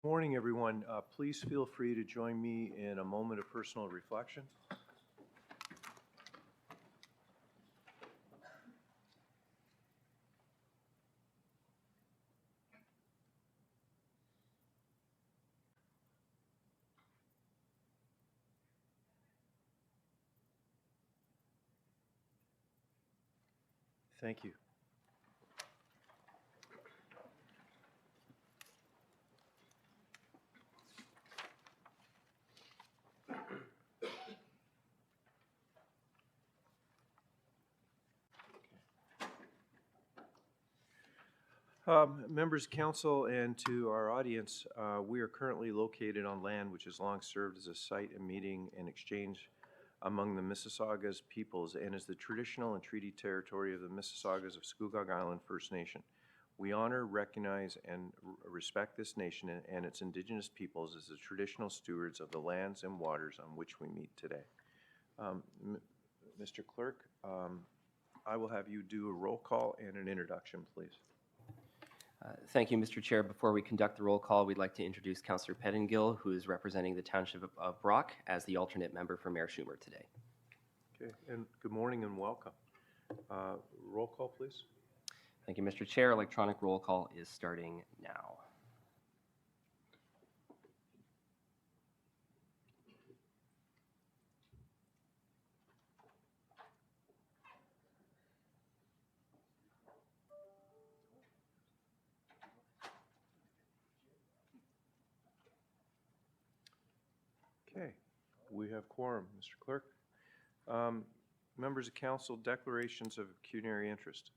Morning, everyone. Please feel free to join me in a moment of personal reflection. Thank you. Members of council and to our audience, we are currently located on land which has long served as a site of meeting and exchange among the Mississaugas peoples and is the traditional and treaty territory of the Mississaugas of Scugog Island First Nation. We honor, recognize, and respect this nation and its indigenous peoples as the traditional stewards of the lands and waters on which we meet today. Mr. Clerk, I will have you do a roll call and an introduction, please. Thank you, Mr. Chair. Before we conduct the roll call, we'd like to introduce Councillor Pettingill, who is representing the Township of Brock as the alternate member for Mayor Schumer today. Okay, and good morning and welcome. Roll call, please. Thank you, Mr. Chair. Electronic roll call is starting now. Okay, we have quorum, Mr. Clerk. Members of council, declarations of pecuniary interest.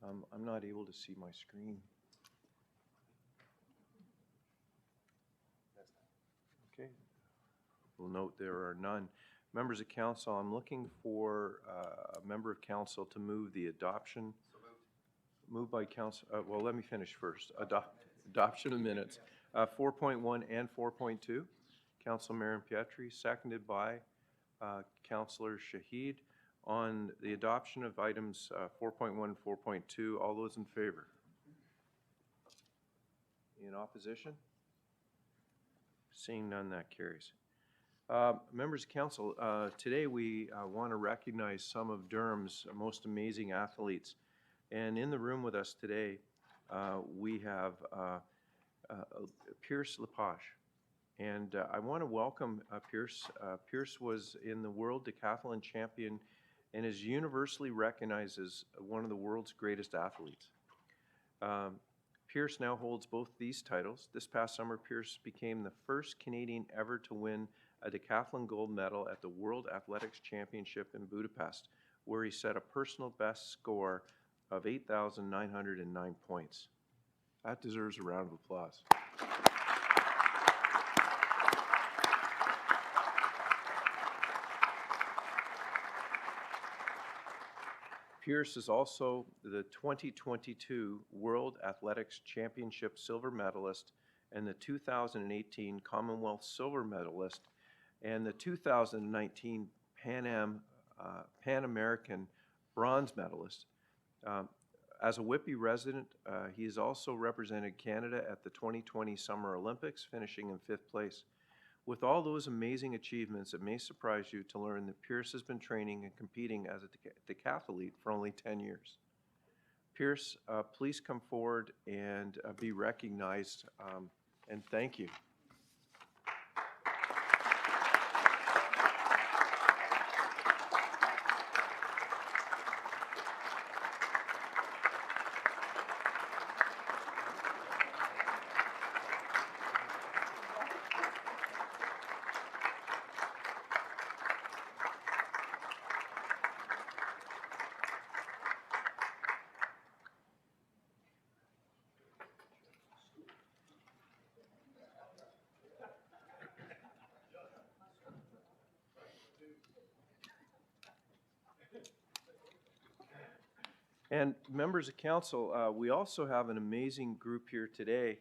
I'm not able to see my screen. Okay, we'll note there are none. Members of council, I'm looking for a member of council to move the adoption. Moved by council, well, let me finish first. Adoption of minutes. 4.1 and 4.2. Councilor Marion Pietri, seconded by Councilor Shahid. On the adoption of items 4.1 and 4.2, all those in favor? In opposition? Seeing none, that carries. Members of council, today we want to recognize some of Durham's most amazing athletes. And in the room with us today, we have Pierce Lepage. And I want to welcome Pierce. Pierce was in the World Decathlon Champion and is universally recognized as one of the world's greatest athletes. Pierce now holds both these titles. This past summer, Pierce became the first Canadian ever to win a decathlon gold medal at the World Athletics Championship in Budapest, where he set a personal best score of 8,909 points. That deserves a round of applause. Pierce is also the 2022 World Athletics Championship silver medalist and the 2018 Commonwealth silver medalist and the 2019 Pan American bronze medalist. As a Whitby resident, he has also represented Canada at the 2020 Summer Olympics, finishing in 5th place. With all those amazing achievements, it may surprise you to learn that Pierce has been training and competing as a decathlete for only 10 years. Pierce, please come forward and be recognized, and thank you. And members of council, we also have an amazing group here today,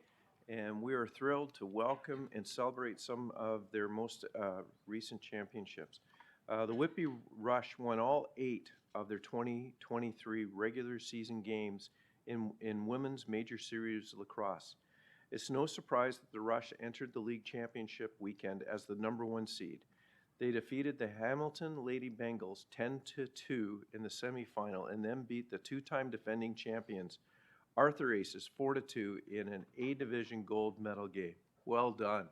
and we are thrilled to welcome and celebrate some of their most recent championships. The Whitby Rush won all 8 of their 2023 regular season games in women's major series lacrosse. It's no surprise that the Rush entered the league championship weekend as the #1 seed. They defeated the Hamilton Lady Bengals 10-2 in the semifinal and then beat the two-time defending champions Arthur Aces 4-2 in an A-Division gold medal game. Well done.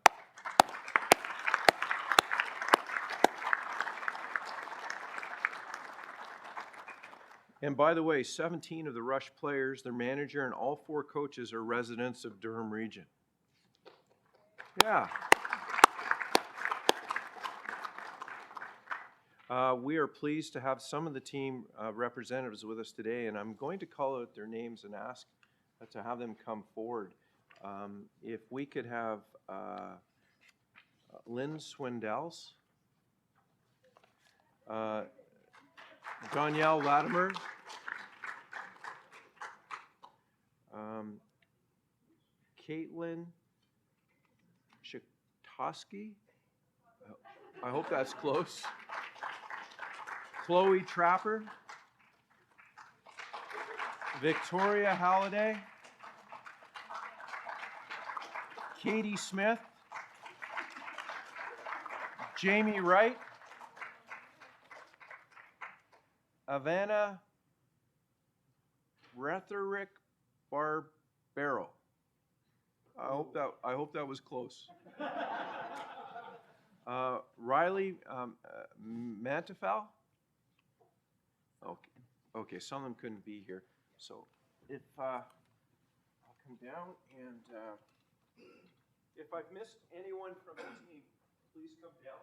And by the way, 17 of the Rush players, their manager, and all 4 coaches are residents of Durham Region. Yeah. We are pleased to have some of the team representatives with us today, and I'm going to call out their names and ask to have them come forward. If we could have Lynn Swindels, Danielle Latimer, Caitlin Chitoski, I hope that's close, Chloe Trapper, Victoria Halliday, Katie Smith, Jamie Wright, Avana Retherick Barbero. I hope that was close. Riley Mantefal. Okay, some of them couldn't be here. So if I'll come down and if I've missed anyone from the team, please come down.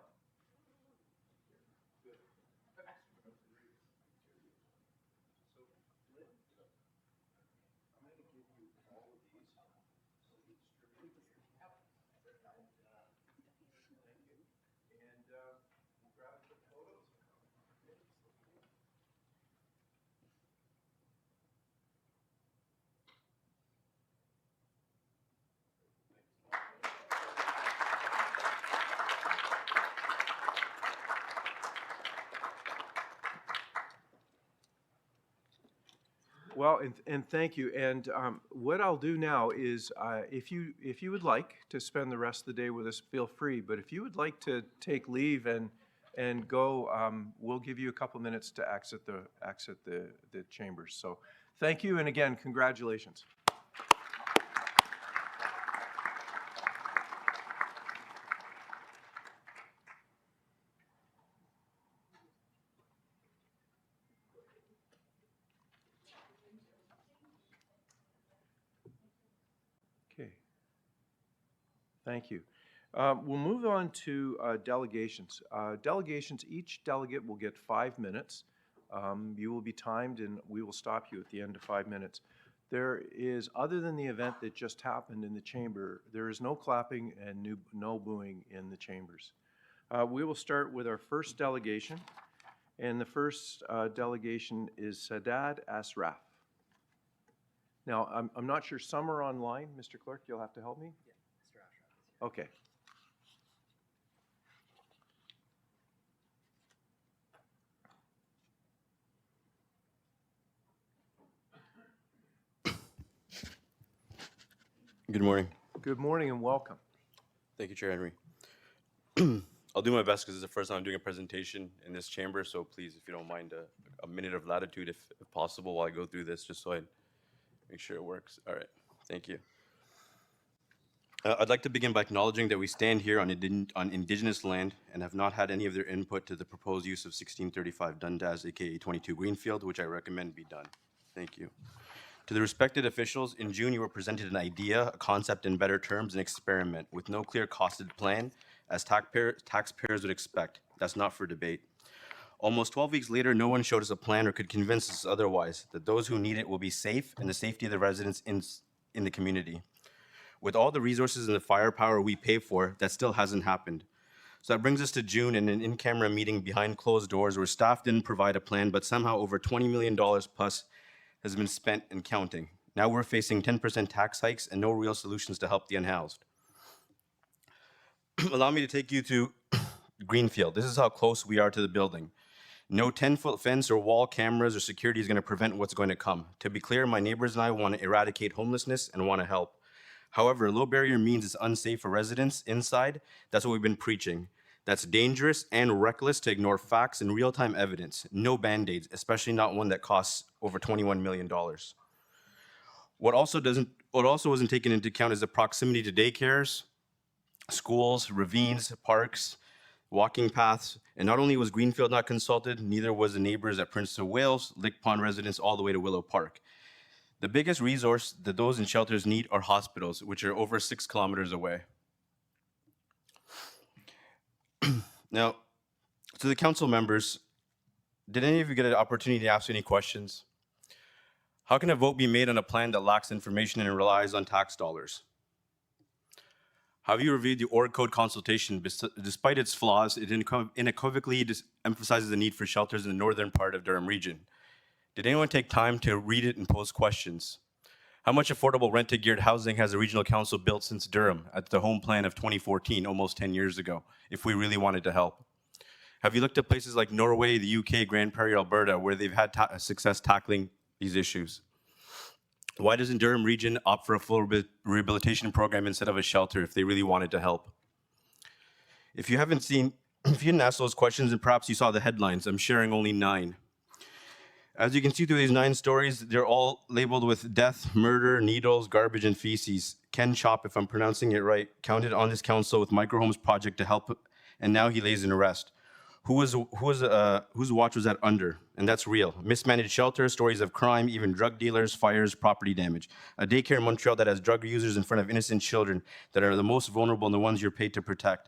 Well, and thank you. And what I'll do now is, if you would like to spend the rest of the day with us, feel free. But if you would like to take leave and go, we'll give you a couple minutes to exit the chambers. So, thank you, and again, congratulations. Okay. Thank you. We'll move on to delegations. Delegations, each delegate will get 5 minutes. You will be timed, and we will stop you at the end of 5 minutes. There is, other than the event that just happened in the chamber, there is no clapping and no booing in the chambers. We will start with our first delegation, and the first delegation is Sadad Asraf. Now, I'm not sure, some are online. Mr. Clerk, you'll have to help me? Yeah, Mr. Ashraf is here. Okay. Good morning. Good morning and welcome. Thank you, Chair Henry. I'll do my best because it's the first time I'm doing a presentation in this chamber, so please, if you don't mind, a minute of latitude if possible while I go through this, just so I make sure it works. All right, thank you. I'd like to begin by acknowledging that we stand here on Indigenous land and have not had any of their input to the proposed use of 1635 Dundas, aka 22 Greenfield, which I recommend be done. Thank you. To the respected officials, in June you were presented an idea, a concept in better terms, an experiment with no clear costed plan, as taxpayers would expect. That's not for debate. Almost 12 weeks later, no one showed us a plan or could convince us otherwise, that those who need it will be safe and the safety of the residents in the community. With all the resources and the firepower we pay for, that still hasn't happened. So that brings us to June and an in-camera meeting behind closed doors where staff didn't provide a plan, but somehow over $20 million plus has been spent and counting. Now we're facing 10% tax hikes and no real solutions to help the unhoused. Allow me to take you to Greenfield. This is how close we are to the building. No 10-foot fence or wall cameras or security is going to prevent what's going to come. To be clear, my neighbors and I want to eradicate homelessness and want to help. However, low barrier means it's unsafe for residents inside. That's what we've been preaching. That's dangerous and reckless to ignore facts and real-time evidence. No Band-Aids, especially not one that costs over $21 million. What also wasn't taken into account is the proximity to daycares, schools, ravines, parks, walking paths. And not only was Greenfield not consulted, neither was the neighbors at Prince of Wales, Lick Pond residents, all the way to Willow Park. The biggest resource that those in shelters need are hospitals, which are over 6 kilometers away. Now, to the council members, did any of you get an opportunity to ask any questions? How can a vote be made on a plan that lacks information and relies on tax dollars? Have you reviewed the org code consultation? Despite its flaws, it unequivocally emphasizes the need for shelters in the northern part of Durham region. Did anyone take time to read it and pose questions? How much affordable rent-to-geared housing has the regional council built since Durham at the home plan of 2014, almost 10 years ago, if we really wanted to help? Have you looked at places like Norway, the UK, Grand Prairie, Alberta, where they've had success tackling these issues? Why doesn't Durham region opt for a full rehabilitation program instead of a shelter if they really wanted to help? If you didn't ask those questions and perhaps you saw the headlines, I'm sharing only 9. As you can see through these 9 stories, they're all labeled with death, murder, needles, garbage, and feces. Ken Chop, if I'm pronouncing it right, counted on this council with Microhomes Project to help, and now he lays in arrest. Whose watch was that under? And that's real. Mismanaged shelter, stories of crime, even drug dealers, fires, property damage. A daycare in Montreal that has drug users in front of innocent children that are the most vulnerable and the ones you're paid to protect.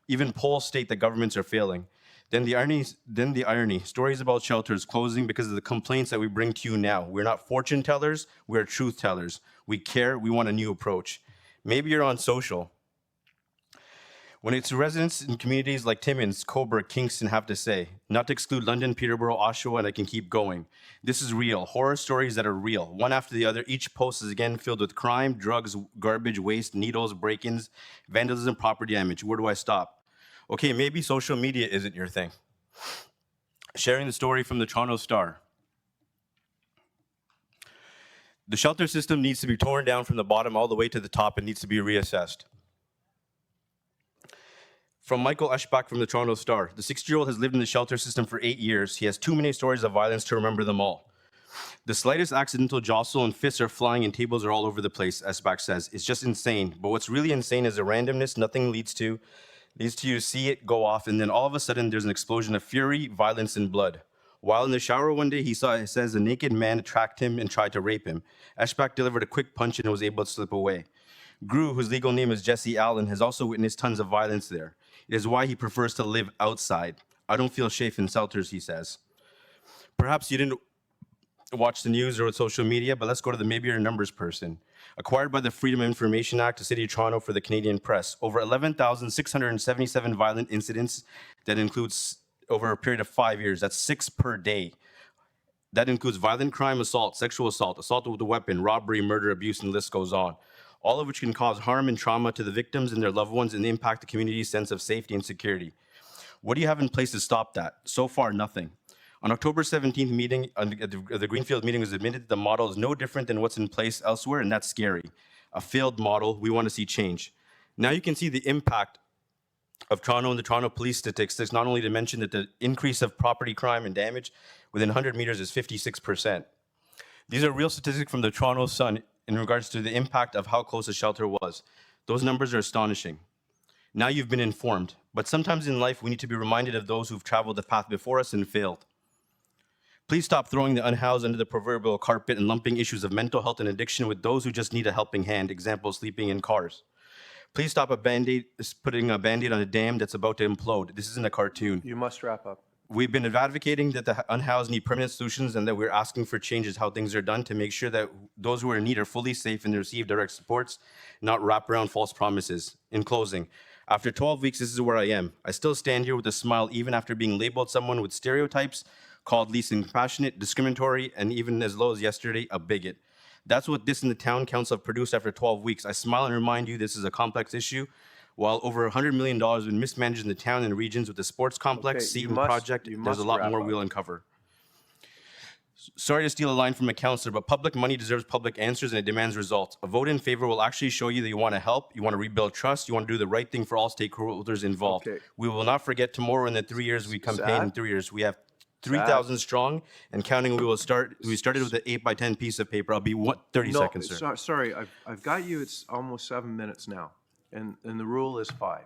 Even polls state that governments are failing. Then the irony, stories about shelters closing because of the complaints that we bring to you now. We're not fortune tellers, we're truth tellers. We care, we want a new approach. Maybe you're on social. When it's residents in communities like Timmins, Cobra, Kingston have to say, not to exclude London, Peterborough, Oshawa, and I can keep going. This is real, horror stories that are real, one after the other. Each post is again filled with crime, drugs, garbage, waste, needles, break-ins, vandalism, property damage. Where do I stop? Okay, maybe social media isn't your thing. Sharing the story from the Toronto Star. The shelter system needs to be torn down from the bottom all the way to the top and needs to be reassessed. From Michael Eschbach from the Toronto Star. The 60-year-old has lived in the shelter system for 8 years. He has too many stories of violence to remember them all. The slightest accidental jostle and fists are flying and tables are all over the place, Eschbach says. It's just insane. But what's really insane is the randomness nothing leads to you see it go off, and then all of a sudden there's an explosion of fury, violence, and blood. While in the shower one day, it says a naked man attacked him and tried to rape him. Eschbach delivered a quick punch and was able to slip away. Grew, whose legal name is Jesse Allen, has also witnessed tons of violence there. It is why he prefers to live outside. I don't feel safe in shelters, he says. Perhaps you didn't watch the news or social media, but let's go to the maybe your numbers person. Acquired by the Freedom of Information Act, the City of Toronto for the Canadian Press. Over 11,677 violent incidents that includes over a period of 5 years. That's 6 per day. That includes violent crime, assault, sexual assault with a weapon, robbery, murder, abuse, and the list goes on. All of which can cause harm and trauma to the victims and their loved ones and impact the community's sense of safety and security. What do you have in place to stop that? So far, nothing. On October 17th meeting, the Greenfield meeting was admitted that the model is no different than what's in place elsewhere, and that's scary. A failed model, we want to see change. Now you can see the impact of Toronto and the Toronto police statistics, not only to mention that the increase of property crime and damage within 100 meters is 56%. These are real statistics from the Toronto Sun in regards to the impact of how close the shelter was. Those numbers are astonishing. Now you've been informed, but sometimes in life we need to be reminded of those who've traveled the path before us and failed. Please stop throwing the unhoused under the proverbial carpet and lumping issues of mental health and addiction with those who just need a helping hand, example, sleeping in cars. Please stop putting a Band-Aid on a dam that's about to implode. This isn't a cartoon. You must wrap up. We've been advocating that the unhoused need permanent solutions and that we're asking for changes how things are done to make sure that those who are in need are fully safe and receive direct supports, not wrap around false promises. In closing, after 12 weeks, this is where I am. I still stand here with a smile even after being labeled someone with stereotypes, called least compassionate, discriminatory, and even as low as yesterday, a bigot. That's what this and the town council have produced after 12 weeks. I smile and remind you this is a complex issue. While over $100 million has been mismanaged in the town and regions with the sports complex, Okay, Seton project, there's a lot more we'll uncover. Sorry to steal a line from a counselor, but public money deserves public answers and it demands results. A vote in favor will actually show you that you want to help, you want to rebuild trust, you want to do the right thing for all stakeholders involved. Okay. We will not forget tomorrow in the 3 years we campaign. In Zach? 3 years, we have 3,000 strong and counting. We started with an 8x10 piece of paper. I'll be 30 No, seconds, sir. sorry, I've got you, it's almost 7 minutes now, and the rule is 5.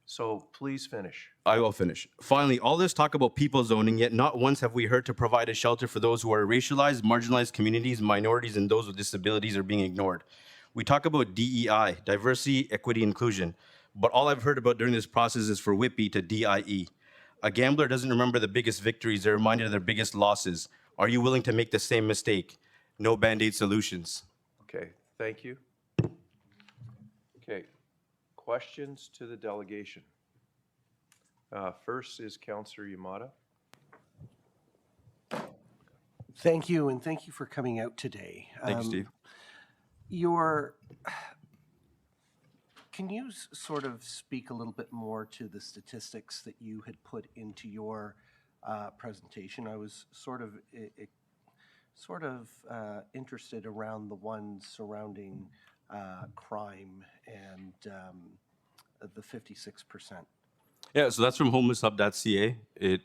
So please finish. I will finish. Finally, all this talk about people zoning, yet not once have we heard to provide a shelter for those who are racialized, marginalized communities, minorities, and those with disabilities are being ignored. We talk about DEI, diversity, equity, inclusion, but all I've heard about during this process is for WIPI to DIE. A gambler doesn't remember the biggest victories, they're reminded of their biggest losses. Are you willing to make the same mistake? No Band-Aid solutions. Okay, thank you. Okay, questions to the delegation. First is Councillor Yamada. Thank you, and thank you for coming out today. Thank you, Steve. Can you sort of speak a little bit more to the statistics that you had put into your presentation? I was sort of interested around the ones surrounding crime and the 56%. Yeah, so that's from homelesshub.ca. It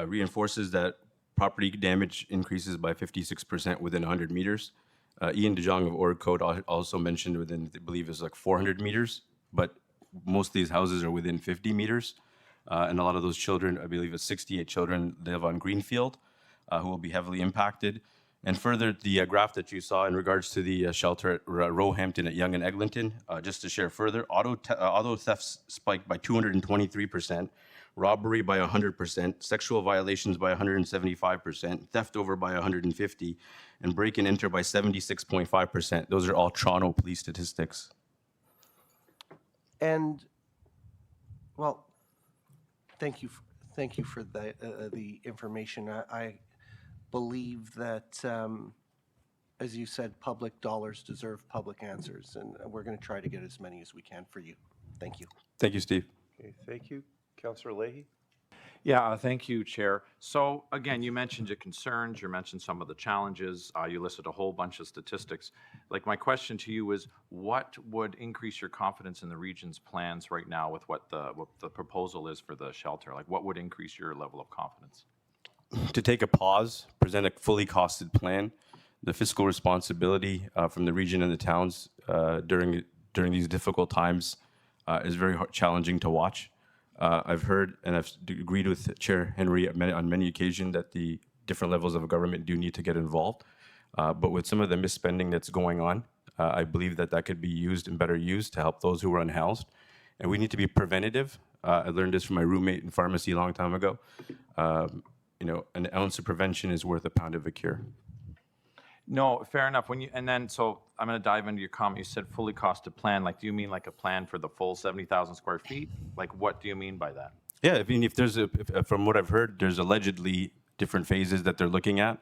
reinforces that property damage increases by 56% within 100 meters. Ian DeJong of Org Code also mentioned within, I believe it's like 400 meters, but most of these houses are within 50 meters. And a lot of those children, I believe it's 68 children, live on Greenfield, who will be heavily impacted. And further, the graph that you saw in regards to the shelter at Roehampton at Yonge and Eglinton, just to share further, auto thefts spiked by 223%, robbery by 100%, sexual violations by 175%, theft over by 150%, and break and enter by 76.5%. Those are all Toronto police statistics. And, well, thank you for the information. I believe that, as you said, public dollars deserve public answers, and we're going to try to get as many as we can for you. Thank you. Thank you, Steve. Okay, thank you. Councillor Leahy? Yeah, thank you, Chair. So again, you mentioned your concerns, you mentioned some of the challenges, you listed a whole bunch of statistics. Like my question to you is, what would increase your confidence in the region's plans right now with what the proposal is for the shelter? Like what would increase your level of confidence? To take a pause, present a fully costed plan, the fiscal responsibility from the region and the towns during these difficult times is very challenging to watch. I've heard and I've agreed with Chair Henry on many occasions that the different levels of government do need to get involved. But with some of the misspending that's going on, I believe that could be used and better used to help those who are unhoused. And we need to be preventative. I learned this from my roommate in pharmacy a long time ago. An ounce of prevention is worth a pound of a cure. No, fair enough. So I'm going to dive into your comment. You said fully costed plan. Like, do you mean like a plan for the full 70,000 square feet? Like, what do you mean by that? Yeah, I mean, if there's from what I've heard, there's allegedly different phases that they're looking at.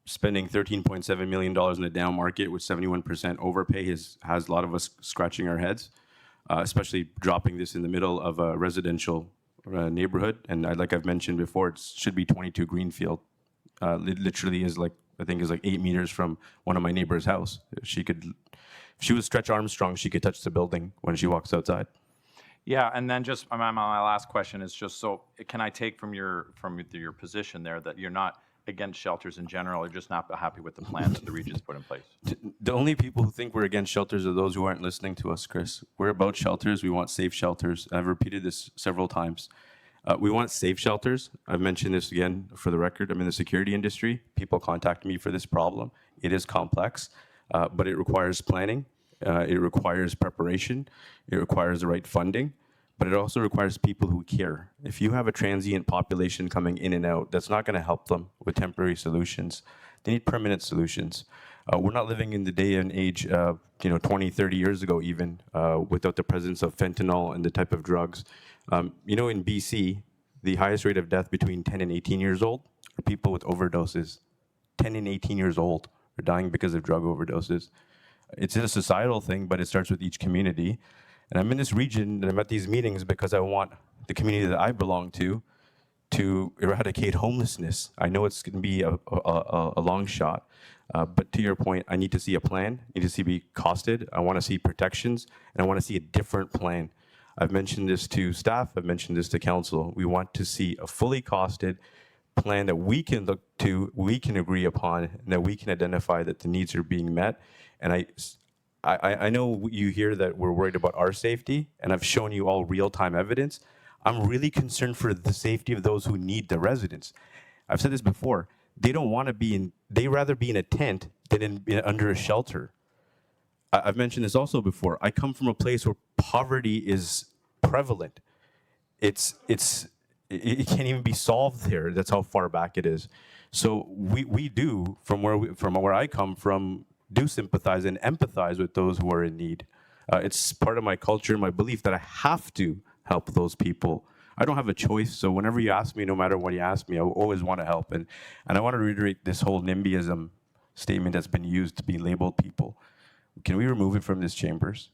Spending $13.7 million in the down market with 71% overpay has a lot of us scratching our heads, especially dropping this in the middle of a residential neighborhood. And like I've mentioned before, it should be 22 Greenfield. It literally is like, I think is like 8 meters from one of my neighbor's house. If she was Stretch Armstrong, she could touch the building when she walks outside. Yeah, and then just my last question is just, so can I take from your position there that you're not against shelters in general, you're just not happy with the plan that the region's put in place? The only people who think we're against shelters are those who aren't listening to us, Chris. We're about shelters. We want safe shelters. I've repeated this several times. We want safe shelters. I've mentioned this again for the record. I'm in the security industry. People contact me for this problem. It is complex, but it requires planning. It requires preparation. It requires the right funding, but it also requires people who care. If you have a transient population coming in and out, that's not going to help them with temporary solutions. They need permanent solutions. We're not living in the day and age, 20, 30 years ago even, without the presence of fentanyl and the type of drugs. In BC, the highest rate of death between 10 and 18 years old are people with overdoses. 10 and 18 years old are dying because of drug overdoses. It's a societal thing, but it starts with each community. And I'm in this region and I'm at these meetings because I want the community that I belong to to eradicate homelessness. I know it's going to be a long shot, but to your point, I need to see a plan. I need to see it be costed. I want to see protections, and I want to see a different plan. I've mentioned this to staff. I've mentioned this to council. We want to see a fully costed plan that we can look to, we can agree upon, and that we can identify that the needs are being met. And I know you hear that we're worried about our safety, and I've shown you all real-time evidence. I'm really concerned for the safety of those who need the residents. I've said this before. They don't want to be in, they rather be in a tent than under a shelter. I've mentioned this also before. I come from a place where poverty is prevalent. It can't even be solved there. That's how far back it is. So we do, from where I come from, do sympathize and empathize with those who are in need. It's part of my culture, my belief that I have to help those people. I don't have a choice, so whenever you ask me, no matter what you ask me, I always want to help. And I want to reiterate this whole NIMBYism statement that's been used to be labeled people. Can we remove it from this chambers?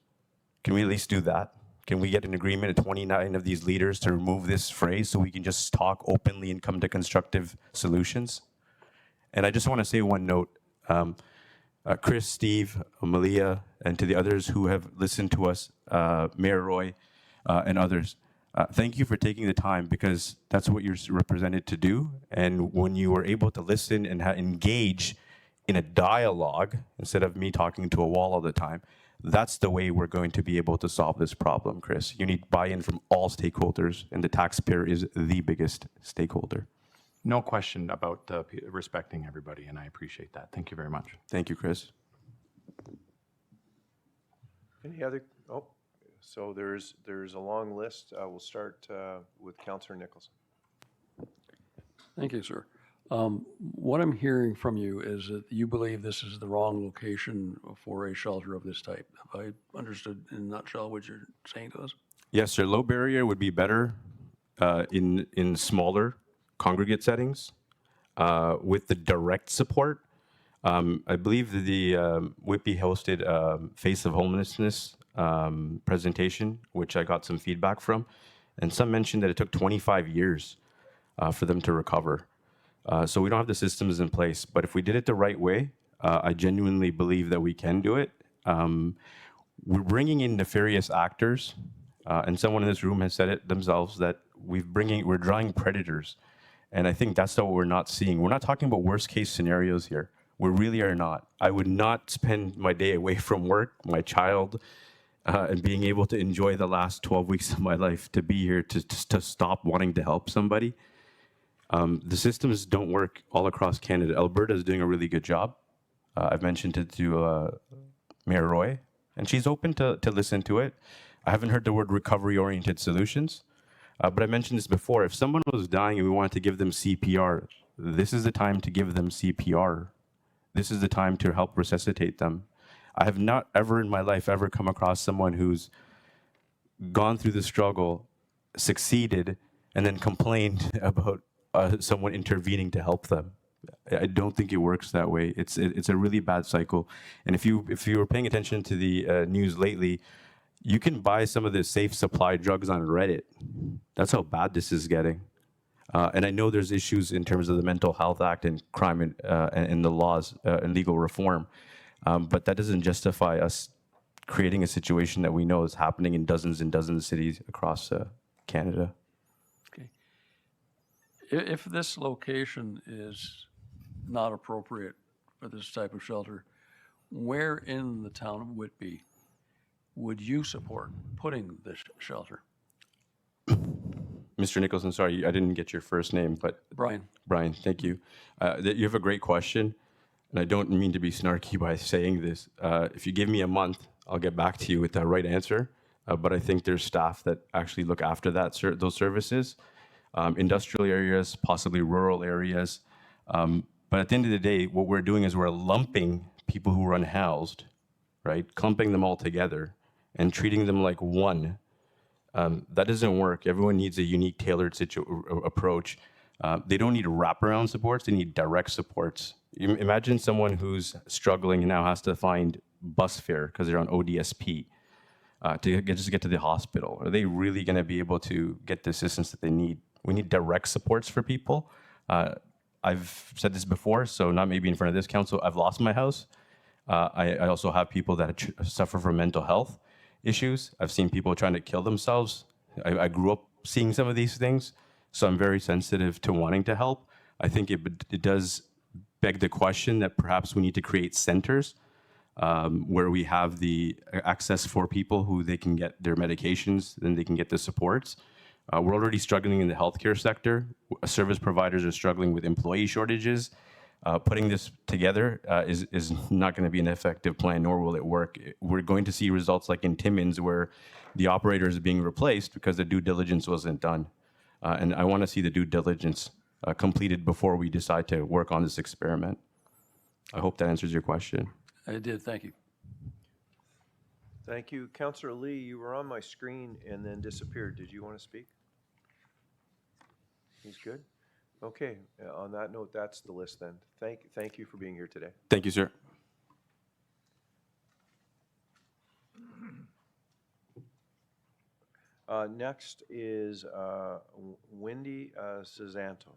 Can we at least do that? Can we get an agreement of 29 of these leaders to remove this phrase so we can just talk openly and come to constructive solutions? And I just want to say one note. Chris, Steve, Malia, and to the others who have listened to us, Mayor Roy, and others, thank you for taking the time, because that's what you're represented to do. And when you are able to listen and engage in a dialogue instead of me talking to a wall all the time, that's the way we're going to be able to solve this problem, Chris. You need buy-in from all stakeholders, and the taxpayer is the biggest stakeholder. No question about respecting everybody, and I appreciate that. Thank you very much. Thank you, Chris. Any other, so there's a long list. We'll start with Councillor Nicholson. Thank you, sir. What I'm hearing from you is that you believe this is the wrong location for a shelter of this type. Have I understood in a nutshell what you're saying to us? Yes, sir. Low barrier would be better in smaller congregate settings with the direct support. I believe that the Whitby hosted Face of Homelessness presentation, which I got some feedback from, and some mentioned that it took 25 years for them to recover. So we don't have the systems in place, but if we did it the right way, I genuinely believe that we can do it. We're bringing in nefarious actors, and someone in this room has said it themselves, that we're drawing predators. And I think that's what we're not seeing. We're not talking about worst case scenarios here. We really are not. I would not spend my day away from work, my child, and being able to enjoy the last 12 weeks of my life to be here to stop wanting to help somebody. The systems don't work all across Canada. Alberta is doing a really good job. I've mentioned it to Mayor Roy, and she's open to listen to it. I haven't heard the word recovery-oriented solutions, but I mentioned this before. If someone was dying and we wanted to give them CPR, this is the time to give them CPR. This is the time to help resuscitate them. I have not ever in my life ever come across someone who's gone through the struggle, succeeded, and then complained about someone intervening to help them. I don't think it works that way. It's a really bad cycle. And if you were paying attention to the news lately, you can buy some of the safe supply drugs on Reddit. That's how bad this is getting. And I know there's issues in terms of the Mental Health Act and crime and the laws and legal reform, but that doesn't justify us creating a situation that we know is happening in dozens and dozens of cities across Canada. Okay. If this location is not appropriate for this type of shelter, where in the town of Whitby would you support putting this shelter? Mr. Nicholson, sorry, I didn't get your first name, but Brian. Brian, thank you. You have a great question, and I don't mean to be snarky by saying this. If you give me a month, I'll get back to you with that right answer. But I think there's staff that actually look after those services, industrial areas, possibly rural areas. But at the end of the day, what we're doing is we're lumping people who are unhoused, right? Clumping them all together and treating them like one. That doesn't work. Everyone needs a unique, tailored approach. They don't need wraparound supports. They need direct supports. Imagine someone who's struggling and now has to find bus fare because they're on ODSP to just get to the hospital. Are they really going to be able to get the assistance that they need? We need direct supports for people. I've said this before, so not maybe in front of this council. I've lost my house. I also have people that suffer from mental health issues. I've seen people trying to kill themselves. I grew up seeing some of these things, so I'm very sensitive to wanting to help. I think it does beg the question that perhaps we need to create centers where we have the access for people who they can get their medications, then they can get the supports. We're already struggling in the healthcare sector. Service providers are struggling with employee shortages. Putting this together is not going to be an effective plan, nor will it work. We're going to see results like in Timmins, where the operator is being replaced because the due diligence wasn't done. And I want to see the due diligence completed before we decide to work on this experiment. I hope that answers your question. I did, thank you. Thank you. Councillor Lee, you were on my screen and then disappeared. Did you want to speak? He's good? Okay, on that note, that's the list then. Thank you for being here today. Thank you, sir. Next is Wendy Cezanto.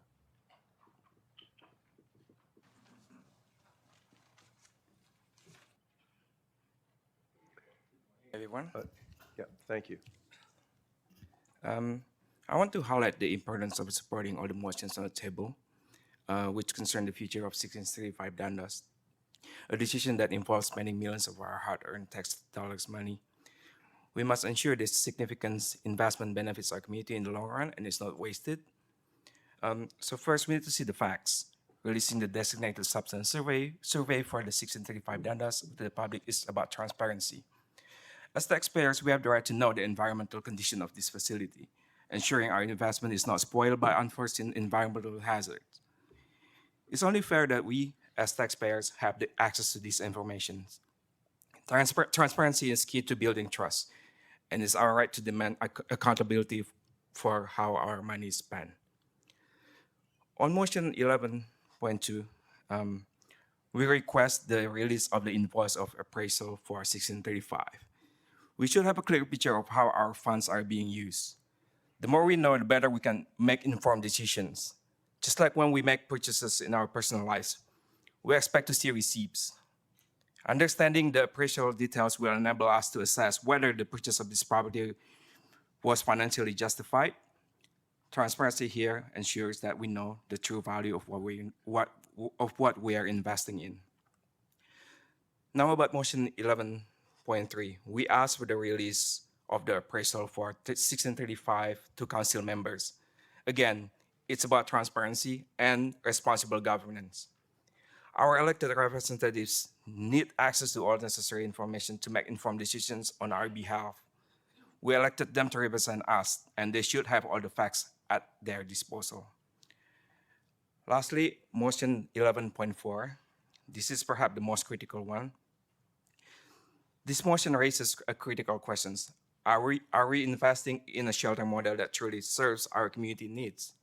Everyone. Yeah, thank you. I want to highlight the importance of supporting all the motions on the table, which concern the future of 1635 Dundas, a decision that involves spending millions of our hard-earned tax dollars money. We must ensure this significant investment benefits our community in the long run and is not wasted. So first, we need to see the facts. Releasing the designated substance survey for the 1635 Dundas to the public is about transparency. As taxpayers, we have the right to know the environmental condition of this facility, ensuring our investment is not spoiled by unforeseen environmental hazards. It's only fair that we, as taxpayers, have the access to this information. Transparency is key to building trust, and it's our right to demand accountability for how our money is spent. On motion 11.2, we request the release of the invoice of appraisal for 1635. We should have a clear picture of how our funds are being used. The more we know, the better we can make informed decisions. Just like when we make purchases in our personal lives, we expect to see receipts. Understanding the appraisal details will enable us to assess whether the purchase of this property was financially justified. Transparency here ensures that we know the true value of what we are investing in. Now about motion 11.3, we ask for the release of the appraisal for 1635 to council members. Again, it's about transparency and responsible governance. Our elected representatives need access to all necessary information to make informed decisions on our behalf. We elected them to represent us, and they should have all the facts at their disposal. Lastly, motion 11.4. This is perhaps the most critical one. This motion raises critical questions. Are we investing in a shelter model that truly serves our community needs?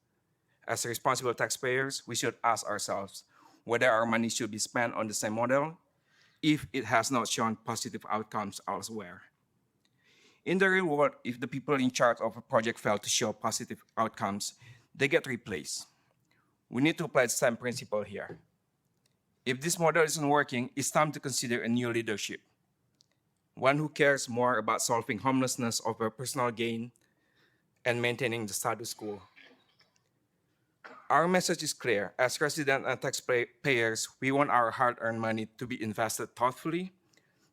As responsible taxpayers, we should ask ourselves whether our money should be spent on the same model if it has not shown positive outcomes elsewhere. In the real world, if the people in charge of a project fail to show positive outcomes, they get replaced. We need to apply the same principle here. If this model isn't working, it's time to consider a new leadership, one who cares more about solving homelessness over personal gain and maintaining the status quo. Our message is clear. As residents and taxpayers, we want our hard-earned money to be invested thoughtfully,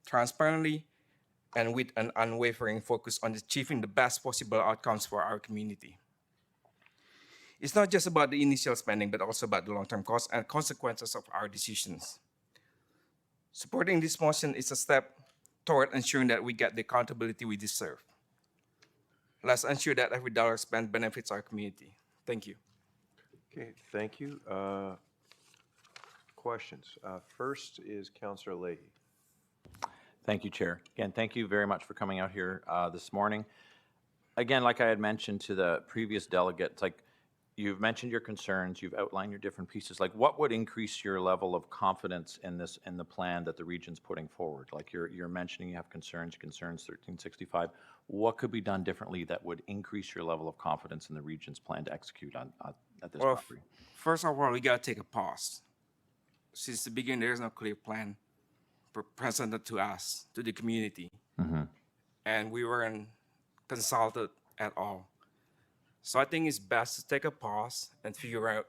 transparently, and with an unwavering focus on achieving the best possible outcomes for our community. It's not just about the initial spending, but also about the long-term costs and consequences of our decisions. Supporting this motion is a step toward ensuring that we get the accountability we deserve. Let's ensure that every dollar spent benefits our community. Thank you. Okay, thank you. Questions? First is Councillor Leahy. Thank you, Chair. Again, thank you very much for coming out here this morning. Again, like I had mentioned to the previous delegates, you've mentioned your concerns, you've outlined your different pieces. Like, what would increase your level of confidence in this, in the plan that the region's putting forward? Like, you're mentioning you have concerns 1365. What could be done differently that would increase your level of confidence in the region's plan to execute on at this Well, property? first of all, we gotta take a pause. Since the beginning, there's no clear plan presented to us, to the community, and we weren't consulted at all. So I think it's best to take a pause and figuring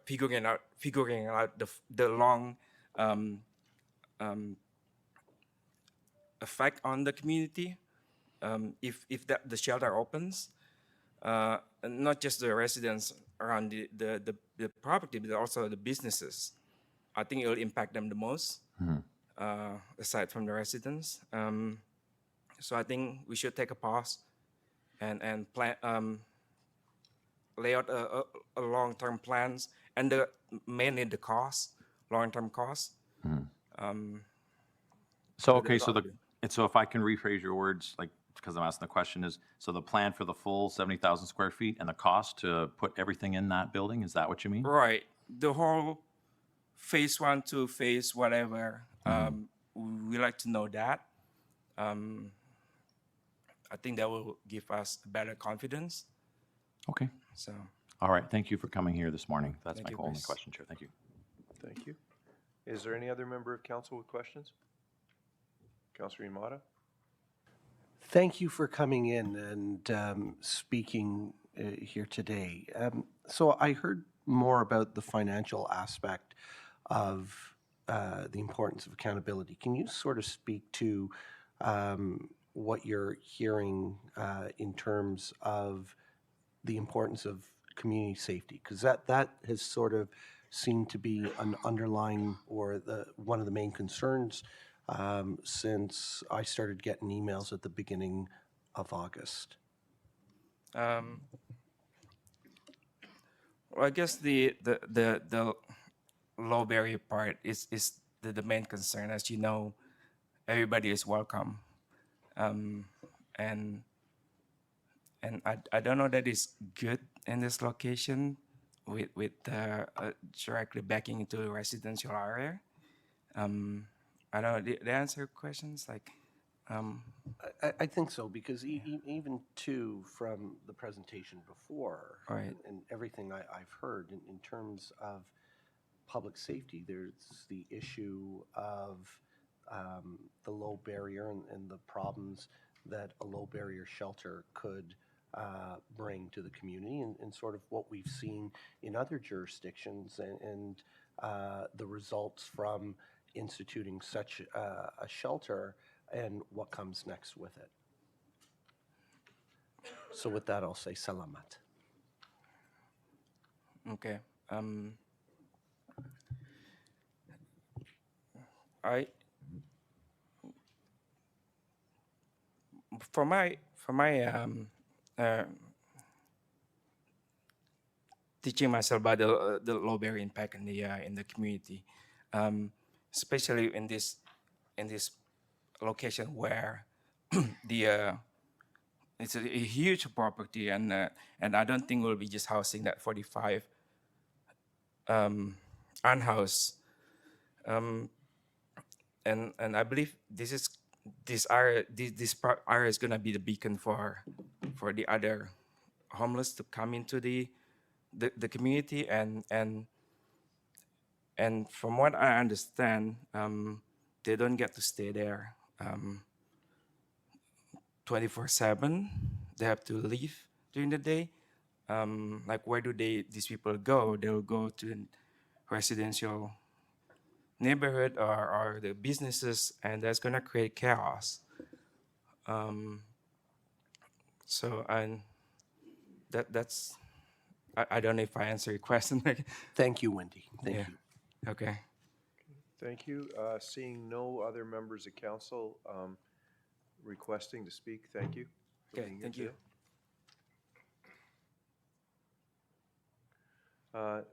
out the long effect on the community. If the shelter opens, and not just the residents around the property, but also the businesses. I think it will impact them the most, aside from the residents. So I think we should take a pause and plan, lay out a long-term plans and mainly the cost, long-term cost. So, okay, so if I can rephrase your words, like, because I'm asking the question is, so the plan for the full 70,000 square feet and the cost to put everything in that building, is that what you mean? Right. The whole phase 1 to phase whatever, we like to know that. I think that will give us better confidence. Okay. So, All right, thank you for coming here this morning. That's Thank my you, only Chris. question, Chair. Thank you. Thank you. Is there any other member of council with questions? Councilor Imada? Thank you for coming in and speaking here today. So I heard more about the financial aspect of the importance of accountability. Can you sort of speak to what you're hearing in terms of the importance of community safety? Because that has sort of seemed to be an underlying or one of the main concerns since I started getting emails at the beginning of August. well, I guess the low barrier part is the main concern. As you know, everybody is welcome, and I don't know that it's good in this location with directly backing into a residential area. I don't know. Did I answer questions like? I think so, because even too from the presentation before Right. and everything I've heard in terms of public safety, there's the issue of the low barrier and the problems that a low barrier shelter could bring to the community, and sort of what we've seen in other jurisdictions and the results from instituting such a shelter and what comes next with it. So with that, I'll say salamat. Okay. For my teaching myself about the low barrier impact in the community, especially in this location where it's a huge property, and I don't think we'll be just housing that 45 unhoused, and I believe this area is gonna be the beacon for the other homeless to come into the community, and from what I understand, they don't get to stay there 24/7. They have to leave during the day. Like, where do these people go? They'll go to a residential neighborhood or the businesses, and that's gonna create chaos. So that's I don't know if I answer your question. Thank you, Wendy. Thank Yeah. you. Okay. Thank you. Seeing no other members of council requesting to speak, thank you. for Okay, being here thank you. today.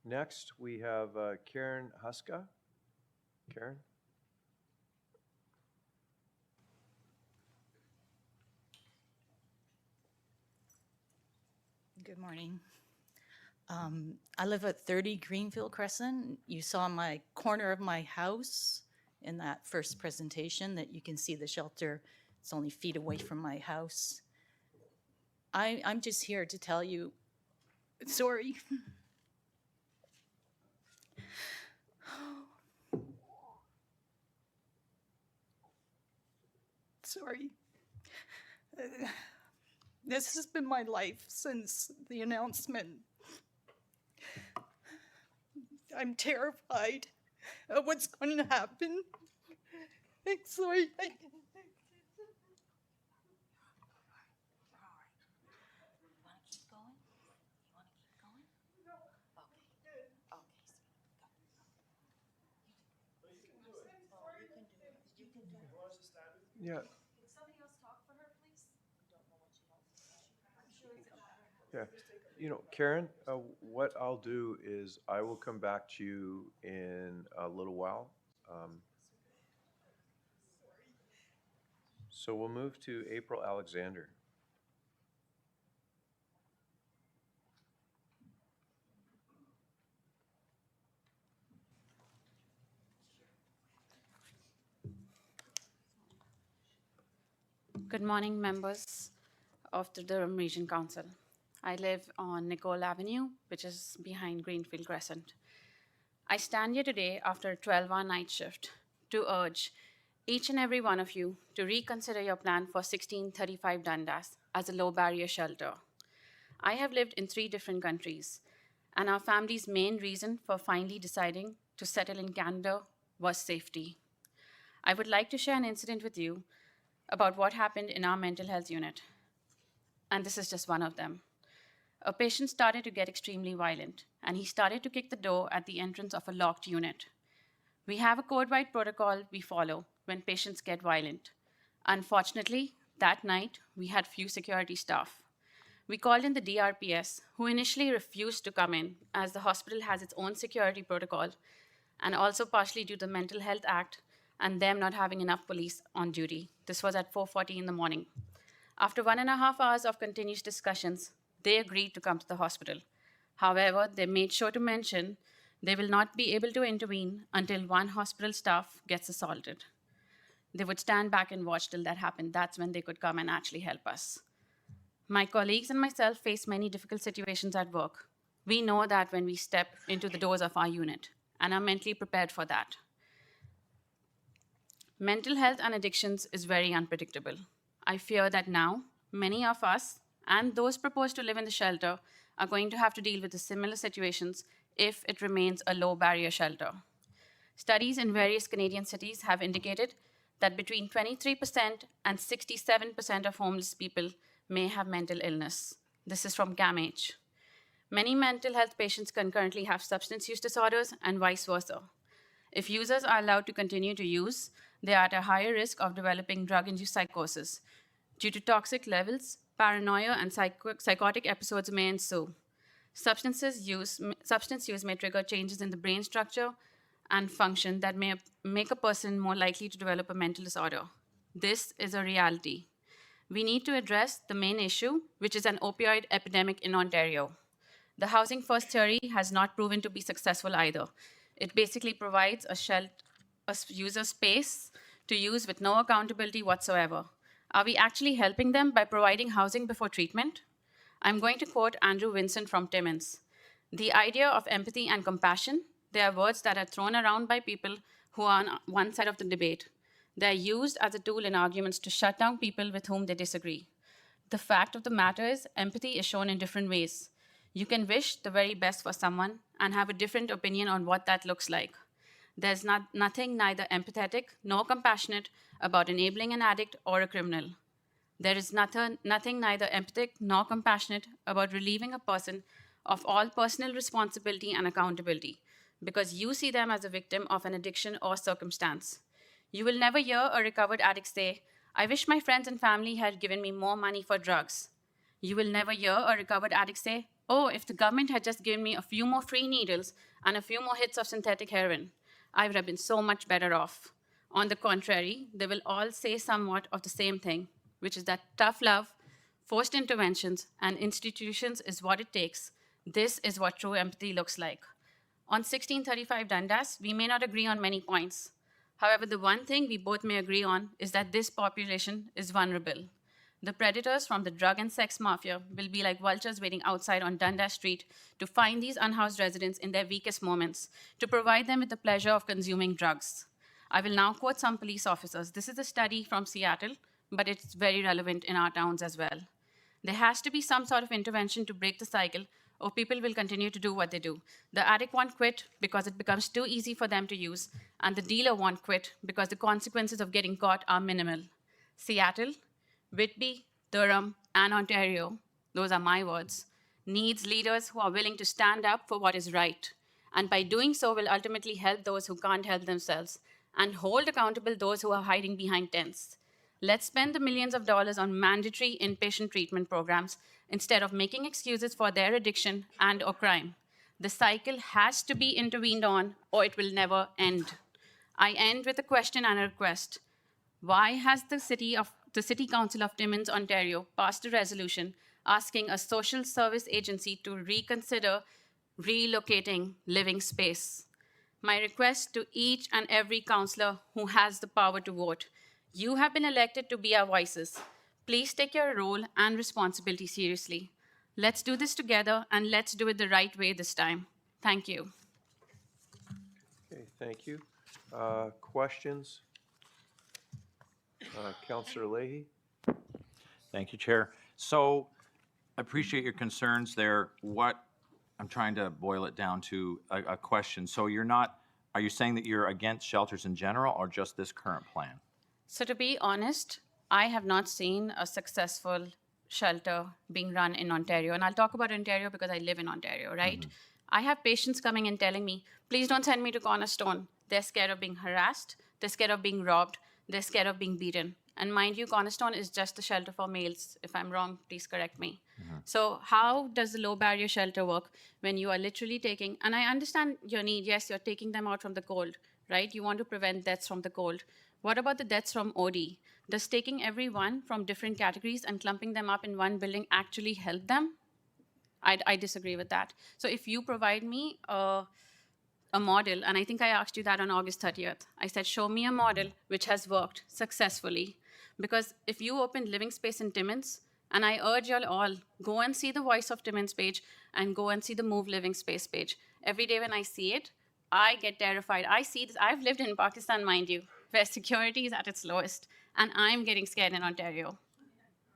Next, we have Karen Huska. Karen? Good morning. I live at 30 Greenfield Crescent. You saw my corner of my house in that first presentation that you can see the shelter. It's only feet away from my house. I'm just here to tell you, sorry. Sorry. This has been my life since the announcement. I'm terrified of what's going to happen. I'm sorry. Yeah. Yeah, you know, Karen, what I'll do is I will come back to you in a little while. So we'll move to April Alexander. Good morning, members of the Durham Region Council. I live on Nicole Avenue, which is behind Greenfield Crescent. I stand here today after a 12-hour night shift to urge each and every one of you to reconsider your plan for 1635 Dundas as a low-barrier shelter. I have lived in 3 different countries, and our family's main reason for finally deciding to settle in Canada was safety. I would like to share an incident with you about what happened in our mental health unit. And this is just one of them. A patient started to get extremely violent, and he started to kick the door at the entrance of a locked unit. We have a code-wide protocol we follow when patients get violent. Unfortunately, that night, we had few security staff. We called in the DRPS, who initially refused to come in, as the hospital has its own security protocol, and also partially due to the Mental Health Act and them not having enough police on duty. This was at 4:40 in the morning. After 1.5 hours of continuous discussions, they agreed to come to the hospital. However, they made sure to mention they will not be able to intervene until one hospital staff gets assaulted. They would stand back and watch till that happened. That's when they could come and actually help us. My colleagues and myself face many difficult situations at work. We know that when we step into the doors of our unit and are mentally prepared for that. Mental health and addictions is very unpredictable. I fear that now, many of us and those proposed to live in the shelter are going to have to deal with the similar situations if it remains a low-barrier shelter. Studies in various Canadian cities have indicated that between 23% and 67% of homeless people may have mental illness. This is from CAMH. Many mental health patients concurrently have substance use disorders and vice versa. If users are allowed to continue to use, they are at a higher risk of developing drug-induced psychosis. Due to toxic levels, paranoia and psychotic episodes may ensue. Substance use may trigger changes in the brain structure and function that may make a person more likely to develop a mental disorder. This is a reality. We need to address the main issue, which is an opioid epidemic in Ontario. The housing first theory has not proven to be successful either. It basically provides a user space to use with no accountability whatsoever. Are we actually helping them by providing housing before treatment? I'm going to quote Andrew Vincent from Timmins. The idea of empathy and compassion, they are words that are thrown around by people who are on one side of the debate. They are used as a tool in arguments to shut down people with whom they disagree. The fact of the matter is, empathy is shown in different ways. You can wish the very best for someone and have a different opinion on what that looks like. There's nothing neither empathetic nor compassionate about enabling an addict or a criminal. There is nothing neither empathic nor compassionate about relieving a person of all personal responsibility and accountability, because you see them as a victim of an addiction or circumstance. You will never hear a recovered addict say, "I wish my friends and family had given me more money for drugs." You will never hear a recovered addict say, "Oh, if the government had just given me a few more free needles and a few more hits of synthetic heroin, I would have been so much better off." On the contrary, they will all say somewhat of the same thing, which is that tough love, forced interventions, and institutions is what it takes. This is what true empathy looks like. On 1635 Dundas, we may not agree on many points. However, the one thing we both may agree on is that this population is vulnerable. The predators from the drug and sex mafia will be like vultures waiting outside on Dundas Street to find these unhoused residents in their weakest moments, to provide them with the pleasure of consuming drugs. I will now quote some police officers. This is a study from Seattle, but it's very relevant in our towns as well. There has to be some sort of intervention to break the cycle, or people will continue to do what they do. The addict won't quit because it becomes too easy for them to use, and the dealer won't quit because the consequences of getting caught are minimal. Seattle, Whitby, Durham, and Ontario, those are my words, needs leaders who are willing to stand up for what is right, and by doing so will ultimately help those who can't help themselves and hold accountable those who are hiding behind tents. Let's spend the millions of dollars on mandatory inpatient treatment programs instead of making excuses for their addiction and or crime. The cycle has to be intervened on or it will never end. I end with a question and a request. Why has the City Council of Timmins, Ontario passed a resolution asking a social service agency to reconsider relocating living space? My request to each and every councillor who has the power to vote: you have been elected to be our voices. Please take your role and responsibility seriously. Let's do this together, and let's do it the right way this time. Thank you. Okay, thank you. Questions? Councillor Leahy? Thank you, Chair. So I appreciate your concerns there. I'm trying to boil it down to a question. So are you saying that you're against shelters in general or just this current plan? So to be honest, I have not seen a successful shelter being run in Ontario. And I'll talk about Ontario because I live in Ontario, right? I have patients coming and telling me, please don't send me to Cornerstone. They're scared of being harassed. They're scared of being robbed. They're scared of being beaten. And mind you, Cornerstone is just a shelter for males. If I'm wrong, please correct me. So how does the low barrier shelter work when you are literally taking, and I understand your need, yes, you're taking them out from the cold, right? You want to prevent deaths from the cold. What about the deaths from OD? Does taking everyone from different categories and clumping them up in one building actually help them? I disagree with that. So if you provide me a model, and I think I asked you that on August 30th. I said, show me a model which has worked successfully. Because if you open Living Space in Timmins, and I urge you all, go and see the Voice of Timmins page and go and see the Move Living Space page. Every day when I see it, I get terrified. I see this. I've lived in Pakistan, mind you, where security is at its lowest, and I'm getting scared in Ontario.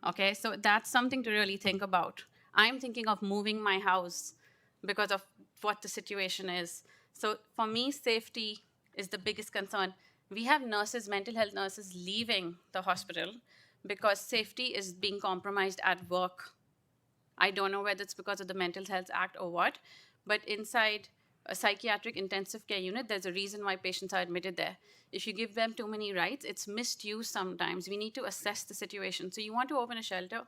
Okay, so that's something to really think about. I'm thinking of moving my house because of what the situation is. So for me, safety is the biggest concern. We have nurses, mental health nurses, leaving the hospital because safety is being compromised at work. I don't know whether it's because of the Mental Health Act or what, but inside a psychiatric intensive care unit, there's a reason why patients are admitted there. If you give them too many rights, it's misused sometimes. We need to assess the situation. So you want to open a shelter,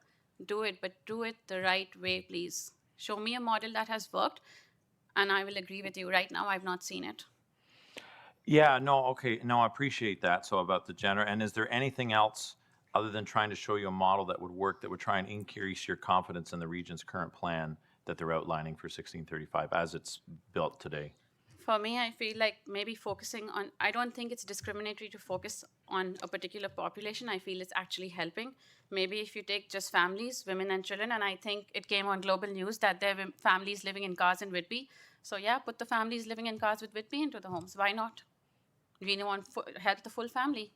do it, but do it the right way, please. Show me a model that has worked, and I will agree with you. Right now, I've not seen it. Yeah, no, okay, no, I appreciate that. So about the gender, and is there anything else other than trying to show you a model that would work, that would try and increase your confidence in the region's current plan that they're outlining for 1635 as it's built today? For me, I feel like maybe focusing on, I don't think it's discriminatory to focus on a particular population. I feel it's actually helping. Maybe if you take just families, women and children, and I think it came on global news that there were families living in cars in Whitby. So yeah, put the families living in cars with Whitby into the homes. Why not? We want to help the full family.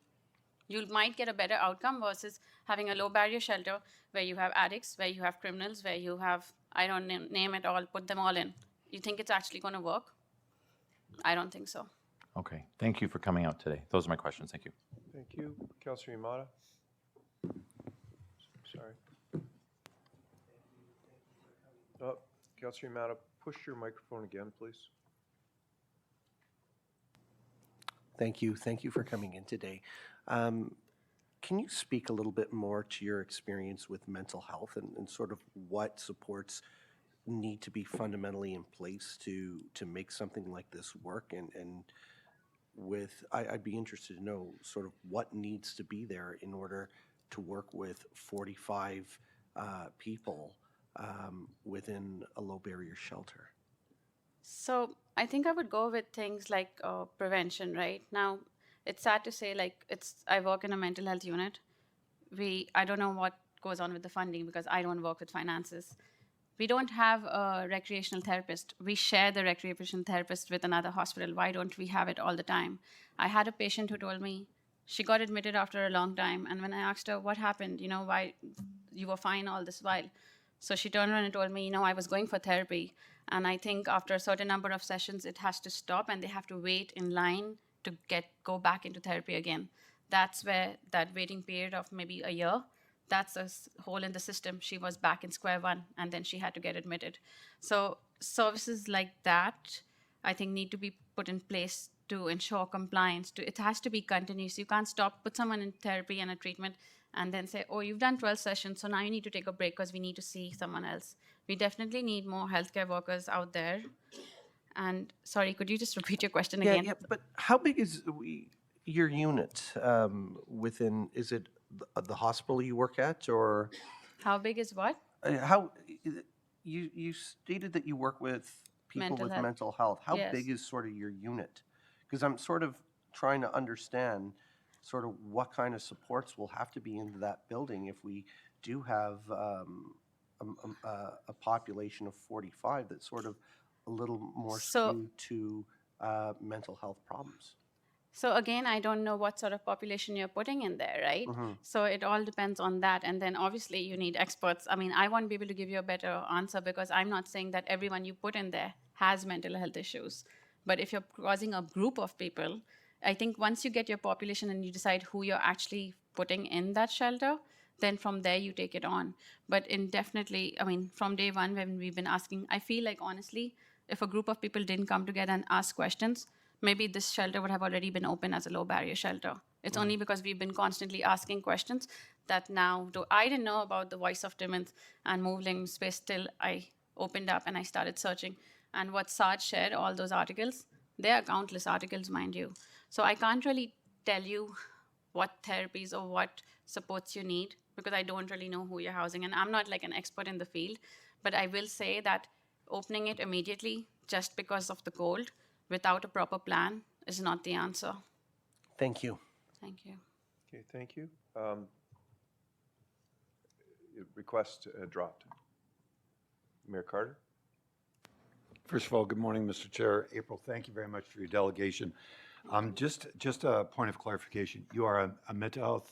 You might get a better outcome versus having a low barrier shelter where you have addicts, where you have criminals, where you have, I don't name it all, put them all in. You think it's actually going to work? I don't think so. Okay, thank you for coming out today. Those are my questions. Thank you. Thank you. Councillor Yamada? Sorry. Oh, Councillor Yamada, push your microphone again, please. Thank you. Thank you for coming in today. Can you speak a little bit more to your experience with mental health and sort of what supports need to be fundamentally in place to make something like this work? And I'd be interested to know sort of what needs to be there in order to work with 45 people within a low barrier shelter? So I think I would go with things like prevention, right? Now, it's sad to say, like, I work in a mental health unit. I don't know what goes on with the funding because I don't work with finances. We don't have a recreational therapist. We share the recreational therapist with another hospital. Why don't we have it all the time? I had a patient who told me she got admitted after a long time. And when I asked her what happened, why you were fine all this while. So she turned around and told me, I was going for therapy. And I think after a certain number of sessions, it has to stop and they have to wait in line to go back into therapy again. That's where that waiting period of maybe a year, that's a hole in the system. She was back in square one, and then she had to get admitted. So services like that, I think, need to be put in place to ensure compliance. It has to be continuous. You can't put someone in therapy and a treatment, and then say, oh, you've done 12 sessions, so now you need to take a break because we need to see someone else. We definitely need more healthcare workers out there. And sorry, could you just repeat your question again? Yeah, but how big is your unit within, is it the hospital you work at, or How big is what? how, you stated that you work with people Mental with health. mental health. How Yes. big is sort of your unit? Because I'm sort of trying to understand sort of what kind of supports will have to be into that building if we do have a population of 45 that's sort of a little more So- skewed to mental health problems. So again, I don't know what sort of population you're putting in there, right? Mhm. So it all depends on that. And then obviously you need experts. I mean, I won't be able to give you a better answer because I'm not saying that everyone you put in there has mental health issues. But if you're causing a group of people, I think once you get your population and you decide who you're actually putting in that shelter, then from there you take it on. But indefinitely, I mean, from day one when we've been asking, I feel like honestly, if a group of people didn't come together and ask questions, maybe this shelter would have already been open as a low barrier shelter. It's only because we've been constantly asking questions that now, though I didn't know about the Voice of Timmins and Move Living Space till I opened up and I started searching. And what Saj shared, all those articles, they are countless articles, mind you. So I can't really tell you what therapies or what supports you need because I don't really know who you're housing. And I'm not like an expert in the field, but I will say that opening it immediately just because of the cold without a proper plan is not the answer. Thank you. Thank you. Okay, thank you. Request dropped. Mayor Carter? First of all, good morning, Mr. Chair. April, thank you very much for your delegation. Just a point of clarification. You are a mental health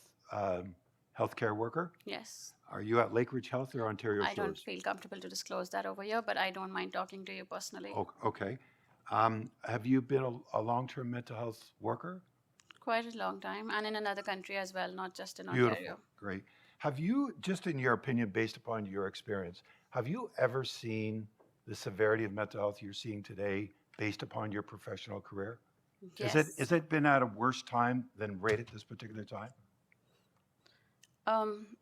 healthcare worker? Yes. Are you at Lake Ridge Health or Ontario I don't Shores? feel comfortable to disclose that over here, but I don't mind talking to you personally. Okay. Have you been a long-term mental health worker? Quite a long time, and in another country as well, not just in Beautiful. Ontario. Great. Have you, just in your opinion, based upon your experience, have you ever seen the severity of mental health you're seeing today based upon your professional career? Yes. Has it been at a worse time than right at this particular time?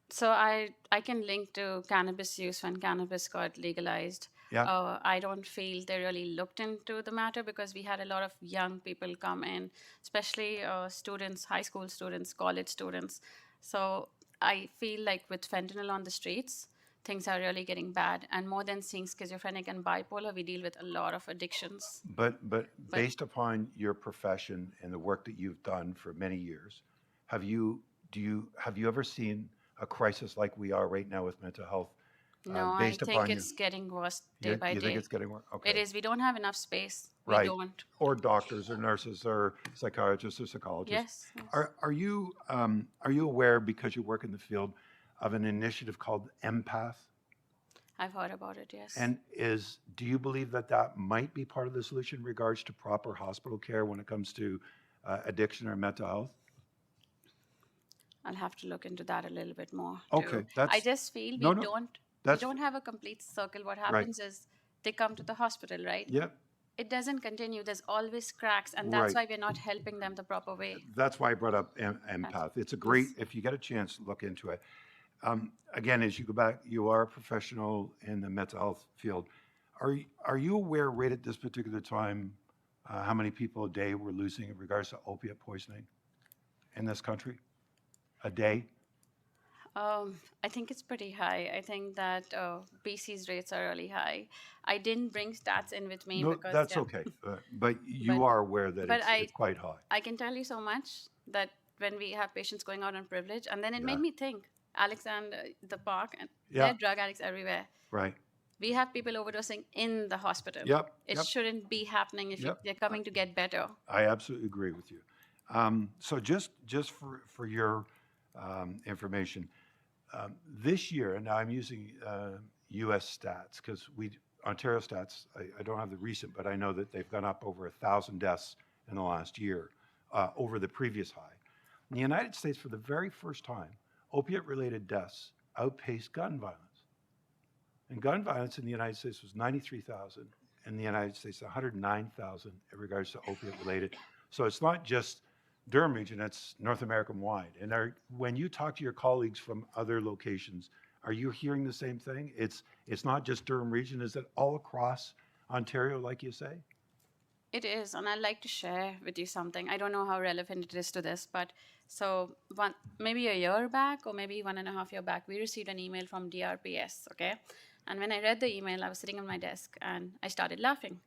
So I can link to cannabis use when cannabis got legalized. Yeah. I don't feel they really looked into the matter because we had a lot of young people come in, especially students, high school students, college students. So I feel like with fentanyl on the streets, things are really getting bad. And more than seeing schizophrenic and bipolar, we deal with a lot of addictions. But based upon your profession and the work that you've done for many years, have you ever seen a crisis like we are right now with mental health? No, I based think upon it's getting worse day you by day. think it's getting worse? Okay. It is. We don't have enough space. We Right. don't. Or doctors or nurses or psychiatrists or psychologists. Yes. Are you aware, because you work in the field, of an initiative called Empath? I've heard about it, yes. And do you believe that might be part of the solution in regards to proper hospital care when it comes to addiction or mental health? I'll have to look into that a little bit more. Okay, too. that's- I just feel No, we no, don't have a complete circle. What happens is they come to the hospital, right? Yep. It doesn't continue. There's always cracks, and that's Right. why we're not helping them the proper way. That's why I brought up Empath. It's a great, if you get a chance, look into it. Again, as you go back, you are a professional in the mental health field. Are you aware right at this particular time how many people a day we're losing in regards to opiate poisoning in this country? A day? I think it's pretty high. I think that BC's rates are really high. I didn't bring stats in with me No, because that's yeah. okay, but you But- are aware that but it's quite high. I can tell you so much that when we have patients going out on privilege, and then it Yeah. made me think, Alexander, the park, and Yeah. there are drug addicts everywhere. Right. We have people overdosing in the hospital. Yep, It yep. shouldn't be happening if Yep. they're coming to get better. I absolutely agree with you. So just for your information, this year, and now I'm using U.S. stats because Ontario stats, I don't have the recent, but I know that they've gone up over 1,000 deaths in the last year over the previous high. In the United States, for the very first time, opiate-related deaths outpaced gun violence. And gun violence in the United States was 93,000. In the United States, 109,000 in regards to opiate-related. So it's not just Durham region, it's North American-wide. And when you talk to your colleagues from other locations, are you hearing the same thing? It's not just Durham region, is it all across Ontario, like you say? It is, and I'd like to share with you something. I don't know how relevant it is to this, but so maybe a year back or maybe 1.5 years back, we received an email from DRPS, okay? And when I read the email, I was sitting on my desk and I started laughing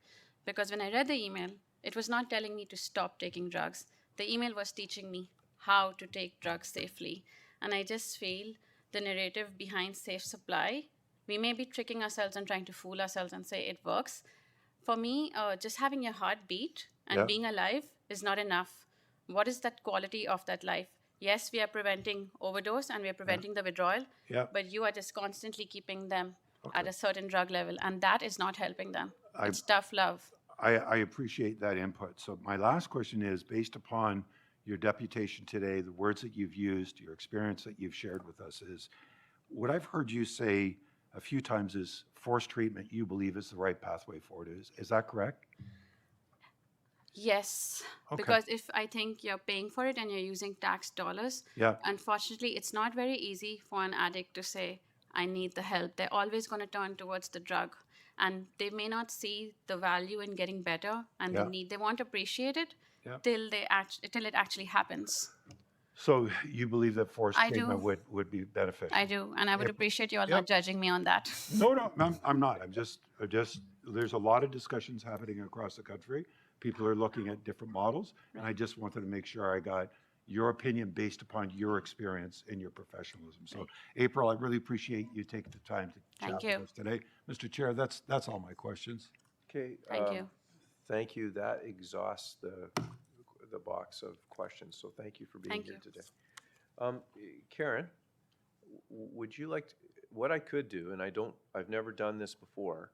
because when I read the email, it was not telling me to stop taking drugs. The email was teaching me how to take drugs safely. And I just feel the narrative behind safe supply, we may be tricking ourselves and trying to fool ourselves and say it works. For me, just having your heart beat and Yeah. being alive is not enough. What is that quality of that life? Yes, we are preventing overdose and we are preventing the withdrawal, Yeah. but you are just constantly keeping them at a certain drug level, and that is not helping them. It's tough love. I appreciate that input. So my last question is, based upon your deputation today, the words that you've used, your experience that you've shared with us is, what I've heard you say a few times is forced treatment you believe is the right pathway forward. Is that correct? Yes, Okay. because if I think you're paying for it and you're using tax dollars, Yeah. unfortunately, it's not very easy for an addict to say, I need the help. They're always going to turn towards the drug. And they may not see the value in getting better and Yeah. they want to appreciate it Yeah. till it actually happens. So you believe that forced I do. treatment would be beneficial? I do. And I would Yep. appreciate you all Yep. not judging me on that. No, I'm not. I'm just, there's a lot of discussions happening across the country. People are looking at different models, and I just wanted to make sure I got your opinion based upon your experience and your professionalism. So, April, I really appreciate you taking the time to Thank chat you. with us today. Mr. Chair, that's all my questions. Okay. Thank you. Thank you. That exhausts the box of questions, so thank you for being Thank here you. today. Karen, would you like, what I could do, and I've never done this before,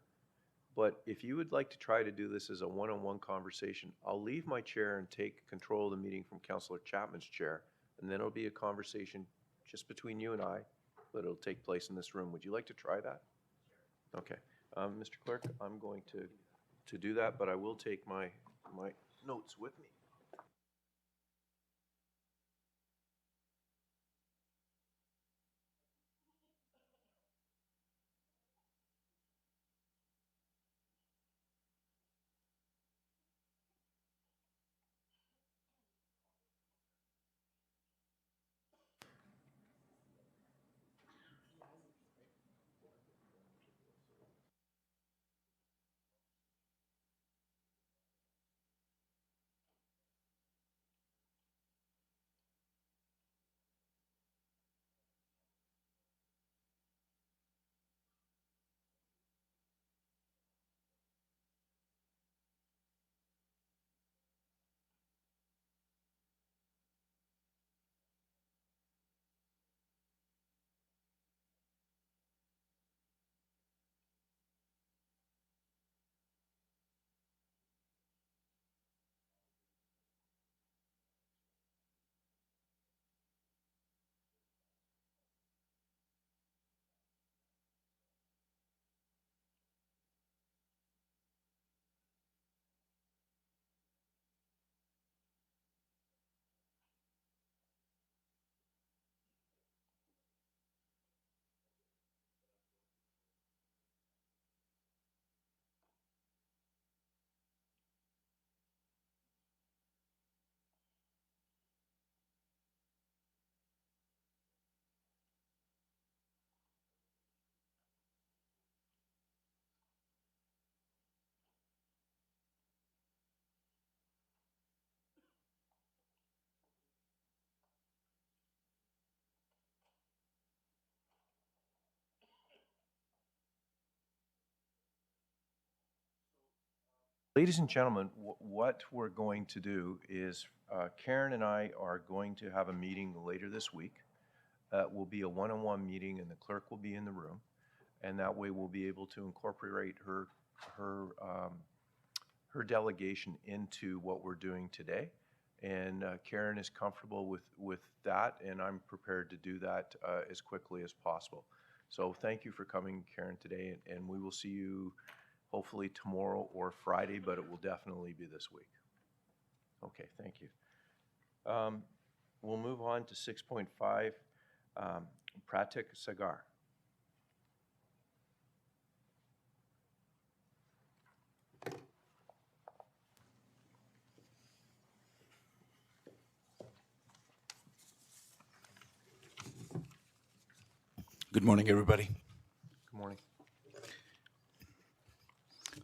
but if you would like to try to do this as a one-on-one conversation, I'll leave my chair and take control of the meeting from Councillor Chapman's chair, and then it'll be a conversation just between you and I, but it'll take place in this room. Would you like to try that? Okay. Mr. Clerk, I'm going to do that, but I will take my notes with me. Ladies and gentlemen, what we're going to do is Karen and I are going to have a meeting later this week. It will be a one-on-one meeting, and the clerk will be in the room. And that way we'll be able to incorporate her delegation into what we're doing today. And Karen is comfortable with that, and I'm prepared to do that as quickly as possible. So thank you for coming, Karen, today, and we will see you hopefully tomorrow or Friday, but it will definitely be this week. Okay, thank you. We'll move on to 6.5, Pratik Sagar. Good morning, everybody. Good morning.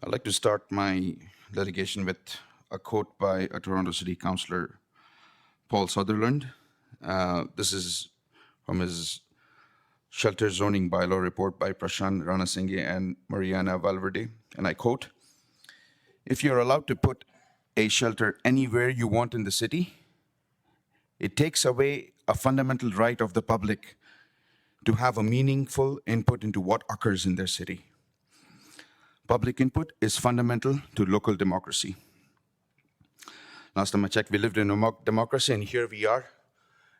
I'd like to start my delegation with a quote by a Toronto City Councillor, Paul Sutherland. This is from his Shelter Zoning Bylaw report by Prashant Ranasinghe and Mariana Valverde, and I quote, "If you're allowed to put a shelter anywhere you want in the city, it takes away a fundamental right of the public to have a meaningful input into what occurs in their city. Public input is fundamental to local democracy." Last time I checked, we lived in a democracy, and here we are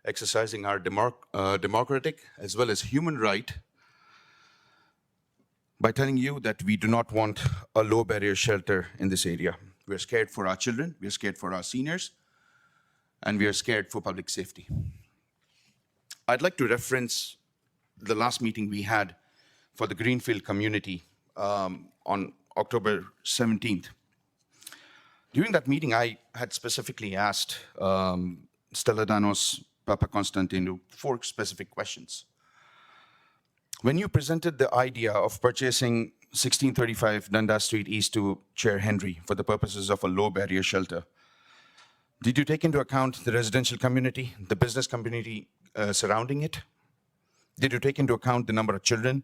exercising our democratic as well as human right by telling you that we do not want a low barrier shelter in this area. We're scared for our children, we're scared for our seniors, and we are scared for public safety. I'd like to reference the last meeting we had for the Greenfield community on October 17th. During that meeting, I had specifically asked Stella Danos, Papa Constantino, 4 specific questions. When you presented the idea of purchasing 1635 Dundas Street East to Chair Henry for the purposes of a low barrier shelter, did you take into account the residential community, the business community surrounding it? Did you take into account the number of children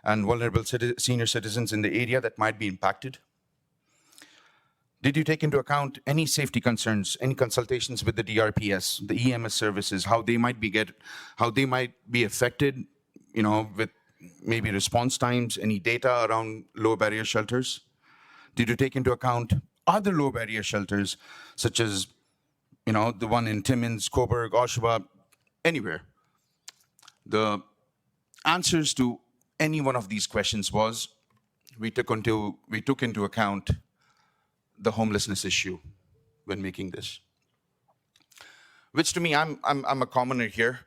and vulnerable senior citizens in the area that might be impacted? Did you take into account any safety concerns, any consultations with the DRPS, the EMS services, how they might be affected, with maybe response times, any data around low barrier shelters? Did you take into account other low barrier shelters, such as, the one in Timmins, Coburg, Oshawa, anywhere? The answers to any one of these questions was we took into account the homelessness issue when making this. Which to me, I'm a commoner here,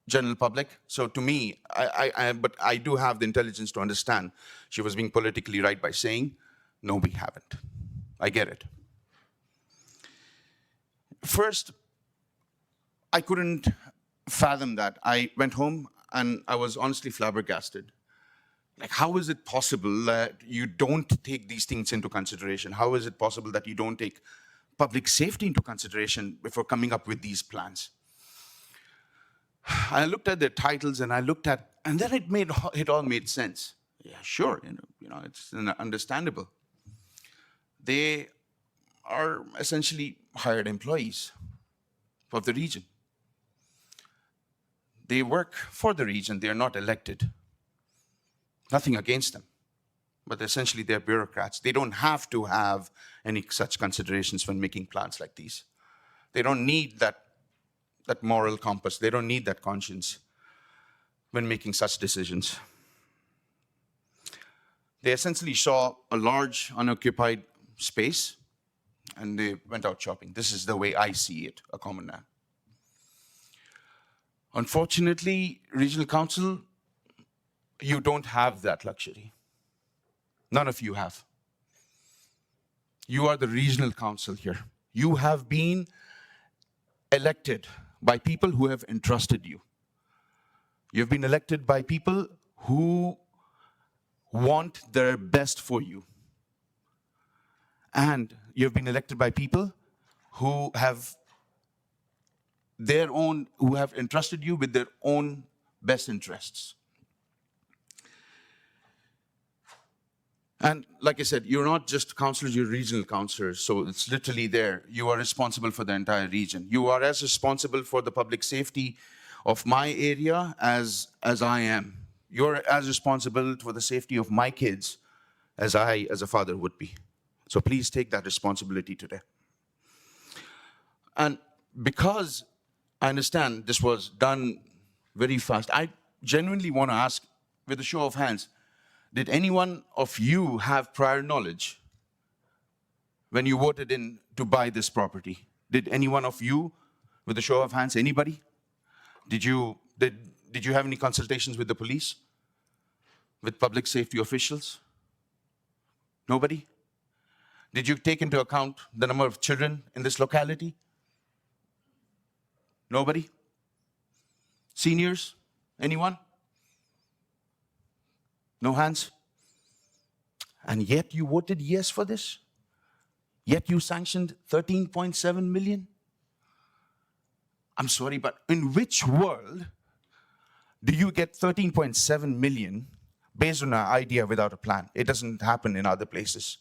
general public. So to me, but I do have the intelligence to understand she was being politically right by saying, no, we haven't. I get it. First, I couldn't fathom that. I went home and I was honestly flabbergasted. Like, how is it possible that you don't take these things into consideration? How is it possible that you don't take public safety into consideration before coming up with these plans? I looked at the titles and then it all made sense. Yeah, sure, it's understandable. They are essentially hired employees of the region. They work for the region, they are not elected. Nothing against them, but essentially they're bureaucrats. They don't have to have any such considerations when making plans like these. They don't need that moral compass. They don't need that conscience when making such decisions. They essentially saw a large unoccupied space and they went out shopping. This is the way I see it, a common man. Unfortunately, Regional Council, you don't have that luxury. None of you have. You are the Regional Council here. You have been elected by people who have entrusted you. You've been elected by people who want their best for you. And you've been elected by people who have entrusted you with their own best interests. And like I said, you're not just councillors, you're regional councillors. So it's literally there. You are responsible for the entire region. You are as responsible for the public safety of my area as I am. You're as responsible for the safety of my kids as I, as a father, would be. So please take that responsibility today. And because I understand this was done very fast, I genuinely want to ask, with a show of hands, did anyone of you have prior knowledge when you voted in to buy this property? Did any one of you, with a show of hands, anybody? Did you have any consultations with the police? With public safety officials? Nobody? Did you take into account the number of children in this locality? Nobody? Seniors? Anyone? No hands? And yet you voted yes for this? Yet you sanctioned 13.7 million? I'm sorry, but in which world do you get 13.7 million based on an idea without a plan? It doesn't happen in other places.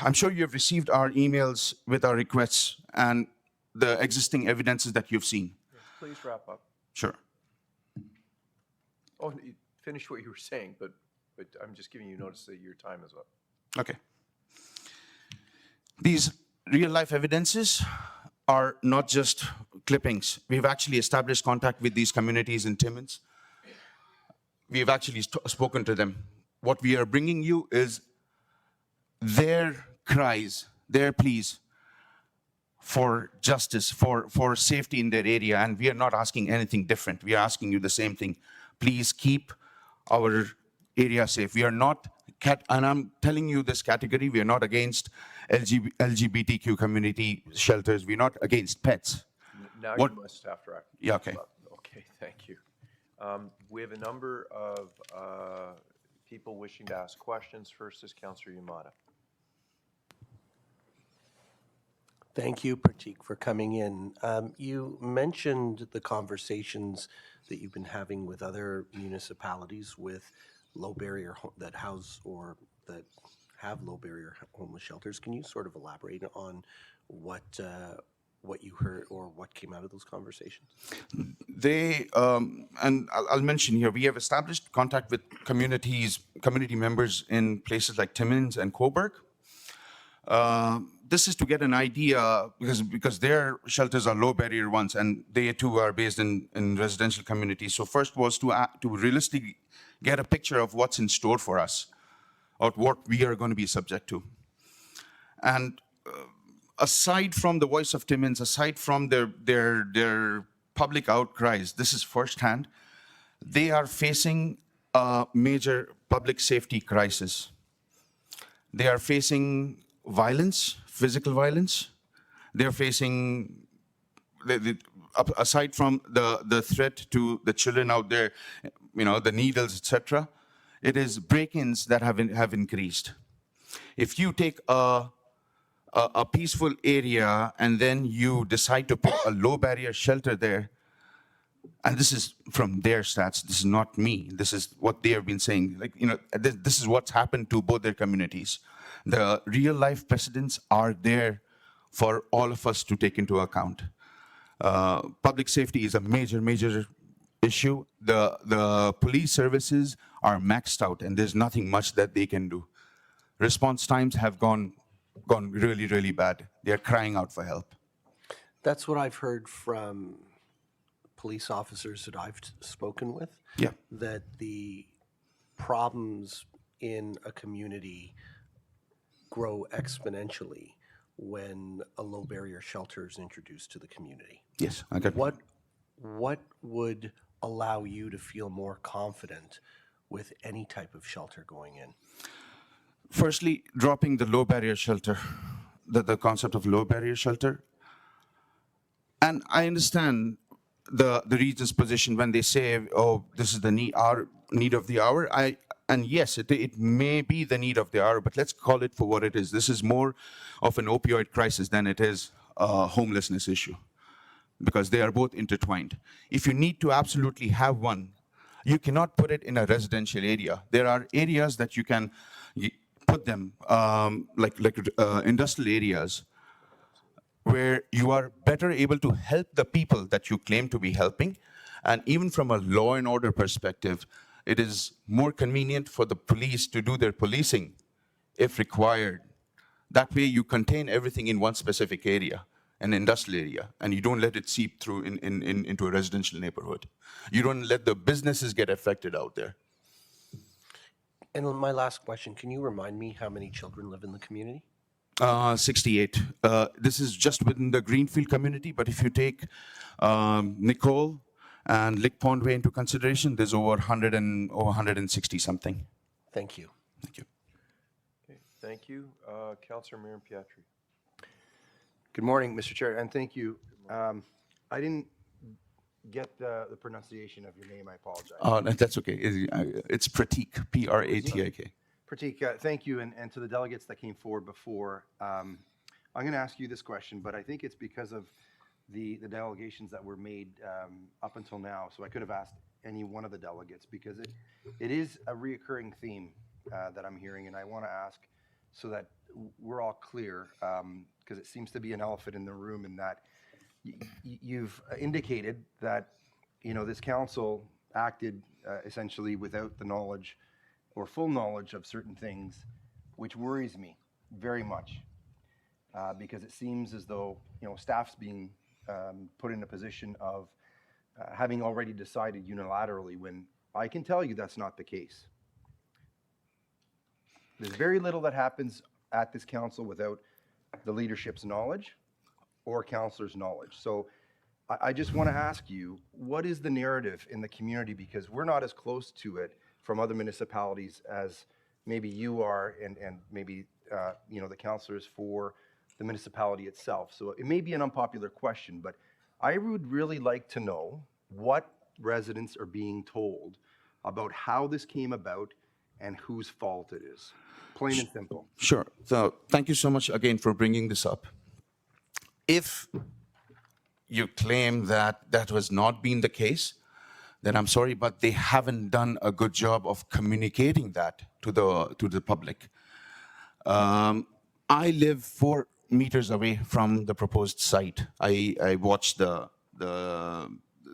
I'm sure you have received our emails with our requests and the existing evidences that you've seen. Please wrap up. Sure. Oh, you finish what you were saying, but I'm just giving you notice that your time is up. Okay. These real-life evidences are not just clippings. We've actually established contact with these communities in Timmins. We've actually spoken to them. What we are bringing you is their cries, their pleas for justice, for safety in their area, and we are not asking anything different. We are asking you the same thing. Please keep our area safe. We are not, and I'm telling you this category, we are not against LGBTQ community shelters. We're not against pets. Now What- you must have to wrap. Yeah, okay. Okay, thank you. We have a number of people wishing to ask questions. First is Councillor Yamada. Thank you, Pratik, for coming in. You mentioned the conversations that you've been having with other municipalities with low barrier that house or that have low barrier homeless shelters. Can you sort of elaborate on what you heard or what came out of those conversations? They, and I'll mention here, we have established contact with community members in places like Timmins and Coburg. This is to get an idea, because their shelters are low barrier ones, and they too are based in residential communities. So first was to realistically get a picture of what's in store for us, or what we are going to be subject to. And aside from the voice of Timmins, aside from their public outcries, this is firsthand, they are facing a major public safety crisis. They are facing violence, physical violence. They're facing, aside from the threat to the children out there, the needles, etc., it is break-ins that have increased. If you take a peaceful area and then you decide to put a low barrier shelter there, and this is from their stats, this is not me, this is what they have been saying, this is what's happened to both their communities. The real life precedents are there for all of us to take into account. Public safety is a major issue. The police services are maxed out and there's nothing much that they can do. Response times have gone really bad. They're crying out for help. That's what I've heard from police officers that I've spoken with. Yeah. That the problems in a community grow exponentially when a low barrier shelter is introduced to the community. Yes, I got What would allow you to feel more confident with any type of shelter going in? Firstly, dropping the low barrier shelter, the concept of low barrier shelter. And I understand the region's position when they say, oh, this is the our need of the hour. And yes, it may be the need of the hour, but let's call it for what it is. This is more of an opioid crisis than it is a homelessness issue, because they are both intertwined. If you need to absolutely have one, You cannot put it in a residential area. There are areas that you can put them, like industrial areas, where you are better able to help the people that you claim to be helping. And even from a law and order perspective, it is more convenient for the police to do their policing if required. That way you contain everything in one specific area, an industrial area, and you don't let it seep through into a residential neighborhood. You don't let the businesses get affected out there. And my last question, can you remind me how many children live in the community? 68. This is just within the Greenfield community, but if you take Nicole and Lick Pond Way into consideration, there's over 160 something. Thank you. Thank you. Okay, thank you. Councillor Miriam Pietri. Good morning, Mr. Chair, and thank you. I didn't get the pronunciation of your name. I apologize. That's okay. It's Pratik, P-R-A-T-I-K. Pratik, thank you, and to the delegates that came forward before. I'm going to ask you this question, but I think it's because of the delegations that were made up until now. So I could have asked any one of the delegates, because it is a reoccurring theme that I'm hearing, and I want to ask so that we're all clear, because it seems to be an elephant in the room, in that you've indicated that, you know, this council acted essentially without the knowledge or full knowledge of certain things, which worries me very much, because it seems as though, you know, staff's being put in a position of having already decided unilaterally, when I can tell you that's not the case. There's very little that happens at this council without the leadership's knowledge or councillors' knowledge. So I just want to ask you, what is the narrative in the community? Because we're not as close to it from other municipalities as maybe you are, and maybe you know, the councillors for the municipality itself. So it may be an unpopular question, but I would really like to know what residents are being told about how this came about and whose fault it is. Plain and simple. Sure. So thank you so much again for bringing this up. If you claim that that has not been the case, then I'm sorry, but they haven't done a good job of communicating that to the public. I live 4 meters away from the proposed site. I watch the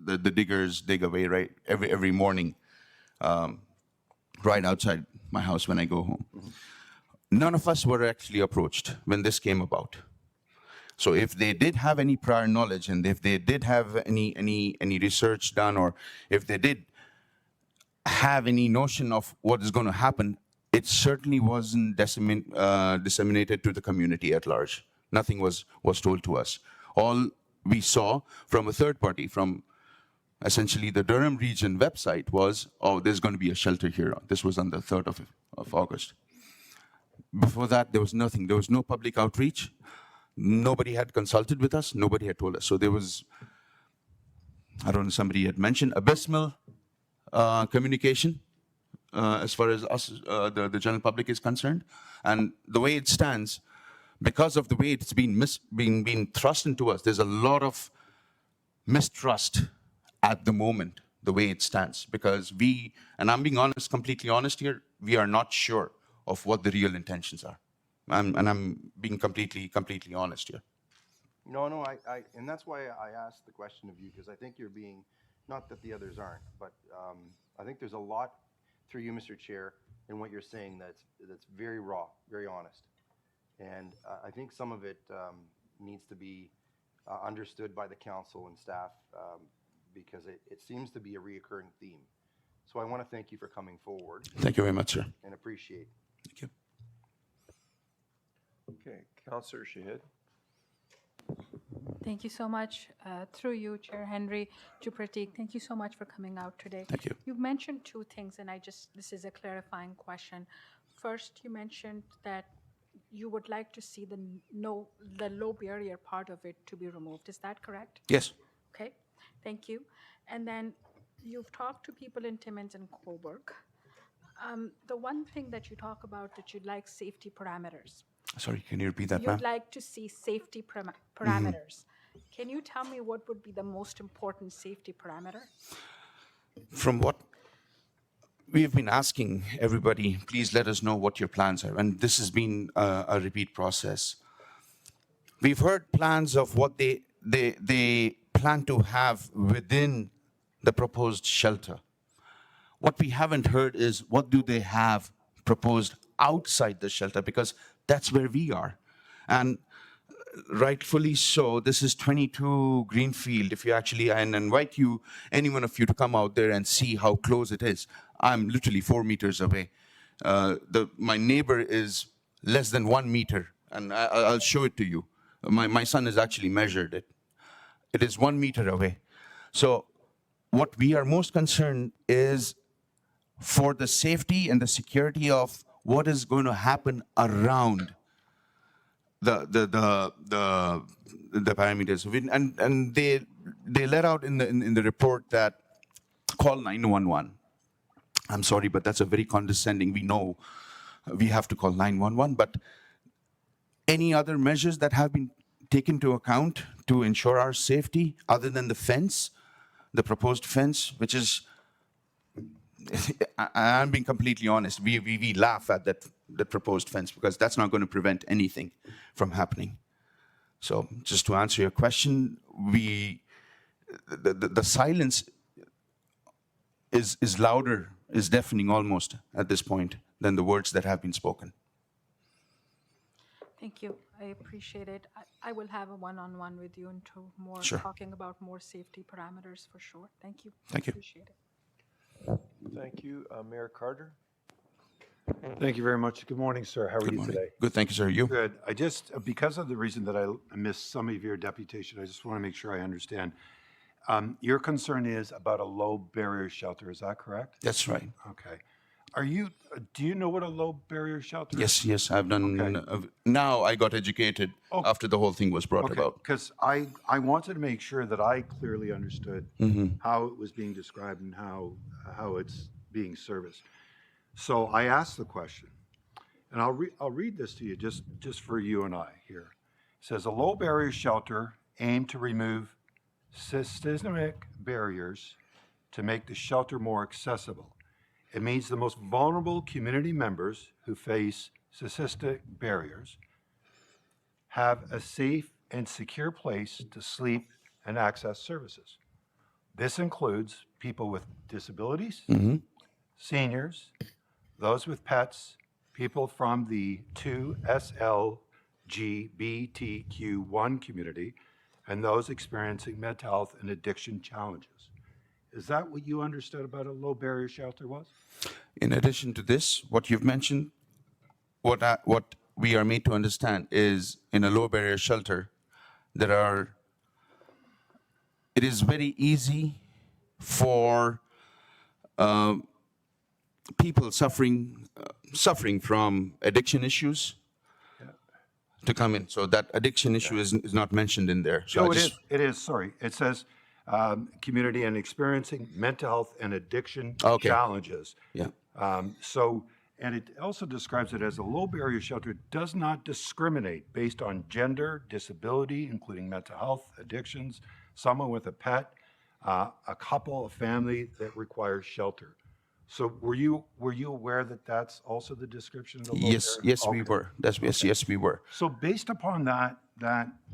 diggers dig away right every morning, right outside my house when I go home. None of us were actually approached when this came about. So if they did have any prior knowledge, and if they did have any research done, or if they did have any notion of what is going to happen, it certainly wasn't disseminated to the community at large. Nothing was told to us. All we saw from a third party, from essentially the Durham Region website, was, oh, there's going to be a shelter here. This was on the 3rd of August. Before that, there was nothing. There was no public outreach. Nobody had consulted with us. Nobody had told us. So there was, I don't know, somebody had mentioned abysmal communication as far as us, the general public is concerned. And the way it stands, because of the way it's been thrust into us, there's a lot of mistrust at the moment, the way it stands. Because we, and I'm being honest, completely honest here, we are not sure of what the real intentions are. And I'm being completely honest here. No, and that's why I asked the question of you, because I think you're being, not that the others aren't, but I think there's a lot through you, Mr. Chair, in what you're saying that's very raw, very honest. And I think some of it needs to be understood by the council and staff, because it seems to be a reoccurring theme. So I want to thank you for coming forward. Thank you very much, sir. And appreciate. Thank you. Okay, Councillor Shahid. Thank you so much. Through you, Chair Henry, to Pratik, thank you so much for coming out today. Thank you. You've mentioned 2 things, and this is a clarifying question. First, you mentioned that you would like to see the low barrier part of it to be removed. Is that correct? Yes. Okay, thank you. And then you've talked to people in Timmins and Cobourg. The one thing that you talk about that you'd like safety parameters. Sorry, can you repeat that, ma'am? You'd like to see safety parameters. Can you tell me what would be the most important safety parameter? From what we've been asking everybody, please let us know what your plans are. And this has been a repeat process. We've heard plans of what they plan to have within the proposed shelter. What we haven't heard is what do they have proposed outside the shelter, because that's where we are. And rightfully so, this is 22 Greenfield. If you actually, and invite you, any one of you to come out there and see how close it is. I'm literally 4 meters away. My neighbor is less than 1 meter, and I'll show it to you. My son has actually measured it. It is 1 meter away. So what we are most concerned is for the safety and the security of what is going to happen around the parameters. And they let out in the report that call 911. I'm sorry, but that's a very condescending. We know we have to call 911, but any other measures that have been taken into account to ensure our safety other than the fence, the proposed fence, which is, I'm being completely honest, we laugh at the proposed fence because that's not going to prevent anything from happening. So just to answer your question, the silence is louder, is deafening almost at this point than the words that have been spoken. Thank you. I appreciate it. I will have a one-on-one with you into more Sure. talking about more safety parameters for sure. Thank you. Thank you. Appreciate it. Thank you. Mayor Carter? Thank you very much. Good morning, sir. How are Good you morning. today? Good, thank you, sir. You? Good. I just, because of the reason that I missed some of your deputation, I just want to make sure I understand. Your concern is about a low barrier shelter, is that correct? That's right. Okay. Do you know what a low barrier shelter is? Yes, I've done. Now I got educated after the whole thing was brought Okay, about. because I wanted to make sure that I clearly understood Mm-hmm. how it was being described and how it's being serviced. So I asked the question, and I'll read this to you just for you and I here. It says, a low barrier shelter aimed to remove systemic barriers to make the shelter more accessible. It means the most vulnerable community members who face systemic barriers have a safe and secure place to sleep and access services. This includes people with disabilities, seniors, those with pets, people from the 2SLGBTQ1 community, and those experiencing mental health and addiction challenges. Is that what you understood about a low barrier shelter was? In addition to this, what you've mentioned, what we are made to understand is in a low barrier shelter, it is very easy for people suffering from addiction issues to come in. So that addiction issue is not mentioned in there. So No, it is, sorry. It says community and experiencing mental health and addiction challenges. Yeah. And it also describes it as a low barrier shelter does not discriminate based on gender, disability, including mental health, addictions, someone with a pet, a couple, a family that requires shelter. So were you aware that that's also the description of the low barrier? Yes, we Okay. were. Yes, we were. So based upon that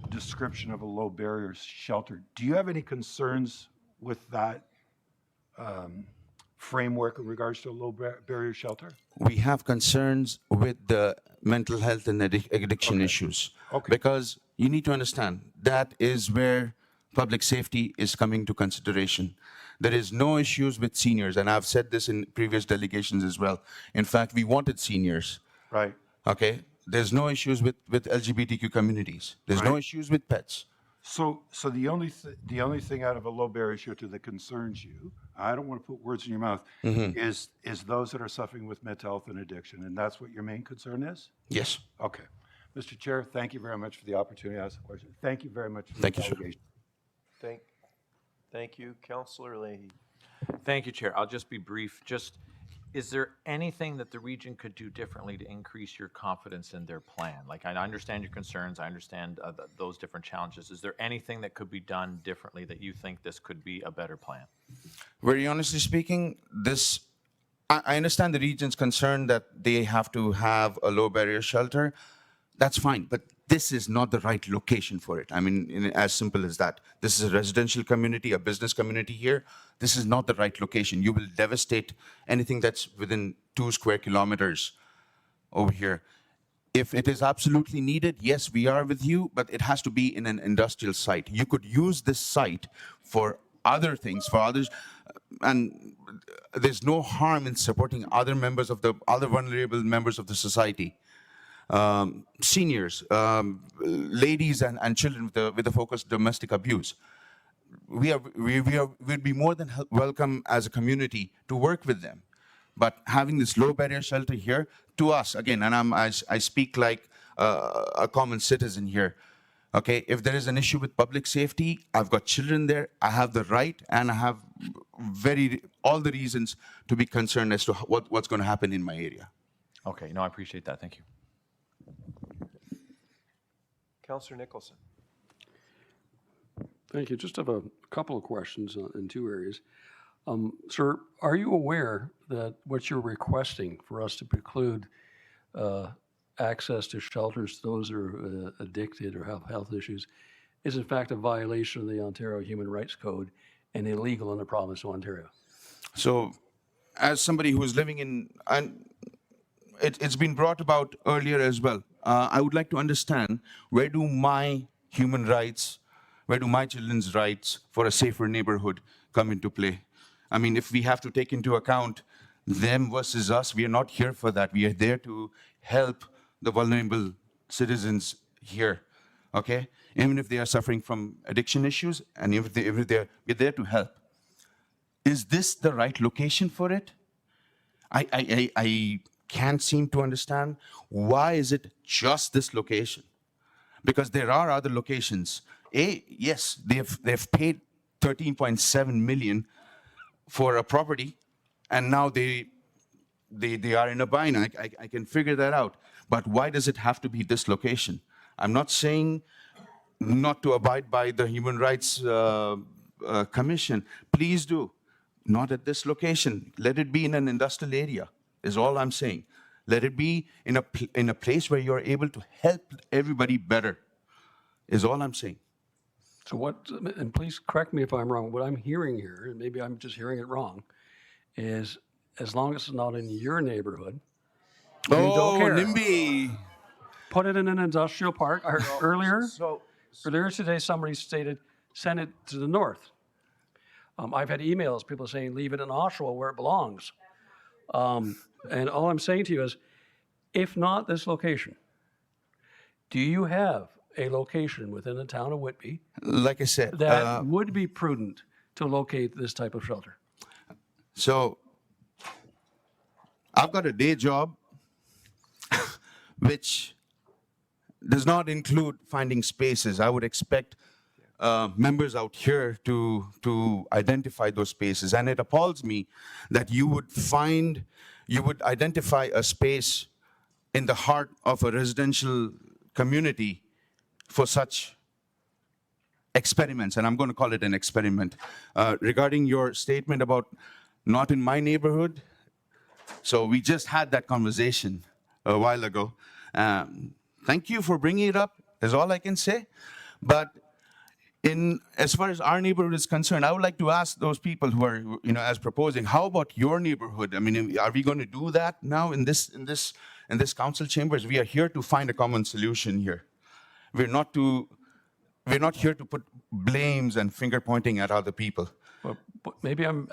description of a low barrier shelter, do you have any concerns with that framework in regards to a low barrier shelter? We have concerns with the mental health and addiction issues. Okay. Because you need to understand, that is where public safety is coming to consideration. There is no issues with seniors, and I've said this in previous delegations as well. In fact, we wanted seniors. Right. Okay? There's no issues with LGBTQ communities. There's no issues with pets. So the only thing out of a low barrier shelter that concerns you, I don't want to put words in your mouth, is those that are suffering with mental health and addiction, and that's what your main concern is? Yes. Okay. Mr. Chair, thank you very much for the opportunity to ask the question. Thank you very much for Thank the you, sir. delegation. Thank you. Councillor Leahy. Thank you, Chair. I'll just be brief. Is there anything that the region could do differently to increase your confidence in their plan? Like, I understand your concerns, I understand those different challenges. Is there anything that could be done differently that you think this could be a better plan? Very honestly speaking, this I understand the region's concern that they have to have a low barrier shelter. That's fine, but this is not the right location for it. I mean, as simple as that. This is a residential community, a business community here. This is not the right location. You will devastate anything that's within 2 square kilometers over here. If it is absolutely needed, yes, we are with you, but it has to be in an industrial site. You could use this site for other things, for others, and there's no harm in supporting other vulnerable members of the society. Seniors, ladies and children with a focus on domestic abuse. We'd be more than welcome as a community to work with them. But having this low barrier shelter here, to us, again, and I speak like a common citizen here, okay, if there is an issue with public safety, I've got children there, I have the right and I have all the reasons to be concerned as to what's going to happen in my area. Okay, no, I appreciate that. Thank you. Councillor Nicholson. Thank you. Just have a couple of questions in 2 areas. Sir, are you aware that what you're requesting for us to preclude access to shelters to those who are addicted or have health issues is in fact a violation of the Ontario Human Rights Code and illegal in the province of Ontario? So, as somebody who is living in, and it's been brought about earlier as well, I would like to understand, where do my human rights, where do my children's rights for a safer neighborhood come into play? I mean, if we have to take into account them versus us, we are not here for that. We are there to help the vulnerable citizens here, okay? Even if they are suffering from addiction issues, and we're there to help. Is this the right location for it? I can't seem to understand why is it just this location? Because there are other locations. Yes, they've paid 13.7 million for a property, and now they are in a bind. I can figure that out. But why does it have to be this location? I'm not saying not to abide by the Human Rights Commission. Please do. Not at this location. Let it be in an industrial area, is all I'm saying. Let it be in a place where you're able to help everybody better, is all I'm saying. So what, and please correct me if I'm wrong, what I'm hearing here, and maybe I'm just hearing it wrong, is as long as it's not in your neighborhood, you don't care. NIMBY. Put it in an industrial park. I heard earlier So today, somebody stated, send it to the north. I've had emails, people saying, leave it in Oshawa where it belongs. And all I'm saying to you is, if not this location, do you have a location within the town of Whitby Like I said, that would be prudent to locate this type of shelter? so I've got a day job which does not include finding spaces. I would expect members out here to identify those spaces. And it appalls me that you would identify a space in the heart of a residential community for such experiments, and I'm going to call it an experiment. Regarding your statement about not in my neighborhood, so we just had that conversation a while ago. Thank you for bringing it up, is all I can say. But as far as our neighborhood is concerned, I would like to ask those people who are, as proposing, how about your neighborhood? I mean, are we going to do that now in this council chambers? We are here to find a common solution here. We're not here to put blames and finger pointing at other people. But maybe I'm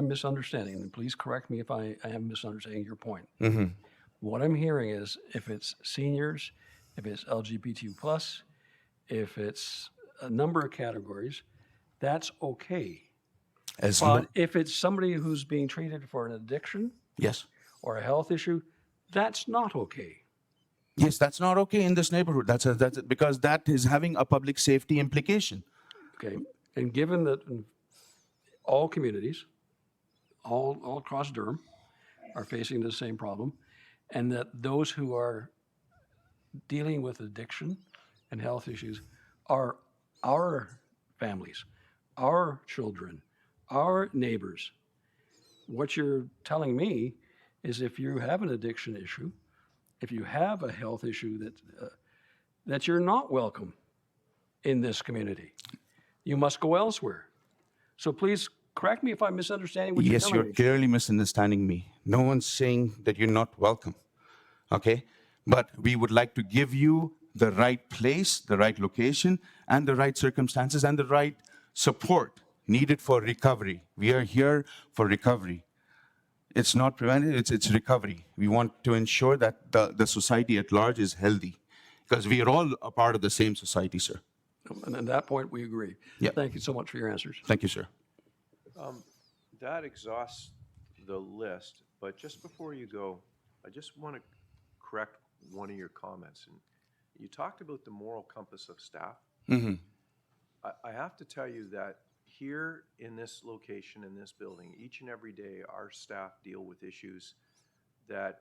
misunderstanding, and please correct me if I am misunderstanding your point. Mm-hmm. What I'm hearing is if it's seniors, if it's LGBTQ+, if it's a number of categories, that's okay. But if it's somebody who's being treated for an addiction Yes. or a health issue, that's not okay. Yes, that's not okay in this neighborhood. That's because that is having a public safety implication. Okay, and given that all communities, all across Durham, are facing the same problem, and that those who are dealing with addiction and health issues are our families, our children, our neighbors, what you're telling me is if you have an addiction issue, if you have a health issue that you're not welcome in this community. You must go elsewhere. So please correct me if I'm misunderstanding what you're Yes, telling you're me. clearly misunderstanding me. No one's saying that you're not welcome, okay? But we would like to give you the right place, the right location, and the right circumstances, and the right support needed for recovery. We are here for recovery. It's not preventive, it's recovery. We want to ensure that the society at large is healthy, because we are all a part of the same society, sir. And at that point, we agree. Yeah. Thank you so much for your answers. Thank you, sir. That exhausts the list, but just before you go, I just want to correct one of your comments. And you talked about the moral compass of staff. I have to tell you that here in this location, in this building, each and every day, our staff deal with issues that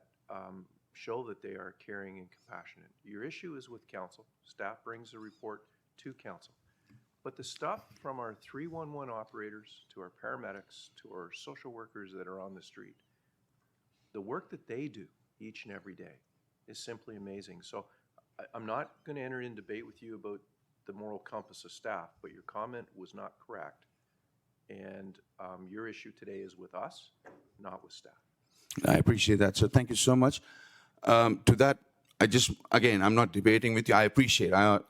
show that they are caring and compassionate. Your issue is with council. Staff brings a report to council. But the stuff from our 311 operators to our paramedics to our social workers that are on the street, the work that they do each and every day is simply amazing. So I'm not going to enter in debate with you about the moral compass of staff, but your comment was not correct. And your issue today is with us, not with staff. I appreciate that, sir. Thank you so much. To that, again, I'm not debating with you. I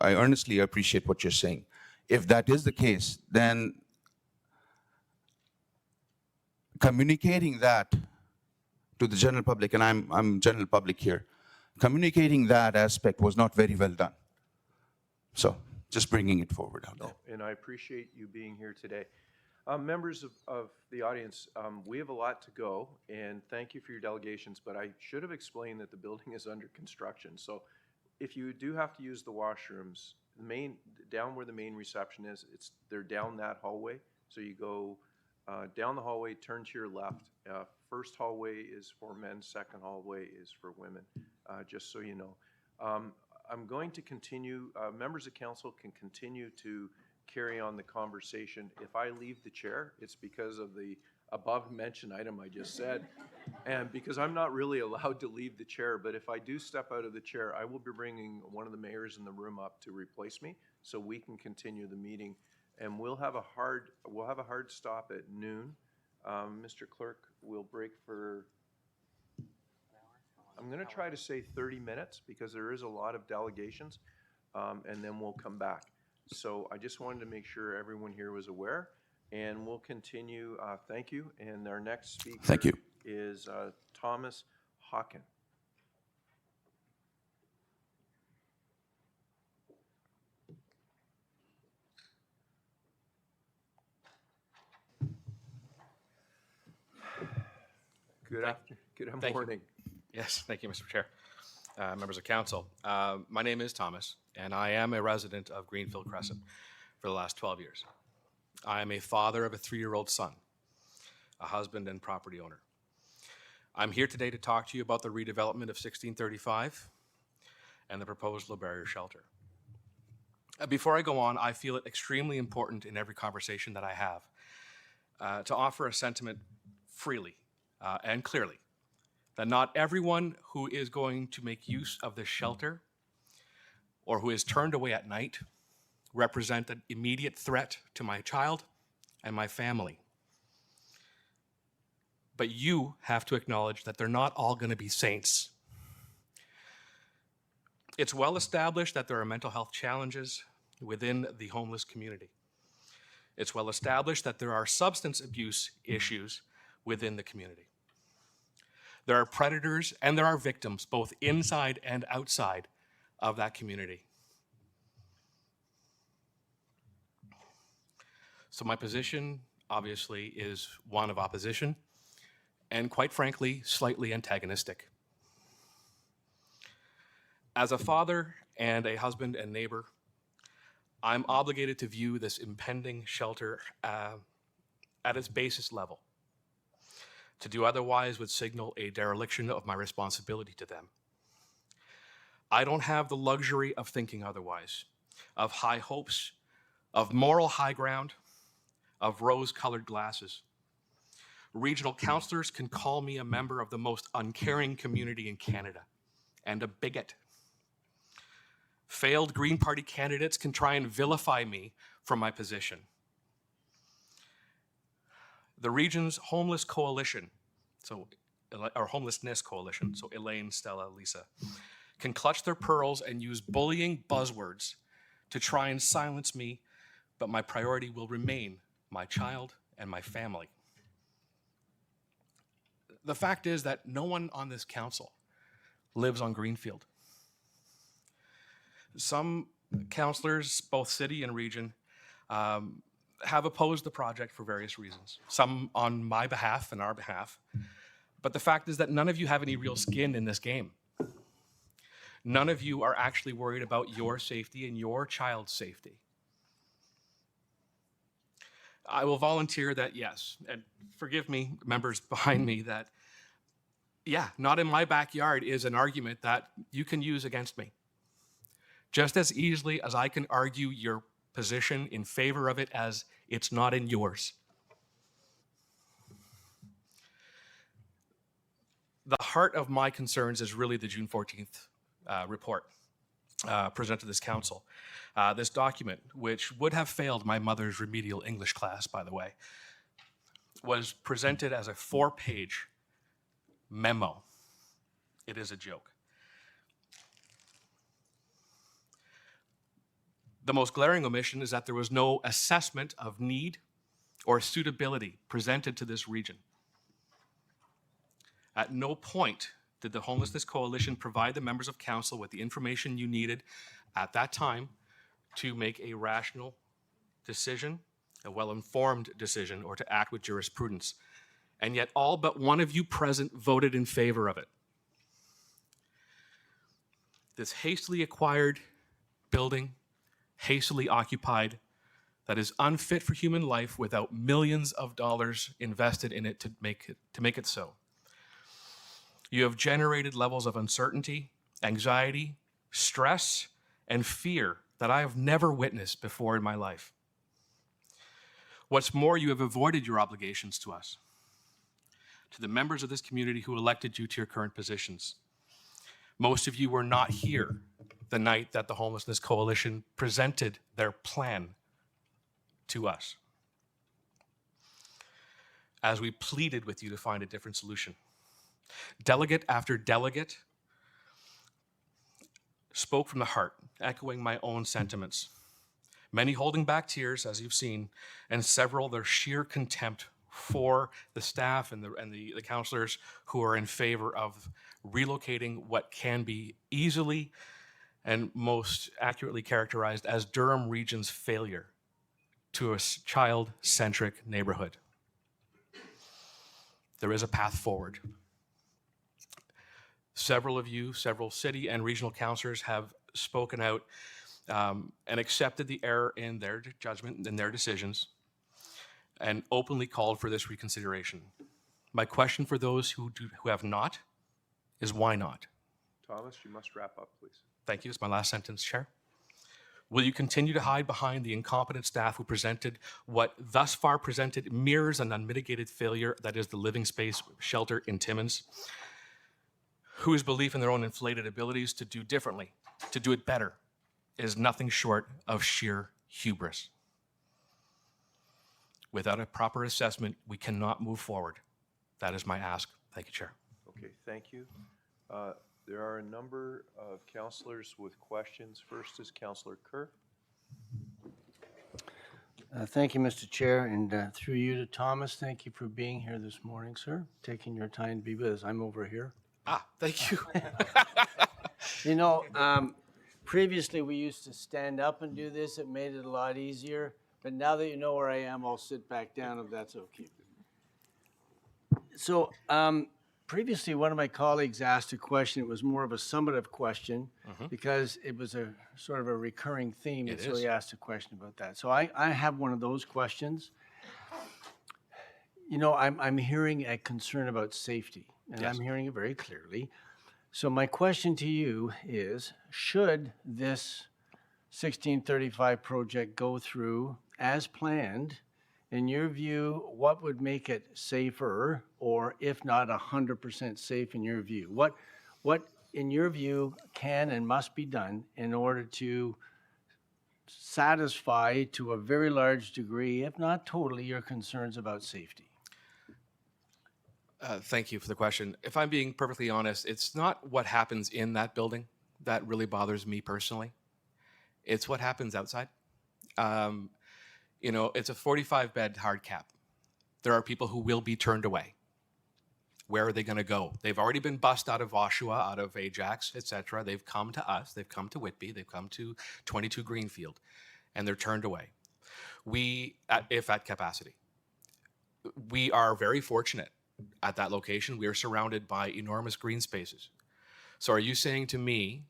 earnestly appreciate what you're saying. If that is the case, then communicating that to the general public, and I'm general public here, communicating that aspect was not very well done. So just bringing it forward out there. And I appreciate you being here today. Members of the audience, we have a lot to go, and thank you for your delegations, but I should have explained that the building is under construction. So if you do have to use the washrooms, down where the main reception is, they're down that hallway. So you go down the hallway, turn to your left. First hallway is for men, second hallway is for women, just so you know. I'm going to continue, members of council can continue to carry on the conversation. If I leave the chair, it's because of the above mentioned item I just said, and because I'm not really allowed to leave the chair, but if I do step out of the chair, I will be bringing one of the mayors in the room up to replace me so we can continue the meeting, and we'll have a hard stop at noon. Mr. Clerk, we'll break for, I'm going to try to say 30 minutes because there is a lot of delegations, and then we'll come back. So I just wanted to make sure everyone here was aware, and we'll continue. Thank you. And our next speaker is Thomas Hawken. Good morning. Yes, thank you, Mr. Chair. Members of council, my name is Thomas, and I am a resident of Greenfield Crescent for the last 12 years. I am a father of a 3-year-old son, a husband and property owner. I'm here today to talk to you about the redevelopment of 1635 and the proposed low barrier shelter. Before I go on, I feel it extremely important in every conversation that I have to offer a sentiment freely and clearly that not everyone who is going to make use of this shelter or who is turned away at night represent an immediate threat to my child and my family. But you have to acknowledge that they're not all going to be saints. It's well established that there are mental health challenges within the homeless community. It's well established that there are substance abuse issues within the community. There are predators and there are victims, both inside and outside of that community. So my position, obviously, is one of opposition and, quite frankly, slightly antagonistic. As a father and a husband and neighbor, I'm obligated to view this impending shelter at its basis level. To do otherwise would signal a dereliction of my responsibility to them. I don't have the luxury of thinking otherwise, of high hopes, of moral high ground, of rose-colored glasses. Regional councillors can call me a member of the most uncaring community in Canada and a bigot. Failed Green Party candidates can try and vilify me from my position. The region's homeless coalition, or homelessness coalition, so Elaine, Stella, Lisa, can clutch their pearls and use bullying buzzwords to try and silence me, but my priority will remain my child and my family. The fact is that no one on this council lives on Greenfield. Some councillors, both city and region, have opposed the project for various reasons, some on my behalf and our behalf. But the fact is that none of you have any real skin in this game. None of you are actually worried about your safety and your child's safety. I will volunteer that, yes, and forgive me, members behind me, that, yeah, not in my backyard is an argument that you can use against me. Just as easily as I can argue your position in favor of it as it's not in yours. The heart of my concerns is really the June 14th report presented to this council. This document, which would have failed my mother's remedial English class, by the way, was presented as a 4-page memo. It is a joke. The most glaring omission is that there was no assessment of need or suitability presented to this region. At no point did the Homelessness Coalition provide the members of council with the information you needed at that time to make a rational decision, a well-informed decision, or to act with jurisprudence. And yet all but one of you present voted in favor of it. This hastily acquired building, hastily occupied, that is unfit for human life without millions of dollars invested in it to make it so. You have generated levels of uncertainty, anxiety, stress, and fear that I have never witnessed before in my life. What's more, you have avoided your obligations to us, to the members of this community who elected you to your current positions. Most of you were not here the night that the Homelessness Coalition presented their plan to us, as we pleaded with you to find a different solution. Delegate after delegate spoke from the heart, echoing my own sentiments. Many holding back tears, as you've seen, and several their sheer contempt for the staff and the councillors who are in favor of relocating what can be easily and most accurately characterized as Durham Region's failure to a child-centric neighborhood. There is a path forward. Several of you, several city and regional councillors have spoken out and accepted the error in their judgment and their decisions and openly called for this reconsideration. My question for those who have not is why not? Thomas, you must wrap up, please. Thank you. It's my last sentence, Chair. Will you continue to hide behind the incompetent staff who presented what thus far presented mirrors an unmitigated failure that is the Living Space shelter in Timmins, whose belief in their own inflated abilities to do differently, to do it better, is nothing short of sheer hubris? Without a proper assessment, we cannot move forward. That is my ask. Thank you, Chair. Okay, thank you. There are a number of councillors with questions. First is Councillor Kerr. Thank you, Mr. Chair, and through you to Thomas, thank you for being here this morning, sir, taking your time to be with us. I'm over here. Thank you. You know, previously we used to stand up and do this. It made it a lot easier. But now that you know where I am, I'll sit back down if that's okay. So previously, one of my colleagues asked a question. It was more of a summative question because it was a sort of a recurring theme. And so he asked a question about that. So I have one of those questions. You know, I'm hearing a concern about safety, and I'm hearing it very clearly. So my question to you is, should this 1635 project go through as planned in your view, what would make it safer, or if not 100% safe in your view? What, in your view, can and must be done in order to satisfy to a very large degree, if not totally, your concerns about safety? Thank you for the question. If I'm being perfectly honest, it's not what happens in that building that really bothers me personally. It's what happens outside. You know, it's a 45-bed hard cap. There are people who will be turned away. Where are they going to go? They've already been bussed out of Oshawa, out of Ajax, etc. They've come to us. They've come to Whitby. They've come to 22 Greenfield, and they're turned away. If at capacity, we are very fortunate at that location. We are surrounded by enormous green spaces. So are you saying to me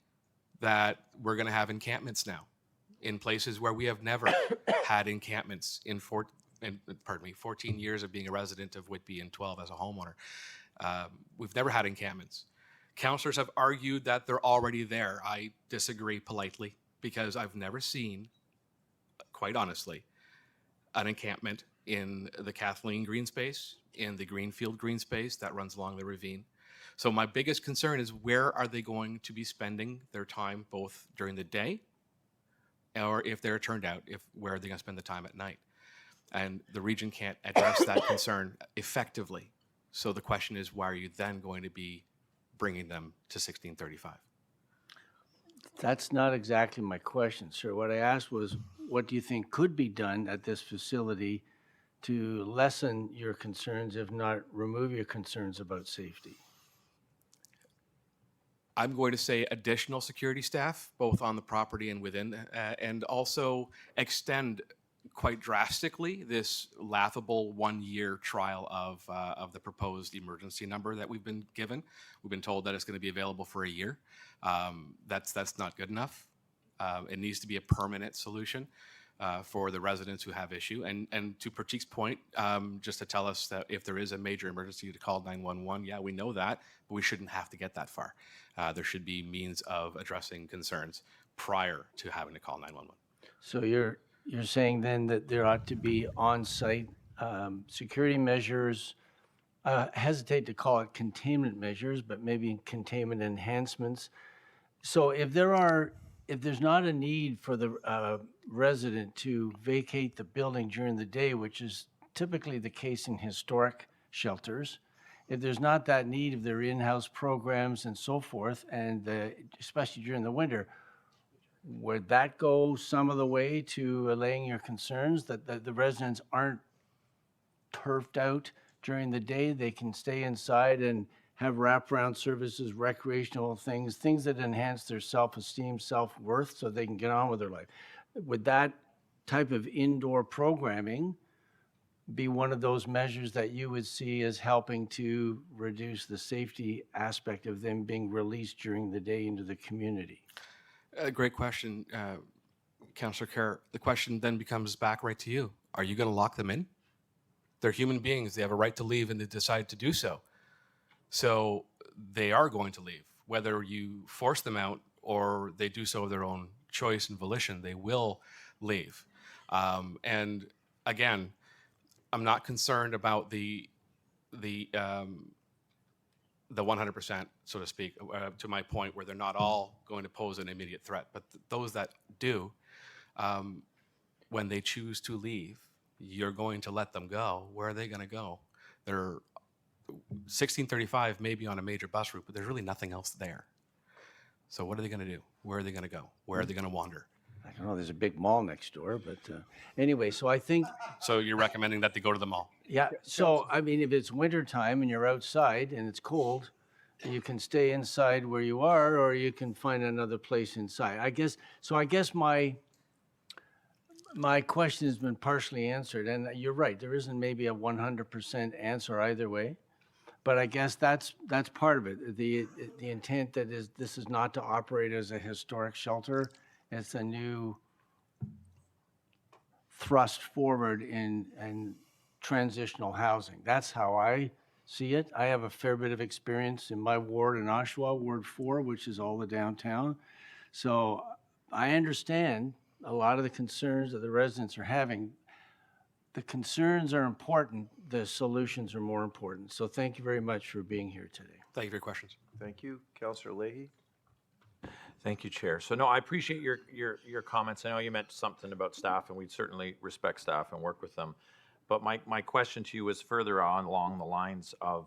that we're going to have encampments now in places where we have never had encampments in 14 years of being a resident of Whitby and 12 as a homeowner? We've never had encampments. Councillors have argued that they're already there. I disagree politely because I've never seen, quite honestly, an encampment in the Kathleen green space, in the Greenfield green space that runs along the ravine. So my biggest concern is where are they going to be spending their time, both during the day or if they're turned out, where are they going to spend the time at night? And the region can't address that concern effectively. So the question is, why are you then going to be bringing them to 1635? That's not exactly my question, sir. What I asked was, what do you think could be done at this facility to lessen your concerns, if not remove your concerns about safety? I'm going to say additional security staff, both on the property and within, and also extend quite drastically this laughable one-year trial of the proposed emergency number that we've been given. We've been told that it's going to be available for a year. That's not good enough. It needs to be a permanent solution for the residents who have issue. And to Pratik's point, just to tell us that if there is a major emergency to call 911, yeah, we know that, but we shouldn't have to get that far. There should be means of addressing concerns prior to having to call 911. So you're saying then that there ought to be on-site security measures, hesitate to call it containment measures, but maybe containment enhancements. So if there's not a need for the resident to vacate the building during the day, which is typically the case in historic shelters, if there's not that need, if there are in-house programs and so forth, and especially during the winter, would that go some of the way to allaying your concerns that the residents aren't turfed out during the day? They can stay inside and have wraparound services, recreational things that enhance their self-esteem, self-worth, so they can get on with their life. Would that type of indoor programming be one of those measures that you would see as helping to reduce the safety aspect of them being released during the day into the community? Great question, Councillor Kerr. The question then becomes back right to you. Are you going to lock them in? They're human beings. They have a right to leave, and they decide to do so. So they are going to leave. Whether you force them out or they do so of their own choice and volition, they will leave. And again, I'm not concerned about the 100%, so to speak, to my point, where they're not all going to pose an immediate threat. But those that do, when they choose to leave, you're going to let them go. Where are they going to go? They're 1635 may be on a major bus route, but there's really nothing else there. So what are they going to do? Where are they going to go? Where are they going to wander? I don't know, there's a big mall next door, but anyway, so I think, So you're recommending that they go to the mall? yeah, so I mean, if it's wintertime and you're outside and it's cold, you can stay inside where you are, or you can find another place inside. I guess my question has been partially answered, and you're right, there isn't maybe a 100% answer either way. But I guess that's part of it. The intent that this is not to operate as a historic shelter. It's a new thrust forward in transitional housing. That's how I see it. I have a fair bit of experience in my ward in Oshawa, Ward 4, which is all the downtown. So I understand a lot of the concerns that the residents are having. the concerns are important, the solutions are more important. So thank you very much for being here today. Thank you for your questions. Thank you. Councillor Leahy? Thank you, Chair. So no, I appreciate your comments. I know you meant something about staff, and we certainly respect staff and work with them. But my question to you is further on along the lines of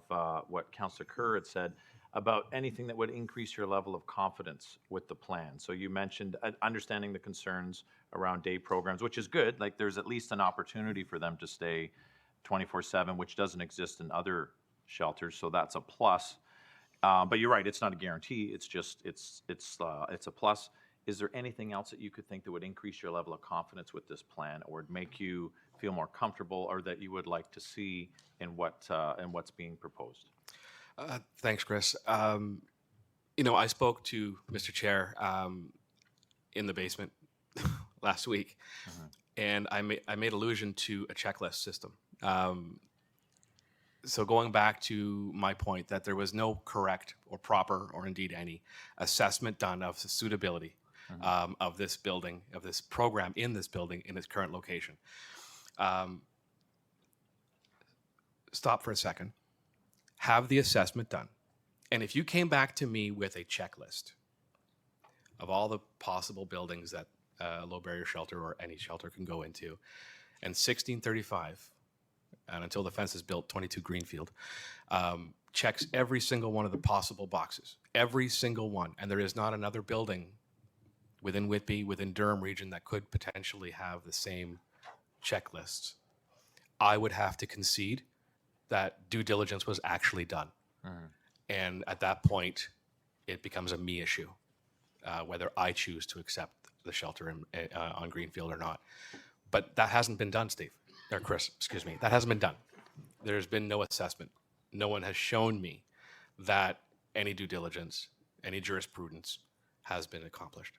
what Councillor Kerr had said about anything that would increase your level of confidence with the plan. So you mentioned understanding the concerns around day programs, which is good. Like there's at least an opportunity for them to stay 24/7, which doesn't exist in other shelters. So that's a plus. But you're right, it's not a guarantee. It's just it's a plus. Is there anything else that you could think that would increase your level of confidence with this plan, or would make you feel more comfortable, or that you would like to see in what's being proposed? Thanks, Chris. I spoke to Mr. Chair in the basement last week, and I made allusion to a checklist system. So going back to my point that there was no correct or proper or indeed any assessment done of the suitability of this building, of this program in this building in its current location. Stop for a second. Have the assessment done. And if you came back to me with a checklist of all the possible buildings that a low barrier shelter or any shelter can go into, and 1635, and until the fence is built, 22 Greenfield, checks every single one of the possible boxes, every single one. And there is not another building within Whitby, within Durham region that could potentially have the same checklists. I would have to concede that due diligence was actually done. And at that point, it becomes a me issue, whether I choose to accept the shelter on Greenfield or not. But that hasn't been done, Steve, or Chris, excuse me. That hasn't been done. There's been no assessment. No one has shown me that any due diligence, any jurisprudence has been accomplished.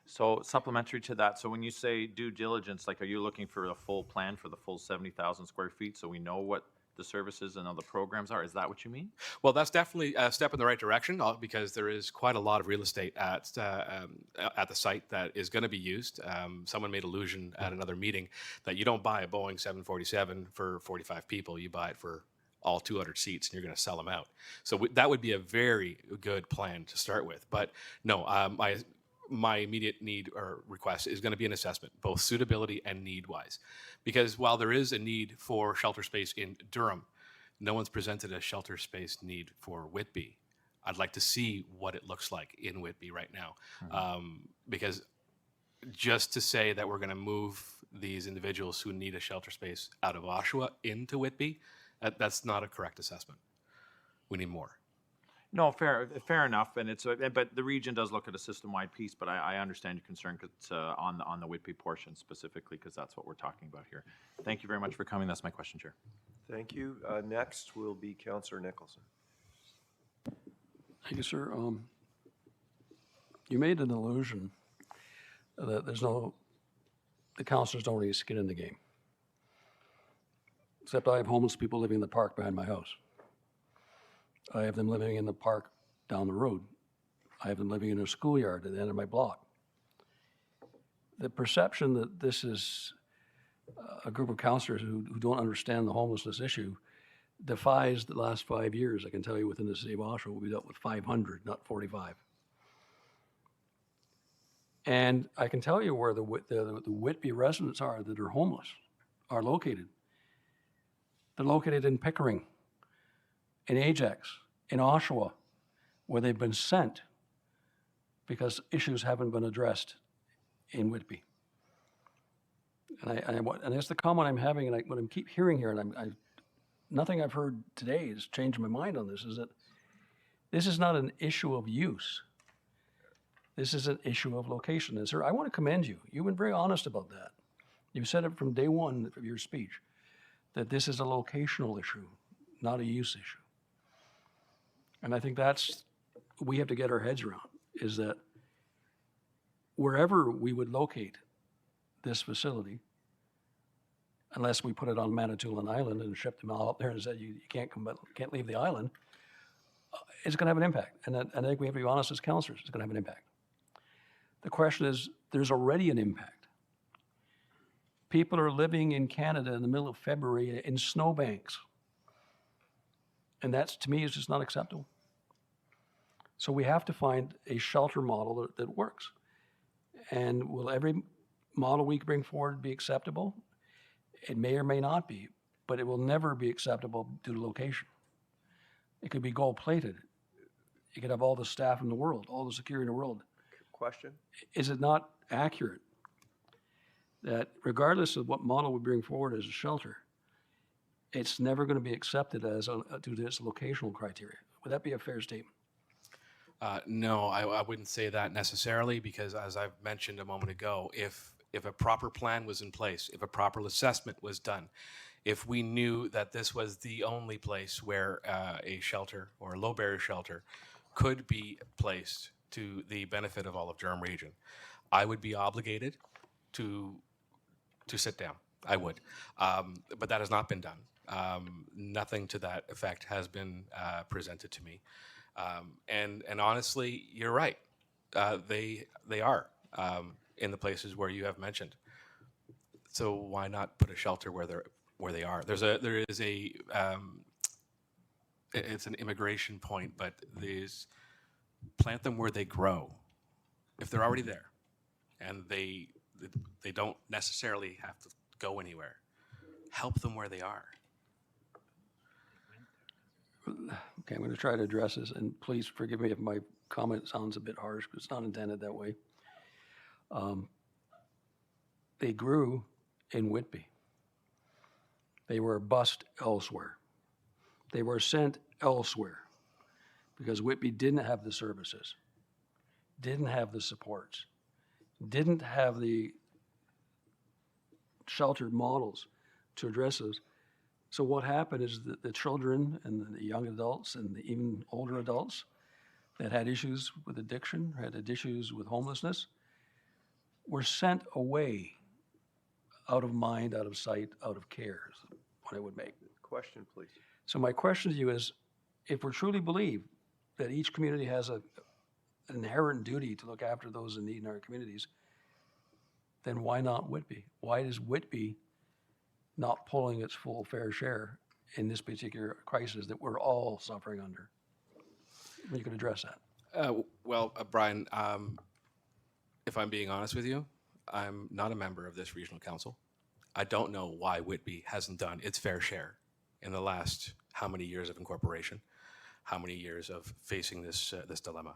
So supplementary to that, so when you say due diligence, like are you looking for a full plan for the full 70,000 square feet so we know what the services and all the programs are? Is that what you mean? Well, that's definitely a step in the right direction because there is quite a lot of real estate at the site that is going to be used. Someone made allusion at another meeting that you don't buy a Boeing 747 for 45 people. You buy it for all 200 seats and you're going to sell them out. So that would be a very good plan to start with. But no, my immediate need or request is going to be an assessment, both suitability and need-wise. Because while there is a need for shelter space in Durham, no one's presented a shelter space need for Whitby. I'd like to see what it looks like in Whitby right now. Because just to say that we're going to move these individuals who need a shelter space out of Oshawa into Whitby, that's not a correct assessment. We need more. No, fair enough, and but the region does look at a system-wide piece. But I understand your concern because on the Whitby portion specifically, because that's what we're talking about here. Thank you very much for coming. That's my question, Chair. Thank you. Next will be Councillor Nicholson. Thank you, sir. You made an allusion that the councillors don't really skin in the game. Except I have homeless people living in the park behind my house. I have them living in the park down the road. I have them living in a schoolyard at the end of my block. The perception that this is a group of councillors who don't understand the homelessness issue defies the last 5 years. I can tell you within the city of Oshawa, we dealt with 500, not 45. And I can tell you where the Whitby residents are that are homeless are located. They're located in Pickering, in Ajax, in Oshawa, where they've been sent because issues haven't been addressed in Whitby. And that's the comment I'm having, and what I keep hearing here, and nothing I've heard today has changed my mind on this, is that this is not an issue of use. This is an issue of location. And sir, I want to commend you. You've been very honest about that. You said it from day one of your speech, that this is a locational issue, not a use issue. And I think we have to get our heads around, is that wherever we would locate this facility, unless we put it on Manitoulin Island and ship them all up there and said you can't leave the island, it's going to have an impact. And I think we have to be honest as councillors, it's going to have an impact. The question is, there's already an impact. People are living in Canada in the middle of February in snowbanks. And that's, to me, is just not acceptable. So we have to find a shelter model that works. And will every model we bring forward be acceptable? It may or may not be, but it will never be acceptable due to location. It could be gold-plated. You could have all the staff in the world, all the security in the world. Question? Is it not accurate that regardless of what model we bring forward as a shelter, it's never going to be accepted as due to its locational criteria? Would that be a fair statement? No, I wouldn't say that necessarily, because as I've mentioned a moment ago, if a proper plan was in place, if a proper assessment was done, if we knew that this was the only place where a shelter or a low barrier shelter could be placed to the benefit of all of Durham Region, I would be obligated to sit down. I would. But that has not been done. Nothing to that effect has been presented to me. And honestly, you're right. They are in the places where you have mentioned. So why not put a shelter where they are? There is a it's an immigration point, but plant them where they grow. If they're already there, and they don't necessarily have to go anywhere, help them where they are. Okay, I'm going to try to address this, and please forgive me if my comment sounds a bit harsh, because it's not intended that way. They grew in Whitby. They were bussed elsewhere. They were sent elsewhere because Whitby didn't have the services, didn't have the supports, didn't have the sheltered models to address those. So what happened is that the children and the young adults and the even older adults that had issues with addiction, had issues with homelessness, were sent away, out of mind, out of sight, out of care, is what I would make. Question, please. So my question to you is, if we truly believe that each community has an inherent duty to look after those in need in our communities, then why not Whitby? Why is Whitby not pulling its full fair share in this particular crisis that we're all suffering under? You could address that. Well, Brian, if I'm being honest with you, I'm not a member of this regional council. I don't know why Whitby hasn't done its fair share in the last how many years of incorporation, how many years of facing this dilemma.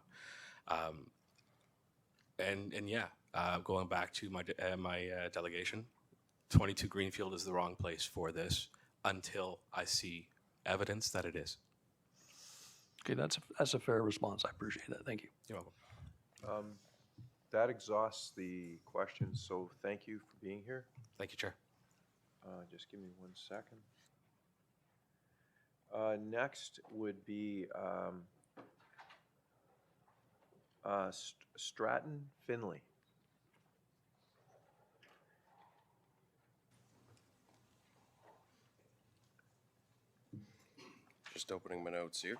Going back to my delegation, 22 Greenfield is the wrong place for this until I see evidence that it is. Okay, that's a fair response. I appreciate that. Thank you. You're welcome. That exhausts the questions, so thank you for being here. Thank you, Chair. Just give me 1 second. Next would be Stratton Finley. Just opening my notes here.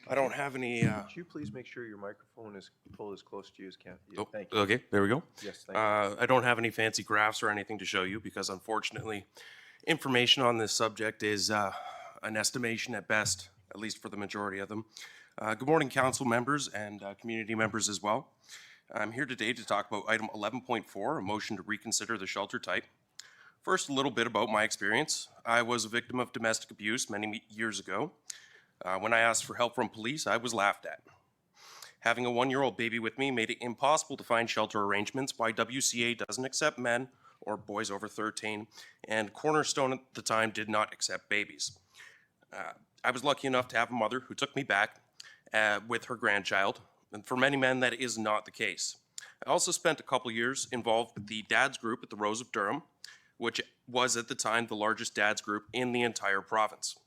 I don't have any. Could you please make sure your microphone is pulled as close to you as can? Oh, Thank you. okay, there we go. Yes, thank you. I don't have any fancy graphs or anything to show you because unfortunately, information on this subject is an estimation at best, at least for the majority of them. Good morning, council members and community members as well. I'm here today to talk about item 11.4, a motion to reconsider the shelter type. First, a little bit about my experience. I was a victim of domestic abuse many years ago. When I asked for help from police, I was laughed at. Having a 1-year-old baby with me made it impossible to find shelter arrangements. YWCA doesn't accept men or boys over 13, and Cornerstone at the time did not accept babies. I was lucky enough to have a mother who took me back with her grandchild, and for many men that is not the case. I also spent a couple years involved with the dads group at the Rose of Durham, which was at the time the largest dads group in the entire province.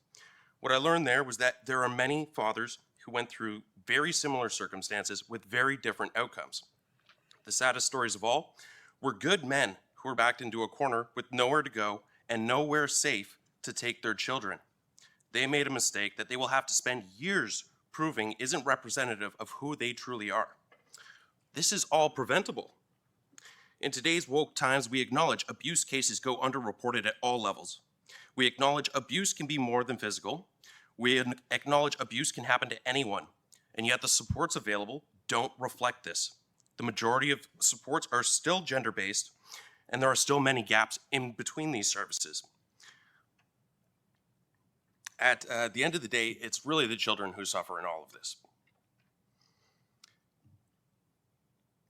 What I learned there was that there are many fathers who went through very similar circumstances with very different outcomes. The saddest stories of all were good men who were backed into a corner with nowhere to go and nowhere safe to take their children. They made a mistake that they will have to spend years proving isn't representative of who they truly are. This is all preventable. In today's woke times, we acknowledge abuse cases go underreported at all levels. We acknowledge abuse can be more than physical. We acknowledge abuse can happen to anyone, and yet the supports available don't reflect this. The majority of supports are still gender-based, and there are still many gaps in between these services. At the end of the day, it's really the children who suffer in all of this.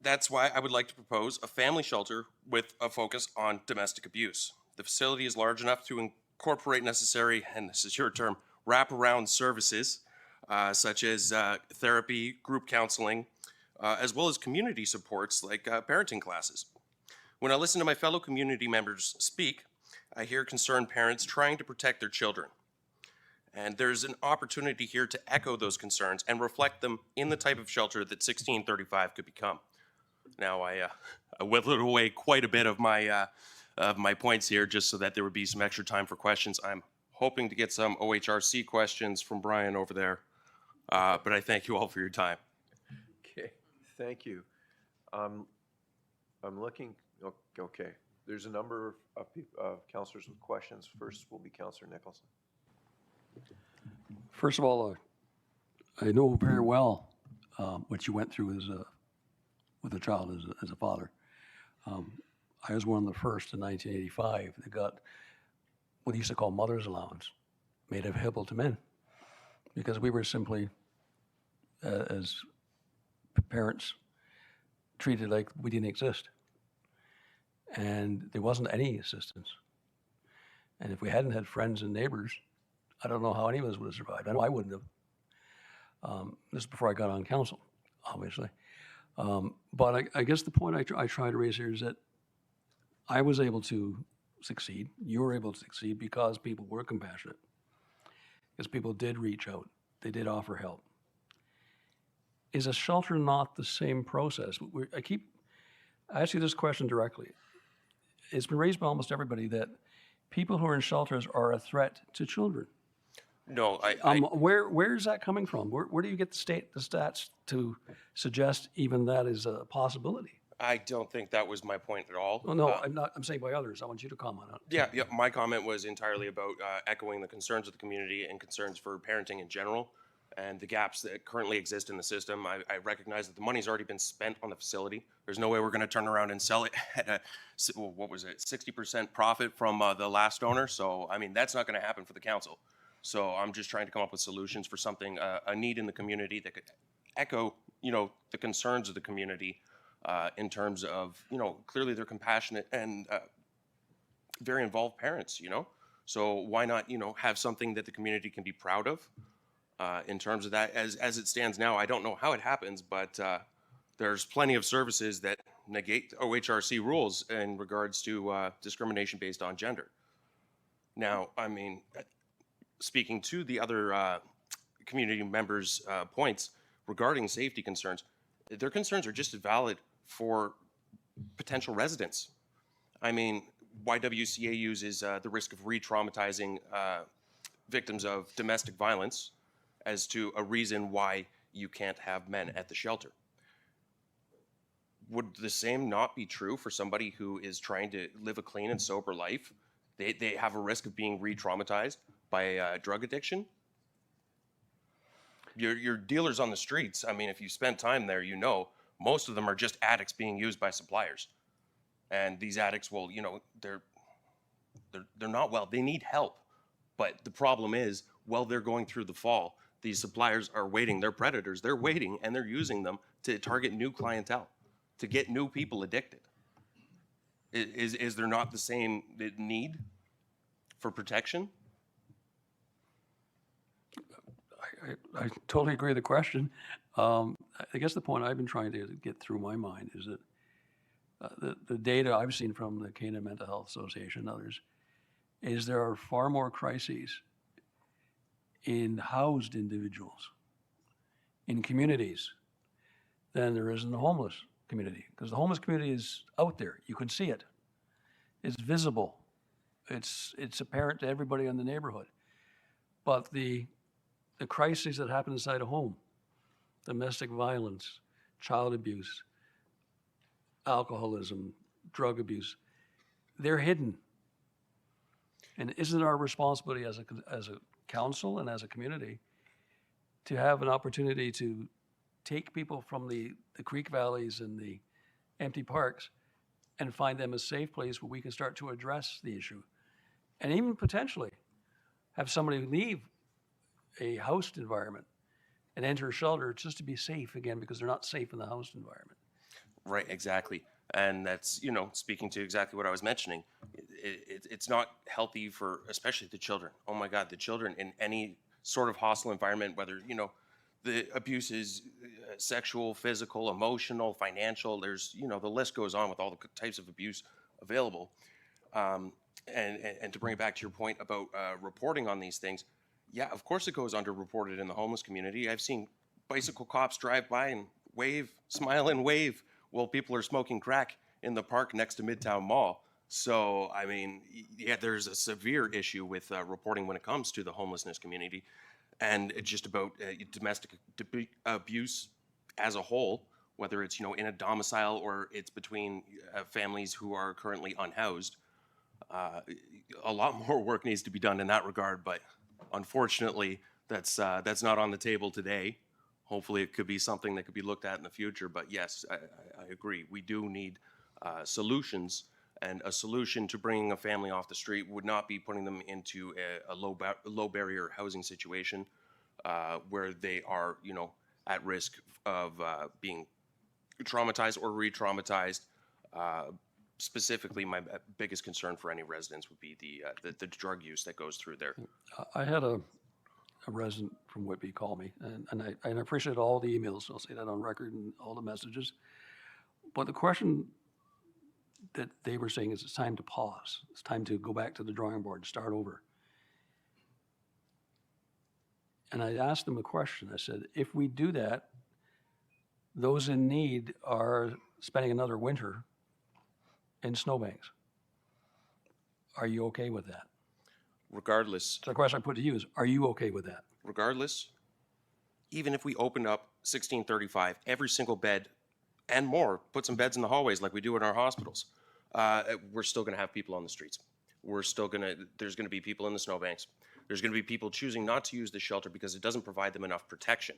That's why I would like to propose a family shelter with a focus on domestic abuse. The facility is large enough to incorporate necessary, and this is your term, wraparound services, such as therapy, group counseling, as well as community supports like parenting classes. When I listen to my fellow community members speak, I hear concerned parents trying to protect their children. And there's an opportunity here to echo those concerns and reflect them in the type of shelter that 1635 could become. Now, I whittled away quite a bit of my points here just so that there would be some extra time for questions. I'm hoping to get some OHRC questions from Brian over there, but I thank you all for your time. Okay, thank you. I'm looking, okay. There's a number of counselors with questions. First will be Counselor Nicholson. First of all, I know very well what you went through with a child as a father. I was one of the first in 1985 that got what they used to call mother's allowance, made available to men, because we were simply, as parents, treated like we didn't exist. And there wasn't any assistance. And if we hadn't had friends and neighbors, I don't know how any of us would have survived. I know I wouldn't have. This is before I got on council, obviously. But I guess the point I try to raise here is that I was able to succeed. You were able to succeed because people were compassionate. Because people did reach out. They did offer help. Is a shelter not the same process? I ask you this question directly. It's been raised by almost everybody that people who are in shelters are a threat to children. No, Where is that coming from? Where do you get the stats to suggest even that is a possibility? I don't think that was my point at all. Well, no, I'm saying by others. I want you to comment on it. Yeah, my comment was entirely about echoing the concerns of the community and concerns for parenting in general and the gaps that currently exist in the system. I recognize that the money's already been spent on the facility. There's no way we're going to turn around and sell it at a, what was it, 60% profit from the last owner. So, I mean, that's not going to happen for the council. So I'm just trying to come up with solutions for something, a need in the community that could echo, the concerns of the community in terms of, clearly they're compassionate and very involved parents, So why not, have something that the community can be proud of in terms of that? As it stands now, I don't know how it happens, but there's plenty of services that negate OHRC rules in regards to discrimination based on gender. Now, I mean, speaking to the other community members' points regarding safety concerns, their concerns are just as valid for potential residents. I mean, YWCA uses the risk of re-traumatizing victims of domestic violence as to a reason why you can't have men at the shelter. Would the same not be true for somebody who is trying to live a clean and sober life? They have a risk of being re-traumatized by drug addiction. Your dealers on the streets, I mean, if you spend time there, most of them are just addicts being used by suppliers. And these addicts will, they're not well. They need help. But the problem is, while they're going through the fall, these suppliers are waiting. They're predators. They're waiting, and they're using them to target new clientele, to get new people addicted. Is there not the same need for protection? I totally agree with the question. I guess the point I've been trying to get through my mind is that the data I've seen from the Canadian Mental Health Association and others is there are far more crises in housed individuals, in communities, than there is in the homeless community. Because the homeless community is out there. You can see it. It's visible. It's apparent to everybody in the neighborhood. But the crises that happen inside a home, domestic violence, child abuse, alcoholism, drug abuse, they're hidden. And isn't it our responsibility as a council and as a community to have an opportunity to take people from the creek valleys and the empty parks and find them a safe place where we can start to address the issue? And even potentially have somebody leave a housed environment and enter a shelter just to be safe again, because they're not safe in the housed environment. Right, exactly. And that's, you know, speaking to exactly what I was mentioning. It's not healthy for, especially the children. Oh my God, the children in any sort of hostile environment, whether, you know, the abuse is sexual, physical, emotional, financial, there's, you know, the list goes on with all the types of abuse available. And to bring it back to your point about reporting on these things, yeah, of course it goes underreported in the homeless community. I've seen bicycle cops drive by and wave, smile and wave while people are smoking crack in the park next to Midtown Mall. So, I mean, yeah, there's a severe issue with reporting when it comes to the homelessness community, and it's just about domestic abuse as a whole, whether it's, you know, in a domicile or it's between families who are currently unhoused. A lot more work needs to be done in that regard, but unfortunately, that's not on the table today. Hopefully, it could be something that could be looked at in the future. But yes, I agree. We do need solutions, and a solution to bringing a family off the street would not be putting them into a low barrier housing situation where they are, you know, at risk of being traumatized or re-traumatized. Specifically, my biggest concern for any residents would be the drug use that goes through there. I had a resident from Whitby call me, and I appreciate all the emails, I'll say that on record, and all the messages. But the question that they were saying is it's time to pause. It's time to go back to the drawing board and start over. And I asked them a question. I said, if we do that, those in need are spending another winter in snowbanks. Are you okay with that? Regardless. So the question I put to you is, are you okay with that? Regardless, even if we opened up 1635, every single bed and more, put some beds in the hallways like we do in our hospitals, we're still going to have people on the streets. There's going to be people in the snowbanks. There's going to be people choosing not to use the shelter because it doesn't provide them enough protection.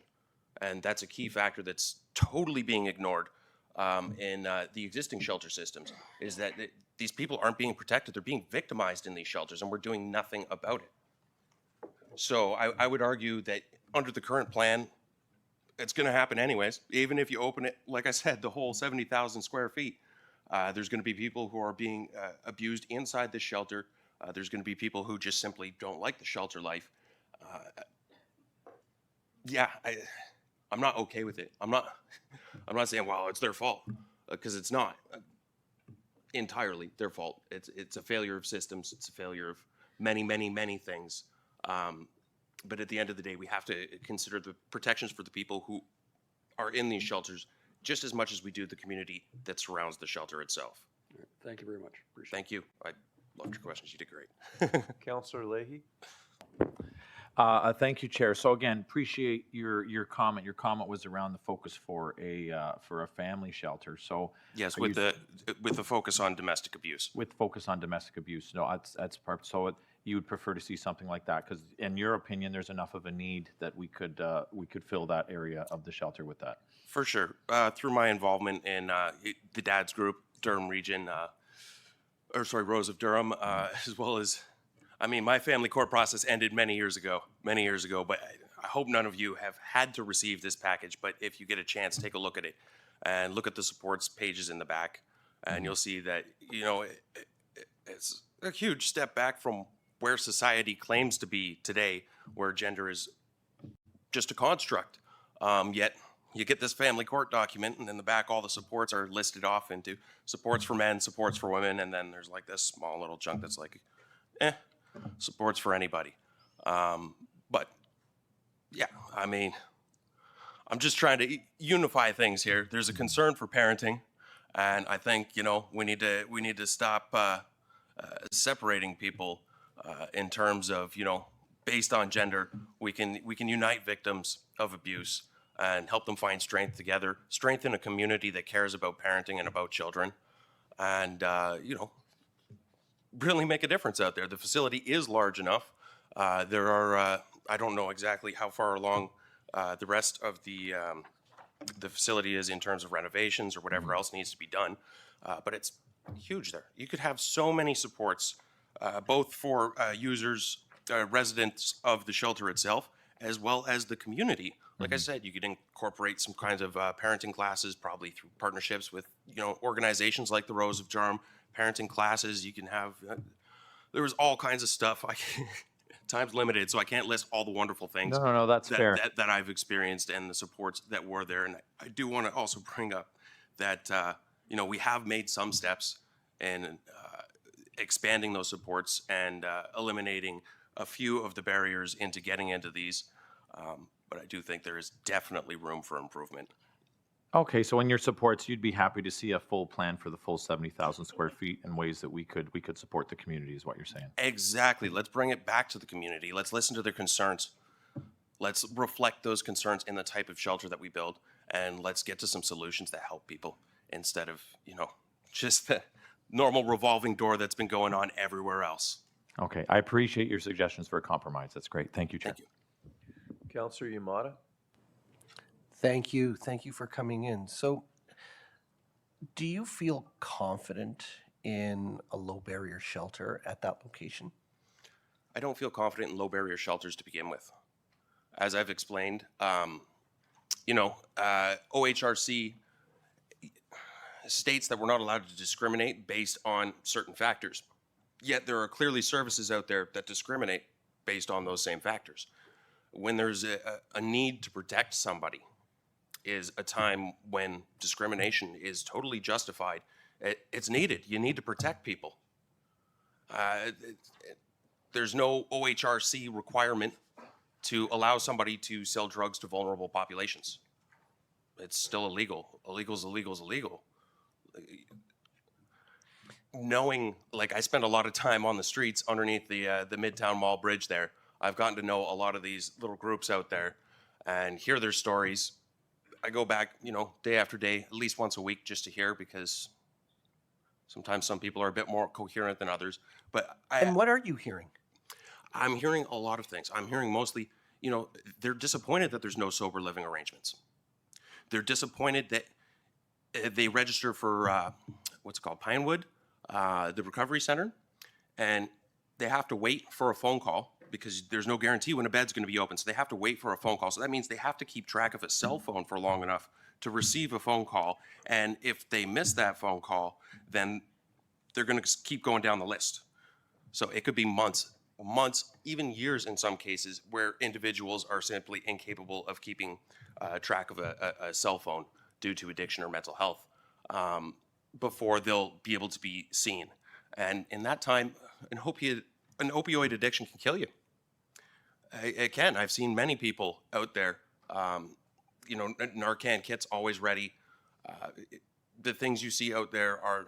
And that's a key factor that's totally being ignored in the existing shelter systems, is that these people aren't being protected. They're being victimized in these shelters, and we're doing nothing about it. So I would argue that under the current plan, it's going to happen anyways. Even if you open it, like I said, the whole 70,000 square feet, there's going to be people who are being abused inside the shelter. There's going to be people who just simply don't like the shelter life. Yeah, I'm not okay with it. I'm not saying, well, it's their fault, because it's not entirely their fault. It's a failure of systems. It's a failure of many, many, many things. But at the end of the day, we have to consider the protections for the people who are in these shelters just as much as we do the community that surrounds the shelter itself. Thank you very much. Appreciate Thank you. I loved your questions. You did great. Councillor Leahy? Thank you, Chair. So again, appreciate your comment. Your comment was around the focus for a family shelter. So yes, with the focus on domestic abuse. With focus on domestic abuse. No, that's part. So you would prefer to see something like that, because in your opinion, there's enough of a need that we could fill that area of the shelter with that. For sure. Through my involvement in the Dad's Group, Durham Region, Rose of Durham, as well as, I mean, my family court process ended many years ago, but I hope none of you have had to receive this package. But if you get a chance, take a look at it and look at the supports pages in the back, and you'll see that, you know, it's a huge step back from where society claims to be today, where gender is just a construct. Yet you get this family court document, and in the back, all the supports are listed off into supports for men, supports for women, and then there's like this small little chunk that's like, supports for anybody. But yeah, I mean, I'm just trying to unify things here. There's a concern for parenting, and I think, you know, we need to stop separating people in terms of, you know, based on gender. We can unite victims of abuse and help them find strength together, strengthen a community that cares about parenting and about children. and, really make a difference out there. The facility is large enough. There are, I don't know exactly how far along the rest of the facility is in terms of renovations or whatever else needs to be done, but it's huge there. You could have so many supports, both for users, residents of the shelter itself, as well as the community. Like I said, you could incorporate some kinds of parenting classes, probably through partnerships with, organizations like the Rose of Durham, parenting classes. You can have, there was all kinds of stuff. Time's limited, so I can't list all the wonderful things. No, that's fair. That I've experienced and the supports that were there. And I do want to also bring up that, we have made some steps in expanding those supports and eliminating a few of the barriers into getting into these. But I do think there is definitely room for improvement. Okay, so in your supports, you'd be happy to see a full plan for the full 70,000 square feet and ways that we could support the community, is what you're saying. Exactly. Let's bring it back to the community. Let's listen to their concerns. Let's reflect those concerns in the type of shelter that we build, and let's get to some solutions that help people instead of, just the normal revolving door that's been going on everywhere else. Okay, I appreciate your suggestions for a compromise. That's great. Thank you, Chair. Thank you. Councillor Yamada? Thank you. Thank you for coming in. So do you feel confident in a low barrier shelter at that location? I don't feel confident in low barrier shelters to begin with. As I've explained, OHRC states that we're not allowed to discriminate based on certain factors. Yet there are clearly services out there that discriminate based on those same factors. When there's a need to protect somebody is a time when discrimination is totally justified. It's needed. You need to protect people. There's no OHRC requirement to allow somebody to sell drugs to vulnerable populations. It's still illegal. Illegal's illegal. Knowing, I spend a lot of time on the streets underneath the Midtown Mall bridge there. I've gotten to know a lot of these little groups out there and hear their stories. I go back, day after day, at least once a week just to hear, because sometimes some people are a bit more coherent than others. And what are you hearing? I'm hearing a lot of things. I'm hearing mostly, they're disappointed that there's no sober living arrangements. They're disappointed that they register for what's it called, Pinewood, the recovery center, and they have to wait for a phone call because there's no guarantee when a bed's going to be open. So they have to wait for a phone call. So that means they have to keep track of a cell phone for long enough to receive a phone call. And if they miss that phone call, then they're going to keep going down the list. So it could be months, even years in some cases, where individuals are simply incapable of keeping track of a cell phone due to addiction or mental health before they'll be able to be seen. And in that time, an opioid addiction can kill you. It can. I've seen many people out there, Narcan kits always ready. The things you see out there are,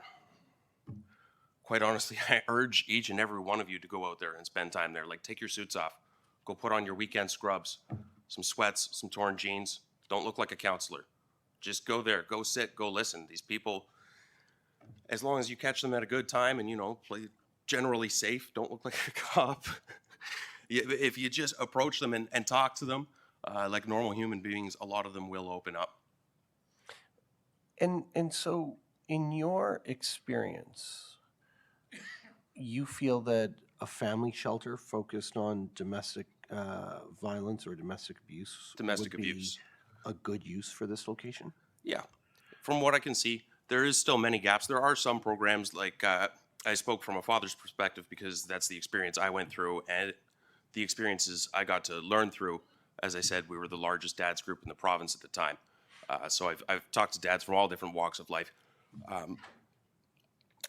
quite honestly, I urge each and every one of you to go out there and spend time there. Take your suits off. Go put on your weekend scrubs, some sweats, some torn jeans. Don't look like a counselor. Just go there, go sit, go listen. These people, as long as you catch them at a good time and, play generally safe, don't look like a cop. If you just approach them and talk to them like normal human beings, a lot of them will open up. And so in your experience, you feel that a family shelter focused on domestic violence or domestic abuse would be a good use for this location? Yeah. From what I can see, there is still many gaps. There are some programs I spoke from a father's perspective because that's the experience I went through and the experiences I got to learn through. As I said, we were the largest dads group in the province at the time. So I've talked to dads from all different walks of life.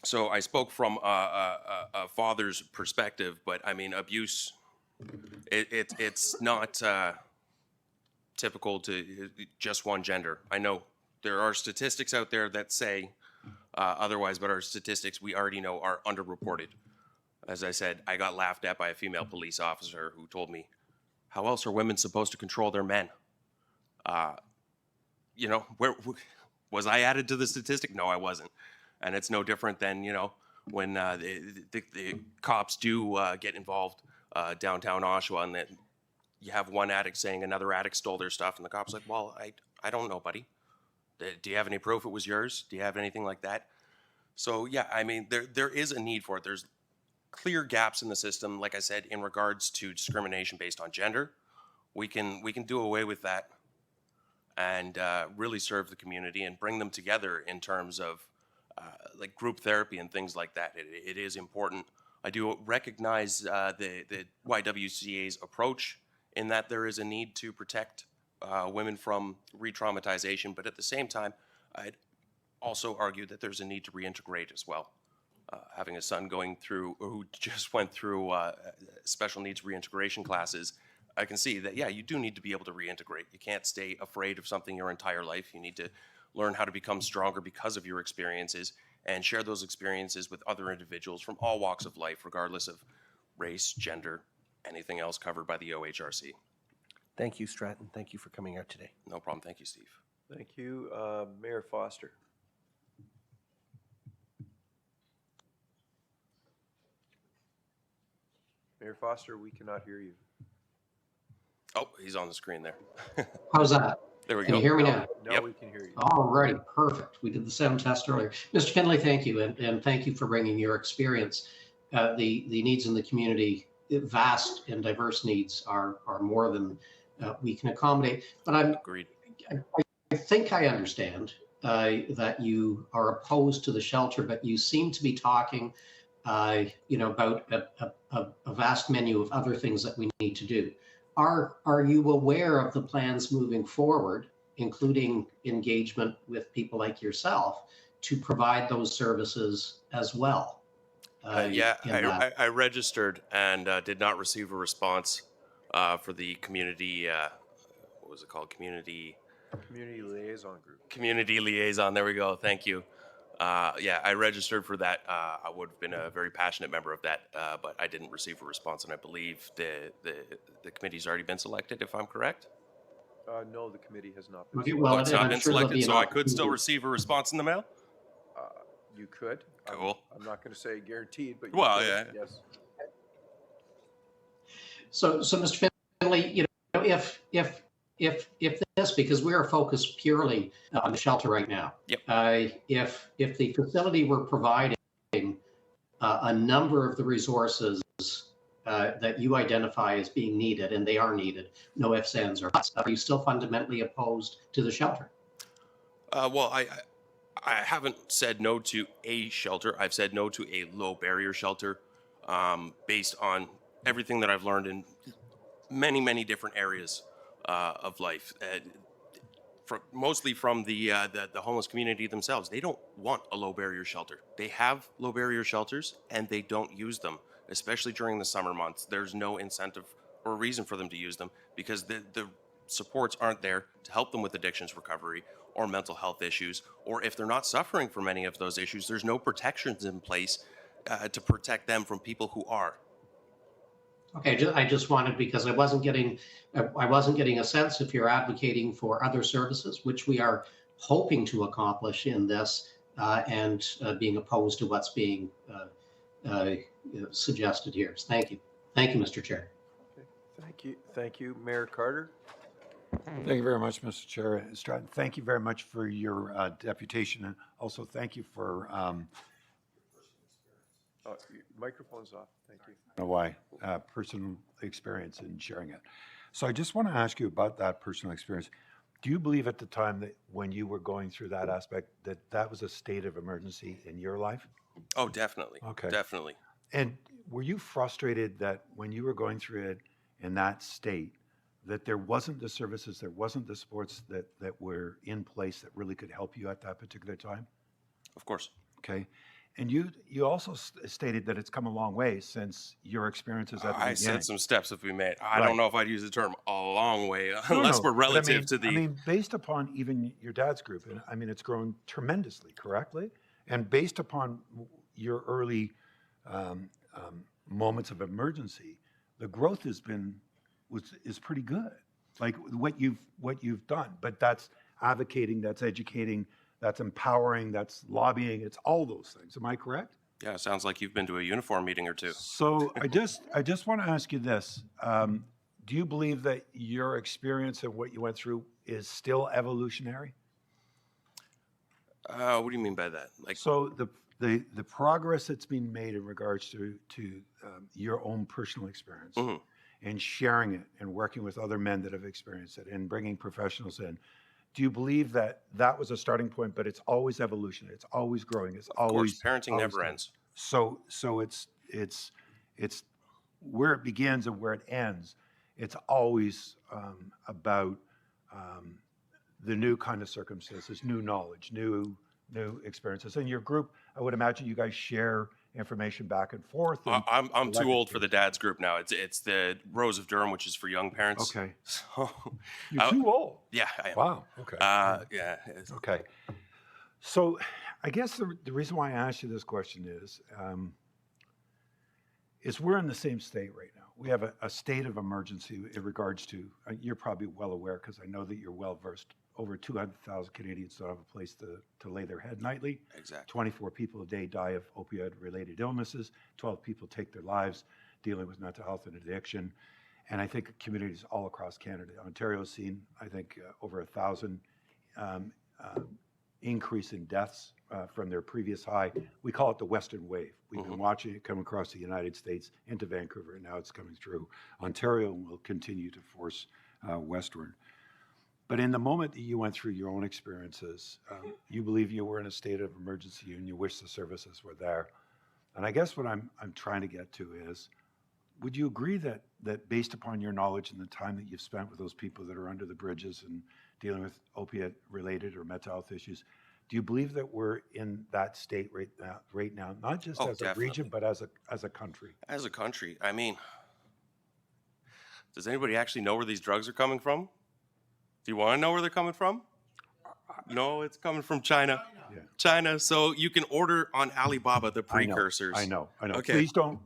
So I spoke from a father's perspective, but I mean, abuse, it's not typical to just one gender. I know there are statistics out there that say otherwise, but our statistics we already know are underreported. As I said, I got laughed at by a female police officer who told me, how else are women supposed to control their men? Where was I added to the statistic? No, I wasn't. And it's no different than, you know, when the cops do get involved downtown Oshawa, and then you have one addict saying another addict stole their stuff, and the cop's like, well, I don't know, buddy. Do you have any proof it was yours? Do you have anything like that? So yeah, I mean, there is a need for it. There's clear gaps in the system, like I said, in regards to discrimination based on gender. We can do away with that and really serve the community and bring them together in terms of like group therapy and things like that. It is important. I do recognize the YWCA's approach in that there is a need to protect women from re-traumatization, but at the same time, I'd also argue that there's a need to reintegrate as well. Having a son going through, or who just went through special needs reintegration classes, I can see that, yeah, you do need to be able to reintegrate. You can't stay afraid of something your entire life. You need to learn how to become stronger because of your experiences and share those experiences with other individuals from all walks of life, regardless of race, gender, anything else covered by the OHRC. Thank you, Stratton. Thank you for coming out today. No problem. Thank you, Steve. Thank you. Mayor Foster. Mayor Foster, we cannot hear you. Oh, he's on the screen there. How's that? There we Can go. you hear me now? Now Yep. we can hear you. All righty, perfect. We did the sound test earlier. Mr. Finley, thank you, and thank you for bringing your experience. The needs in the community, vast and diverse needs, are more than we can accommodate. But Agreed. I think I understand that you are opposed to the shelter, but you seem to be talking, about a vast menu of other things that we need to do. Are you aware of the plans moving forward, including engagement with people like yourself, to provide those services as well? Yeah, in that? I registered and did not receive a response for the community, what was it called? Community Liaison Group. Community Liaison. There we go. Thank you. Yeah, I registered for that. I would have been a very passionate member of that, but I didn't receive a response, and I believe the committee's already been selected, if I'm correct. No, the committee has not been Okay, selected. well, It's and not I'm been sure there'll selected, be an so I could still opportunity. receive a response in the mail? You could. Cool. I'm not going to say guaranteed, but you Well, could, yeah. yes. So, Mr. Finley, if this, because we are focused purely on the shelter right now. Yep. If the facility were providing a number of the resources that you identify as being needed, and they are needed, no ifs, ands, or buts, are you still fundamentally opposed to the shelter? Well, I haven't said no to a shelter. I've said no to a low barrier shelter based on everything that I've learned in many, many different areas of life. Mostly from the homeless community themselves. They don't want a low barrier shelter. They have low barrier shelters and they don't use them, especially during the summer months. There's no incentive or reason for them to use them because the supports aren't there to help them with addictions recovery or mental health issues, or if they're not suffering from any of those issues, there's no protections in place to protect them from people who are. Okay, I just wanted, because I wasn't getting a sense if you're advocating for other services, which we are hoping to accomplish in this, and being opposed to what's being suggested here. Thank you, Mr. Chair. Okay. Thank you, Mayor Carter. Thank you very much, Mr. Chair. Stratton, thank you very much for your deputation, and also thank you for, Your microphone's off. Thank you. I don't know why, personal experience in sharing it. So I just want to ask you about that personal experience. Do you believe at the time that when you were going through that aspect, that that was a state of emergency in your life? Oh, definitely. Okay. Definitely. And were you frustrated that when you were going through it in that state, that there wasn't the services, there wasn't the supports that were in place that really could help you at that particular time? Of course. Okay. And you also stated that it's come a long way since your experiences at the beginning. I said some steps have been made. I Right. don't know if I'd use the term a long way No, unless no, we're but relative to the. I mean, based upon even your dad's group, and I mean, it's grown tremendously, correctly? And based upon your early moments of emergency, the growth has been is pretty good. Like what you've done, but that's advocating, that's educating, that's empowering, that's lobbying, it's all those things. Am I correct? Yeah, sounds like you've been to a uniform meeting or two. So I just want to ask you this. Do you believe that your experience and what you went through is still evolutionary? What do you mean by that? Like, So the progress that's been made in regards to your own personal experience Mhm. and sharing it and working with other men that have experienced it and bringing professionals in, do you believe that that was a starting point, but it's always evolutionary, it's always growing, it's of course, always parenting always never growing. ends. So it's where it begins and where it ends. It's always about the new kind of circumstances, new knowledge, new experiences. In your group, I would imagine you guys share information back and forth. And I'm too old for the dad's group now. It's the Rose of Durham, which is for young parents. Okay. So, You're too old. Yeah, I am. Wow. Okay. Yeah. it's- Okay. So I guess the reason why I asked you this question is we're in the same state right now. We have a state of emergency in regards to, you're probably well aware because I know that you're well versed, over 200,000 Canadians don't have a place to lay their head nightly. Exactly. 24 people a day die of opioid-related illnesses. 12 people take their lives dealing with mental health and addiction. And I think communities all across Canada, Ontario's seen, I think, over 1,000 increase in deaths from their previous high. We call it the Western Wave. We've been watching it come across the United States into Vancouver, and now it's coming through Ontario and will continue to force westward. But in the moment that you went through your own experiences, you believe you were in a state of emergency and you wish the services were there. And I guess what I'm trying to get to is, would you agree that based upon your knowledge and the time that you've spent with those people that are under the bridges and dealing with opiate-related or mental health issues, do you believe that we're in that state right now, not just as a region, but as a country? As a country, I mean, does anybody actually know where these drugs are coming from? Do you want to know where they're coming from? No, it's coming from China. Yeah. China. So you can order on Alibaba the precursors. I know. Okay. Please don't.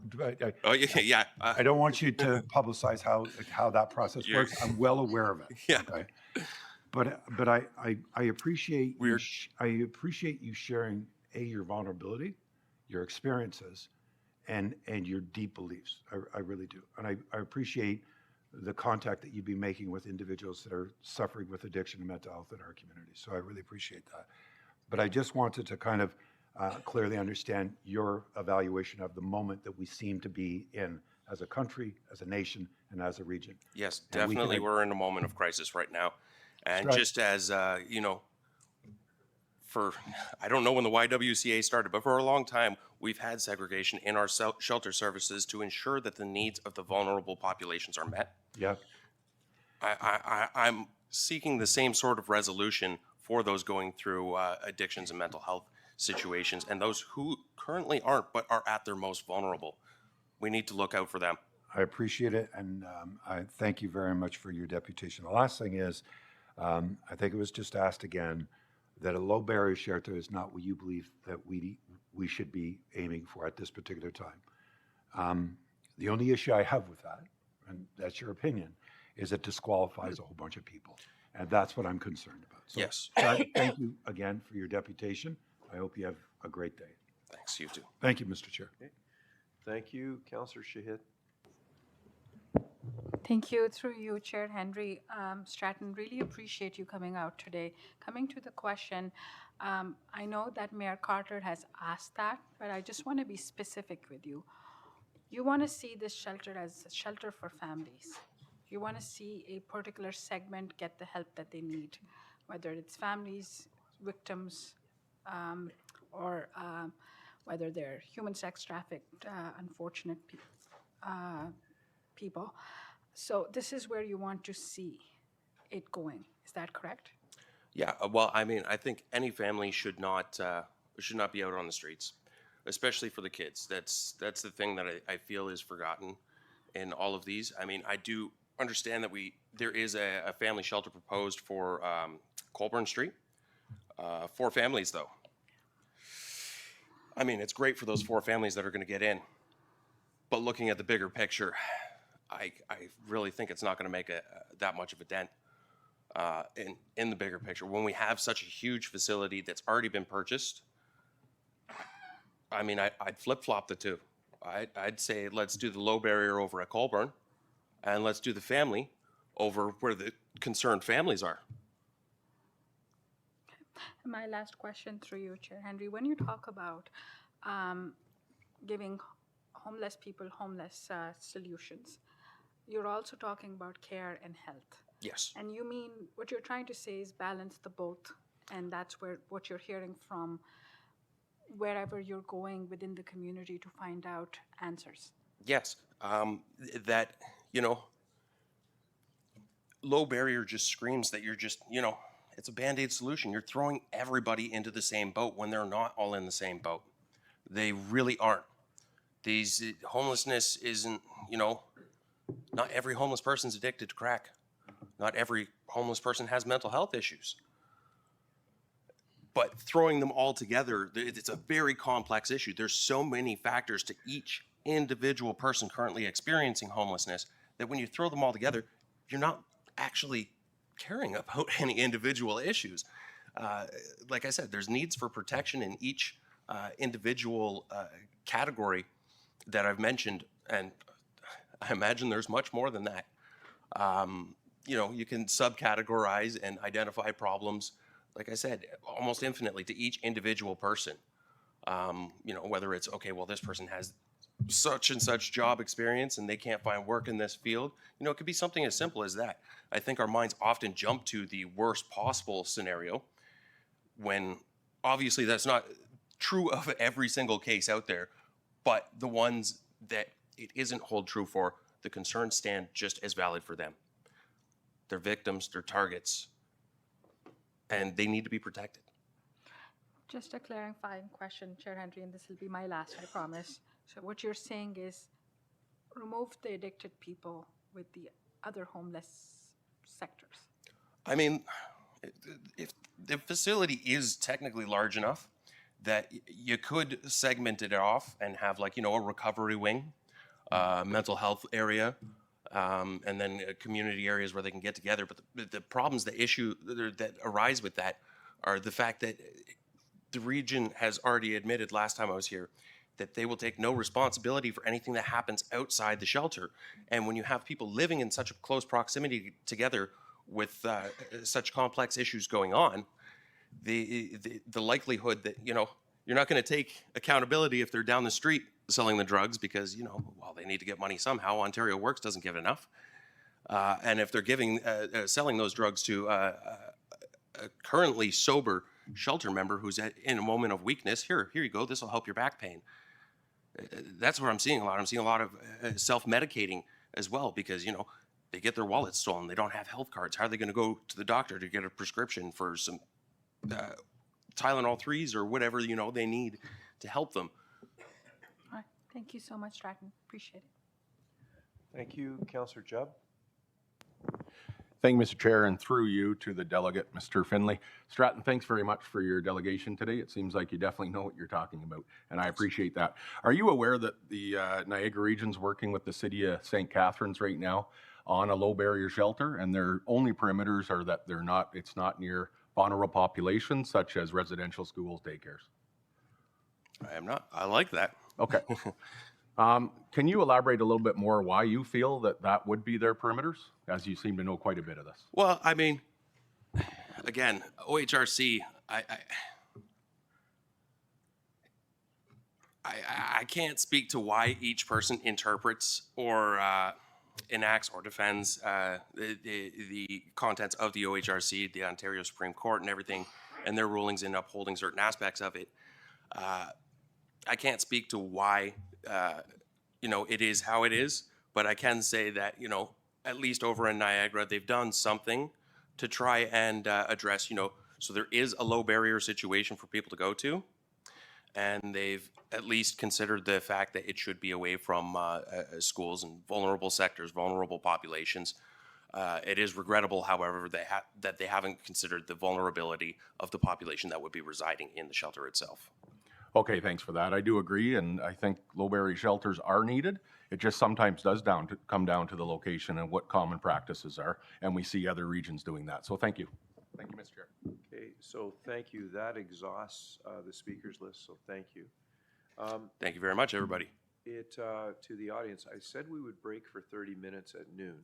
Oh yeah, yeah. I don't want you to publicize how that process works. I'm well aware of it. Yeah. Okay? But I appreciate I appreciate you sharing your vulnerability, your experiences, and your deep beliefs. I really do, and I appreciate the contact that you'd be making with individuals that are suffering with addiction and mental health in our community. So I really appreciate that. But I just wanted to kind of clearly understand your evaluation of the moment that we seem to be in as a country, as a nation, and as a region. Yes, And we can- definitely. We're in a moment of crisis right now. And right. just as, you know, I don't know when the YWCA started, but for a long time, we've had segregation in our shelter services to ensure that the needs of the vulnerable populations are met. Yeah. I'm seeking the same sort of resolution for those going through addictions and mental health situations and those who currently aren't but are at their most vulnerable. We need to look out for them. I appreciate it, and I thank you very much for your deputation. The last thing is, I think it was just asked again, that a low barrier shelter is not what you believe that we should be aiming for at this particular time. The only issue I have with that, and that's your opinion, is it disqualifies a whole bunch of people. And that's what I'm concerned about. So, Yes. Chad, thank you again for your deputation. I hope you have a great day. Thanks, you too. Thank you, Mr. Chair. Thank you, Councillor Shahid. Thank you. Through you, Chair Henry Stratton, really appreciate you coming out today. Coming to the question, I know that Mayor Carter has asked that, but I just want to be specific with you. You want to see this shelter as a shelter for families. You want to see a particular segment get the help that they need, whether it's families, victims, or whether they're human sex trafficked, unfortunate people. So this is where you want to see it going. Is that correct? Yeah, well, I mean, I think any family should not be out on the streets, especially for the kids. That's the thing that I feel is forgotten in all of these. I mean, I do understand that there is a family shelter proposed for Colburn Street, 4 families though. I mean, it's great for those 4 families that are going to get in, but looking at the bigger picture, I really think it's not going to make that much of a dent. in the bigger picture. When we have such a huge facility that's already been purchased, I mean, I'd flip-flop the two. I'd say let's do the low barrier over at Colborne, and let's do the family over where the concerned families are. My last question through you, Chair Henry. When you talk about giving homeless people homeless solutions, you're also talking about care and health. Yes. And you mean what you're trying to say is balance the both, and that's where what you're hearing from wherever you're going within the community to find out answers. Yes, that, you know, low barrier just screams that you're just, you know, it's a Band-Aid solution. You're throwing everybody into the same boat when they're not all in the same boat. They really aren't. Homelessness isn't, you know, not every homeless person's addicted to crack. Not every homeless person has mental health issues. But throwing them all together, it's a very complex issue. There's so many factors to each individual person currently experiencing homelessness that when you throw them all together, you're not actually caring about any individual issues. Like I said, there's needs for protection in each individual category that I've mentioned, and I imagine there's much more than that. You know, you can subcategorize and identify problems, like I said, almost infinitely to each individual person. You know, whether it's, okay, well, this person has such and such job experience and they can't find work in this field. You know, it could be something as simple as that. I think our minds often jump to the worst possible scenario when obviously that's not true of every single case out there, but the ones that it isn't hold true for, the concerns stand just as valid for them. They're victims, they're targets, and they need to be protected. Just a clarifying question, Chair Henry, and this will be my last, I promise. So what you're saying is remove the addicted people with the other homeless sectors. I mean, if the facility is technically large enough that you could segment it off and have, like, you know, a recovery wing, mental health area, and then community areas where they can get together. But the problems, the issue that arise with that are the fact that the region has already admitted last time I was here that they will take no responsibility for anything that happens outside the shelter. And when you have people living in such a close proximity together with such complex issues going on, the likelihood that, you know, you're not going to take accountability if they're down the street selling the drugs because, you know, well, they need to get money somehow. Ontario Works doesn't give enough. And if they're selling those drugs to a currently sober shelter member who's in a moment of weakness, here you go, this will help your back pain. That's what I'm seeing a lot. I'm seeing a lot of self-medicating as well because, you know, they get their wallets stolen. They don't have health cards. How are they going to go to the doctor to get a prescription for some Tylenol 3s or whatever, you know, they need to help them? All right. Thank you so much, Stratton. Appreciate it. Thank you, Councillor Jubb. Thank you, Mr. Chair, and through you to the delegate, Mr. Finley. Stratton, thanks very much for your delegation today. It seems like you definitely know what you're talking about, and I appreciate that. Are you aware that the Niagara Region's working with the City of St. Catharines right now on a low barrier shelter, and their only perimeters are that it's not near vulnerable populations such as residential schools, daycares? I am not. I like that. Okay. Can you elaborate a little bit more why you feel that would be their perimeters, as you seem to know quite a bit of this? Well, I mean, again, OHRC, I can't speak to why each person interprets or enacts or defends the contents of the OHRC, the Ontario Supreme Court and everything, and their rulings in upholding certain aspects of it. I can't speak to why, you know, it is how it is, but I can say that, you know, at least over in Niagara, they've done something to try and address, you know, so there is a low barrier situation for people to go to, and they've at least considered the fact that it should be away from schools and vulnerable sectors, vulnerable populations. It is regrettable, however, that they haven't considered the vulnerability of the population that would be residing in the shelter itself. Okay, thanks for that. I do agree, and I think low-barrier shelters are needed. It just sometimes does come down to the location and what common practices are, and we see other regions doing that. So thank you. Thank you, Mr. Chair. Okay, so thank you. That exhausts the speakers list, so thank you. Thank you very much, everybody. To the audience, I said we would break for 30 minutes at noon.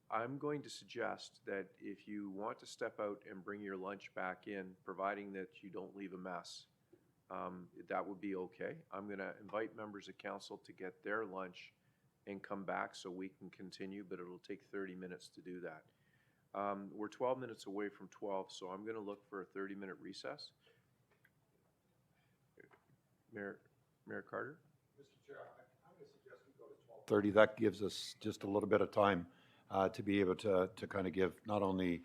I'm going to suggest that if you want to step out and bring your lunch back in, providing that you don't leave a mess, that would be okay. I'm going to invite members of council to get their lunch and come back so we can continue, but it'll take 30 minutes to do that. We're 12 minutes away from 12, so I'm going to look for a 30-minute recess. Mayor Carter? Mr. Chair, I'm going to suggest we go to 12:30. That gives us just a little bit of time to be able to kind of give not only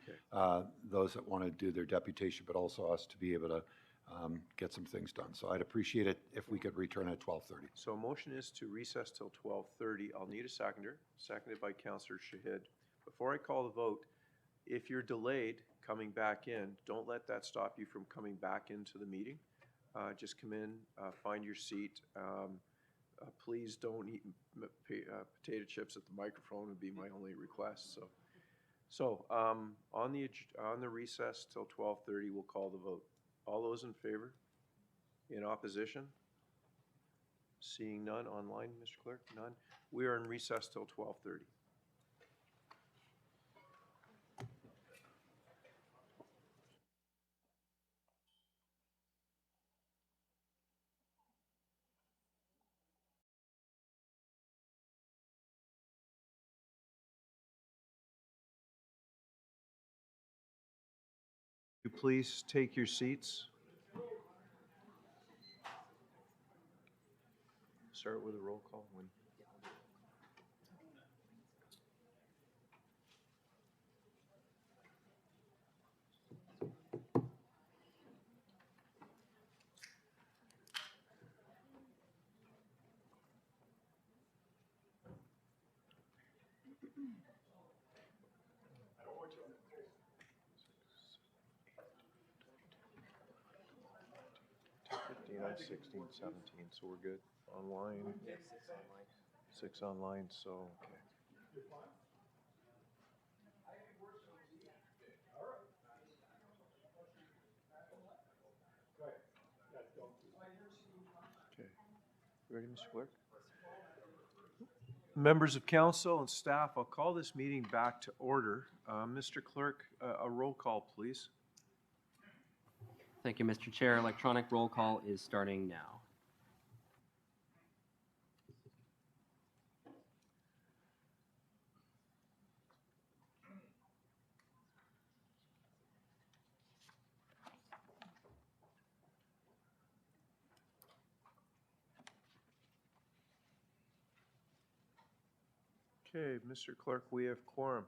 those that want to do their deputation, but also us to be able to get some things done. So I'd appreciate it if we could return at 12:30. So a motion is to recess till 12:30. I'll need a seconder, seconded by Councillor Shahid. Before I call the vote, if you're delayed coming back in, don't let that stop you from coming back into the meeting. Just come in, find your seat. Please don't eat potato chips at the microphone would be my only request. So on the recess till 12:30, we'll call the vote. All those in favor? In opposition? Seeing none online, Mr. Clerk? None. We are in recess till 12:30. You please take your seats. Start with a roll call. That's 16, 17, so we're good. Online? 6 online, so, okay. Okay. You ready, Mr. Clerk? Members of council and staff, I'll call this meeting back to order. Mr. Clerk, a roll call, please. Thank you, Mr. Chair. Electronic roll call is starting now. Okay, Mr. Clerk, we have quorum.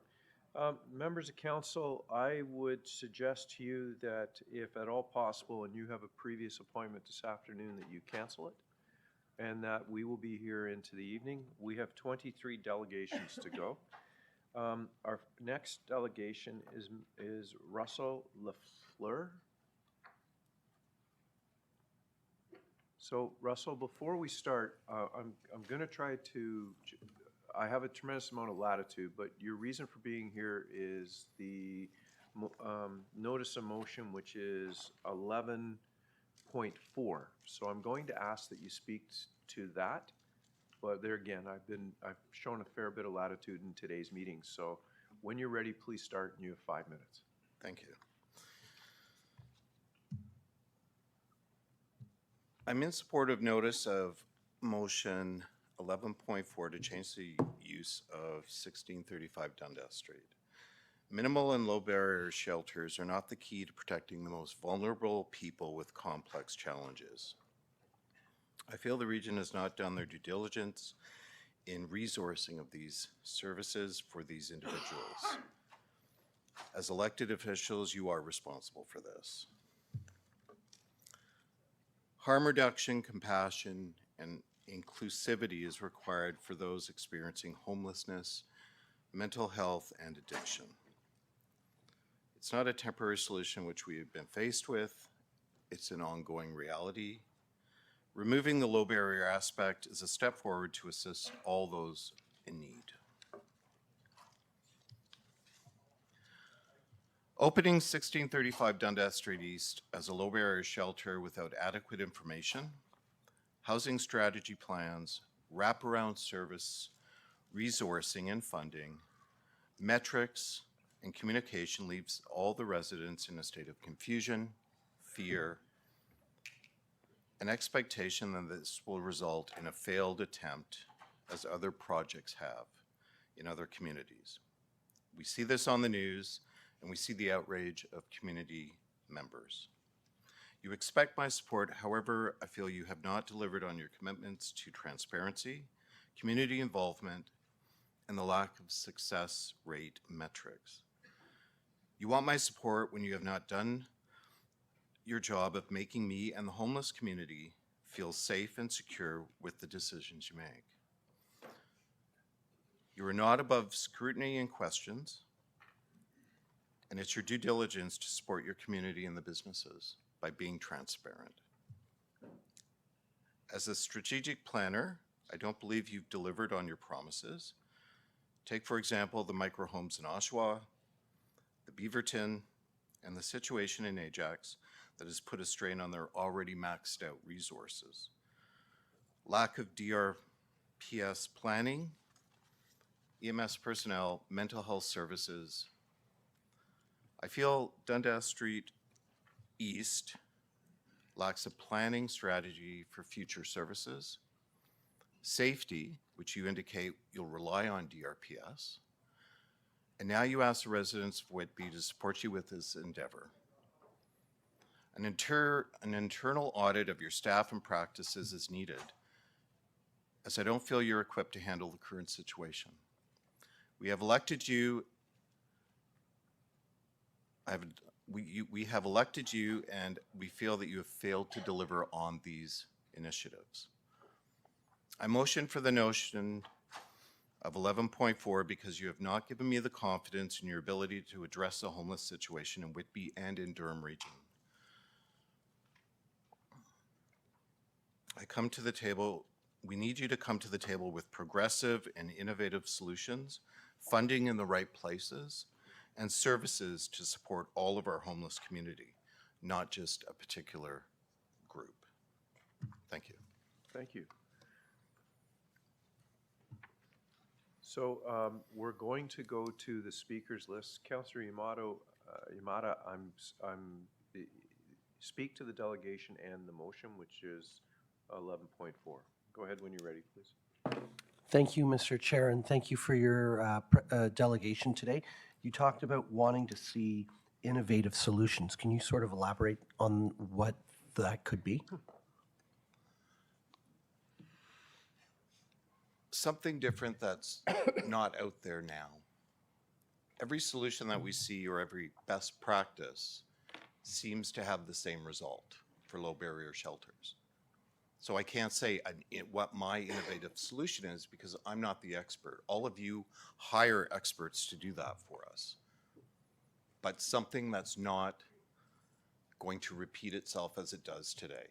Members of council, I would suggest to you that if at all possible, and you have a previous appointment this afternoon, that you cancel it, and that we will be here into the evening. We have 23 delegations to go. Our next delegation is Russell Lafleur. So Russell, before we start, I'm going to try to, I have a tremendous amount of latitude, but your reason for being here is the notice of motion, which is 11.4. So I'm going to ask that you speak to that. But there again, I've shown a fair bit of latitude in today's meeting. So when you're ready, please start, and you have 5 minutes. Thank you. I'm in support of notice of motion 11.4 to change the use of 1635 Dundas Street. Minimal and low barrier shelters are not the key to protecting the most vulnerable people with complex challenges. I feel the region has not done their due diligence in resourcing of these services for these individuals. As elected officials, you are responsible for this. Harm reduction, compassion, and inclusivity is required for those experiencing homelessness, mental health, and addiction. It's not a temporary solution which we have been faced with. it's an ongoing reality. Removing the low barrier aspect is a step forward to assist all those in need. Opening 1635 Dundas Street East as a low barrier shelter without adequate information, housing strategy plans, wraparound service, resourcing and funding, metrics, and communication leaves all the residents in a state of confusion, fear, an expectation that this will result in a failed attempt, as other projects have in other communities. We see this on the news, and we see the outrage of community members. You expect my support, however, I feel you have not delivered on your commitments to transparency, community involvement, and the lack of success rate metrics. You want my support when you have not done your job of making me and the homeless community feel safe and secure with the decisions you make. You are not above scrutiny and questions, and it's your due diligence to support your community and the businesses by being transparent. As a strategic planner, I don't believe you've delivered on your promises. Take, for example, the micro homes in Oshawa, the Beaverton, and the situation in Ajax that has put a strain on their already maxed out resources. Lack of DRPS planning, EMS personnel, mental health services. I feel Dundas Street East lacks a planning strategy for future services, safety, which you indicate you'll rely on DRPS, and now you ask the residents of Whitby to support you with this endeavor. An internal audit of your staff and practices is needed, as I don't feel you're equipped to handle the current situation. We have elected you. We have elected you, and we feel that you have failed to deliver on these initiatives. I motion for the notion of 11.4 because you have not given me the confidence in your ability to address the homeless situation in Whitby and in Durham region. I come to the table, we need you to come to the table with progressive and innovative solutions, funding in the right places, and services to support all of our homeless community, not just a particular group. Thank you. Thank you. So we're going to go to the speakers list. Councillor Yamada, speak to the delegation and the motion, which is 11.4. Go ahead when you're ready, please. Thank you, Mr. Chair, and thank you for your delegation today. You talked about wanting to see innovative solutions. Can you sort of elaborate on what that could be? Something different that's not out there now. Every solution that we see or every best practice seems to have the same result for low barrier shelters. So I can't say what my innovative solution is because I'm not the expert. All of you hire experts to do that for us. But something that's not going to repeat itself as it does today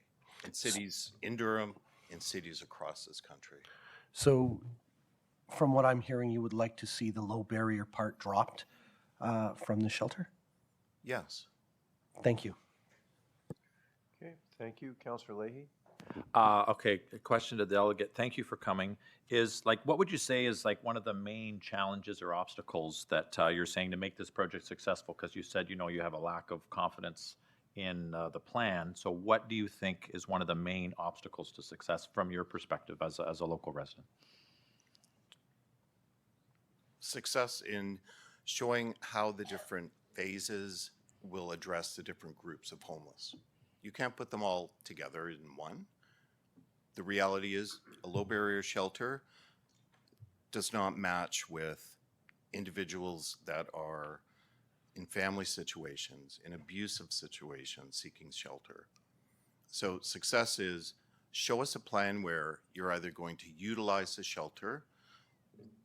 in cities in Durham, in cities across this country. So from what I'm hearing, you would like to see the low barrier part dropped from the shelter? Yes. Thank you. Okay, thank you. Councillor Leahy? Okay, a question to the delegate. Thank you for coming. What would you say is like one of the main challenges or obstacles that you're saying to make this project successful? Because you said, you have a lack of confidence in the plan. So what do you think is one of the main obstacles to success from your perspective as a local resident? Success in showing how the different phases will address the different groups of homeless. You can't put them all together in one. The reality is a low barrier shelter does not match with individuals that are in family situations, in abusive situations, seeking shelter. So success is show us a plan where you're either going to utilize the shelter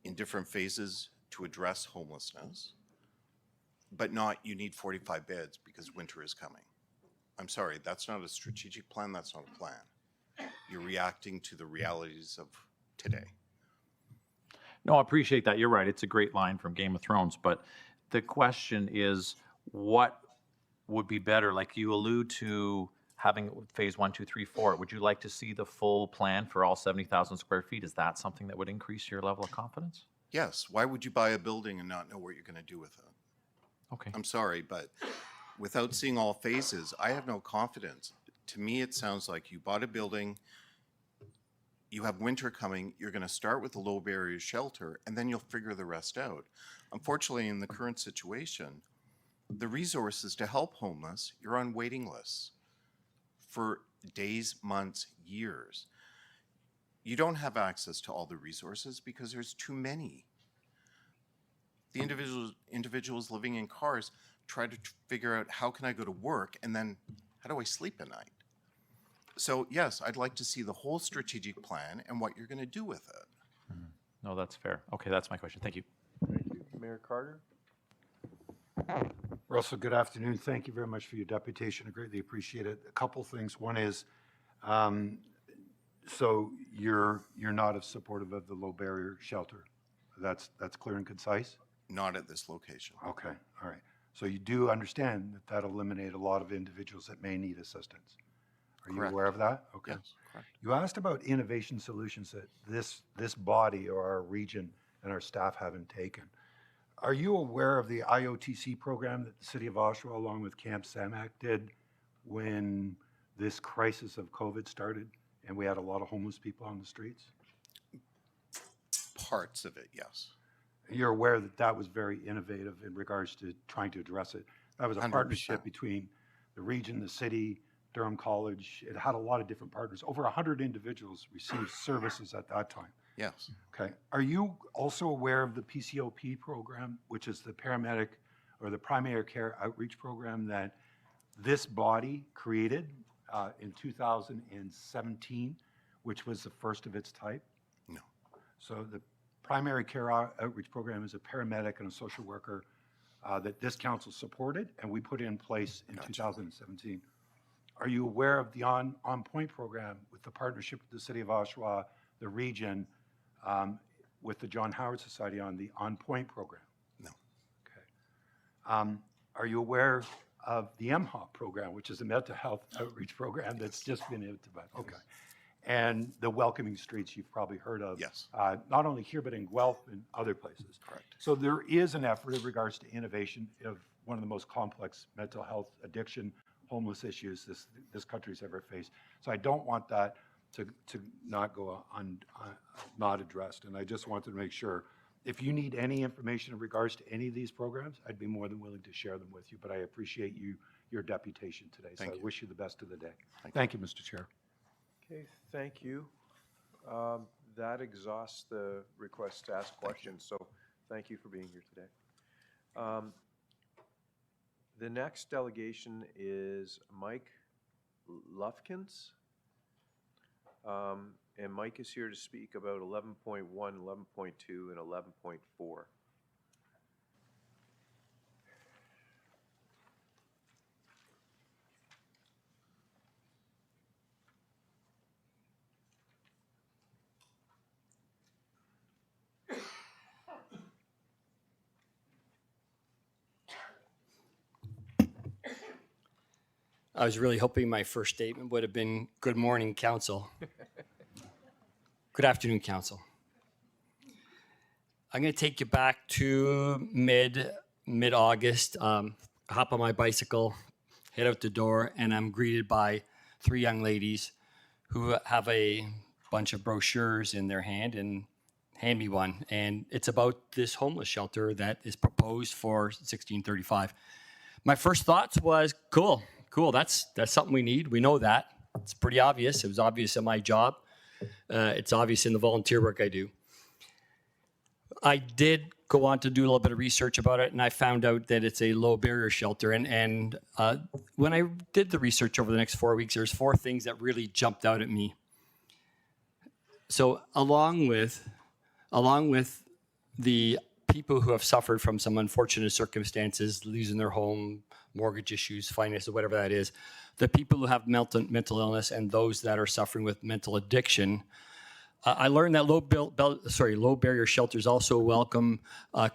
in different phases to address homelessness, but not you need 45 beds because winter is coming. I'm sorry, that's not a strategic plan, that's not a plan. You're reacting to the realities of today. No, I appreciate that. You're right. It's a great line from Game of Thrones. But the question is, what would be better? Like you allude to having phase 1, 2, 3, 4. Would you like to see the full plan for all 70,000 square feet? Is that something that would increase your level of confidence? Yes, why would you buy a building and not know what you're going to do with it? Okay. I'm sorry, but without seeing all phases, I have no confidence. To me, it sounds like you bought a building, you have winter coming, you're going to start with a low barrier shelter, and then you'll figure the rest out. Unfortunately, in the current situation, the resources to help homeless, you're on waiting lists for days, months, years. You don't have access to all the resources because there's too many. The individuals living in cars try to figure out, how can I go to work, and then how do I sleep at night? So yes, I'd like to see the whole strategic plan and what you're going to do with it. No, that's fair. Okay, that's my question. Thank you. Thank you. Mayor Carter? Russell, good afternoon. Thank you very much for your deputation. I greatly appreciate it. A couple things. One is, so you're not as supportive of the low barrier shelter. That's clear and concise? Not at this location. Okay, all right. So you do understand that that'll eliminate a lot of individuals that may need assistance. Are you Correct. aware of that? Okay. Yes, correct. You asked about innovation solutions that this body or our region and our staff haven't taken. Are you aware of the IOTC program that the City of Oshawa, along with Camp Samak, did when this crisis of COVID started and we had a lot of homeless people on the streets? Parts of it, yes. You're aware that that was very innovative in regards to trying to address it. That was a 100%. partnership between the region, the city, Durham College. It had a lot of different partners. Over 100 individuals received services at that time. Yes. Okay. Are you also aware of the PCOP program, which is the paramedic or the primary care outreach program that this body created in 2017, which was the first of its type? No. So the primary care outreach program is a paramedic and a social worker that this council supported and we put in place in 2017. Are you aware of the On Point program with the partnership with the City of Oshawa, the region, with the John Howard Society on the On Point program? No. Okay. Are you aware of the MHOP program, which is a mental health outreach program that's just been implemented? Okay. And the Welcoming Streets you've probably heard of. Yes. Not only here, but in Guelph and other places. Correct. So there is an effort in regards to innovation of one of the most complex mental health, addiction, homeless issues this country's ever faced. So I don't want that to not go not addressed. And I just wanted to make sure, if you need any information in regards to any of these programs, I'd be more than willing to share them with you. But I appreciate your deputation today. So I wish you the best of the day. Thank you, Mr. Chair. Okay, thank you. That exhausts the request to ask questions, so thank you for being here today. The next delegation is Mike Lufkins. And Mike is here to speak about 11.1, 11.2, and 11.4. I was really hoping my first statement would have been, "Good morning, Council." Good afternoon, Council. I'm going to take you back to mid-August. Hop on my bicycle, head out the door, and I'm greeted by 3 young ladies who have a bunch of brochures in their hand and hand me one. And it's about this homeless shelter that is proposed for 1635. My first thoughts was, cool, that's something we need. We know that. It's pretty obvious. It was obvious in my job. It's obvious in the volunteer work I do. I did go on to do a little bit of research about it, and I found out that it's a low barrier shelter. And when I did the research over the next 4 weeks, there's 4 things that really jumped out at me. So along with the people who have suffered from some unfortunate circumstances, losing their home, mortgage issues, finances, whatever that is, the people who have mental illness and those that are suffering with mental addiction. I learned that low barrier shelters also welcome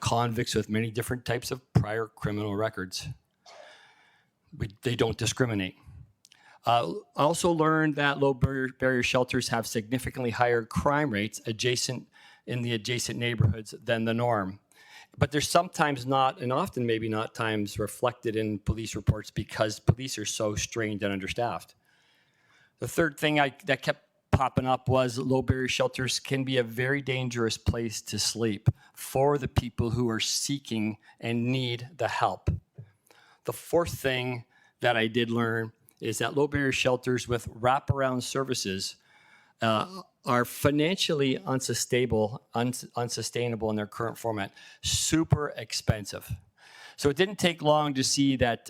convicts with many different types of prior criminal records. They don't discriminate. I also learned that low barrier shelters have significantly higher crime rates in the adjacent neighborhoods than the norm. But there's sometimes not, and often maybe not, times reflected in police reports because police are so strained and understaffed. The third thing that kept popping up was low barrier shelters can be a very dangerous place to sleep for the people who are seeking and need the help. The fourth thing that I did learn is that low barrier shelters with wraparound services are financially unsustainable in their current format, super expensive. So it didn't take long to see that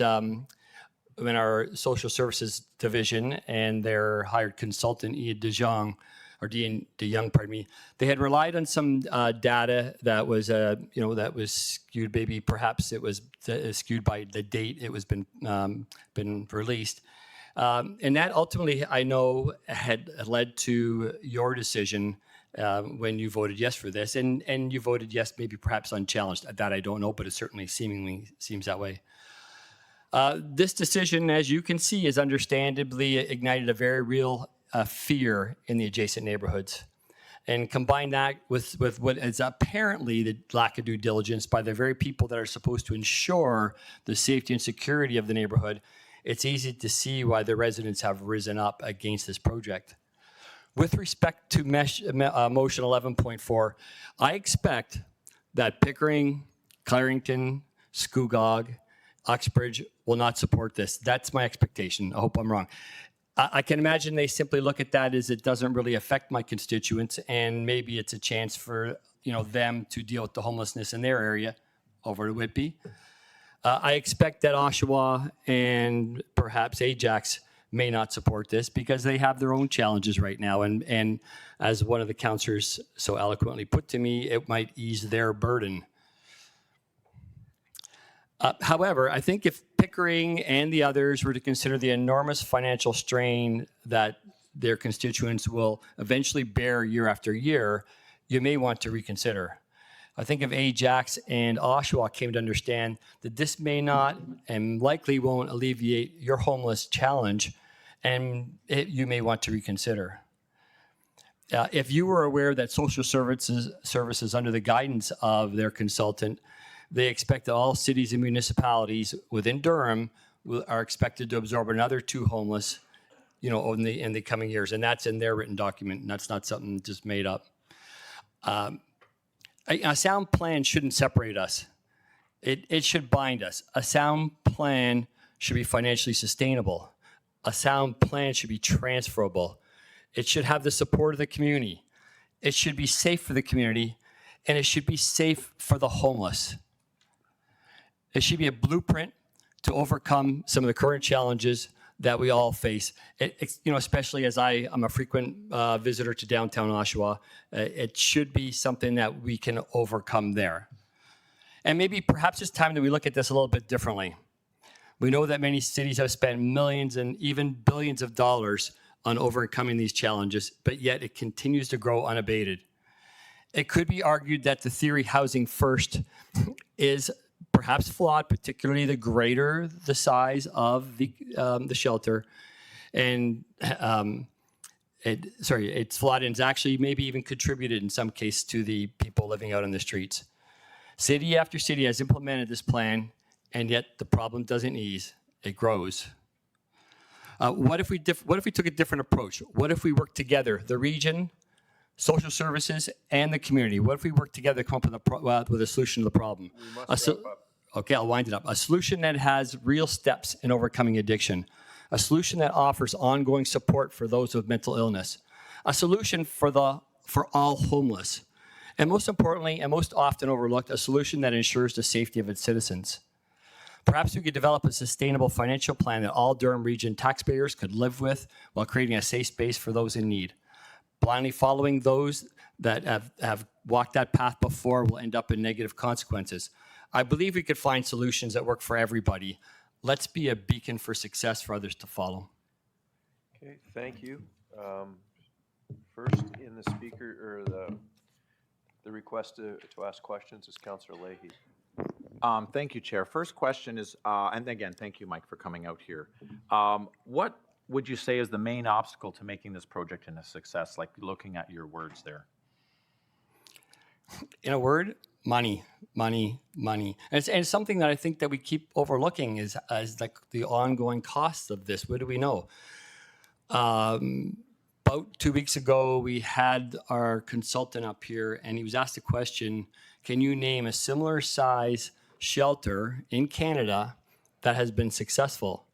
when our social services division and their hired consultant, Ian DeJong, they had relied on some data that was, that was skewed. Maybe perhaps it was skewed by the date it was been released. And that ultimately, I know, had led to your decision when you voted yes for this. And you voted yes, maybe perhaps unchallenged. That I don't know, but it certainly seemingly seems that way. This decision, as you can see, has understandably ignited a very real fear in the adjacent neighborhoods. And combine that with what is apparently the lack of due diligence by the very people that are supposed to ensure the safety and security of the neighborhood, it's easy to see why the residents have risen up against this project. With respect to motion 11.4, I expect that Pickering, Clarington, Scugog, Uxbridge will not support this. That's my expectation. I hope I'm wrong. I can imagine they simply look at that as it doesn't really affect my constituents, and maybe it's a chance for them to deal with the homelessness in their area over to Whitby. I expect that Oshawa and perhaps Ajax may not support this because they have their own challenges right now. And as one of the councillors so eloquently put to me, it might ease their burden. However, I think if Pickering and the others were to consider the enormous financial strain that their constituents will eventually bear year after year, you may want to reconsider. I think if Ajax and Oshawa came to understand that this may not and likely won't alleviate your homeless challenge, and you may want to reconsider. If you were aware that social services under the guidance of their consultant, they expect that all cities and municipalities within Durham are expected to absorb another 2 homeless, in the coming years, and that's in their written document, and that's not something just made up. A sound plan shouldn't separate us. It should bind us. A sound plan should be financially sustainable. A sound plan should be transferable. It should have the support of the community. It should be safe for the community, and it should be safe for the homeless. It should be a blueprint to overcome some of the current challenges that we all face. Especially as I'm a frequent visitor to downtown Oshawa, it should be something that we can overcome there. And maybe perhaps it's time that we look at this a little bit differently. We know that many cities have spent millions and even billions of dollars on overcoming these challenges, but yet it continues to grow unabated. It could be argued that the theory housing first is perhaps flawed, particularly the greater the size of the shelter. And it's flawed and it's actually maybe even contributed in some case to the people living out on the streets. City after city has implemented this plan, and yet the problem doesn't ease, it grows. What if we took a different approach? What if we worked together, the region, social services, and the community? What if we work together to come up with a solution to the problem? Okay, I'll wind it up. A solution that has real steps in overcoming addiction. A solution that offers ongoing support for those with mental illness. A solution for all homeless. And most importantly, and most often overlooked, a solution that ensures the safety of its citizens. Perhaps we could develop a sustainable financial plan that all Durham Region taxpayers could live with while creating a safe space for those in need. Blindly following those that have walked that path before will end up in negative consequences. I believe we could find solutions that work for everybody. Let's be a beacon for success for others to follow. Okay, thank you. First in the speaker, or the request to ask questions is Councillor Leahy. Thank you, Chair. First question is, and again, thank you, Mike, for coming out here. What would you say is the main obstacle to making this project a success, like looking at your words there? In a word, money, money, money. And it's something that I think that we keep overlooking is like the ongoing costs of this. What do we know? About 2 weeks ago, we had our consultant up here, and he was asked a question, can you name a similar size shelter in Canada that has been successful?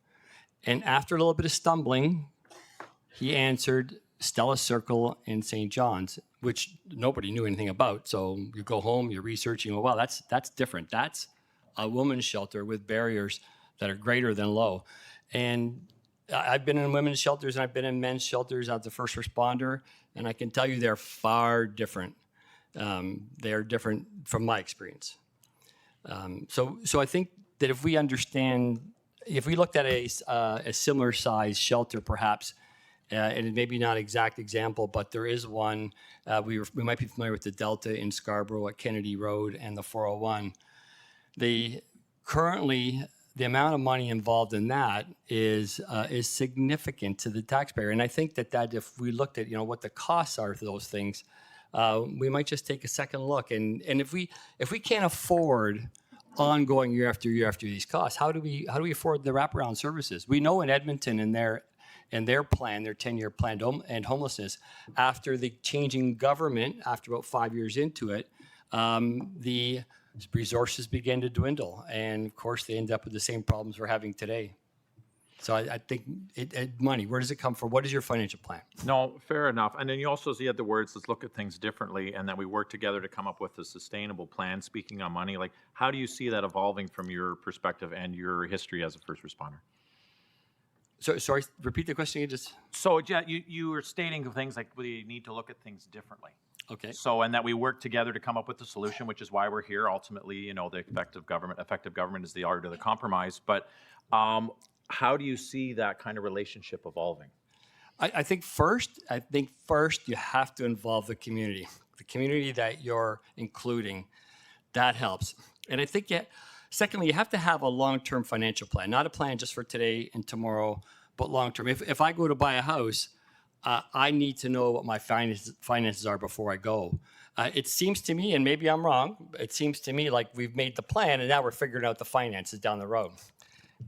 And after a little bit of stumbling, he answered Stella Circle in St. John's, which nobody knew anything about. So you go home, you're researching, well, that's different. That's a women's shelter with barriers that are greater than low. And I've been in women's shelters and I've been in men's shelters as a first responder, and I can tell you they're far different. They're different from my experience. So I think that if we understand, if we looked at a similar size shelter perhaps, and maybe not exact example, but there is one, we might be familiar with the Delta in Scarborough at Kennedy Road and the 401. Currently, the amount of money involved in that is significant to the taxpayer. And I think that if we looked at what the costs are for those things, we might just take a second look. And if we can't afford ongoing year after year after these costs, how do we afford the wraparound services? We know in Edmonton in their plan, their 10-year plan to end homelessness, after the changing government, after about 5 years into it, the resources begin to dwindle. And of course, they end up with the same problems we're having today. So I think money, where does it come from? What is your financial plan? No, fair enough. And then you also see the words, let's look at things differently, and that we work together to come up with a sustainable plan. Speaking on money, like how do you see that evolving from your perspective and your history as a first responder? So, sorry, repeat the question. So yeah, you were stating things like we need to look at things differently. Okay. So, and that we work together to come up with a solution, which is why we're here. Ultimately, the effective government is the art of the compromise. But how do you see that kind of relationship evolving? I think first you have to involve the community that you're including. That helps. And I think secondly, you have to have a long-term financial plan, not a plan just for today and tomorrow, but long-term. If I go to buy a house, I need to know what my finances are before I go. It seems to me, and maybe I'm wrong, it seems to me like we've made the plan and now we're figuring out the finances down the road.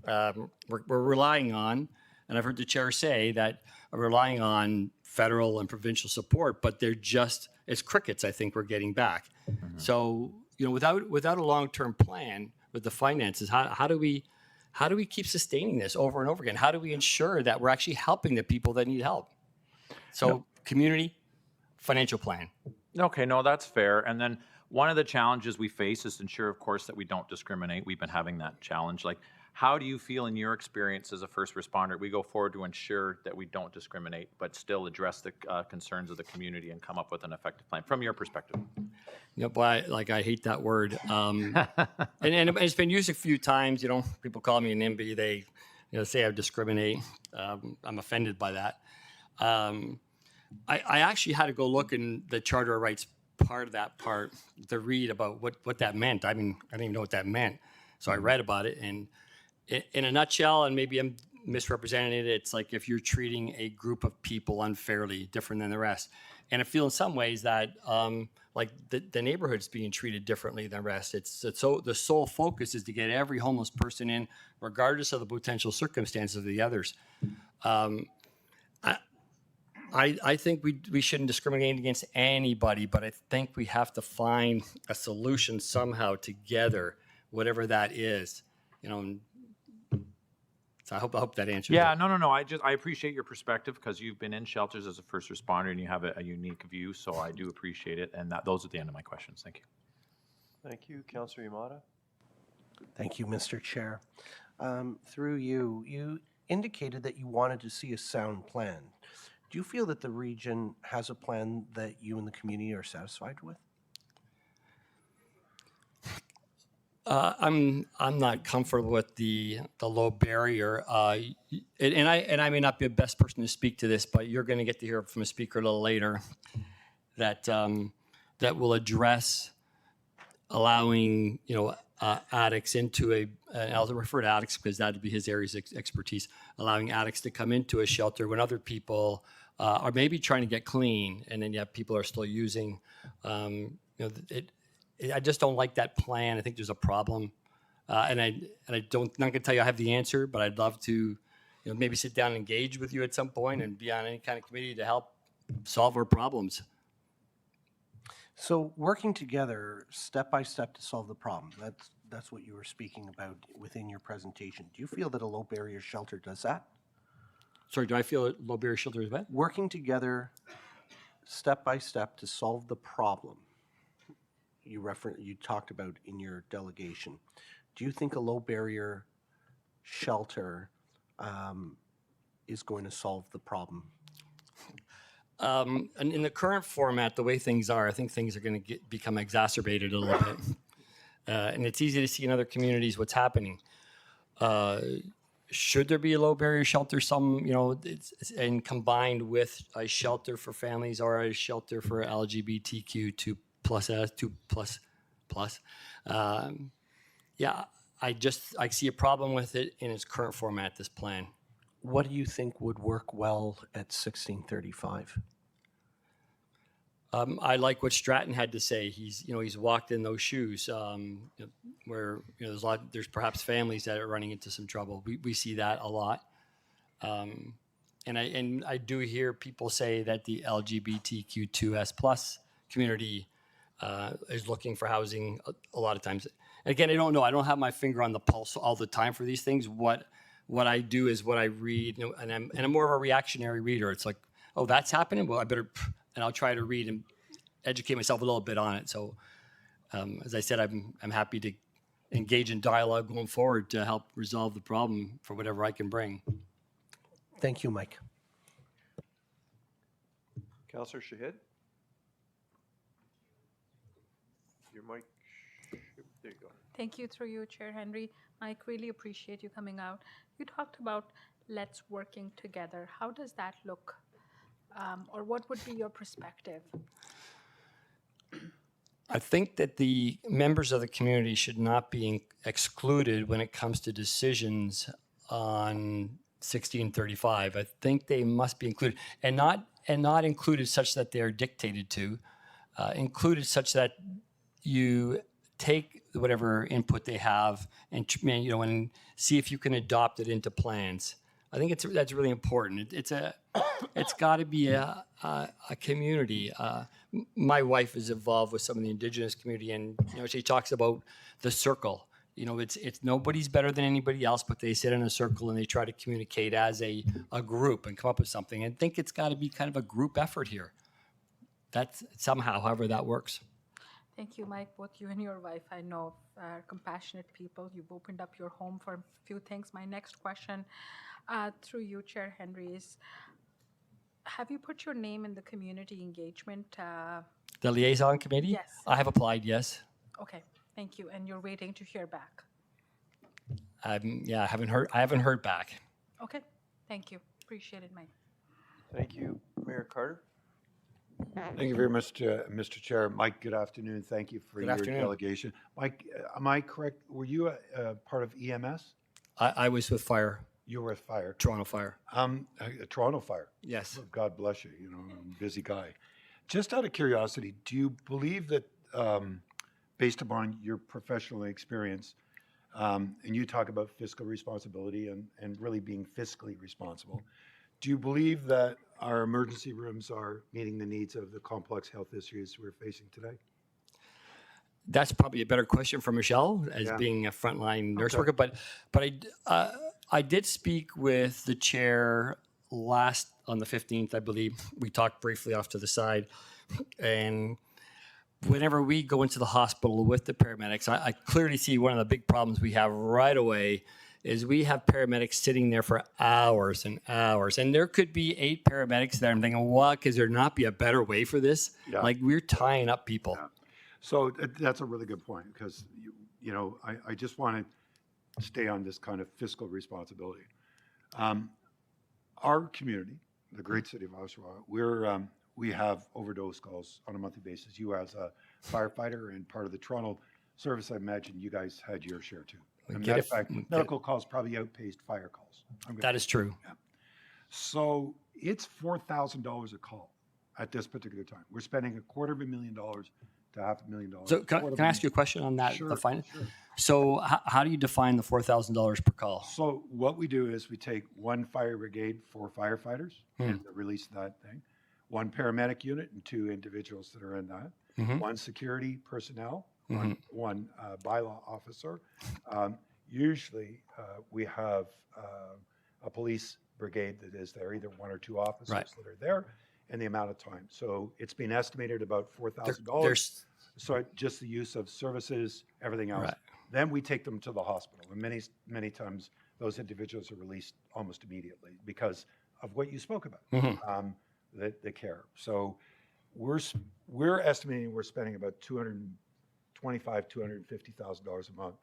We're relying on, and I've heard the chair say that we're relying on federal and provincial support, but it's crickets, I think we're getting back. Mm-hmm. So, without a long-term plan with the finances, how do we keep sustaining this over and over again? How do we ensure that we're actually helping the people that need help? So community, financial plan. Okay, no, that's fair. And then one of the challenges we face is to ensure, of course, that we don't discriminate. We've been having that challenge. Like, how do you feel in your experience as a first responder, we go forward to ensure that we don't discriminate, but still address the concerns of the community and come up with an effective plan from your perspective? I hate that word. And it's been used a few times. People call me an NIMBY. They say I discriminate. I'm offended by that. I actually had to go look in the Charter of Rights part to read about what that meant. I mean, I didn't even know what that meant. So I read about it, and in a nutshell, and maybe I'm misrepresenting it, it's like if you're treating a group of people unfairly, different than the rest. And I feel in some ways that the neighborhood's being treated differently than the rest. So the sole focus is to get every homeless person in, regardless of the potential circumstances of the others. I think we shouldn't discriminate against anybody, but I think we have to find a solution somehow together, whatever that is. So I hope that answers. Yeah, no. I appreciate your perspective because you've been in shelters as a first responder and you have a unique view. So I do appreciate it. And those are the end of my questions. Thank you. Thank you, Councillor Yamada. Thank you, Mr. Chair. Through you indicated that you wanted to see a sound plan. Do you feel that the region has a plan that you and the community are satisfied with? I'm not comfortable with the low barrier, and I may not be the best person to speak to this, but you're going to get to hear from a speaker a little later that that will address allowing addicts into and I'll refer to addicts because that'd be his area of expertise, allowing addicts to come into a shelter when other people are maybe trying to get clean, and then yet people are still using. I just don't like that plan. I think there's a problem, and I don't. Not gonna tell you I have the answer, but I'd love to, maybe sit down and engage with you at some point and be on any kind of committee to help solve our problems. So working together, step by step to solve the problem, that's what you were speaking about within your presentation. Do you feel that a low barrier shelter does that? Sorry, do I feel a low barrier shelter is what? Working together, step by step to solve the problem you talked about in your delegation. Do you think a low barrier shelter is going to solve the problem? And in the current format, the way things are, I think things are going to become exacerbated a little bit. And it's easy to see in other communities what's happening. Should there be a low barrier shelter, and combined with a shelter for families or a shelter for LGBTQ2+, I see a problem with it in its current format, this plan. What do you think would work well at 1635? I like what Stratton had to say. He's walked in those shoes, where there's perhaps families that are running into some trouble. We see that a lot, and I do hear people say that the LGBTQ2S+ community is looking for housing a lot of times. Again, I don't know. I don't have my finger on the pulse all the time for these things. What I do is what I read, and I'm more of a reactionary reader. It's like, oh, that's happening. Well, I better. And I'll try to read and educate myself a little bit on it. So, as I said, I'm happy to engage in dialogue going forward to help resolve the problem for whatever I can bring. Thank you, Mike. Councillor Shahid? Your mic, there you go. Thank you, through you, Chair Henry. Mike, really appreciate you coming out. You talked about let's working together. How does that look? Or what would be your perspective? I think that the members of the community should not be excluded when it comes to decisions on 1635. I think they must be included, and not included such that they are dictated to, included such that you take whatever input they have and see if you can adopt it into plans. I think that's really important. It's got to be a community. My wife is involved with some of the Indigenous community, and she talks about the circle. It's nobody's better than anybody else, but they sit in a circle and they try to communicate as a group and come up with something. I think it's got to be kind of a group effort here. That's somehow, however that works. Thank you, Mike. Both you and your wife, I know, are compassionate people. You've opened up your home for a few things. My next question, through you, Chair Henry, is have you put your name in the community engagement? The liaison committee? Yes. I have applied, yes. Okay, thank you. And you're waiting to hear back? I haven't heard back. Okay, thank you. Appreciate it, Mike. Thank you. Mayor Carter? Thank you very much, Mr. Chair. Mike, good afternoon. Thank you for Good your afternoon. delegation. Mike, am I correct? Were you a part of EMS? I was with fire. You were with fire. Toronto Fire. Toronto Fire. Yes. Oh, God bless you. I'm a busy guy. Just out of curiosity, do you believe that, based upon your professional experience, and you talk about fiscal responsibility and really being fiscally responsible, do you believe that our emergency rooms are meeting the needs of the complex health issues we're facing today? That's probably a better question for Michelle as Yeah. being a frontline nurse Okay. worker. But I did speak with the chair on the 15th, I believe. We talked briefly off to the side. And whenever we go into the hospital with the paramedics, I clearly see one of the big problems we have right away is we have paramedics sitting there for hours and hours. And there could be 8 paramedics there. I'm thinking, what? Could there not be a better way for this? Yeah. Like, we're tying up people. So that's a really good point, because you know, I just want to stay on this kind of fiscal responsibility. Our community, the great city of Oshawa, we have overdose calls on a monthly basis. You as a firefighter and part of the Toronto service, I imagine you guys had your share too. As a matter of fact, medical calls probably outpaced fire calls. That is true. Yeah. So it's $4,000 a call at this particular time. We're spending $250,000 to $500,000. So can I ask you a question on that? Sure, The finance? sure. So how do you define the $4,000 per call? So what we do is we take one fire brigade, 4 firefighters, and release that thing, one paramedic unit and 2 individuals that are in that, one security personnel, one bylaw officer. Usually we have a police brigade that is there, either 1 or 2 officers that are there, and the amount of time. So it's been estimated about $4,000. So just the use of services, everything else. Right. Then we take them to the hospital, and many times those individuals are released almost immediately because of what you spoke about, the care. So we're estimating we're spending about $250,000 a month.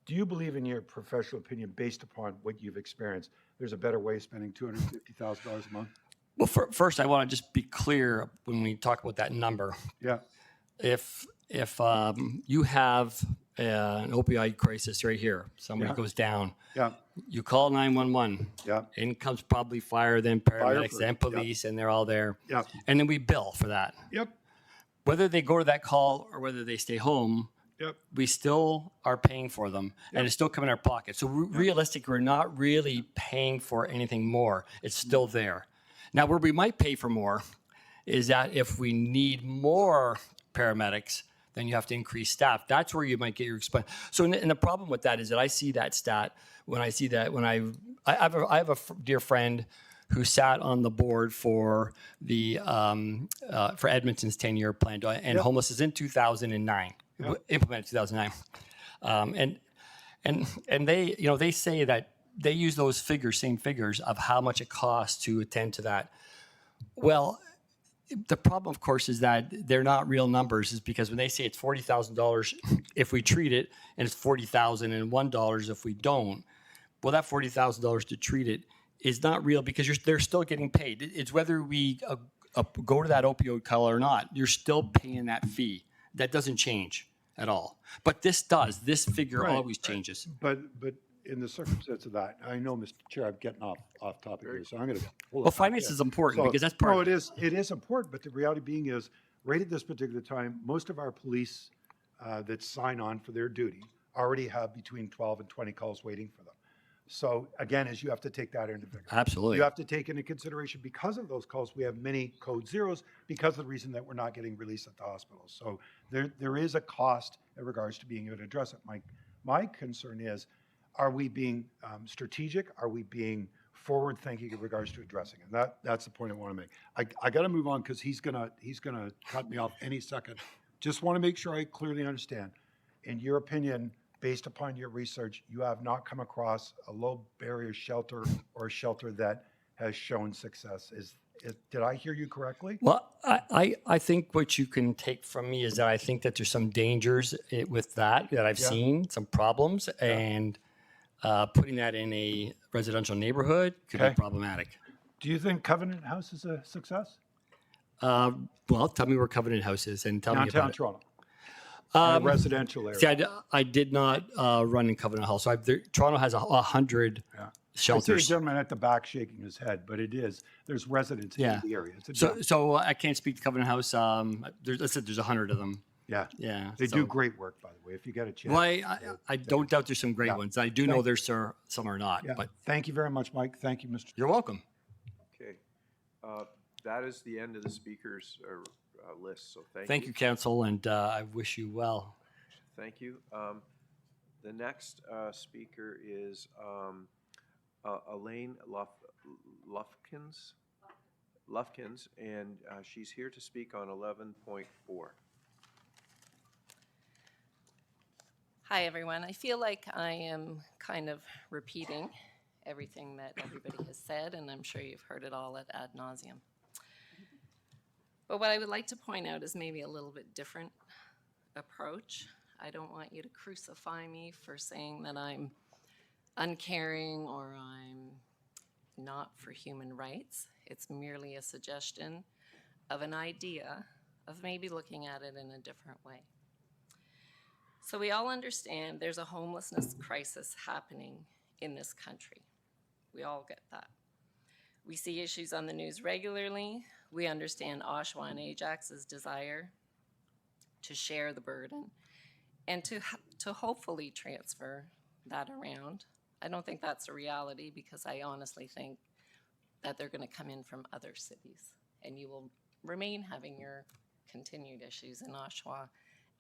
Do you believe, in your professional opinion, based upon what you've experienced, there's a better way of spending $250,000 a month? Well, first, I want to just be clear when we talk about that number. Yeah. If you have an opioid crisis right here, somebody goes down, you call 911. In comes probably fire, then paramedics, then police, and they're all there. And then we bill for that. Whether they go to that call or whether they stay home, we still are paying for them, and it's still coming in our pocket. So realistically, we're not really paying for anything more. It's still there. Now, where we might pay for more is that if we need more paramedics, then you have to increase staff. That's where you might get your expense. So, and the problem with that is that I see that stat when I see that when I have a dear friend who sat on the board for the for Edmonton's 10-year plan to end homelessness in 2009, implemented 2009, and they they say that they use those same figures of how much it costs to attend to that. Well, the problem, of course, is that they're not real numbers, is because when they say it's $40,000 if we treat it, and it's $40,001 if we don't, well, that $40,000 to treat it is not real because they're still getting paid. It's whether we go to that opioid call or not, you're still paying that fee. That doesn't change at all. But this does. This figure always changes. But in the circumstance of that, I know, Mr. Chair, I'm getting off topic here, so I'm going to. Well, finance is important because that's part. No, it is important, but the reality being is, right at this particular time, most of our police that sign on for their duty already have between 12 and 20 calls waiting for them. So again, you have to take that into figure. Absolutely. You have to take into consideration, because of those calls, we have many code zeros because of the reason that we're not getting released at the hospital. So there is a cost in regards to being able to address it. My concern is, are we being strategic? Are we being forward-thinking in regards to addressing it? That's the point I want to make. I got to move on because he's gonna cut me off any second. Just want to make sure I clearly understand. In your opinion, based upon your research, you have not come across a low-barrier shelter or a shelter that has shown success. Did I hear you correctly? Well, I think what you can take from me is that I think that there's some dangers with that I've seen, some problems, and putting that in a residential neighborhood could be problematic. Do you think Covenant House is a success? Well, tell me where Covenant House is and tell me about Downtown it. Toronto. In a residential area. See, I did not run in Covenant House. So Toronto has 100 shelters. I see a gentleman at the back shaking his head, but there's residents in the area. It's a So I can't speak to Covenant House. There's 100 of them. Yeah. They do great work, by the way, if you get a chance. Well, I don't doubt there's some great ones. I do know there's some are not. Yeah. But thank you very much, Mike. Thank you, Mr. You're welcome. Okay. That is the end of the speakers list, so Thank you, Council, and I wish you well. Thank you. The next speaker is Elaine Lufkins, and she's here to speak on 11.4. Hi, everyone. I feel like I am kind of repeating everything that everybody has said, and I'm sure you've heard it all ad nauseum. But what I would like to point out is maybe a little bit different approach. I don't want you to crucify me for saying that I'm uncaring or I'm not for human rights. It's merely a suggestion of an idea of maybe looking at it in a different way. So we all understand there's a homelessness crisis happening in this country. We all get that. We see issues on the news regularly. We understand Oshawa and Ajax's desire to share the burden and to hopefully transfer that around. I don't think that's a reality because I honestly think that they're going to come in from other cities and you will remain having your continued issues in Oshawa,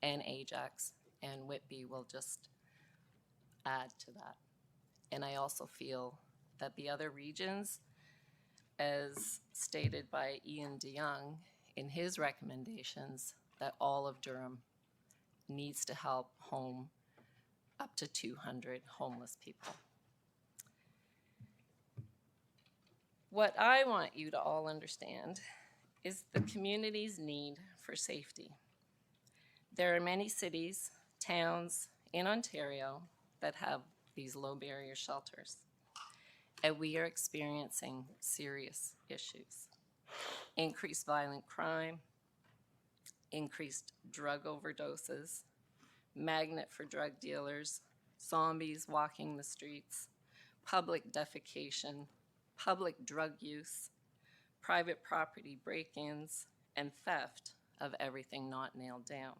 and Ajax and Whitby will just add to that. And I also feel that the other regions, as stated by Ian DeYoung in his recommendations, that all of Durham needs to help home up to 200 homeless people. What I want you to all understand is the community's need for safety. There are many cities, towns in Ontario that have these low barrier shelters, and we are experiencing serious issues. Increased violent crime, increased drug overdoses, magnet for drug dealers, zombies walking the streets, public defecation, public drug use, private property break-ins, and theft of everything not nailed down.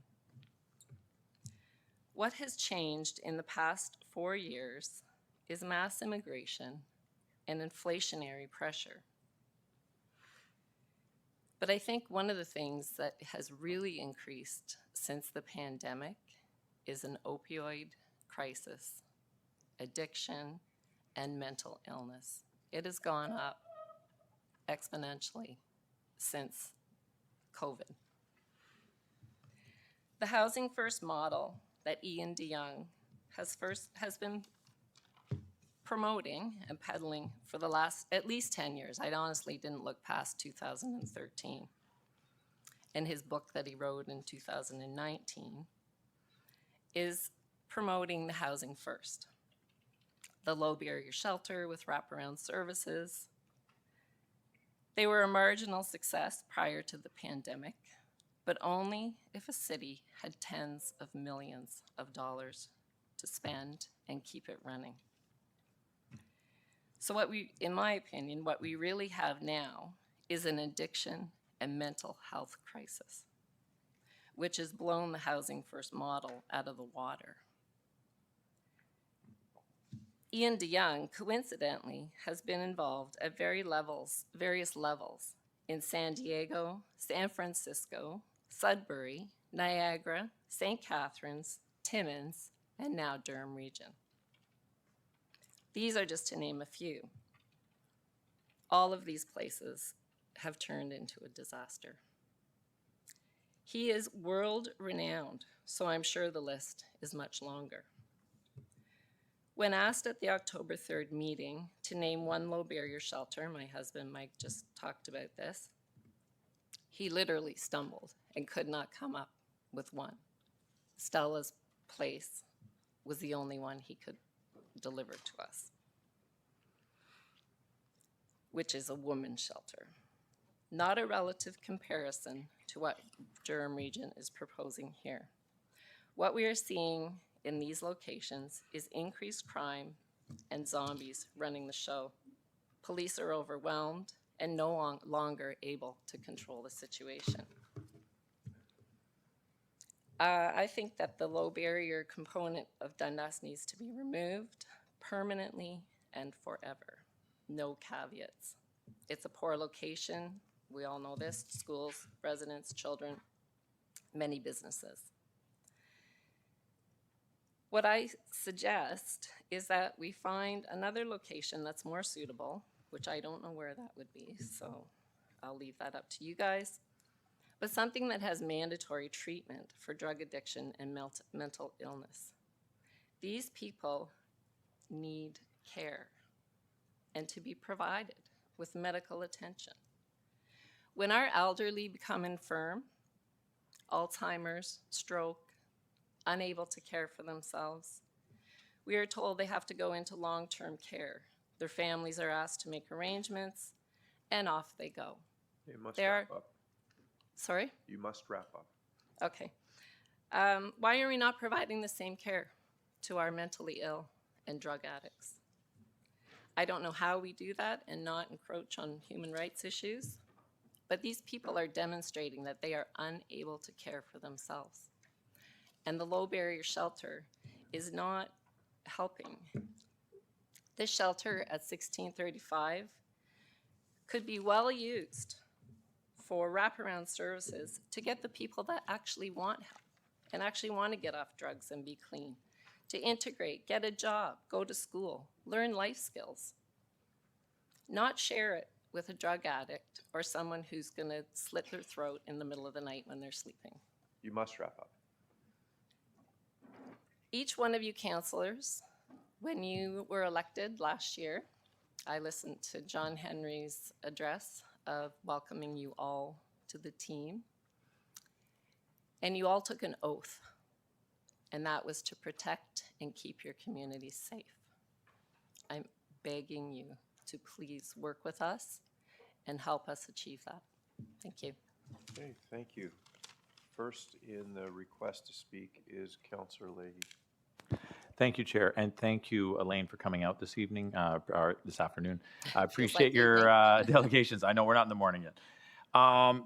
What has changed in the past 4 years is mass immigration and inflationary pressure. But I think one of the things that has really increased since the pandemic is an opioid crisis, addiction, and mental illness. It has gone up exponentially since COVID. The Housing First model that Ian DeYoung has been promoting and peddling for the last at least 10 years. I honestly didn't look past 2013. And his book that he wrote in 2019 is promoting the Housing First. The low barrier shelter with wraparound services. They were a marginal success prior to the pandemic, but only if a city had tens of millions of dollars to spend and keep it running. So in my opinion, what we really have now is an addiction and mental health crisis, which has blown the Housing First model out of the water. Ian DeYoung, coincidentally, has been involved at various levels in San Diego, San Francisco, Sudbury, Niagara, St. Catharines, Timmins, and now Durham Region. These are just to name a few. All of these places have turned into a disaster. He is world-renowned, so I'm sure the list is much longer. When asked at the October 3rd meeting to name one low barrier shelter, my husband Mike just talked about this, he literally stumbled and could not come up with one. Stella's Place was the only one he could deliver to us, which is a woman's shelter. Not a relative comparison to what Durham Region is proposing here. What we are seeing in these locations is increased crime and zombies running the show. Police are overwhelmed and no longer able to control the situation. I think that the low barrier component of Dundas needs to be removed permanently and forever. No caveats. It's a poor location. We all know this. Schools, residents, children, many businesses. What I suggest is that we find another location that's more suitable, which I don't know where that would be, so I'll leave that up to you guys, but something that has mandatory treatment for drug addiction and mental illness. These people need care and to be provided with medical attention. When our elderly become infirm, Alzheimer's, stroke, unable to care for themselves. We are told they have to go into long-term care. Their families are asked to make arrangements, and off they go. You must There wrap are- up. Sorry? You must wrap up. Okay. Why are we not providing the same care to our mentally ill and drug addicts? I don't know how we do that and not encroach on human rights issues, but these people are demonstrating that they are unable to care for themselves. And the low barrier shelter is not helping. This shelter at 1635 could be well used for wraparound services to get the people that actually want help and actually want to get off drugs and be clean, to integrate, get a job, go to school, learn life skills. Not share it with a drug addict or someone who's going to slit their throat in the middle of the night when they're sleeping. You must wrap up. Each one of you counselors, when you were elected last year, I listened to John Henry's address of welcoming you all to the team. And you all took an oath, and that was to protect and keep your communities safe. I'm begging you to please work with us and help us achieve that. Thank you. Okay, thank you. First in the request to speak is Councillor Leahy. Thank you, Chair, and thank you, Elaine, for coming out this evening, or this afternoon. I appreciate like your delegations. I know we're not in the morning yet.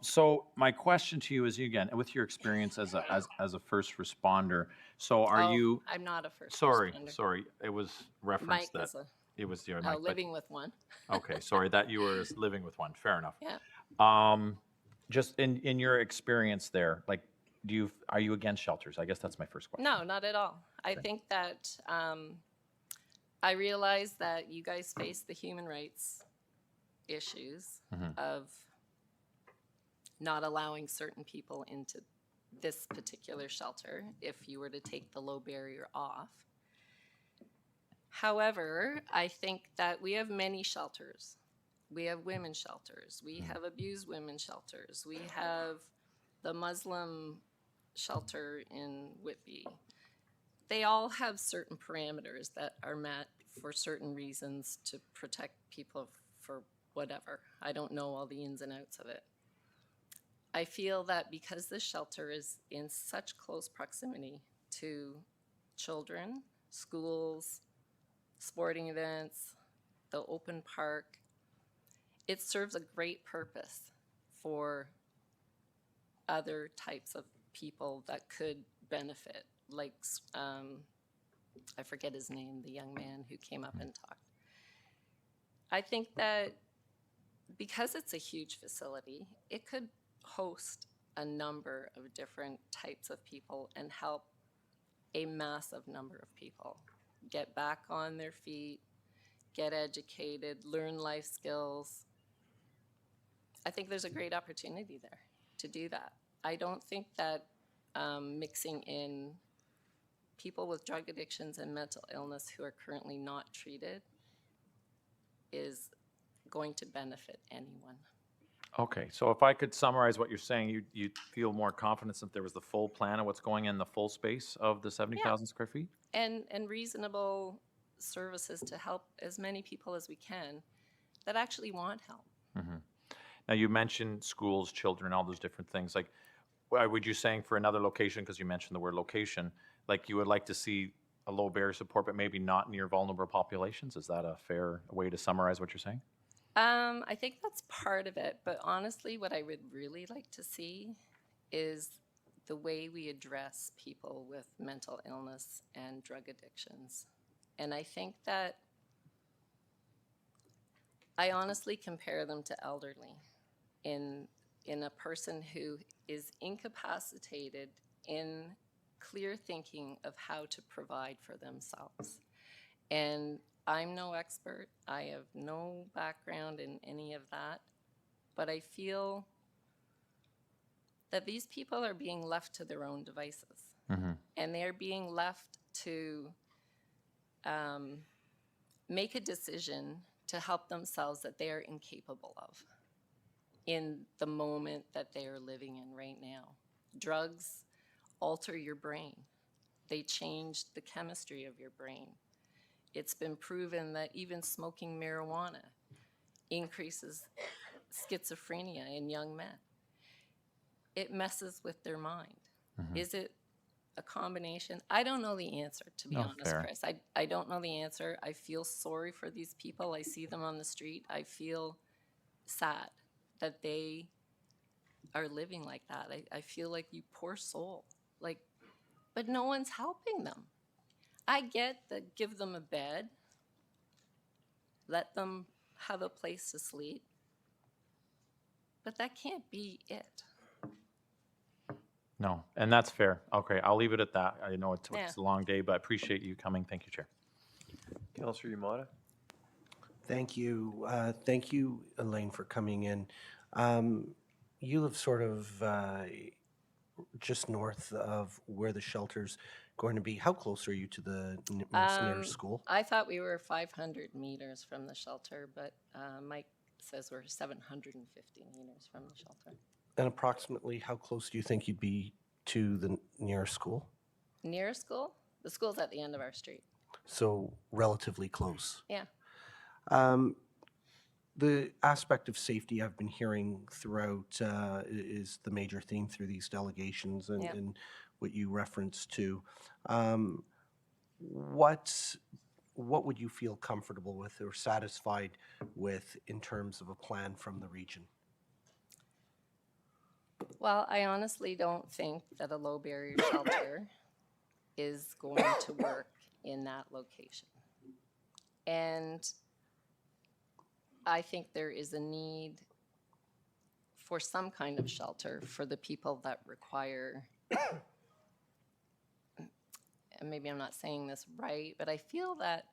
So my question to you is, again, with your experience as a first responder, so are you? I'm not a first Sorry, responder. sorry, it was Mike referenced that is a, it was your oh, Mike. but- living with one. Okay, sorry, that you were living with one. Fair enough. Yeah. Just in your experience there, like, are you against shelters? I guess that's my first question. No, not at all. I think that I realize that you guys face the human rights issues of not allowing certain people into this particular shelter if you were to take the low barrier off. However, I think that we have many shelters. We have women's shelters. We have abused women's shelters. We have the Muslim shelter in Whitby. They all have certain parameters that are met for certain reasons to protect people for whatever. I don't know all the ins and outs of it. I feel that because this shelter is in such close proximity to children, schools, sporting events, the open park, it serves a great purpose for other types of people that could benefit, like, I forget his name, the young man who came up and talked. I think that because it's a huge facility, it could host a number of different types of people and help a massive number of people get back on their feet, get educated, learn life skills. I think there's a great opportunity there to do that. I don't think that mixing in people with drug addictions and mental illness who are currently not treated is going to benefit anyone. Okay, so if I could summarize what you're saying, you feel more confidence that there was the full plan of what's going in the full space of the 70,000 square feet? And reasonable services to help as many people as we can that actually want help. Now, you mentioned schools, children, all those different things. Like, would you saying for another location, because you mentioned the word location, like you would like to see a low barrier support, but maybe not near vulnerable populations? Is that a fair way to summarize what you're saying? I think that's part of it, but honestly, what I would really like to see is the way we address people with mental illness and drug addictions. And I think that I honestly compare them to elderly in a person who is incapacitated in clear thinking of how to provide for themselves. And I'm no expert. I have no background in any of that. But I feel that these people are being left to their own devices. And they are being left to make a decision to help themselves that they are incapable of in the moment that they are living in right now. Drugs alter your brain. they change the chemistry of your brain. It's been proven that even smoking marijuana increases schizophrenia in young men. It messes with their mind. Is it a combination? I don't know the answer, to be honest, fair. Chris. I don't know the answer. I feel sorry for these people. I see them on the street. I feel sad that they are living like that. I feel like, you poor soul. Like, but no one's helping them. I get that, give them a bed, let them have a place to sleep, but that can't be it. No, and that's fair. Okay, I'll leave it at that. I know it's Yeah. a long day, but I appreciate you coming. Thank you, Chair. Councillor Yamada? Thank you. Thank you, Elaine, for coming in. You live sort of just north of where the shelter's going to be. How close are you to the nearest school? I thought we were 500 meters from the shelter, but Mike says we're 750 meters from the shelter. And approximately how close do you think you'd be to the nearest school? Near school? The school's at the end of our street. So relatively close. Yeah. The aspect of safety I've been hearing throughout is the major theme through these delegations and, Yep. and what you referenced to. What would you feel comfortable with or satisfied with in terms of a plan from the region? Well, I honestly don't think that a low barrier shelter is going to work in that location. And I think there is a need for some kind of shelter for the people that require, and maybe I'm not saying this right, but I feel that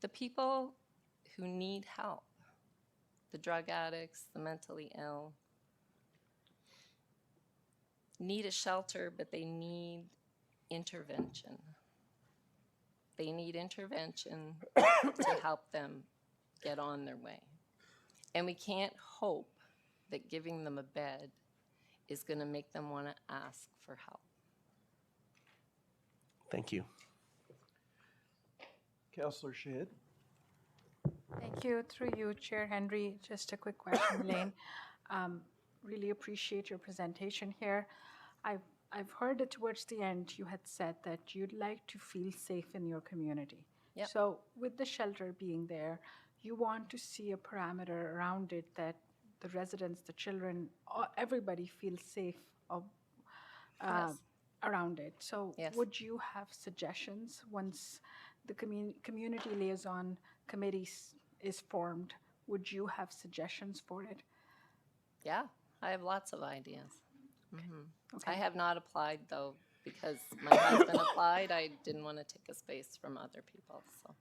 the people who need help, the drug addicts, the mentally ill, need a shelter, but they need intervention. They need intervention to help them get on their way. And we can't hope that giving them a bed is going to make them want to ask for help. Thank you. Councillor Shahid? Thank you. Through you, Chair Henry, just a quick question, Elaine. Really appreciate your presentation here. I've heard that towards the end you had said that you'd like to feel safe in your community. Yep. So with the shelter being there, you want to see a parameter around it that the residents, the children, everybody feels safe Yes. around it. So Yes. would you have suggestions once the community liaison committee is formed? Would you have suggestions for it? Yeah, I have lots of ideas. Okay. I have not applied, though, because my husband applied. I didn't want to take a space from other people, so.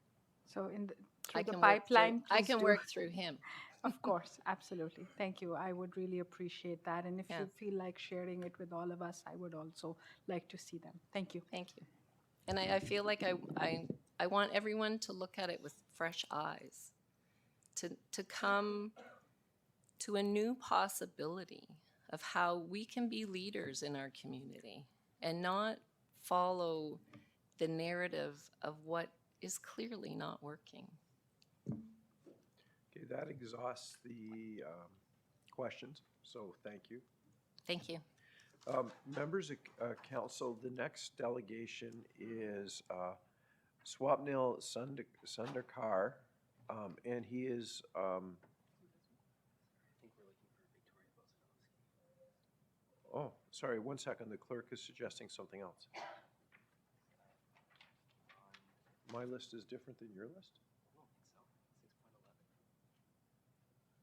So in I through the can work through- pipeline, I please can do. work through him. Of course, absolutely. Thank you. I would really appreciate that. And if Yeah. you feel like sharing it with all of us, I would also like to see them. Thank you. Thank you. And I feel like I want everyone to look at it with fresh eyes, to come to a new possibility of how we can be leaders in our community and not follow the narrative of what is clearly not working. Okay, that exhausts the questions, so thank you. Thank you. Members of council, the next delegation is Swapnil Sundakar, and he is oh, sorry, one second. The clerk is suggesting something else. My list is different than your list?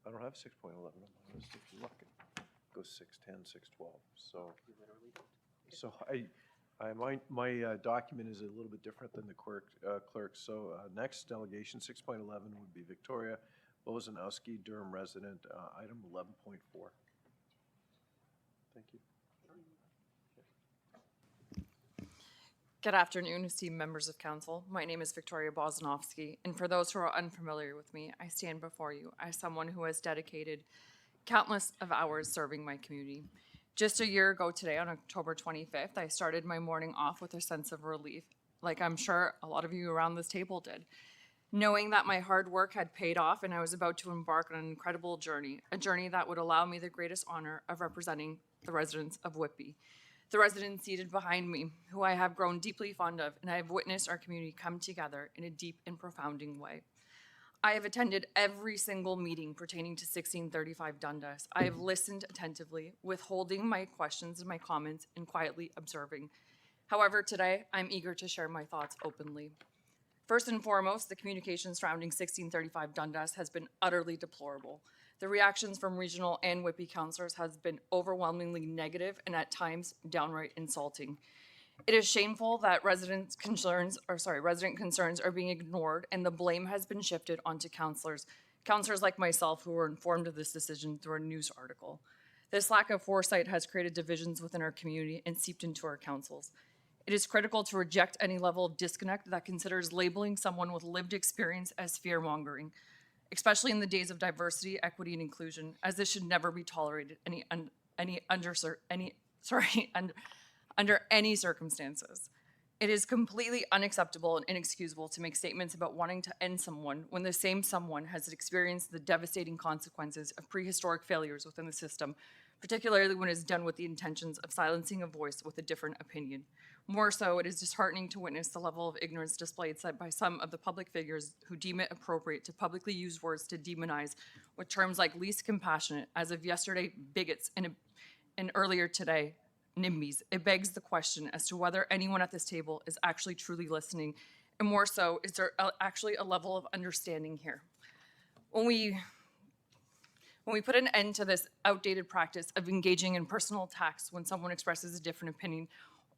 I don't have 6.11 on my list. If you look, it goes 6:10, 6:12. So my document is a little bit different than the clerk. So next delegation, 6.11 would be Victoria Bozanowski, Durham resident, item 11.4. Thank you. Good afternoon, esteemed members of council. My name is Victoria Bozanowski, and for those who are unfamiliar with me, I stand before you as someone who has dedicated countless of hours serving my community. Just a year ago today, on October 25th, I started my morning off with a sense of relief, like I'm sure a lot of you around this table did, knowing that my hard work had paid off and I was about to embark on an incredible journey, a journey that would allow me the greatest honor of representing the residents of Whitby. The residents seated behind me, who I have grown deeply fond of, and I have witnessed our community come together in a deep and profounding way. I have attended every single meeting pertaining to 1635 Dundas. I have listened attentively, withholding my questions and my comments and quietly observing. However, today, I'm eager to share my thoughts openly. First and foremost, the communication surrounding 1635 Dundas has been utterly deplorable. The reactions from regional and Whitby councillors has been overwhelmingly negative and at times downright insulting. It is shameful that resident concerns are being ignored and the blame has been shifted onto councillors like myself who were informed of this decision through a news article. This lack of foresight has created divisions within our community and seeped into our councils. It is critical to reject any level of disconnect that considers labeling someone with lived experience as fear-mongering, especially in the days of diversity, equity, and inclusion, as this should never be tolerated under any circumstances. It is completely unacceptable and inexcusable to make statements about wanting to end someone when the same someone has experienced the devastating consequences of prehistoric failures within the system, particularly when it is done with the intentions of silencing a voice with a different opinion. More so, it is disheartening to witness the level of ignorance displayed by some of the public figures who deem it appropriate to publicly use words to demonize with terms like least compassionate, as of yesterday, bigots, and earlier today, NIMBYs. It begs the question as to whether anyone at this table is actually truly listening, and more so, is there actually a level of understanding here? When we put an end to this outdated practice of engaging in personal attacks when someone expresses a different opinion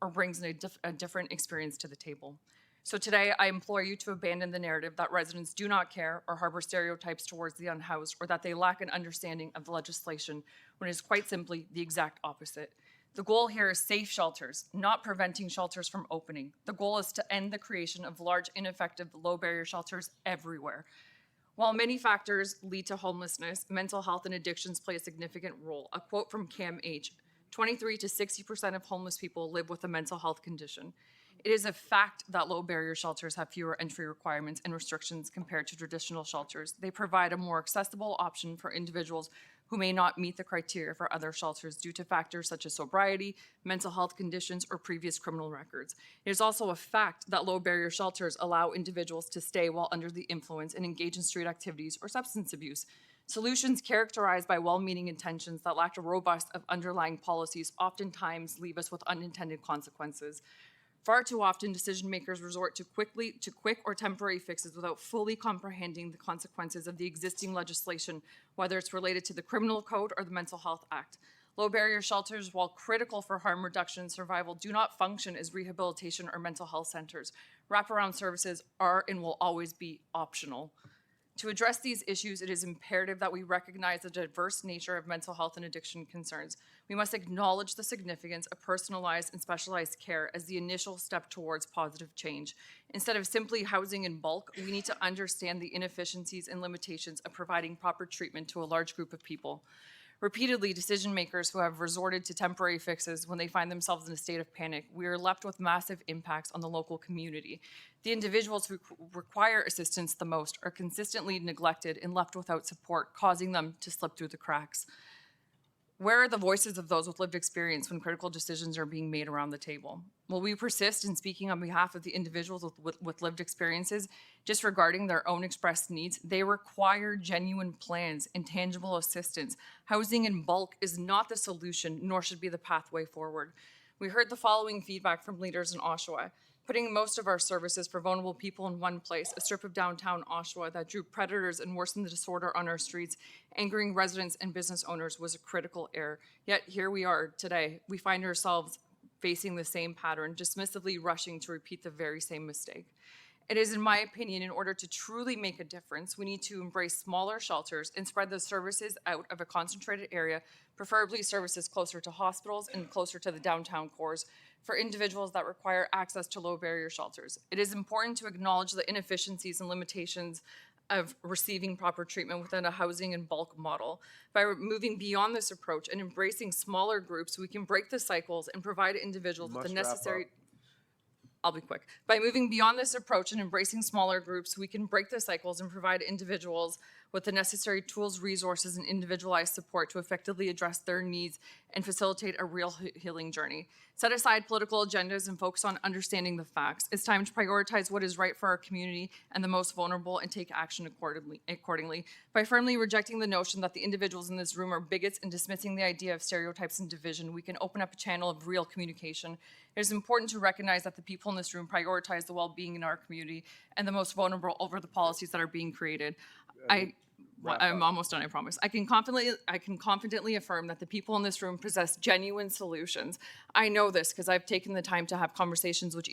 or brings a different experience to the table. So today, I implore you to abandon the narrative that residents do not care or harbor stereotypes towards the unhoused or that they lack an understanding of the legislation when it is quite simply the exact opposite. The goal here is safe shelters, not preventing shelters from opening. The goal is to end the creation of large, ineffective, low-barrier shelters everywhere. While many factors lead to homelessness, mental health and addictions play a significant role. A quote from CAMH, 23 to 60% of homeless people live with a mental health condition. It is a fact that low-barrier shelters have fewer entry requirements and restrictions compared to traditional shelters. They provide a more accessible option for individuals who may not meet the criteria for other shelters due to factors such as sobriety, mental health conditions, or previous criminal records. It is also a fact that low-barrier shelters allow individuals to stay while under the influence and engage in street activities or substance abuse. Solutions characterized by well-meaning intentions that lack a robust of underlying policies oftentimes leave us with unintended consequences. Far too often, decision makers resort to quick or temporary fixes without fully comprehending the consequences of the existing legislation, whether it's related to the Criminal Code or the Mental Health Act. Low-barrier shelters, while critical for harm reduction and survival, do not function as rehabilitation or mental health centers. Wraparound services are and will always be optional. To address these issues, it is imperative that we recognize the diverse nature of mental health and addiction concerns. We must acknowledge the significance of personalized and specialized care as the initial step towards positive change. Instead of simply housing in bulk, we need to understand the inefficiencies and limitations of providing proper treatment to a large group of people. Repeatedly, decision makers who have resorted to temporary fixes when they find themselves in a state of panic, we are left with massive impacts on the local community. The individuals who require assistance the most are consistently neglected and left without support, causing them to slip through the cracks. Where are the voices of those with lived experience when critical decisions are being made around the table? Will we persist in speaking on behalf of the individuals with lived experiences, disregarding their own expressed needs? They require genuine plans and tangible assistance. Housing in bulk is not the solution, nor should be the pathway forward. We heard the following feedback from leaders in Oshawa. Putting most of our services for vulnerable people in one place, a strip of downtown Oshawa that drew predators and worsened the disorder on our streets, angering residents and business owners, was a critical error. Yet here we are today. We find ourselves facing the same pattern, dismissively rushing to repeat the very same mistake. It is, in my opinion, in order to truly make a difference, we need to embrace smaller shelters and spread the services out of a concentrated area, preferably services closer to hospitals and closer to the downtown cores, for individuals that require access to low-barrier shelters. It is important to acknowledge the inefficiencies and limitations of receiving proper treatment within a housing and bulk model. By moving beyond this approach and embracing smaller groups, we can break the cycles and provide individuals with the Must wrap necessary. up. I'll be quick. By moving beyond this approach and embracing smaller groups, we can break the cycles and provide individuals with the necessary tools, resources, and individualized support to effectively address their needs and facilitate a real healing journey. Set aside political agendas and focus on understanding the facts. It's time to prioritize what is right for our community and the most vulnerable and take action accordingly. By firmly rejecting the notion that the individuals in this room are bigots and dismissing the idea of stereotypes and division, we can open up a channel of real communication. It is important to recognize that the people in this room prioritize the well-being in our community and the most vulnerable over the policies that are being created. I'm almost done, I promise. I can confidently affirm that the people in this room possess genuine solutions. I know this because I've taken the time to have conversations with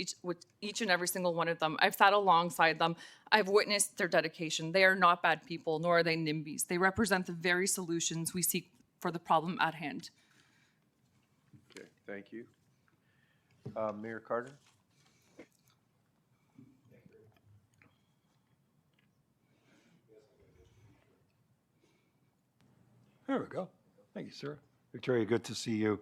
each and every single one of them. I've sat alongside them. I've witnessed their dedication. They are not bad people, nor are they NIMBYs. They represent the very solutions we seek for the problem at hand. Okay, thank you. Mayor Carter? There we go. Thank you, sir. Victoria, good to see you.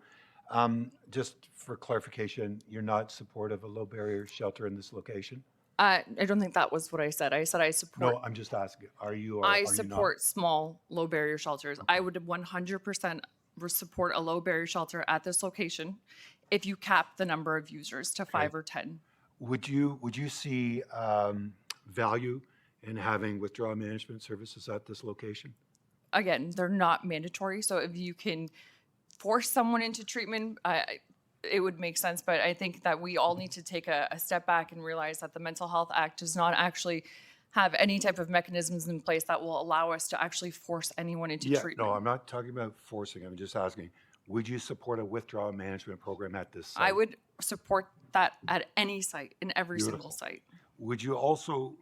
Just for clarification, you're not supportive of a low barrier shelter in this location? I don't think that was what I said. I said I support. No, I'm just asking, are you or I are you not? support small, low barrier shelters. I would 100% support a low barrier shelter at this location if you cap the number of users to 5 or 10. Would you see value in having withdrawal management services at this location? Again, they're not mandatory. So if you can force someone into treatment, it would make sense. But I think that we all need to take a step back and realize that the Mental Health Act does not actually have any type of mechanisms in place that will allow us to actually force anyone into treatment. No, I'm not talking about forcing. I'm just asking, would you support a withdrawal management program at this site? I would support that at any site, in every single Beautiful. site. Would you also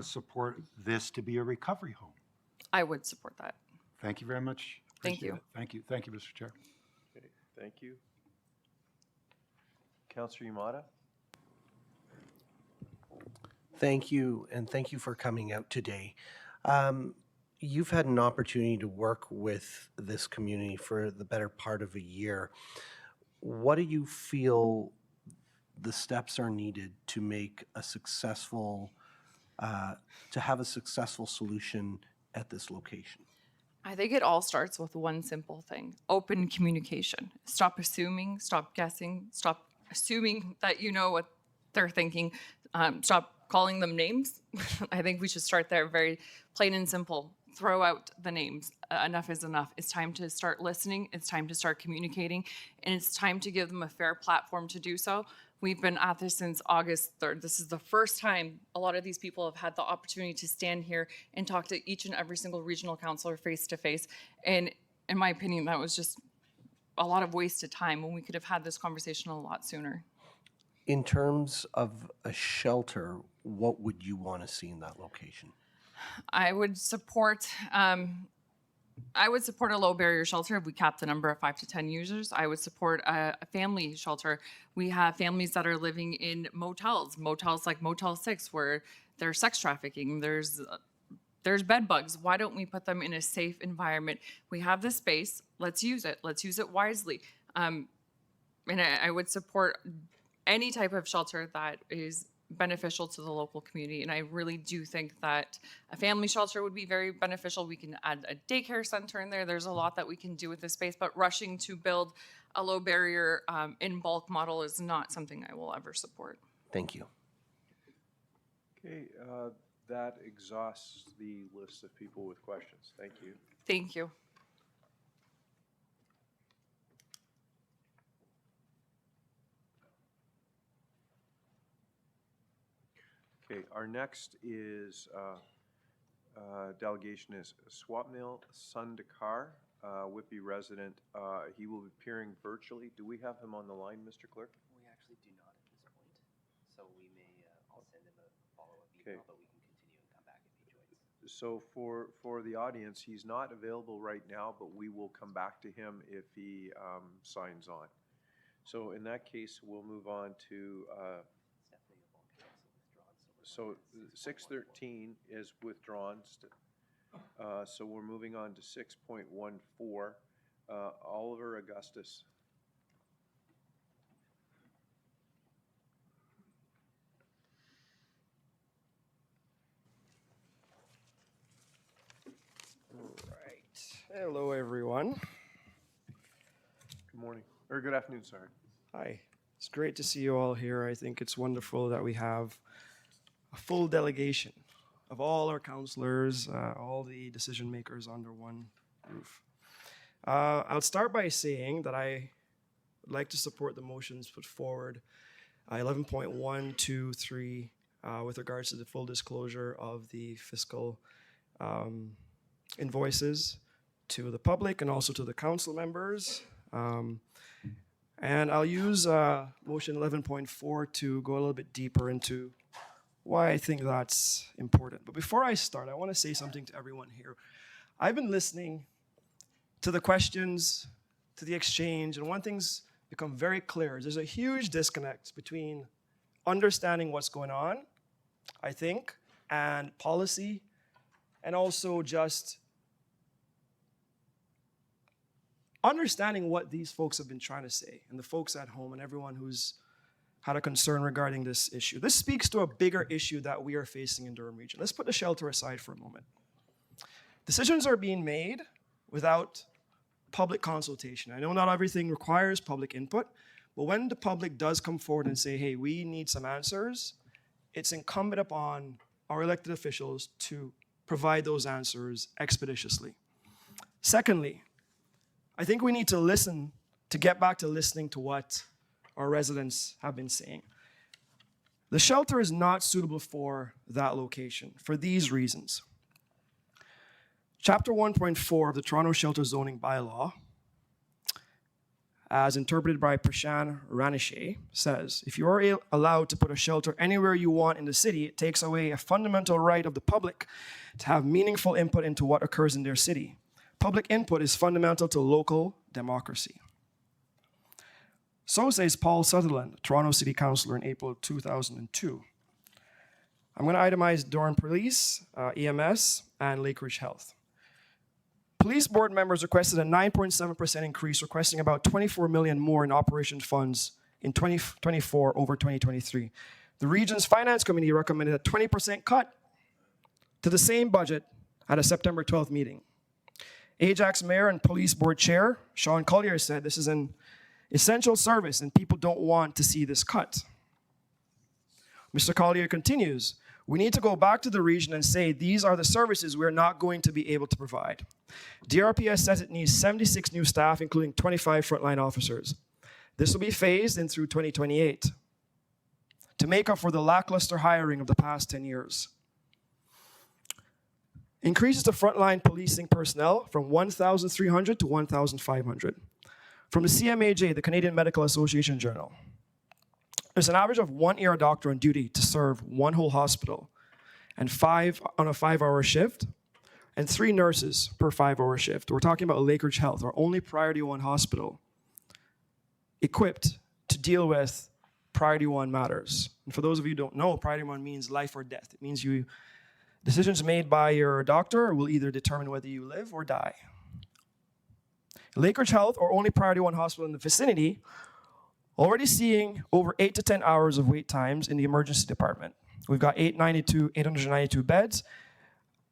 support this to be a recovery home? I would support that. Thank you very much. Thank Appreciate you. it. Thank you. Thank you, Mr. Chair. Okay, thank you. Councillor Yamada? Thank you, and thank you for coming out today. You've had an opportunity to work with this community for the better part of a year. What do you feel the steps are needed to make a successful, to have a successful solution at this location? I think it all starts with one simple thing: open communication. Stop assuming, stop guessing, stop assuming that you know what they're thinking. Stop calling them names. I think we should start there, very plain and simple. Throw out the names. Enough is enough. It's time to start listening. It's time to start communicating. And it's time to give them a fair platform to do so. We've been at this since August 3rd. This is the first time a lot of these people have had the opportunity to stand here and talk to each and every single regional councillor face to face. And in my opinion, that was just a lot of wasted time when we could have had this conversation a lot sooner. In terms of a shelter, what would you want to see in that location? I would support a low barrier shelter if we cap the number of 5 to 10 users. I would support a family shelter. We have families that are living in motels like Motel 6, where there's sex trafficking, there's bed bugs. Why don't we put them in a safe environment? We have the space. Let's use it. Let's use it wisely. And I would support any type of shelter that is beneficial to the local community. And I really do think that a family shelter would be very beneficial. We can add a daycare center in there. There's a lot that we can do with this space, but rushing to build a low barrier in bulk model is not something I will ever support. Thank you. Okay, that exhausts the list of people with questions. Thank you. Thank you. Okay, our next is delegation is Swapnil Sundakar, Whitby resident. He will be appearing virtually. Do we have him on the line, Mr. Clerk? We actually do not at this point, so we may, I'll send him a follow-up Okay. email, but we can continue and come back if he joins. So for the audience, he's not available right now, but we will come back to him if he signs on. So in that case, we'll move on to So 613 is withdrawn. So we're moving on to 6.14. Oliver Augustus. Hello, everyone. Good morning, or good afternoon, sorry. Hi. It's great to see you all here. I think it's wonderful that we have a full delegation of all our councillors, all the decision makers under one roof. I'll start by saying that I would like to support the motions put forward, 11.1, 2, 3, with regards to the full disclosure of the fiscal invoices to the public and also to the council members. And I'll use motion 11.4 to go a little bit deeper into why I think that's important. But before I start, I want to say something to everyone here. I've been listening to the questions, to the exchange, and one thing's become very clear is there's a huge disconnect between understanding what's going on, I think, and policy, and also just understanding what these folks have been trying to say, and the folks at home and everyone who's had a concern regarding this issue. This speaks to a bigger issue that we are facing in Durham Region. Let's put the shelter aside for a moment. Decisions are being made without public consultation. I know not everything requires public input, but when the public does come forward and say, hey, we need some answers, it's incumbent upon our elected officials to provide those answers expeditiously. Secondly, I think we need to listen, to get back to listening to what our residents have been saying. The shelter is not suitable for that location for these reasons. Chapter 1.4 of the Toronto Shelter Zoning Bylaw, as interpreted by Prashant Ranishay, says, if you are allowed to put a shelter anywhere you want in the city, it takes away a fundamental right of the public to have meaningful input into what occurs in their city. Public input is fundamental to local democracy. So says Paul Sutherland, Toronto City Councillor in April 2002. I'm going to itemize Durham Police, EMS, and Lakeridge Health. Police board members requested a 9.7% increase, requesting about $24 million more in operation funds in 2024 over 2023. The region's finance committee recommended a 20% cut to the same budget at a September 12th meeting. Ajax Mayor and Police Board Chair Sean Collier said this is an essential service and people don't want to see this cut. Mr. Collier continues, we need to go back to the region and say these are the services we're not going to be able to provide. DRPS says it needs 76 new staff, including 25 frontline officers. This will be phased in through 2028 to make up for the lackluster hiring of the past 10 years. Increases to frontline policing personnel from 1,300 to 1,500. From the CMAJ, the Canadian Medical Association Journal, there's an average of 1 ER doctor on duty to serve one whole hospital, and 5 on a 5-hour shift, and 3 nurses per 5-hour shift. We're talking about Lakeridge Health, our only Priority 1 hospital, equipped to deal with Priority 1 matters. And for those of you who don't know, Priority 1 means life or death. It means decisions made by your doctor will either determine whether you live or die. Lakeridge Health, or only Priority 1 hospital in the vicinity, already seeing over 8 to 10 hours of wait times in the emergency department. We've got 892 beds,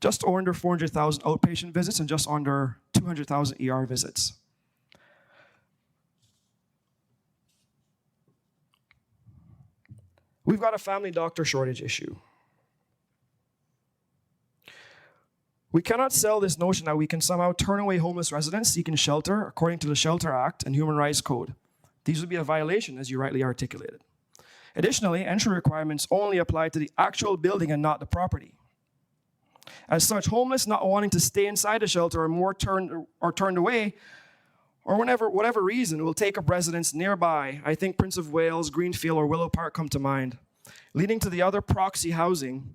just under 400,000 outpatient visits, and just under 200,000 ER visits. We've got a family doctor shortage issue. We cannot sell this notion that we can somehow turn away homeless residents seeking shelter according to the Shelter Act and Human Rights Code. These would be a violation, as you rightly articulated. Additionally, entry requirements only apply to the actual building and not the property. As such, homeless not wanting to stay inside a shelter or turned away, or whatever reason, will take up residence nearby. I think Prince of Wales, Greenfield, or Willow Park come to mind, leading to the other proxy housing.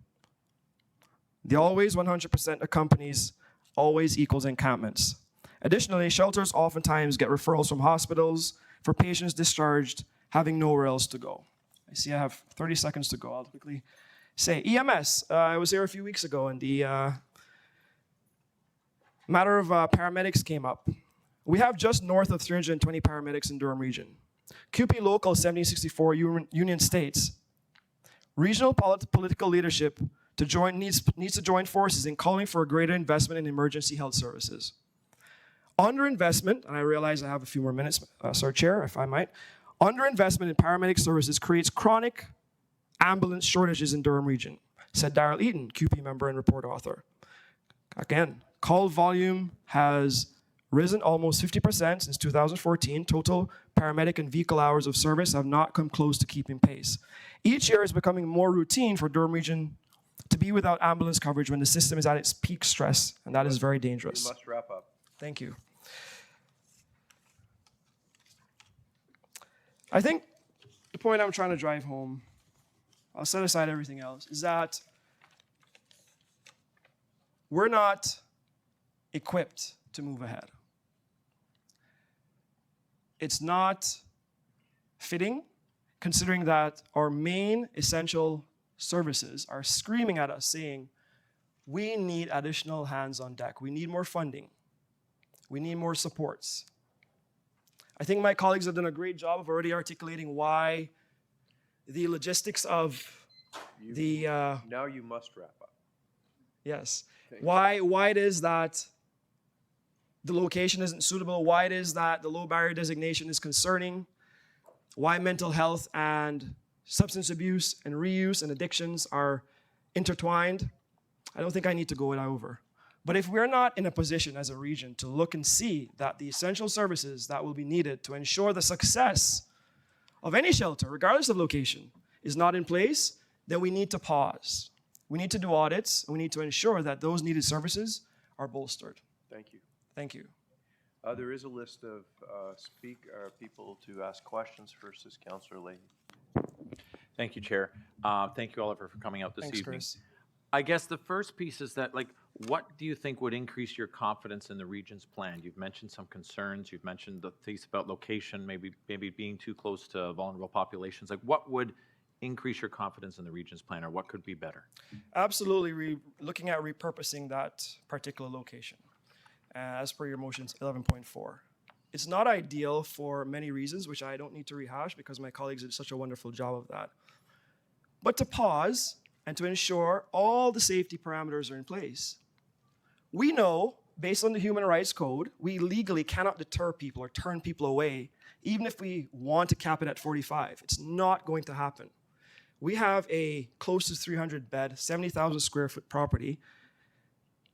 The always 100% accompanies always equals encampments. Additionally, shelters oftentimes get referrals from hospitals for patients discharged having nowhere else to go. I see I have 30 seconds to go. I'll quickly say. EMS, I was here a few weeks ago, and the matter of paramedics came up. We have just north of 320 paramedics in Durham Region. CUPE Local 7064 Union states, regional political leadership needs to join forces in calling for a greater investment in emergency health services. Underinvestment, and I realize I have a few more minutes, Sir Chair, if I might. Underinvestment in paramedic services creates chronic ambulance shortages in Durham Region, said Daryl Eaton, CUPE member and report author. Again, call volume has risen almost 50% since 2014. Total paramedic and vehicle hours of service have not come close to keeping pace. Each year is becoming more routine for Durham Region to be without ambulance coverage when the system is at its peak stress, and that is very dangerous. You must wrap up. Thank you. I think the point I'm trying to drive home, I'll set aside everything else, is that we're not equipped to move ahead. It's not fitting, considering that our main essential services are screaming at us saying, we need additional hands on deck. We need more funding. We need more supports. I think my colleagues have done a great job of already articulating why the logistics of the... Now you must wrap up. Yes. Why it is that the location isn't suitable, why it is that the low barrier designation is concerning, why mental health and substance abuse and reuse and addictions are intertwined. I don't think I need to go it over. But if we're not in a position as a region to look and see that the essential services that will be needed to ensure the success of any shelter, regardless of location, is not in place, then we need to pause. We need to do audits, and we need to ensure that those needed services are bolstered. Thank you. Thank you. There is a list of people to ask questions. First is Councillor Leahy. Thank you, Chair. Thank you, Oliver, for coming out this Thanks, evening. Chris. I guess the first piece is that, like, what do you think would increase your confidence in the region's plan? You've mentioned some concerns. You've mentioned the piece about location, maybe being too close to vulnerable populations. Like, what would increase your confidence in the region's plan, or what could be better? Absolutely, looking at repurposing that particular location, as per your motions 11.4. It's not ideal for many reasons, which I don't need to rehash because my colleagues did such a wonderful job of that. But to pause and to ensure all the safety parameters are in place. We know, based on the Human Rights Code, we legally cannot deter people or turn people away, even if we want to cap it at 45. It's not going to happen. We have a close to 300 bed, 70,000 square foot property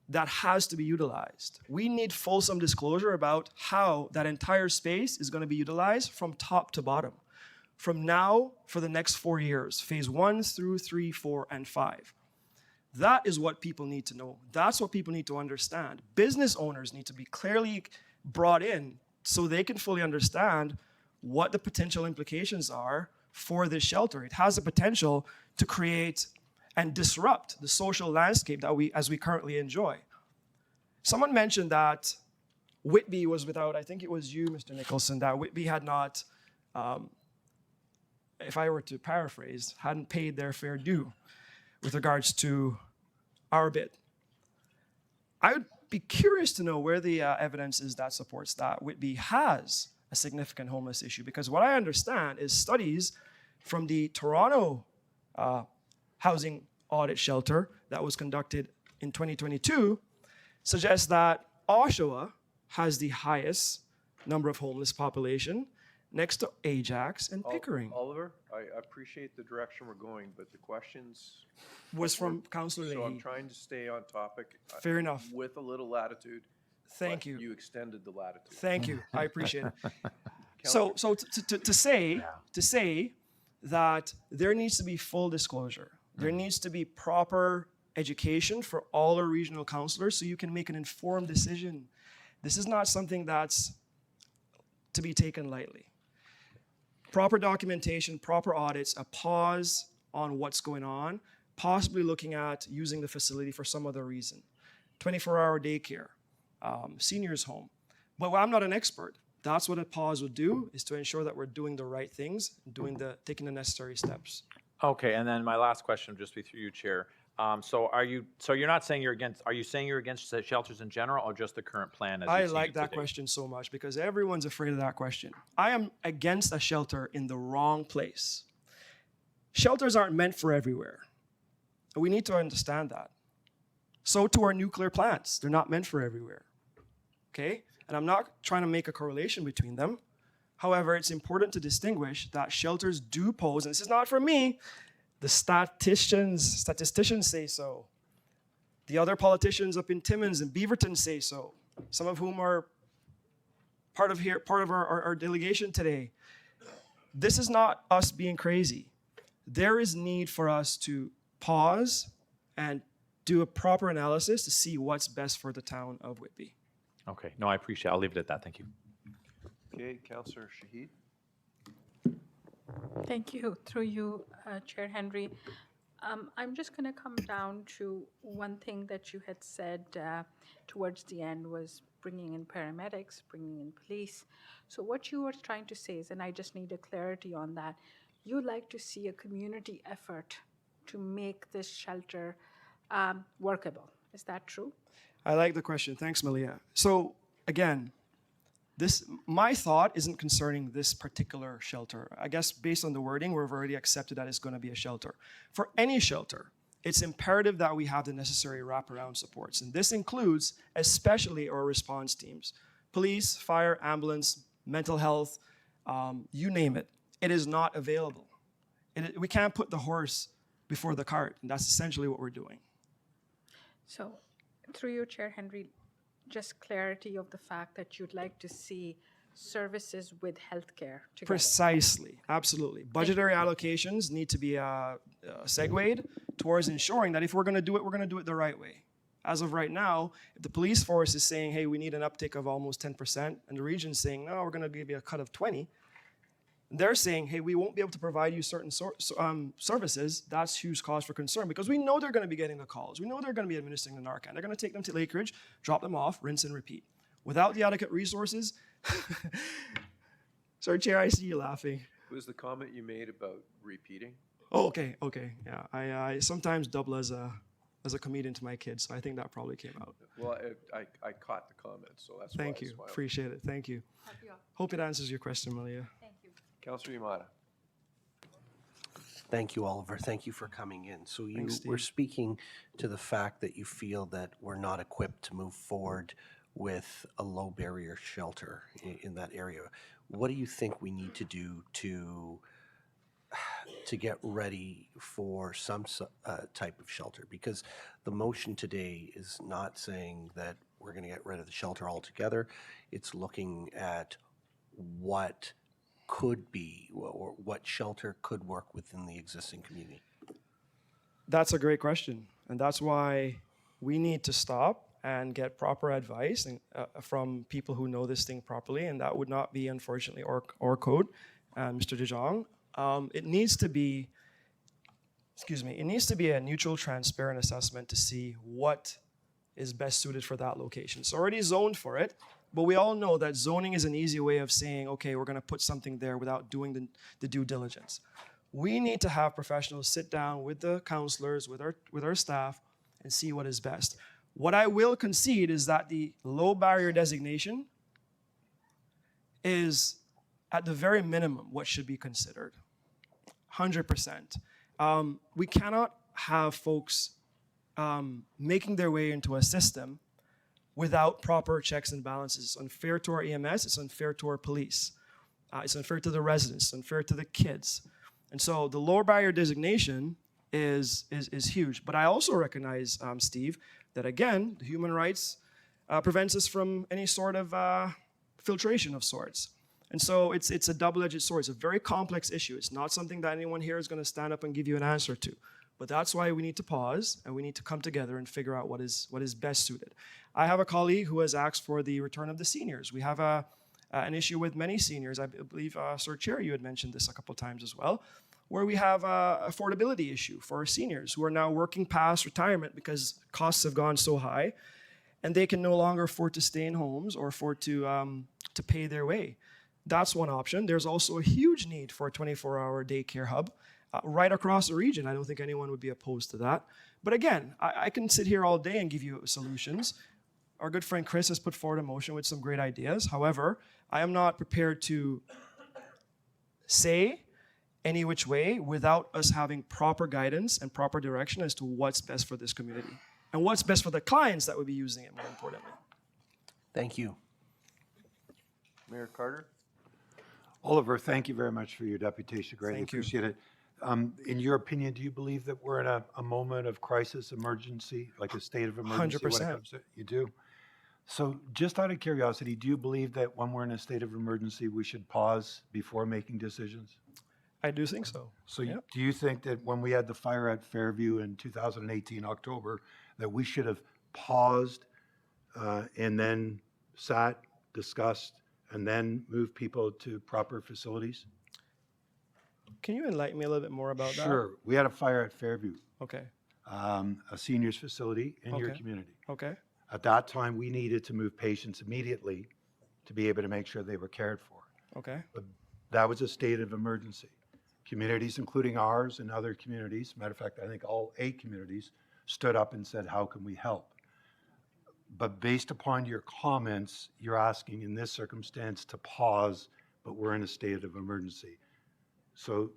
that has to be utilized. We need fulsome disclosure about how that entire space is going to be utilized from top to bottom. From now for the next 4 years, phase 1 through 3, 4, and 5. That is what people need to know. That's what people need to understand. Business owners need to be clearly brought in so they can fully understand what the potential implications are for this shelter. It has the potential to create and disrupt the social landscape that as we currently enjoy. Someone mentioned that Whitby was without, I think it was you, Mr. Nicholson, that Whitby had not, if I were to paraphrase, hadn't paid their fair due with regards to our bid. I would be curious to know where the evidence is that supports that Whitby has a significant homeless issue, because what I understand is studies from the Toronto housing audit shelter that was conducted in 2022 suggests that Oshawa has the highest number of homeless population next to Ajax and Pickering. Oliver, I appreciate the direction we're going, but the questions Was from Councillor Leahy. So I'm trying to stay on topic. Fair enough. With a little latitude. Thank but you. You extended the latitude. Thank you. I appreciate it. So to say that there needs to be full disclosure. There needs to be proper education for all our regional councillors so you can make an informed decision. This is not something that's to be taken lightly. Proper documentation, proper audits, a pause on what's going on, possibly looking at using the facility for some other reason. 24-hour daycare, seniors home. But I'm not an expert. That's what a pause would do, is to ensure that we're doing the right things, taking the necessary steps. Okay, and then my last question will just be through you, Chair. So you're not saying you're against, are you saying you're against the shelters in general or just the current plan as I you've seen like it that today? question so much because everyone's afraid of that question. I am against a shelter in the wrong place. Shelters aren't meant for everywhere. We need to understand that. So too are nuclear plants. They're not meant for everywhere. Okay? And I'm not trying to make a correlation between them. However, it's important to distinguish that shelters do pose, and this is not for me, the statisticians say so. The other politicians up in Timmins and Beaverton say so, some of whom are part of our delegation today. This is not us being crazy. There is need for us to pause and do a proper analysis to see what's best for the town of Whitby. Okay, no, I appreciate it. I'll leave it at that. Thank you. Okay, Councillor Shahid. Thank you. Through you, Chair Henry. I'm just going to come down to one thing that you had said towards the end was bringing in paramedics, bringing in police. So what you were trying to say is, and I just need a clarity on that, you'd like to see a community effort to make this shelter workable. Is that true? I like the question. Thanks, Malia. So again, my thought isn't concerning this particular shelter. I guess based on the wording, we've already accepted that it's going to be a shelter. For any shelter, it's imperative that we have the necessary wraparound supports. And this includes especially our response teams, police, fire, ambulance, mental health, you name it. It is not available. We can't put the horse before the cart. And that's essentially what we're doing. So through you, Chair Henry, just clarity of the fact that you'd like to see services with healthcare together. Precisely, absolutely. Budgetary allocations need to be segued towards ensuring that if we're going to do it, we're going to do it the right way. As of right now, if the police force is saying, hey, we need an uptick of almost 10%, and the region's saying, no, we're going to give you a cut of 20, they're saying, hey, we won't be able to provide you certain services. That's huge cause for concern because we know they're going to be getting the calls. We know they're going to be administering the Narcan. They're going to take them to Lakeridge, drop them off, rinse and repeat. Without the adequate resources, sorry, Chair, I see you laughing. What was the comment you made about repeating? Oh, okay. Yeah, I sometimes double as a comedian to my kids, so I think that probably came out. Well, I caught the comment, so that's why Thank I you. smiled. Appreciate it. Thank you. Hope it answers your question, Malia. Councillor Yamada. Thank you, Oliver. Thank you for coming in. So you Thanks, Steve. were speaking to the fact that you feel that we're not equipped to move forward with a low barrier shelter in that area. What do you think we need to do to get ready for some type of shelter? Because the motion today is not saying that we're going to get rid of the shelter altogether. It's looking at what could be or what shelter could work within the existing community. That's a great question. And that's why we need to stop and get proper advice from people who know this thing properly. And that would not be, unfortunately, our code, Mr. De Jong. It needs to be, it needs to be a neutral, transparent assessment to see what is best suited for that location. It's already zoned for it, but we all know that zoning is an easy way of saying, okay, we're going to put something there without doing the due diligence. We need to have professionals sit down with the counselors, with our staff, and see what is best. What I will concede is that the low barrier designation is, at the very minimum, what should be considered. 100%. We cannot have folks making their way into a system without proper checks and balances. It's unfair to our EMS, it's unfair to our police, it's unfair to the residents, it's unfair to the kids. And so the lower barrier designation is huge. But I also recognize, Steve, that again, the human rights prevents us from any sort of filtration of sorts. And so it's a double-edged sword. It's a very complex issue. It's not something that anyone here is going to stand up and give you an answer to. But that's why we need to pause and we need to come together and figure out what is best suited. I have a colleague who has asked for the return of the seniors. We have an issue with many seniors. I believe, Sir Chair, you had mentioned this a couple of times as well, where we have an affordability issue for our seniors who are now working past retirement because costs have gone so high and they can no longer afford to stay in homes or afford to pay their way. That's one option. There's also a huge need for a 24-hour daycare hub right across the region. I don't think anyone would be opposed to that. But again, I can sit here all day and give you solutions. Our good friend Chris has put forward a motion with some great ideas. However, I am not prepared to say any which way without us having proper guidance and proper direction as to what's best for this community and what's best for the clients that would be using it, more importantly. Thank you. Mayor Carter? Oliver, thank you very much for your deputation. Greatly Thank you. appreciate it. In your opinion, do you believe that we're in a moment of crisis, emergency, like a state of emergency? 100%. You do? So just out of curiosity, do you believe that when we're in a state of emergency, we should pause before making decisions? I do think so. So Yep. do you think that when we had the fire at Fairview in 2018, October, that we should have paused and then sat, discussed, and then moved people to proper facilities? Can you enlighten me a little bit more about that? Sure. We had a fire at Fairview, Okay. a seniors facility in your Okay. community. Okay. At that time, we needed to move patients immediately to be able to make sure they were cared for. Okay. But that was a state of emergency. Communities, including ours and other communities, matter of fact, I think all 8 communities stood up and said, how can we help? But based upon your comments, you're asking in this circumstance to pause, but we're in a state of emergency. So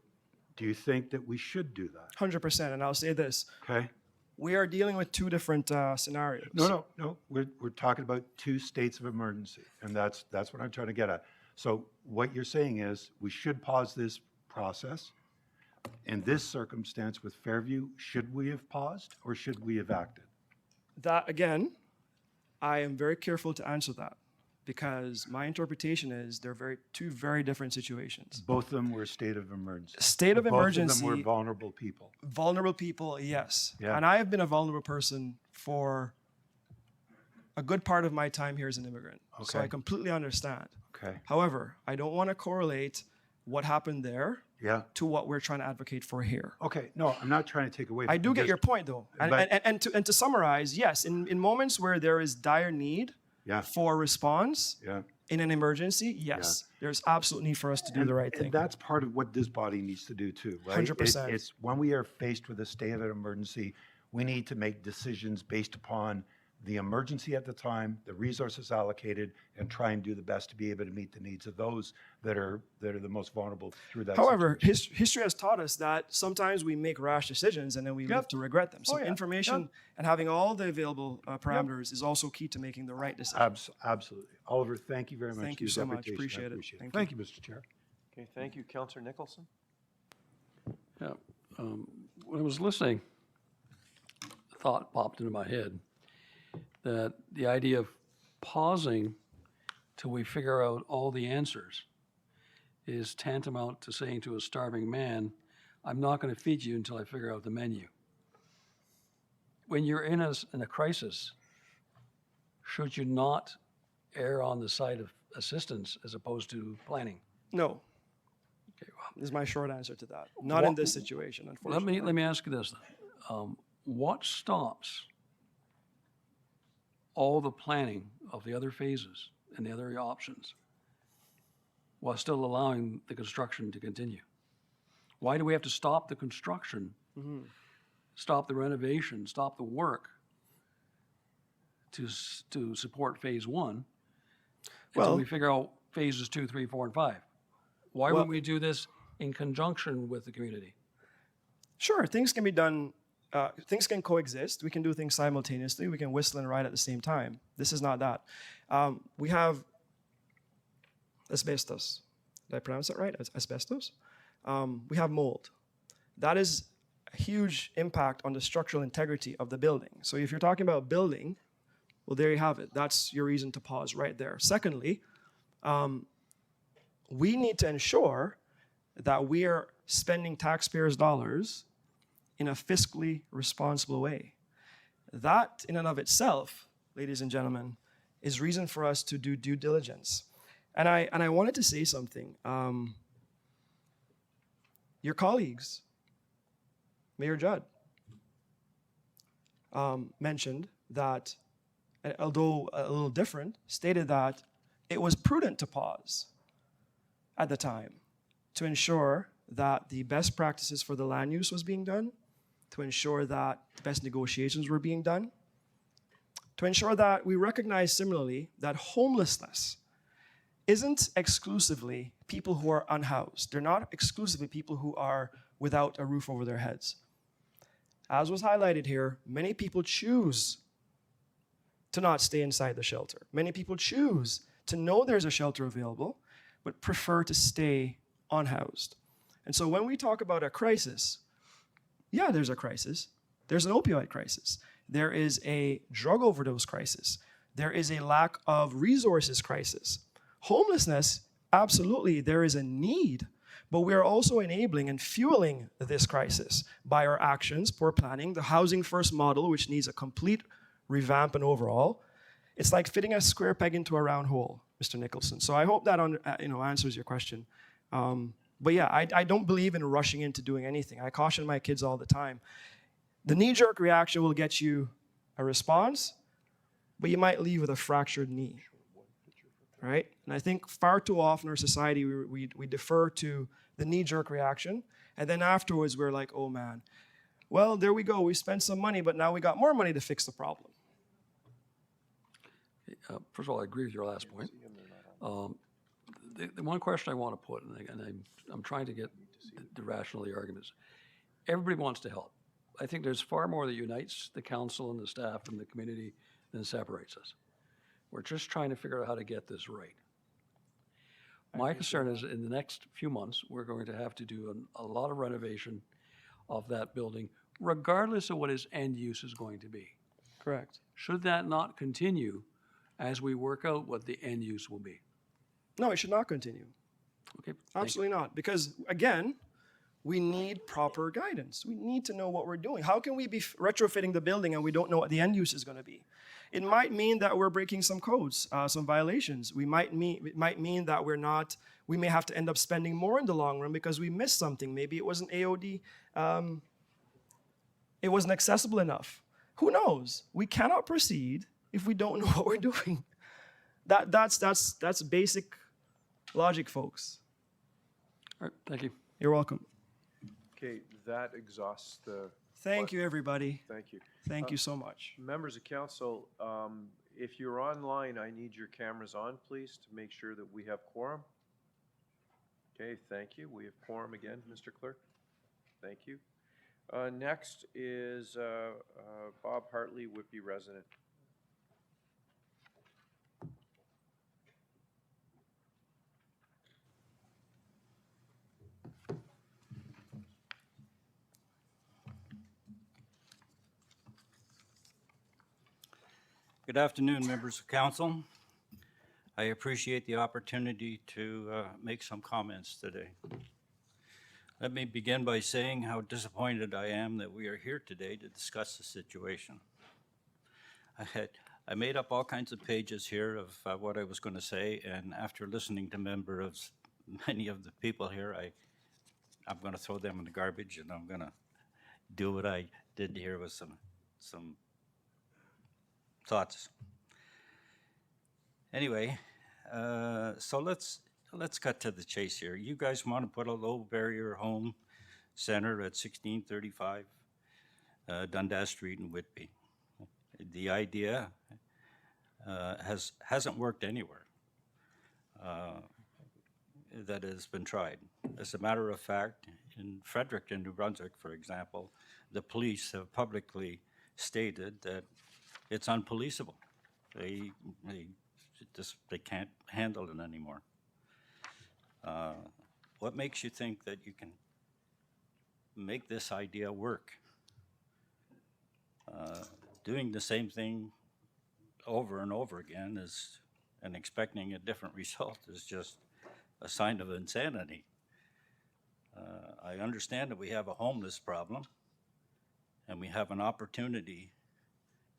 do you think that we should do that? 100%. And I'll say this. Okay? We are dealing with 2 different scenarios. No. We're talking about 2 states of emergency, and that's what I'm trying to get at. So what you're saying is we should pause this process. In this circumstance with Fairview, should we have paused or should we have acted? That, again, I am very careful to answer that because my interpretation is they're 2 very different situations. Both of them were a state of emergency. State of emergency. Both of them were vulnerable people. Vulnerable people, yes. Yeah. And I have been a vulnerable person for a good part of my time here as an immigrant. So Okay. I completely understand. Okay. However, I don't want to correlate what happened there Yeah. to what we're trying to advocate for here. Okay. No, I'm not trying to take away. I do get just- your point, though. But- And to summarize, yes, in moments where there is dire need Yeah. for response Yeah. in an emergency, yes, there's absolute need for us to do the right thing. And that's part of what this body needs to do too, right? 100%. It's when we are faced with a state of emergency, we need to make decisions based upon the emergency at the time, the resources allocated, and try and do the best to be able to meet the needs of those that are the most vulnerable through that. However, history has taught us that sometimes we make rash decisions and then we live to regret them. So Oh, yeah. information and having all the available parameters is also key to making the right decision. Absolutely. Oliver, thank you very much. Thank for you your so much. deputation. I Appreciate it. Thank you, Mr. Chair. Okay, thank you. Councillor Nicholson? Yeah. When I was listening, a thought popped into my head that the idea of pausing till we figure out all the answers is tantamount to saying to a starving man, I'm not going to feed you until I figure out the menu. When you're in a crisis, should you not err on the side of assistance as opposed to planning? No. Is my short answer to that. Not in this situation, unfortunately. Let me ask you this then. What stops all the planning of the other phases and the other options while still allowing the construction to continue? Why do we have to stop the construction, stop the renovation, stop the work to support phase 1 until we figure out phases 2, 3, 4, and 5? Why wouldn't we do this in conjunction with the community? Sure, things can be done, things can coexist. We can do things simultaneously. We can whistle and ride at the same time. This is not that. We have asbestos. Did I pronounce that right? Asbestos? We have mold. That is a huge impact on the structural integrity of the building. So if you're talking about building, well, there you have it. That's your reason to pause right there. Secondly, we need to ensure that we are spending taxpayers' dollars in a fiscally responsible way. That in and of itself, ladies and gentlemen, is reason for us to do due diligence. And I wanted to say something. Your colleagues, Mayor Judd, mentioned that, although a little different, stated that it was prudent to pause at the time to ensure that the best practices for the land use was being done, to ensure that the best negotiations were being done, to ensure that we recognize similarly that homelessness isn't exclusively people who are unhoused. They're not exclusively people who are without a roof over their heads. As was highlighted here, many people choose to not stay inside the shelter. Many people choose to know there's a shelter available, but prefer to stay unhoused. And so when we talk about a crisis, yeah, there's a crisis. There's an opioid crisis. There is a drug overdose crisis. There is a lack of resources crisis. Homelessness, absolutely, there is a need, but we are also enabling and fueling this crisis by our actions, poor planning, the housing first model, which needs a complete revamp and overhaul. It's like fitting a square peg into a round hole, Mr. Nicholson. So I hope that answers your question. But yeah, I don't believe in rushing into doing anything. I caution my kids all the time. The knee-jerk reaction will get you a response, but you might leave with a fractured knee, right? And I think far too often in our society, we defer to the knee-jerk reaction, and then afterwards we're like, oh man, well, there we go. We spent some money, but now we got more money to fix the problem. First of all, I agree with your last point. The one question I want to put, and I'm trying to get the rational of the arguments, everybody wants to help. I think there's far more that unites the council and the staff and the community than separates us. We're just trying to figure out how to get this right. My concern is in the next few months, we're going to have to do a lot of renovation of that building, regardless of what its end use is going to be. Correct. Should that not continue as we work out what the end use will be? No, it should not continue. Okay. Absolutely not. Because again, we need proper guidance. We need to know what we're doing. How can we be retrofitting the building and we don't know what the end use is going to be? It might mean that we're breaking some codes, some violations. It might mean that we may have to end up spending more in the long run because we missed something. Maybe it wasn't AOD, it wasn't accessible enough. Who knows? We cannot proceed if we don't know what we're doing. That's basic logic, folks. All right, thank you. You're welcome. Okay, that exhausts the. Thank you, everybody. Thank you. Thank you so much. Members of council, if you're online, I need your cameras on, please, to make sure that we have quorum. Okay, thank you. We have quorum again, Mr. Clerk. Thank you. Next is Bob Hartley, Whitby resident. Good afternoon, members of council. I appreciate the opportunity to make some comments today. Let me begin by saying how disappointed I am that we are here today to discuss the situation. I made up all kinds of pages here of what I was going to say, and after listening to many of the people here, I'm going to throw them in the garbage, and I'm going to do what I did here with some thoughts. Anyway, so let's cut to the chase here. You guys want to put a low barrier home center at 1635 Dundas Street in Whitby. The idea hasn't worked anywhere that has been tried. As a matter of fact, in Fredericton, New Brunswick, for example, the police have publicly stated that it's unpoliceable. They can't handle it anymore. What makes you think that you can make this idea work? Doing the same thing over and over again and expecting a different result is just a sign of insanity. I understand that we have a homeless problem and we have an opportunity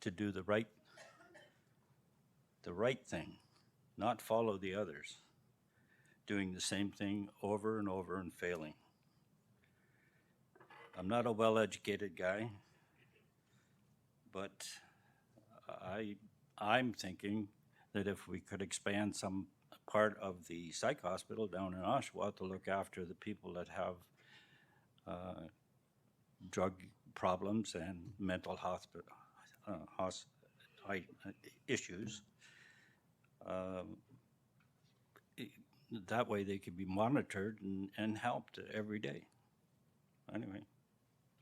to do the right thing, not follow the others, doing the same thing over and over and failing. I'm not a well-educated guy, but I'm thinking that if we could expand some part of the psych hospital down in Oshawa to look after the people that have drug problems and mental issues. That way they could be monitored and helped every day. Anyway,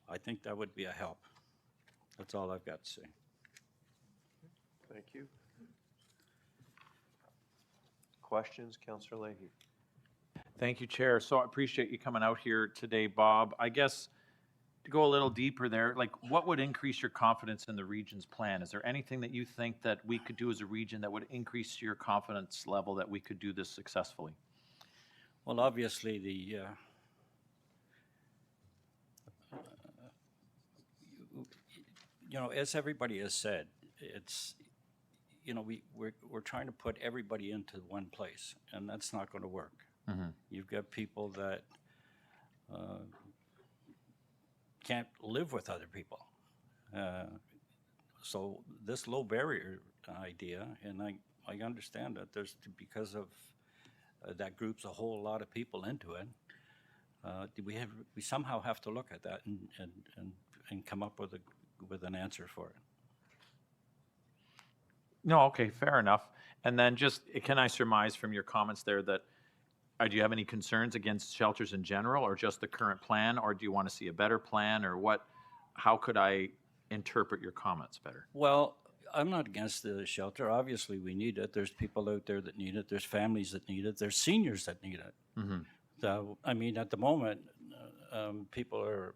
I think that would be a help. That's all I've got to say. Thank you. Questions, Councillor Leahy? Thank you, Chair. So I appreciate you coming out here today, Bob. I guess to go a little deeper there, like what would increase your confidence in the region's plan? Is there anything that you think that we could do as a region that would increase your confidence level that we could do this successfully? Well, obviously, as everybody has said, it's, we're trying to put everybody into one place, and that's not going to work. You've got people that can't live with other people. So this low barrier idea, and I understand that there's, because of that groups a whole lot of people into it, we somehow have to look at that and come up with an answer for it. No, okay, fair enough. And then just, can I surmise from your comments there that, do you have any concerns against shelters in general, or just the current plan, or do you want to see a better plan, or what? How could I interpret your comments better? Well, I'm not against the shelter. Obviously, we need it. There's people out there that need it. There's families that need it. There's seniors that need it. So, I mean, at the moment, people are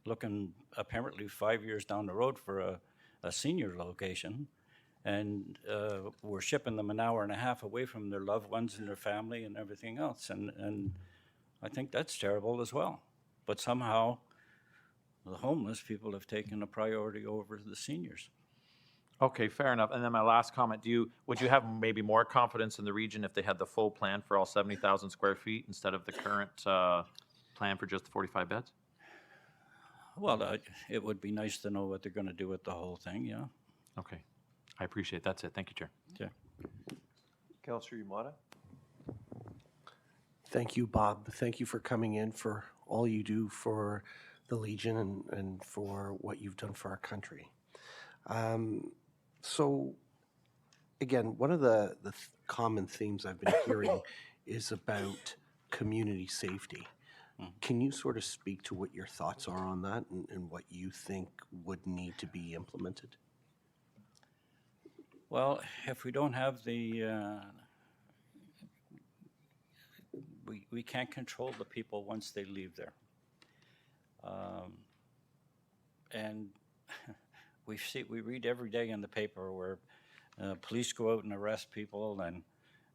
looking apparently 5 years down the road for a senior location, and we're shipping them an hour and a half away from their loved ones and their family and everything else. And I think that's terrible as well. But somehow, the homeless people have taken a priority over the seniors. Okay, fair enough. And then my last comment, would you have maybe more confidence in the region if they had the full plan for all 70,000 square feet instead of the current plan for just the 45 beds? Well, it would be nice to know what they're going to do with the whole thing, yeah. Okay, I appreciate it. That's it. Thank you, Chair. Yeah. Councillor Yamada? Thank you, Bob. Thank you for coming in, for all you do for the Legion and for what you've done for our country. So, again, one of the common themes I've been hearing is about community safety. Can you sort of speak to what your thoughts are on that and what you think would need to be implemented? Well, if we don't have we can't control the people once they leave there. And we read every day in the paper where police go out and arrest people,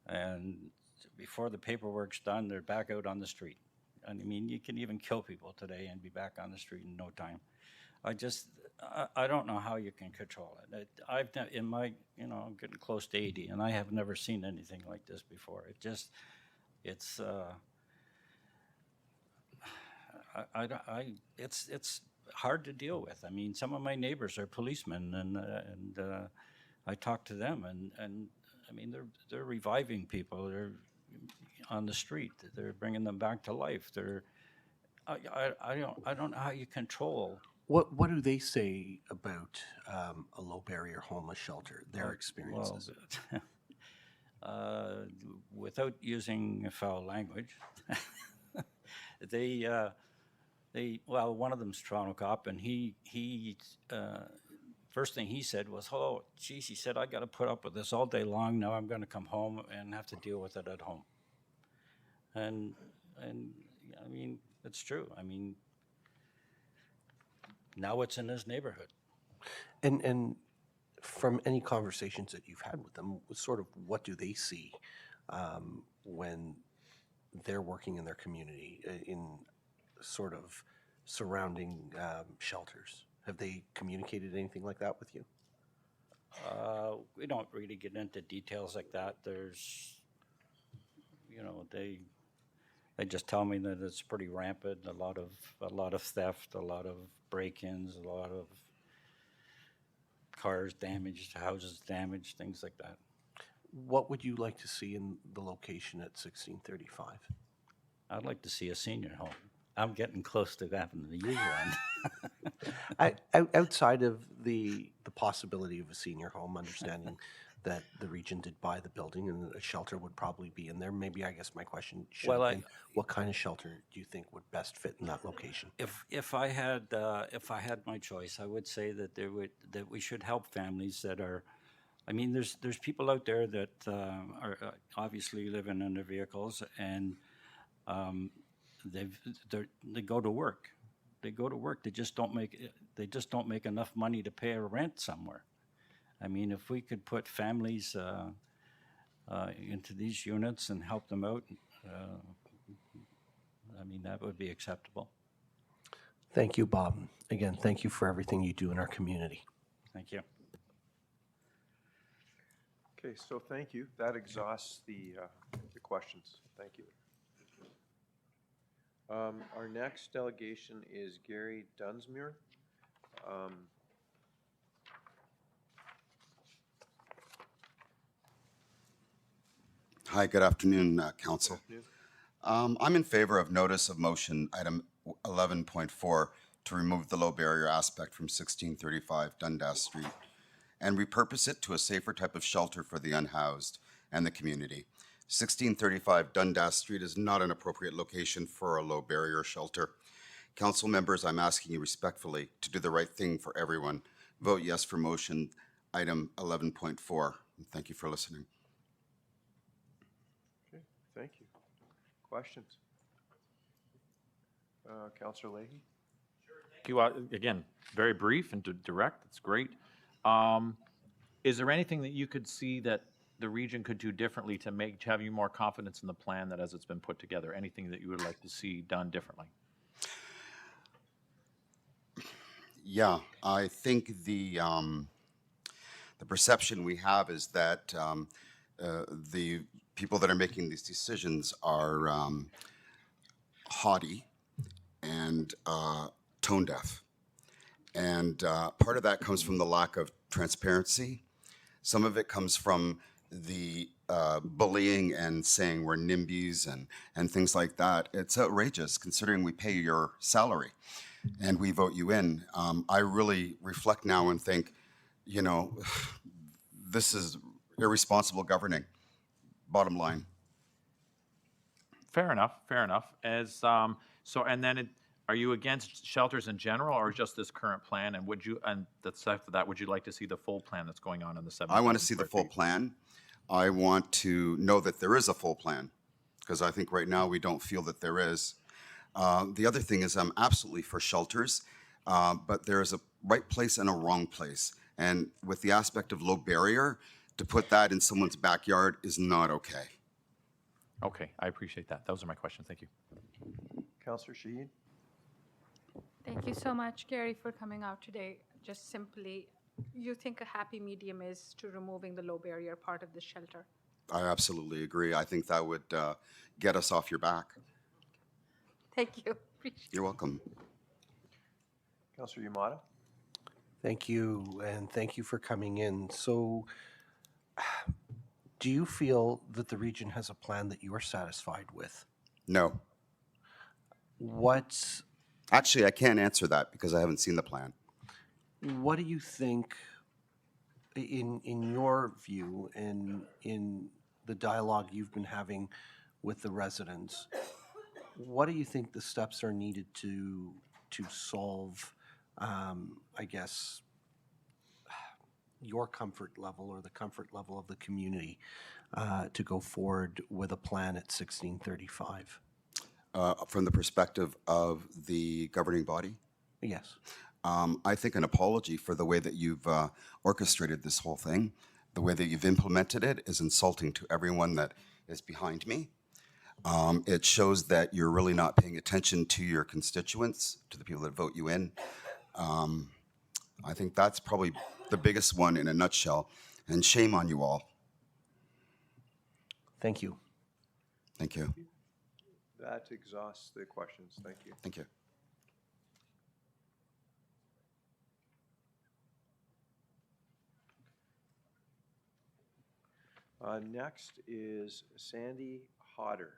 and before the paperwork's done, they're back out on the street. And I mean, you can even kill people today and be back on the street in no time. I don't know how you can control it. I've done, in my, I'm getting close to 80, and I have never seen anything like this before. It's hard to deal with. I mean, some of my neighbors are policemen, and I talk to them, and I mean, they're reviving people. They're on the street. They're bringing them back to life. I don't know how you control. What do they say about a low barrier homeless shelter, their experiences? Well, without using foul language, well, one of them's Toronto cop, and he first thing he said was, "Oh, geez," he said, "I got to put up with this all day long. Now I'm going to come home and have to deal with it at home." And I mean, it's true. I mean, now it's in his neighborhood. And from any conversations that you've had with them, sort of what do they see when they're working in their community in sort of surrounding shelters? Have they communicated anything like that with you? We don't really get into details like that. There's, they just tell me that it's pretty rampant. A lot of theft, a lot of break-ins, a lot of cars damaged, houses damaged, things like that. What would you like to see in the location at 1635? I'd like to see a senior home, I'm getting close to having to use one. Outside of the possibility of a senior home, understanding that the region did buy the building and a shelter would probably be in there, maybe I guess my question should Well, have been, what kind of shelter do you think would best fit in that location? If I had my choice, I would say that that we should help families that are. I mean, there's people out there that are obviously living in their vehicles, and they go to work. They go to work. They just don't make enough money to pay a rent somewhere. I mean, if we could put families into these units and help them out, I mean, that would be acceptable. Thank you, Bob. Again, thank you for everything you do in our community. Thank you. Okay, so thank you. That exhausts the questions. Thank you. Our next delegation is Gary Dunsmuir. Hi, good afternoon, Council. I'm in favor of notice of motion item 11.4 to remove the low barrier aspect from 1635 Dundas Street and repurpose it to a safer type of shelter for the unhoused and the community. 1635 Dundas Street is not an appropriate location for a low barrier shelter. Council members, I'm asking you respectfully to do the right thing for everyone. Vote yes for motion item 11.4. Thank you for listening. Okay, thank you. Questions? Councillor Leahy? Thank you. Again, very brief and direct. It's great. Is there anything that you could see that the region could do differently to have you more confidence in the plan that as it's been put together? Anything that you would like to see done differently? Yeah, I think the perception we have is that the people that are making these decisions are haughty and tone deaf. And part of that comes from the lack of transparency. Some of it comes from the bullying and saying we're NIMBYs and things like that. It's outrageous considering we pay your salary and we vote you in. I really reflect now and think, you know, this is irresponsible governing, bottom line. Fair enough, fair enough. As so, and then are you against shelters in general or just this current plan? And would you, and that's after that, would you like to see the full plan that's going on in the 7? I want to see the full plan. I want to know that there is a full plan because I think right now we don't feel that there is. The other thing is I'm absolutely for shelters, but there's a right place and a wrong place. And with the aspect of low barrier, to put that in someone's backyard is not okay. Okay, I appreciate that. Those are my questions. Thank you. Councillor Shaheen? Thank you so much, Gary, for coming out today. Just simply, you think a happy medium is to removing the low barrier part of the shelter? I absolutely agree. I think that would get us off your back. Thank you. Appreciate You're welcome. Councillor Yamada? Thank you, and thank you for coming in. So, do you feel that the region has a plan that you are satisfied with? No. What's... Actually, I can't answer that because I haven't seen the plan. What do you think, in your view, and in the dialogue you've been having with the residents, what do you think the steps are needed to solve, I guess, your comfort level or the comfort level of the community to go forward with a plan at 1635? From the perspective of the governing body? Yes. I think an apology for the way that you've orchestrated this whole thing, the way that you've implemented it is insulting to everyone that is behind me. It shows that you're really not paying attention to your constituents, to the people that vote you in. I think that's probably the biggest one in a nutshell, and shame on you all. Thank you. Thank you. That exhausts the questions. Thank you. Thank you. Next is Sandy Hodder.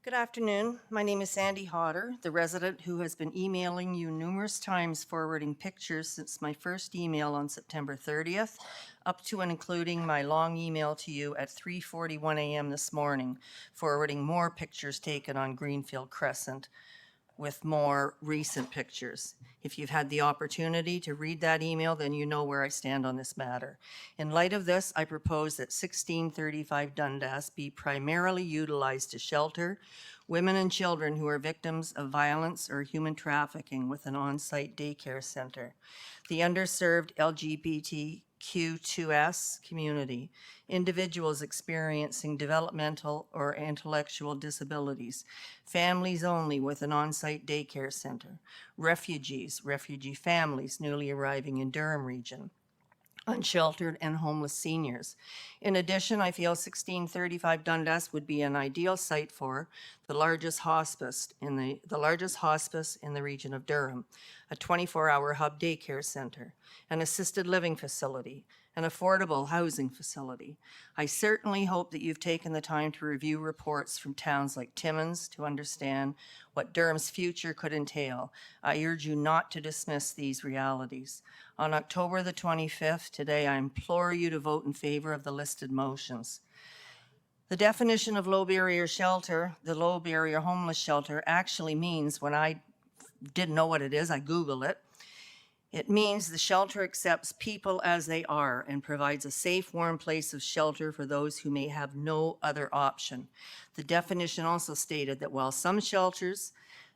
Good afternoon. My name is Sandy Hodder, the resident who has been emailing you numerous times forwarding pictures since my first email on September 30th, up to and including my long email to you at 3:41 a.m. this morning, forwarding more pictures taken on Greenfield Crescent with more recent pictures. If you've had the opportunity to read that email, then you know where I stand on this matter. In light of this, I propose that 1635 Dundas be primarily utilized to shelter women and children who are victims of violence or human trafficking with an on-site daycare center. The underserved LGBTQ2S community, individuals experiencing developmental or intellectual disabilities, families only with an on-site daycare center, refugees, refugee families newly arriving in Durham region, unsheltered and homeless seniors. In addition, I feel 1635 Dundas would be an ideal site for the largest hospice in the region of Durham, a 24-hour hub daycare center, an assisted living facility, an affordable housing facility. I certainly hope that you've taken the time to review reports from towns like Timmins to understand what Durham's future could entail. I urge you not to dismiss these realities. On October the 25th, today, I implore you to vote in favor of the listed motions. The definition of low barrier shelter, the low barrier homeless shelter, actually means, when I didn't know what it is, I Googled it. It means the shelter accepts people as they are and provides a safe, warm place of shelter for those who may have no other option. The definition also stated that while some shelters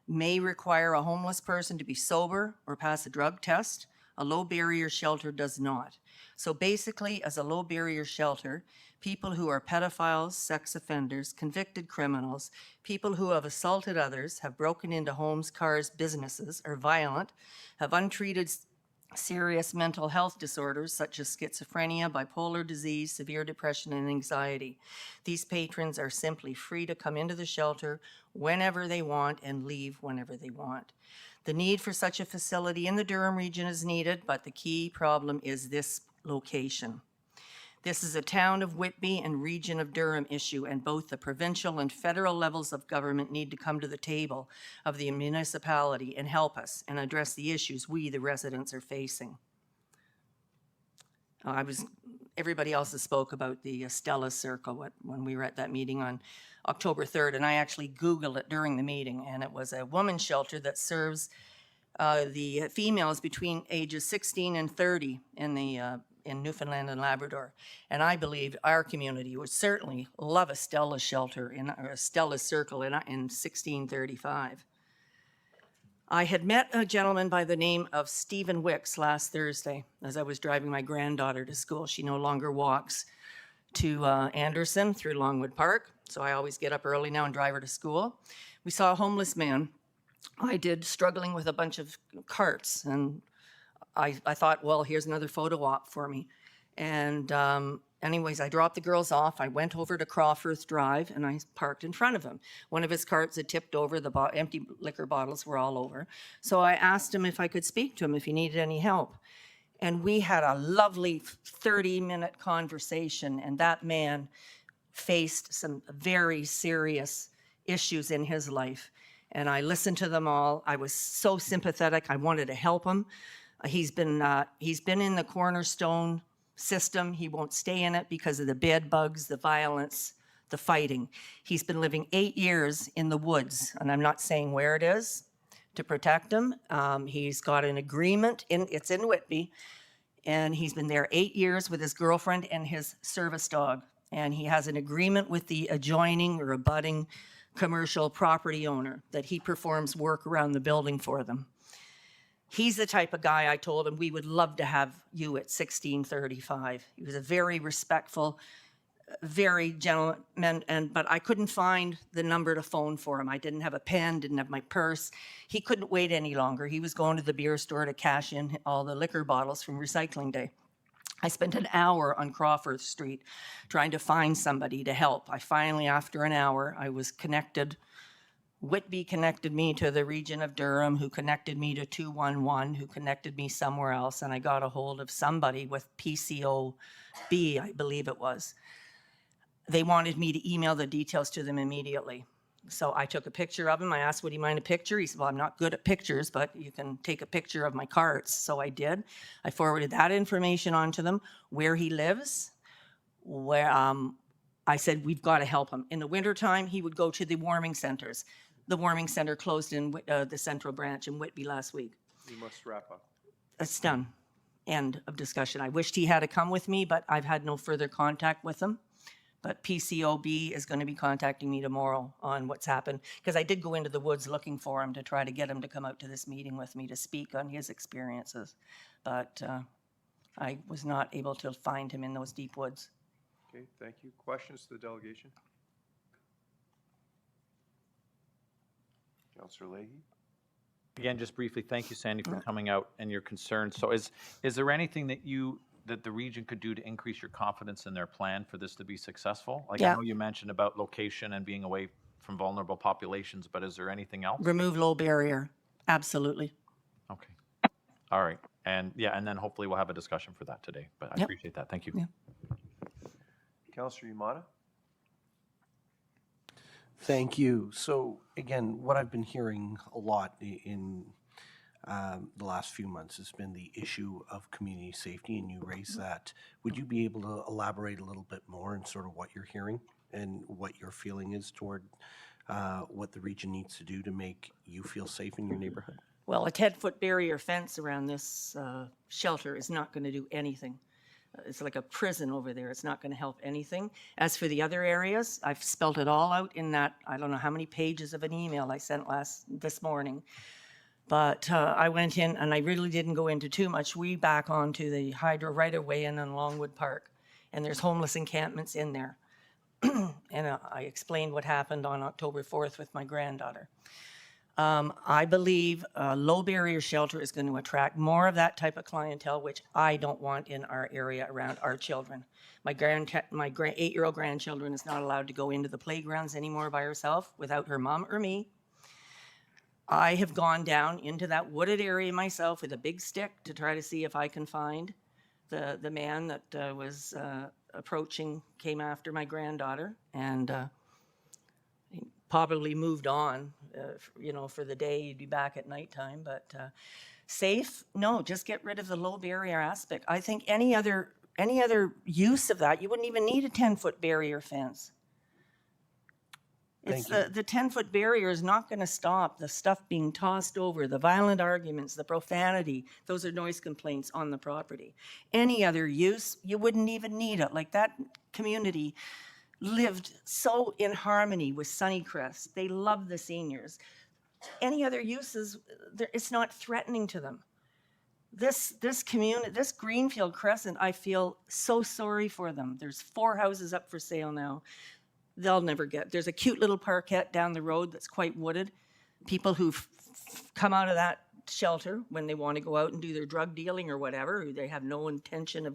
may require a homeless person to be sober or pass a drug test, a low barrier shelter does not. So basically, as a low barrier shelter, people who are pedophiles, sex offenders, convicted criminals, people who have assaulted others, have broken into homes, cars, businesses, are violent, have untreated serious mental health disorders such as schizophrenia, bipolar disease, severe depression, and anxiety. These patrons are simply free to come into the shelter whenever they want and leave whenever they want. The need for such a facility in the Durham region is needed, but the key problem is this location. This is a town of Whitby and region of Durham issue, and both the provincial and federal levels of government need to come to the table of the municipality and help us and address the issues we, the residents, are facing. Everybody else has spoke about the Stella Circle when we were at that meeting on October 3rd, and I actually Googled it during the meeting, and it was a women's shelter that serves the females between ages 16 and 30 in Newfoundland and Labrador. And I believe our community would certainly love a Stella shelter or a Stella Circle in 1635. I had met a gentleman by the name of Stephen Wicks last Thursday as I was driving my granddaughter to school. She no longer walks to Anderson through Longwood Park, so I always get up early now and drive her to school. We saw a homeless man, I did, struggling with a bunch of carts, and I thought, well, here's another photo op for me. And anyways, I dropped the girls off. I went over to Crawforth Drive and I parked in front of him. One of his carts had tipped over, the empty liquor bottles were all over. So I asked him if I could speak to him, if he needed any help. And we had a lovely 30-minute conversation, and that man faced some very serious issues in his life. And I listened to them all. I was so sympathetic. I wanted to help him. He's been in the Cornerstone system. He won't stay in it because of the bed bugs, the violence, the fighting. He's been living 8 years in the woods, and I'm not saying where it is, to protect him. He's got an agreement, it's in Whitby, and he's been there 8 years with his girlfriend and his service dog. And he has an agreement with the adjoining or abutting commercial property owner that he performs work around the building for them. He's the type of guy, I told him, we would love to have you at 1635. He was a very respectful, very gentleman, but I couldn't find the number to phone for him. I didn't have a pen, didn't have my purse. He couldn't wait any longer. He was going to the beer store to cash in all the liquor bottles from recycling day. I spent an hour on Crawford Street trying to find somebody to help. I finally, after an hour, I was connected. Whitby connected me to the region of Durham, who connected me to 211, who connected me somewhere else, and I got a hold of somebody with PCOB, I believe it was. They wanted me to email the details to them immediately. So I took a picture of him. I asked, would he mind a picture? He said, well, I'm not good at pictures, but you can take a picture of my carts. So I did. I forwarded that information on to them, where he lives, where I said, we've got to help him. In the wintertime, he would go to the warming centers. The warming center closed in the Central Branch in Whitby last week. You must wrap up. It's done. End of discussion. I wished he had to come with me, but I've had no further contact with him. But PCOB is going to be contacting me tomorrow on what's happened, because I did go into the woods looking for him to try to get him to come out to this meeting with me to speak on his experiences. But I was not able to find him in those deep woods. Okay, thank you. Questions to the delegation? Councillor Leahy? Again, just briefly, thank you, Sandy, for coming out and your concerns. So is there anything that the region could do to increase your confidence in their plan for this to be successful? Like, I know you mentioned about location and being away from vulnerable populations, but is there anything else? Remove low barrier. Absolutely. Okay. All right. And yeah, and then hopefully we'll have a discussion for that today, but I appreciate that. Thank you. Yeah. Councillor Yamada? Thank you. So again, what I've been hearing a lot in the last few months has been the issue of community safety, and you raised that. Would you be able to elaborate a little bit more on sort of what you're hearing and what your feeling is toward what the region needs to do to make you feel safe in your neighborhood? Well, a 10-foot barrier fence around this shelter is not going to do anything. It's like a prison over there. It's not going to help anything. As for the other areas, I've spelled it all out in that, I don't know how many pages of an email I sent this morning. But I went in and I really didn't go into too much. We back onto the Hydro right-of-way in on Longwood Park, and there's homeless encampments in there. And I explained what happened on October 4th with my granddaughter. I believe a low barrier shelter is going to attract more of that type of clientele, which I don't want in our area around our children. My 8-year-old grandchildren is not allowed to go into the playgrounds anymore by herself without her mom or me. I have gone down into that wooded area myself with a big stick to try to see if I can find the man that was approaching, came after my granddaughter, and he probably moved on, for the day. He'd be back at nighttime. But safe? No, just get rid of the low barrier aspect. I think any other use of that, you wouldn't even need a 10-foot barrier fence. It's the 10-foot barrier is not going to stop the stuff being tossed over, the violent arguments, the profanity. Those are noise complaints on the property. Any other use, you wouldn't even need it. Like, that community lived so in harmony with Sunnycrest. They love the seniors. Any other uses, it's not threatening to them. This community, this Greenfield Crescent, I feel so sorry for them. There's 4 houses up for sale now. They'll never get. There's a cute little parkette down the road that's quite wooded. People who've come out of that shelter when they want to go out and do their drug dealing or whatever, they have no intention of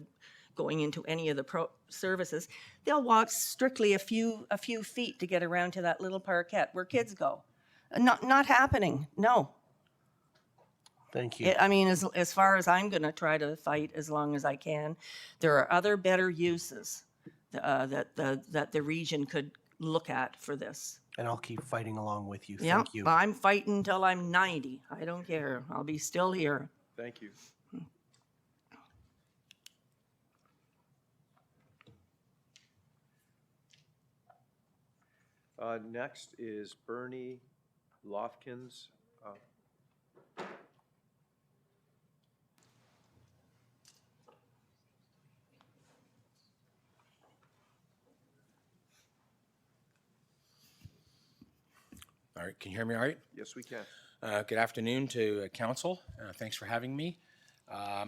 going into any of the services, they'll walk strictly a few feet to get around to that little parkette where kids go. Not happening. No. Thank you. I mean, as far as I'm going to try to fight as long as I can, there are other better uses that the region could look at for this. And I'll keep fighting along with you. Yeah, Thank you. I'm fighting until I'm 90. I don't care. I'll be still here. Thank you. Next is Bernie Lofkins. All right, can you hear me all right? Yes, we can. Good afternoon to council. Thanks for having me. I'll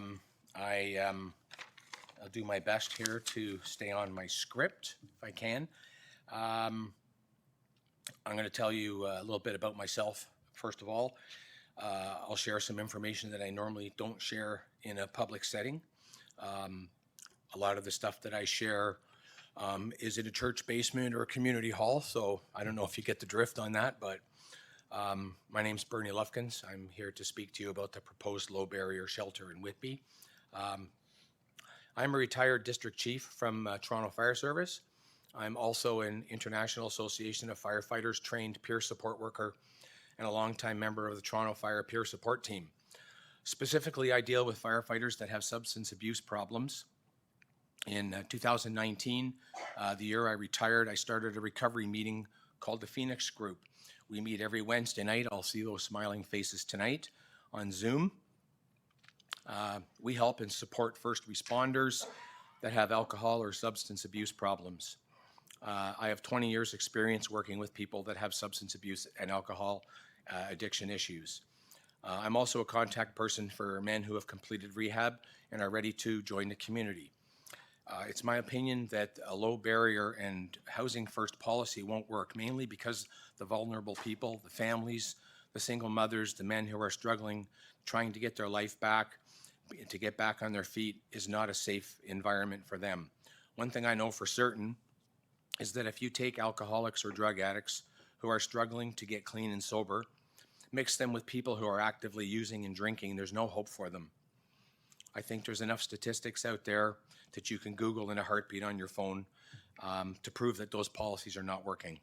do my best here to stay on my script if I can. I'm going to tell you a little bit about myself, first of all. I'll share some information that I normally don't share in a public setting. A lot of the stuff that I share is in a church basement or a community hall, so I don't know if you get the drift on that, but my name's Bernie Lufkins. I'm here to speak to you about the proposed low barrier shelter in Whitby. I'm a retired district chief from Toronto Fire Service. I'm also an International Association of Firefighters trained peer support worker and a longtime member of the Toronto Fire Peer Support Team. Specifically, I deal with firefighters that have substance abuse problems. In 2019, the year I retired, I started a recovery meeting called the Phoenix Group. We meet every Wednesday night. I'll see those smiling faces tonight on Zoom. We help and support first responders that have alcohol or substance abuse problems. I have 20 years experience working with people that have substance abuse and alcohol addiction issues. I'm also a contact person for men who have completed rehab and are ready to join the community. It's my opinion that a low barrier and housing first policy won't work, mainly because the vulnerable people, the families, the single mothers, the men who are struggling, trying to get their life back, to get back on their feet, is not a safe environment for them. One thing I know for certain is that if you take alcoholics or drug addicts who are struggling to get clean and sober, mix them with people who are actively using and drinking, there's no hope for them. I think there's enough statistics out there that you can Google in a heartbeat on your phone to prove that those policies are not working.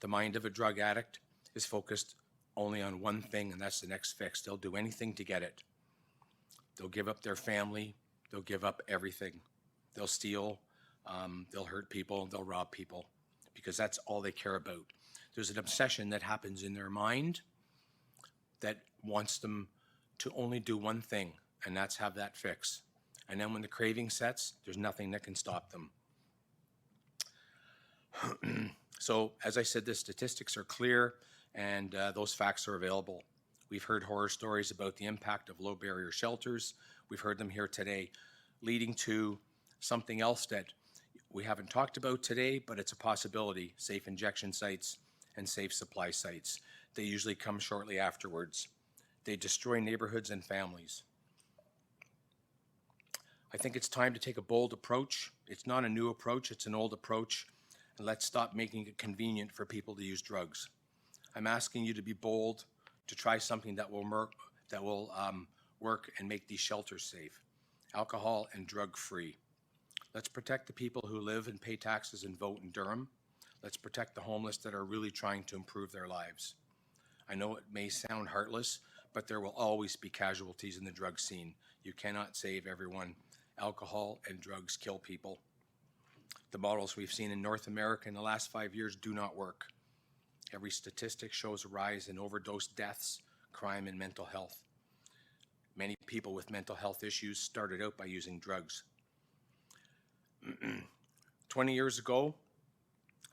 The mind of a drug addict is focused only on one thing, and that's the next fix. They'll do anything to get it. They'll give up their family. They'll give up everything. They'll steal. They'll hurt people. They'll rob people because that's all they care about. There's an obsession that happens in their mind that wants them to only do one thing, and that's have that fix. And then when the craving sets, there's nothing that can stop them. So, as I said, the statistics are clear, and those facts are available. We've heard horror stories about the impact of low barrier shelters. We've heard them here today, leading to something else that we haven't talked about today, but it's a possibility: safe injection sites and safe supply sites. They usually come shortly afterwards. They destroy neighborhoods and families. I think it's time to take a bold approach. It's not a new approach, it's an old approach. And let's stop making it convenient for people to use drugs. I'm asking you to be bold, to try something that will work and make these shelters safe, alcohol and drug free. Let's protect the people who live and pay taxes and vote in Durham. Let's protect the homeless that are really trying to improve their lives. I know it may sound heartless, but there will always be casualties in the drug scene. You cannot save everyone. Alcohol and drugs kill people. The models we've seen in North America in the last 5 years do not work. Every statistic shows a rise in overdose deaths, crime, and mental health. Many people with mental health issues started out by using drugs. 20 years ago,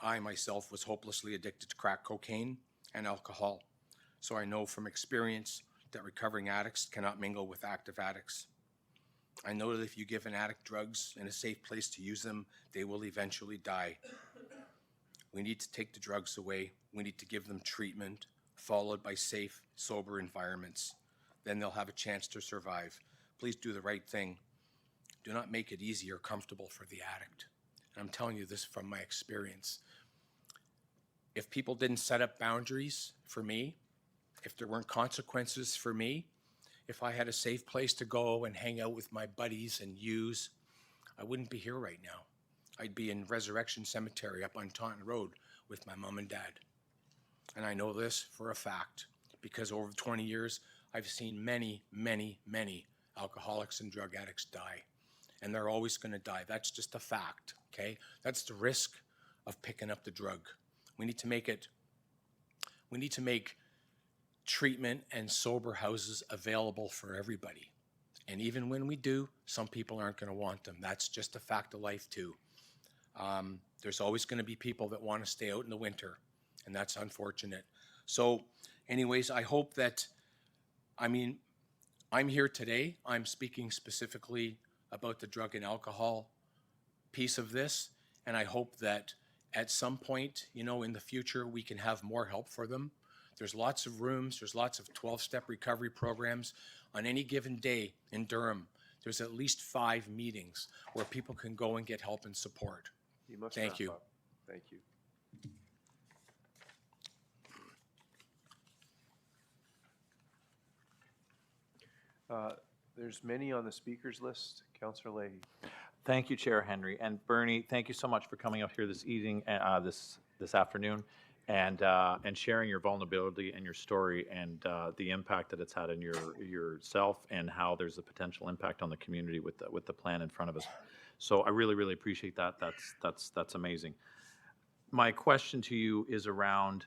I myself was hopelessly addicted to crack cocaine and alcohol, so I know from experience that recovering addicts cannot mingle with active addicts. I know that if you give an addict drugs and a safe place to use them, they will eventually die. We need to take the drugs away. We need to give them treatment, followed by safe, sober environments. Then they'll have a chance to survive. Please do the right thing. Do not make it easy or comfortable for the addict. And I'm telling you this from my experience. If people didn't set up boundaries for me, if there weren't consequences for me, if I had a safe place to go and hang out with my buddies and use, I wouldn't be here right now. I'd be in Resurrection Cemetery up on Taunton Road with my mom and dad. And I know this for a fact because over 20 years, I've seen many, many, many alcoholics and drug addicts die. And they're always going to die. That's just a fact, okay? That's the risk of picking up the drug. We need to make treatment and sober houses available for everybody. And even when we do, some people aren't going to want them. That's just a fact of life too. There's always going to be people that want to stay out in the winter, and that's unfortunate. So anyways, I hope that, I'm here today. I'm speaking specifically about the drug and alcohol piece of this, and I hope that at some point, in the future, we can have more help for them. There's lots of rooms, there's lots of 12-step recovery programs. On any given day in Durham, there's at least 5 meetings where people can go and get help and support. You must Thank wrap you. up. Thank you. There's many on the speakers list. Councillor Leahy. Thank you, Chair Henry. And Bernie, thank you so much for coming up here this evening, this afternoon, and sharing your vulnerability and your story and the impact that it's had on yourself and how there's a potential impact on the community with the plan in front of us. So I really, really appreciate that. That's amazing. My question to you is around,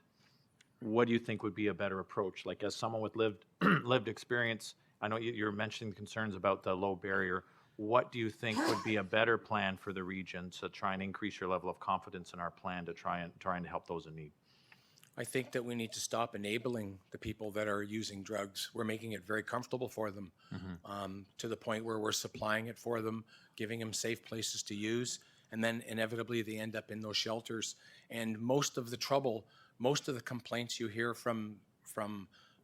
what do you think would be a better approach? Like, as someone with lived experience, I know you're mentioning concerns about the low barrier. What do you think would be a better plan for the region to try and increase your level of confidence in our plan to try and help those in need? I think that we need to stop enabling the people that are using drugs. We're making it very comfortable for them, to the point where we're supplying it for them, giving them safe places to use, and then inevitably they end up in those shelters. And most of the trouble, most of the complaints you hear from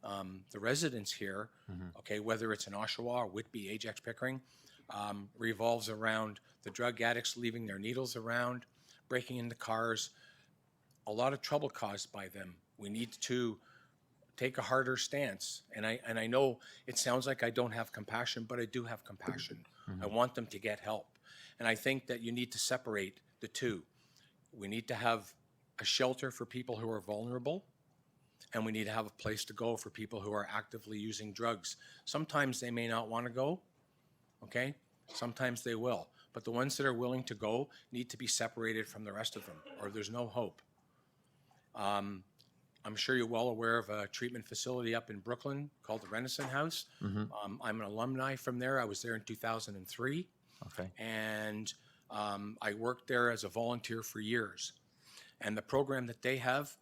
the residents here, okay, whether it's in Oshawa or Whitby, Ajax, Pickering, revolves around the drug addicts leaving their needles around, breaking into cars, a lot of trouble caused by them. We need to take a harder stance. And I know it sounds like I don't have compassion, but I do have compassion. I want them to get help. And I think that you need to separate the two. We need to have a shelter for people who are vulnerable, and we need to have a place to go for people who are actively using drugs. Sometimes they may not want to go, okay? Sometimes they will. But the ones that are willing to go need to be separated from the rest of them, or there's no hope. I'm sure you're well aware of a treatment facility up in Brooklyn called the Renaissance House. I'm an alumni from there. I was there in 2003. Okay. And I worked there as a volunteer for years. And the program that they have,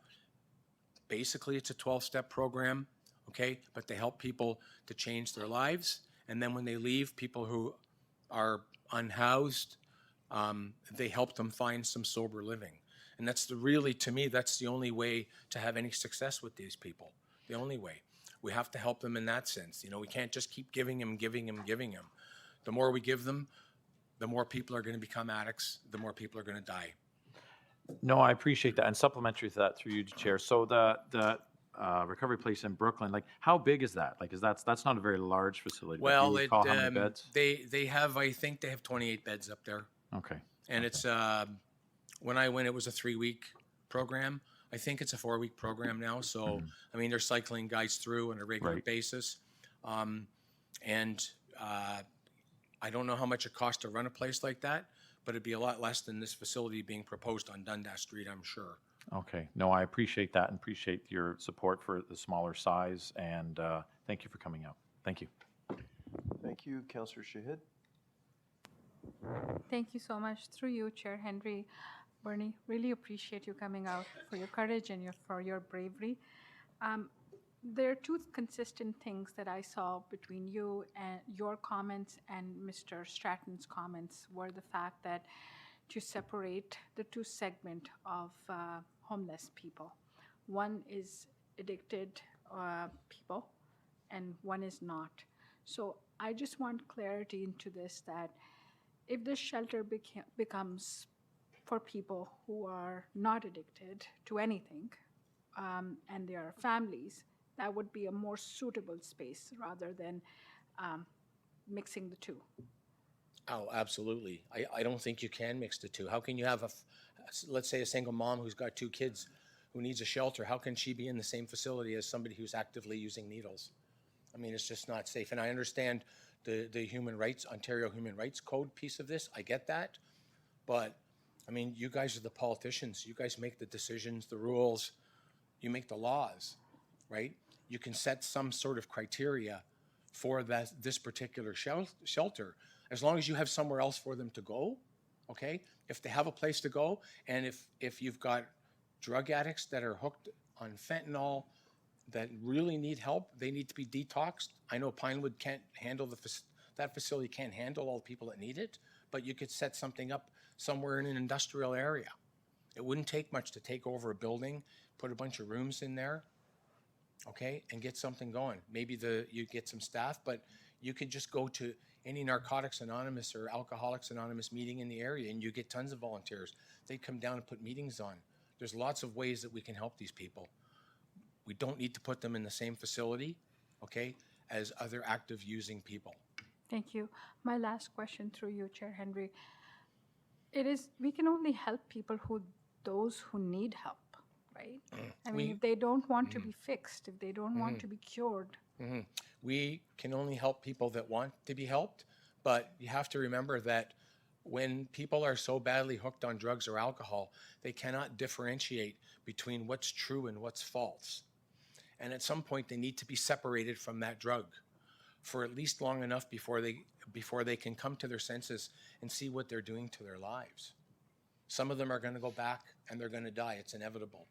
basically it's a 12-step program, okay? But they help people to change their lives. And then when they leave, people who are unhoused, they help them find some sober living. And that's to me, that's the only way to have any success with these people. The only way. We have to help them in that sense. You know, we can't just keep giving them. The more we give them, the more people are going to become addicts, the more people are going to die. No, I appreciate that. And supplementary to that, through you, Chair. So the recovery place in Brooklyn, like, how big is that? Like, that's not a very large facility. but do Well, you recall how many beds? they have, I think they have 28 beds up there. Okay. And it's, when I went, it was a 3-week program. I think it's a 4-week program now. So, I mean, they're cycling guys through on a regular basis. I don't know how much it costs to run a place like that, but it'd be a lot less than this facility being proposed on Dundas Street, I'm sure. Okay. No, I appreciate that and appreciate your support for the smaller size. And thank you for coming out. Thank you. Thank you, Councillor Shahid. Thank you so much. Through you, Chair Henry. Bernie, really appreciate you coming out, for your courage and for your bravery. There are two consistent things that I saw between you and your comments and Mr. Stratton's comments were the fact that to separate the two segments of homeless people. One is addicted people and one is not. So I just want clarity into this, that if this shelter becomes for people who are not addicted to anything and their families, that would be a more suitable space rather than mixing the two. Oh, absolutely. I don't think you can mix the two. How can you have let's say a single mom who's got 2 kids who needs a shelter? How can she be in the same facility as somebody who's actively using needles? I mean, it's just not safe. And I understand the human rights, Ontario Human Rights Code piece of this. I get that. But, I mean, you guys are the politicians. You guys make the decisions, the rules. You make the laws, right? You can set some sort of criteria for this particular shelter, as long as you have somewhere else for them to go, okay? If they have a place to go, and if you've got drug addicts that are hooked on fentanyl that really need help, they need to be detoxed. I know Pinewood can't handle that facility can't handle all the people that need it, but you could set something up somewhere in an industrial area. It wouldn't take much to take over a building, put a bunch of rooms in there, okay, and get something going. Maybe you get some staff, but you could just go to any Narcotics Anonymous or Alcoholics Anonymous meeting in the area and you get tons of volunteers. They come down and put meetings on. There's lots of ways that we can help these people. We don't need to put them in the same facility, okay, as other active using people. Thank you. My last question through you, Chair Henry. it is, we can only help people those who need help, right? I mean, We- if they don't want to be fixed, if they don't want to be cured, We can only help people that want to be helped, but you have to remember that when people are so badly hooked on drugs or alcohol, they cannot differentiate between what's true and what's false. And at some point, they need to be separated from that drug for at least long enough before they can come to their senses and see what they're doing to their lives. Some of them are going to go back and they're going to die. It's inevitable.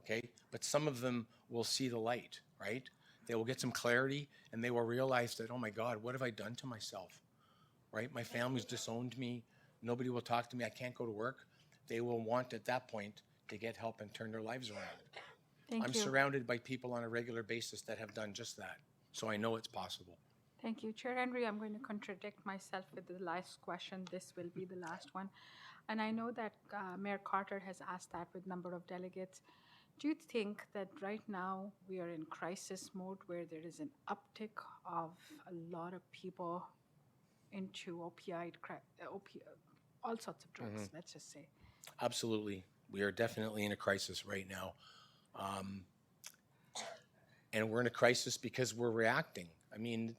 Okay? But some of them will see the light, right? They will get some clarity and they will realize that, oh my God, what have I done to myself? Right? My family's disowned me. Nobody will talk to me. I can't go to work. They will want at that point to get help and turn their lives around. Thank I'm you. surrounded by people on a regular basis that have done just that. So I know it's possible. Thank you. Chair Henry, I'm going to contradict myself with the last question. This will be the last one. And I know that Mayor Carter has asked that with number of delegates. Do you think that right now we are in crisis mode where there is an uptick of a lot of people into all sorts of drugs, let's just say? Absolutely. We are definitely in a crisis right now. And we're in a crisis because we're reacting. I mean,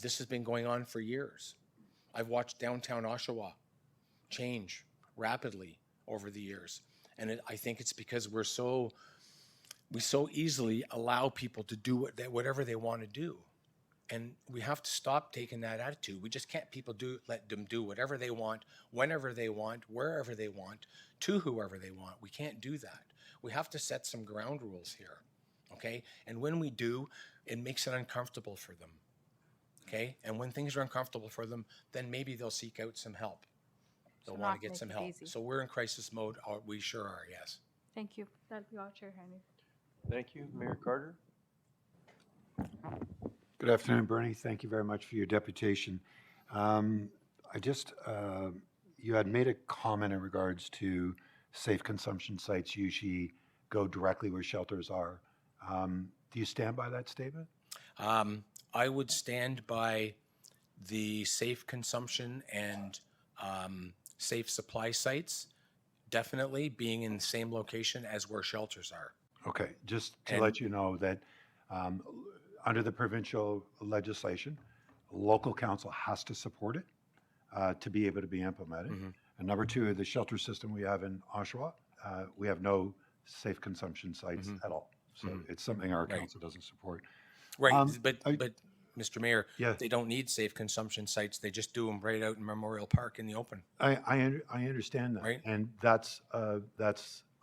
this has been going on for years. I've watched downtown Oshawa change rapidly over the years. And I think it's because we so easily allow people to do whatever they want to do. And we have to stop taking that attitude. We just can't let them do whatever they want, whenever they want, wherever they want, to whoever they want. We can't do that. We have to set some ground rules here, okay? And when we do, it makes it uncomfortable for them, okay? And when things are uncomfortable for them, then maybe they'll seek out some help. They'll want not to get make some it help. easy. So we're in crisis mode. We sure are, yes. Thank you. That'll be all, Chair Henry. Thank you. Mayor Carter? Good afternoon, Bernie. Thank you very much for your deputation. You had made a comment in regards to safe consumption sites usually go directly where shelters are. Do you stand by that statement? I would stand by the safe consumption and safe supply sites definitely being in the same location as where shelters are. Okay, just to And- let you know that under the provincial legislation, local council has to support it to be able to be implemented. And number two, the shelter system we have in Oshawa, we have no safe consumption sites at all. So it's something our Right. council doesn't support. Right, Um, but Mr. Mayor, Yeah. they don't need safe consumption sites. They just do them right out in Memorial Park in the open. I understand that, Right. and that's a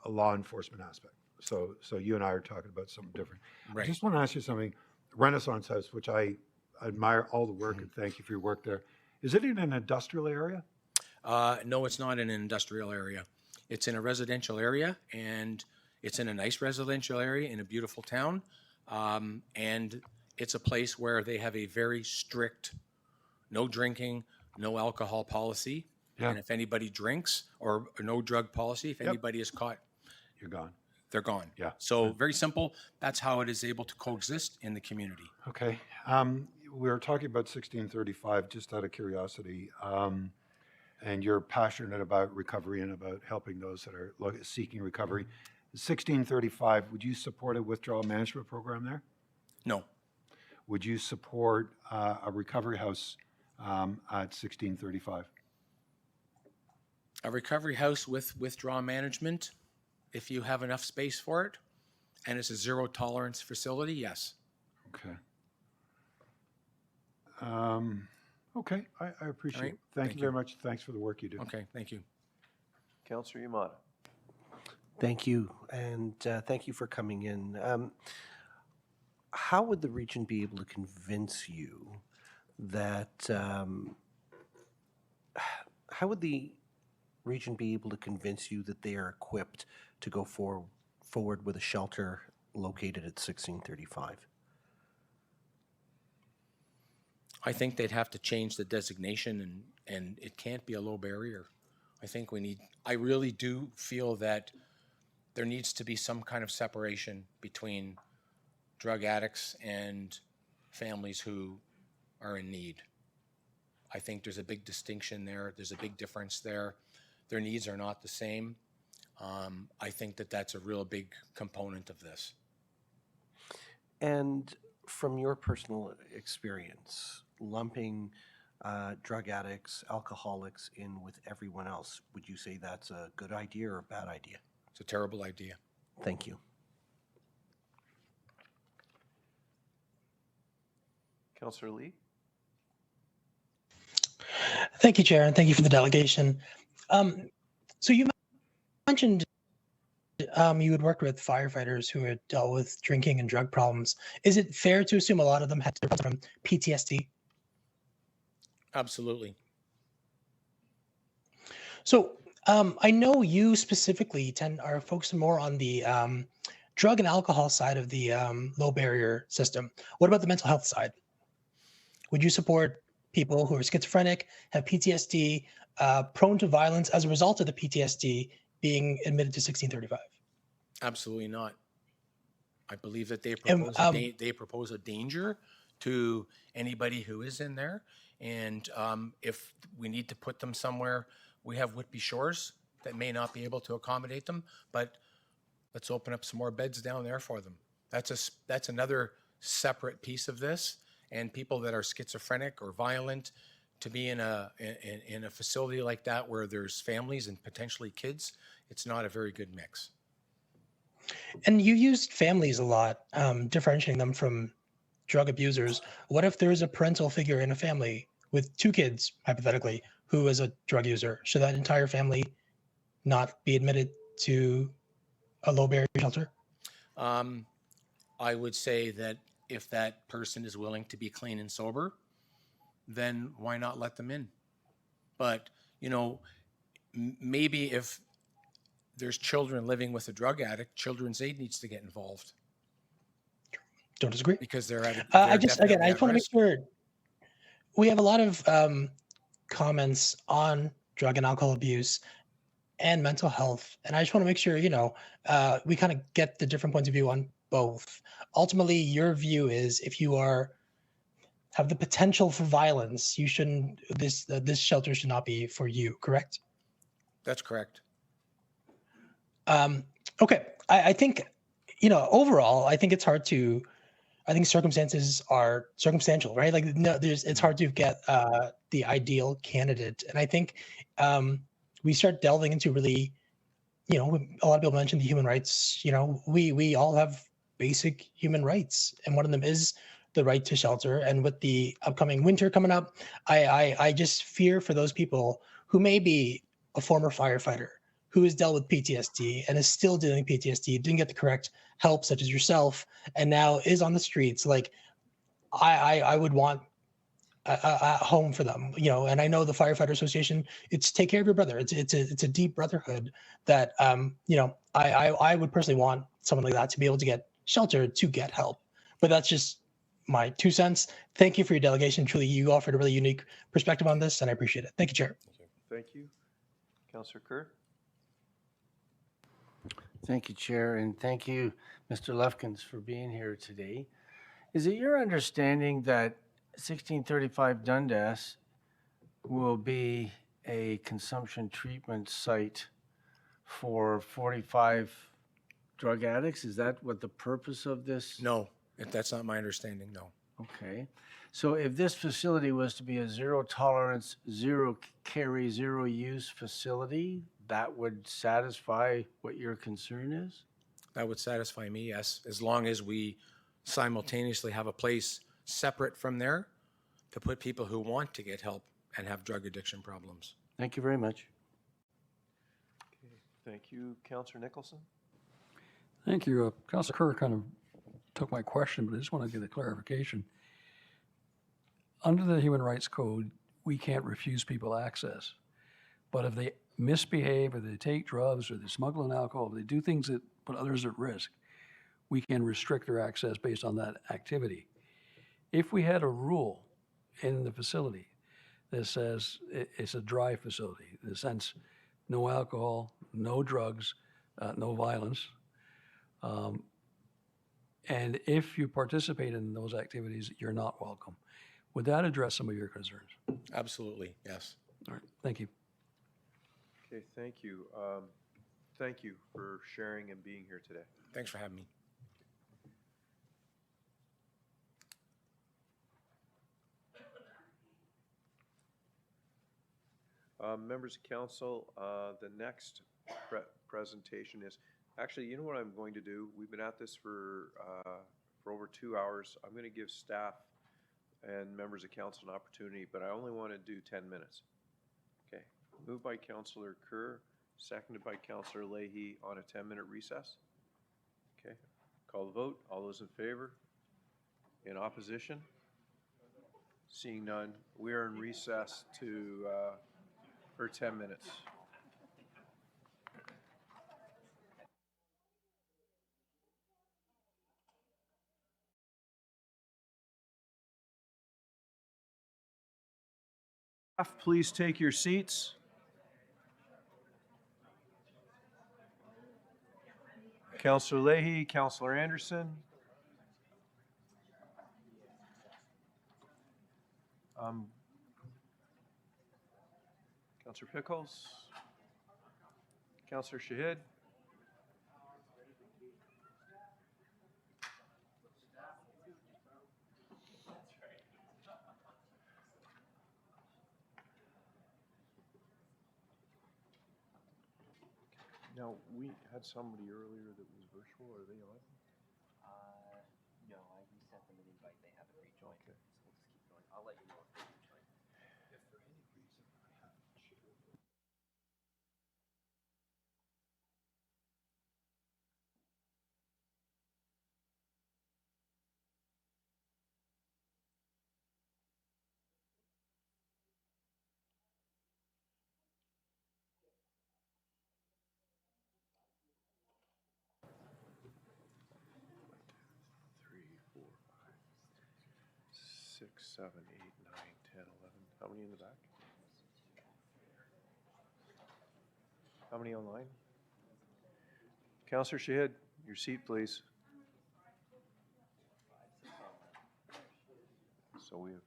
law enforcement aspect. So you and I are talking about something different. I Right. just want to ask you something. Renaissance House, which I admire all the work and thank you for your work there. Is it in an industrial area? No, it's not in an industrial area. It's in a residential area, and it's in a nice residential area in a beautiful town. And it's a place where they have a very strict no drinking, no alcohol policy. Yeah. And if anybody drinks or no drug policy, if anybody is caught, You're gone. they're gone. Yeah. So very simple. That's how it is able to coexist in the community. Okay. We were talking about 1635, just out of curiosity. And you're passionate about recovery and about helping those that are seeking recovery. 1635, would you support a withdrawal management program there? No. Would you support a recovery house at 1635? A recovery house with withdrawal management, if you have enough space for it, and it's a zero tolerance facility, yes. Okay. Okay, I appreciate right. it. Thank Thank you very much. Thanks for the work you do. Okay, thank you. Councillor Yamada? Thank you, and thank you for coming in. How would the region be able to convince you that, how would the region be able to convince you that they are equipped to go forward with a shelter located at 1635? I think they'd have to change the designation, and it can't be a low barrier. I really do feel that there needs to be some kind of separation between drug addicts and families who are in need. I think there's a big distinction there. There's a big difference there. Their needs are not the same. I think that that's a real big component of this. And from your personal experience, lumping drug addicts, alcoholics in with everyone else, would you say that's a good idea or a bad idea? It's a terrible idea. Thank you. Councillor Lee? Thank you, Chair, and thank you for the delegation. So you mentioned you had worked with firefighters who had dealt with drinking and drug problems. Is it fair to assume a lot of them had from PTSD? Absolutely. So I know you specifically are focusing more on the drug and alcohol side of the low barrier system. What about the mental health side? Would you support people who are schizophrenic, have PTSD, prone to violence as a result of the PTSD being admitted to 1635? Absolutely not. I believe that they And, propose a danger to anybody who is in there. And if we need to put them somewhere, we have Whitby Shores that may not be able to accommodate them, but let's open up some more beds down there for them. That's another separate piece of this. And people that are schizophrenic or violent, to be in a facility like that where there's families and potentially kids, it's not a very good mix. And you used families a lot, differentiating them from drug abusers. What if there is a parental figure in a family with 2 kids, hypothetically, who is a drug user? Should that entire family not be admitted to a low barrier shelter? I would say that if that person is willing to be clean and sober, then why not let them in? But, maybe if there's children living with a drug addict, Children's Aid needs to get involved. Don't disagree. Because they're at I just want to make sure we have a lot of comments on drug and alcohol abuse and mental health. And I just want to make sure, we kind of get the different points of view on both. Ultimately, your view is if you have the potential for violence, you shouldn't, this shelter should not be for you, correct? That's correct. Okay. I think, overall, I think it's hard to, I think circumstances are circumstantial, right? Like, no, it's hard to get the ideal candidate. And I think we start delving into really, a lot of people mentioned the human rights, we all have basic human rights. And one of them is the right to shelter. And with the upcoming winter coming up, I just fear for those people who may be a former firefighter who has dealt with PTSD and is still dealing with PTSD, didn't get the correct help, such as yourself, and now is on the streets. Like, I would want a home for them, and I know the Firefighter Association, it's take care of your brother. It's a deep brotherhood that, I would personally want someone like that to be able to get shelter, to get help. But that's just my 2 cents. Thank you for your delegation. Truly, you offered a really unique perspective on this, and I appreciate it. Thank you, Chair. Thank you. Councillor Kerr? Thank you, Chair, and thank you, Mr. Lufkins, for being here today. Is it your understanding that 1635 Dundas will be a consumption treatment site for 45 drug addicts? Is that what the purpose of this? No, that's not my understanding, no. Okay. So if this facility was to be a zero tolerance, zero carry, zero use facility, that would satisfy what your concern is? That would satisfy me, yes, as long as we simultaneously have a place separate from there to put people who want to get help and have drug addiction problems. Thank you very much. Okay. Thank you. Councillor Nicholson? Thank you. Councilor Kerr kind of took my question, but I just want to get a clarification. Under the Human Rights Code, we can't refuse people access. But if they misbehave, or they take drugs, or they smuggle in alcohol, if they do things that put others at risk, we can restrict their access based on that activity. If we had a rule in the facility that says it's a dry facility, in the sense, no alcohol, no drugs, no violence, and if you participate in those activities, you're not welcome. Would that address some of your concerns? Absolutely, yes. All right, thank you. Okay, thank you. Thank you for sharing and being here today. Thanks for having me. Members of council, the next presentation is, actually, you know what I'm going to do? We've been at this for over 2 hours. I'm going to give staff and members of council an opportunity, but I only want to do 10 minutes. Okay, moved by Councillor Kerr, seconded by Councillor Leahy on a 10-minute recess. Okay, call the vote. All those in favor? In opposition? Seeing none, we are in recess for 10 minutes. Staff, please take your seats. Councillor Leahy, Councillor Anderson. Councillor Pickles. Councillor Shahid. Now, we had somebody earlier that was virtual. Are they on? No, I resent them an invite. They haven't rejoined. Okay. So we'll just keep going. I'll let you know if they rejoin. Six, 7, 8, 9, 10, 11. How many in the back? How many online? Councillor Shahid, your seat, please. So we have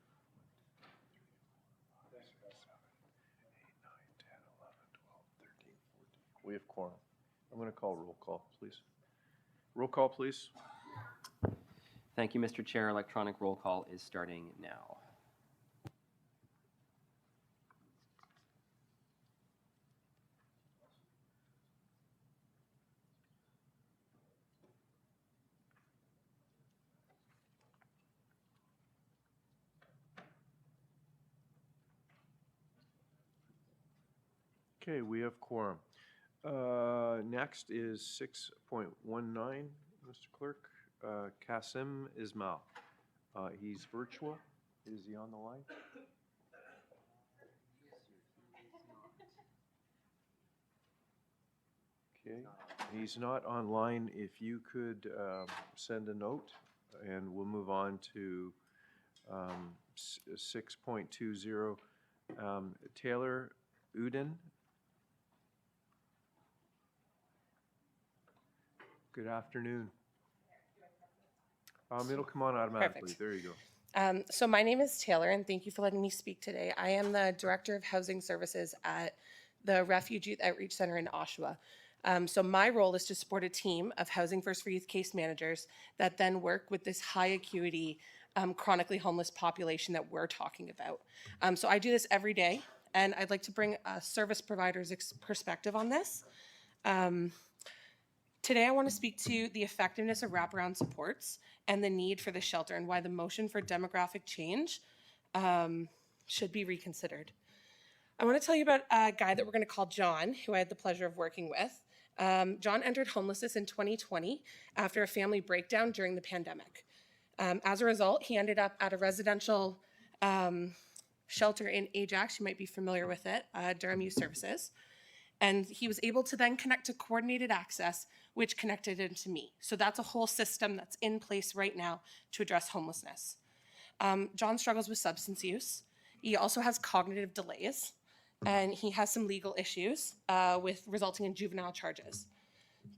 5, 6, 7, 8, 9, 10, 11, 12, 13, 14. We have quorum. I'm going to call roll call, please. Roll call, please. Thank you, Mr. Chair. Electronic roll call is starting now. Okay, we have quorum. Next is 6.19, Mr. Clerk. Kasim Ismail. He's virtual. Is he on the line? Okay, he's not online. If you could send a note, and we'll move on to 6.20. Taylor Uden. Good afternoon. It'll come on automatically. Perfect. There you go. So my name is Taylor, and thank you for letting me speak today. I am the Director of Housing Services at the Refuge Youth Outreach Center in Oshawa. So my role is to support a team of Housing First for Youth case managers that then work with this high acuity, chronically homeless population that we're talking about. So I do this every day, and I'd like to bring a service provider's perspective on this. Today, I want to speak to the effectiveness of wraparound supports and the need for the shelter and why the motion for demographic change should be reconsidered. I want to tell you about a guy that we're going to call John, who I had the pleasure of working with. John entered homelessness in 2020 after a family breakdown during the pandemic. As a result, he ended up at a residential shelter in Ajax. You might be familiar with it, Durham Youth Services. And he was able to then connect to Coordinated Access, which connected him to me. So that's a whole system that's in place right now to address homelessness. John struggles with substance use. He also has cognitive delays, and he has some legal issues with resulting in juvenile charges.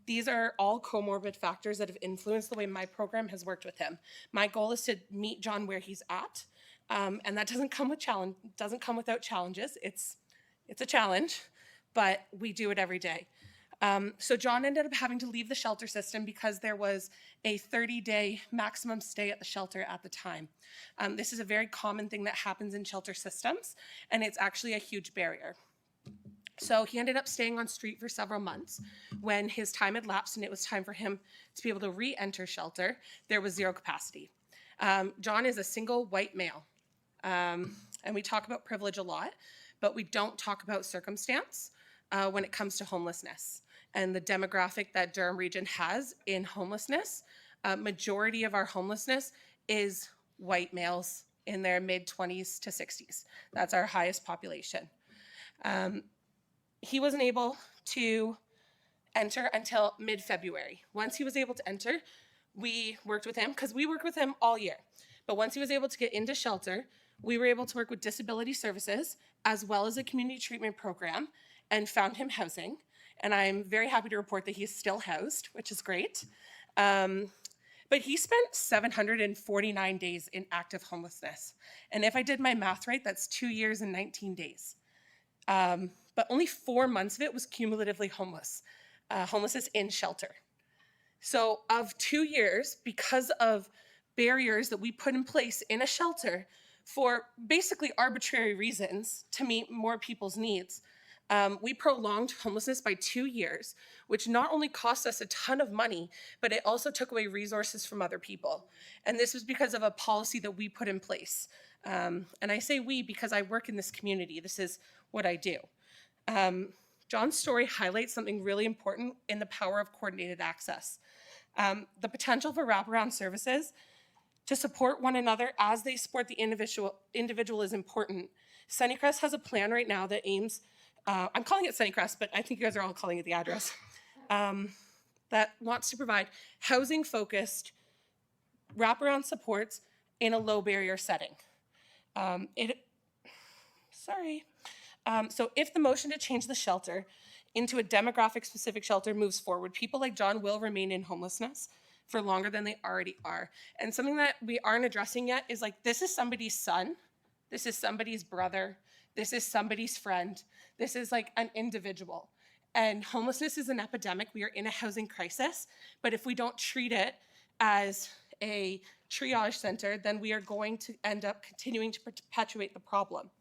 These are all comorbid factors that have influenced the way my program has worked with him. My goal is to meet John where he's at And that doesn't come without challenges. It's a challenge, but we do it every day. So John ended up having to leave the shelter system because there was a 30-day maximum stay at the shelter at the time. This is a very common thing that happens in shelter systems, and it's actually a huge barrier. So he ended up staying on street for several months. When his time had lapsed and it was time for him to be able to re-enter shelter, there was zero capacity. John is a single white male, and we talk about privilege a lot, but we don't talk about circumstance when it comes to homelessness and the demographic that Durham Region has in homelessness. Majority of our homelessness is white males in their mid-20s to 60s. That's our highest population. He wasn't able to enter until mid-February. Once he was able to enter, we worked with him, because we worked with him all year. But once he was able to get into shelter, we were able to work with disability services as well as a community treatment program and found him housing. And I'm very happy to report that he is still housed, which is great. But he spent 749 days in active homelessness. And if I did my math right, that's 2 years and 19 days. But only 4 months of it was cumulatively homelessness in shelter. So of 2 years, because of barriers that we put in place in a shelter for basically arbitrary reasons to meet more people's needs, we prolonged homelessness by 2 years, which not only cost us a ton of money, but it also took away resources from other people. And this was because of a policy that we put in place. And I say we because I work in this community. This is what I do. John's story highlights something really important in the power of coordinated access. The potential for wraparound services to support one another as they support the individual is important. Sunnycrest has a plan right now that aims, I'm calling it Sunnycrest, but I think you guys are all calling it the address, that wants to provide housing-focused wraparound supports in a low-barrier setting. So if the motion to change the shelter into a demographic-specific shelter moves forward, people like John will remain in homelessness for longer than they already are. And something that we aren't addressing yet is like, this is somebody's son, this is somebody's brother, this is somebody's friend, this is like an individual. And homelessness is an epidemic. We are in a housing crisis, but if we don't treat it as a triage center, then we are going to end up continuing to perpetuate the problem.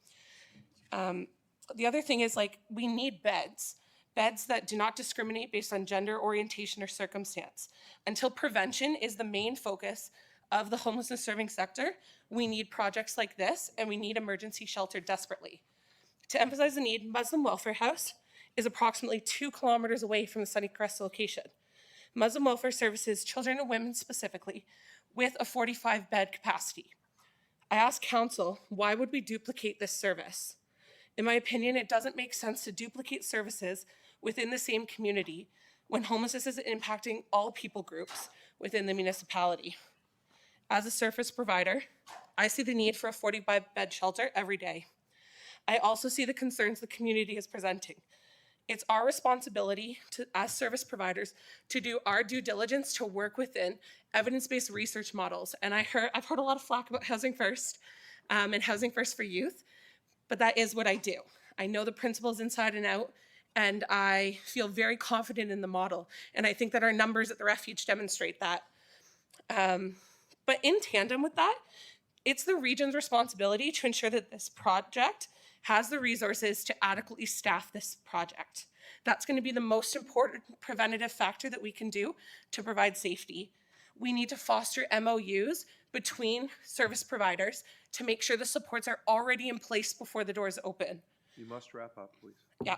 The other thing is, like, we need beds that do not discriminate based on gender, orientation, or circumstance. Until prevention is the main focus of the homelessness serving sector, we need projects like this, and we need emergency shelter desperately. To emphasize the need, Muslim Welfare House is approximately 2 kilometers away from the Sunnycrest location. Muslim Welfare services children and women specifically with a 45-bed capacity. I asked council, why would we duplicate this service? In my opinion, it doesn't make sense to duplicate services within the same community when homelessness is impacting all people groups within the municipality. As a service provider, I see the need for a 45-bed shelter every day. I also see the concerns the community is presenting. It's our responsibility as service providers to do our due diligence to work within evidence-based research models. And I've heard a lot of flack about Housing First and Housing First for Youth, but that is what I do. I know the principles inside and out, and I feel very confident in the model. And I think that our numbers at the refuge demonstrate that. But in tandem with that, it's the region's responsibility to ensure that this project has the resources to adequately staff this project. That's going to be the most important preventative factor that we can do to provide safety. We need to foster MOUs between service providers to make sure the supports are already in place before the doors open. You must wrap up, please. Yeah.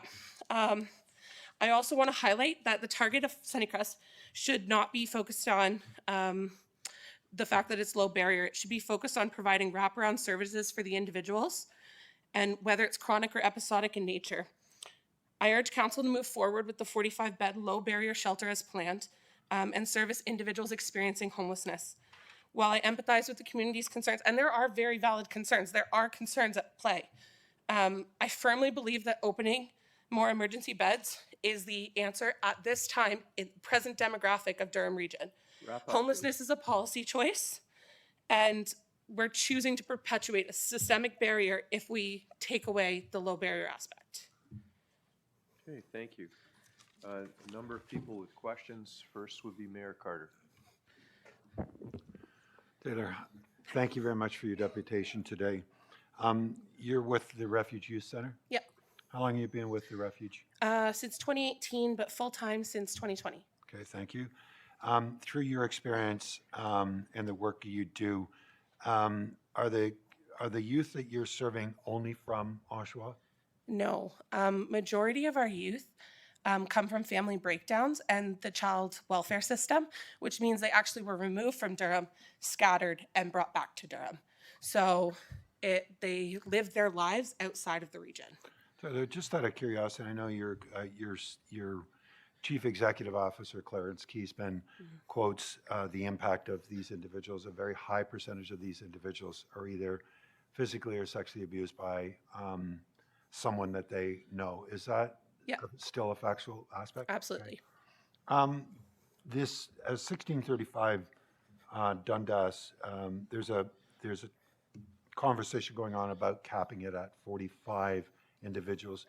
I also want to highlight that the target of Sunnycrest should not be focused on the fact that it's low barrier. It should be focused on providing wraparound services for the individuals, and whether it's chronic or episodic in nature. I urge council to move forward with the 45-bed low barrier shelter as planned and service individuals experiencing homelessness. While I empathize with the community's concerns, and there are very valid concerns, there are concerns at play, I firmly believe that opening more emergency beds is the answer at this time in the present demographic of Durham Region. Homelessness is a policy choice, and we're choosing to perpetuate a systemic barrier if we take away the low barrier aspect. Okay, thank you. A number of people with questions. First would be Mayor Carter. Taylor, thank you very much for your deputation today. You're with the Refuge Youth Center? Yep. How long have you been with the Refuge? Since 2018, but full-time since 2020. Okay, thank you. Through your experience and the work you do, are the youth that you're serving only from Oshawa? No. Majority of our youth come from family breakdowns and the child welfare system, which means they actually were removed from Durham, scattered, and brought back to Durham. So they live their lives outside of the region. So just out of curiosity, I know your Chief Executive Officer, Clarence Keesman, quotes the impact of these individuals. A very high percentage of these individuals are either physically or sexually abused by someone that they know. Is that still a factual aspect? Absolutely. This 1635 Dundas, there's a conversation going on about capping it at 45 individuals.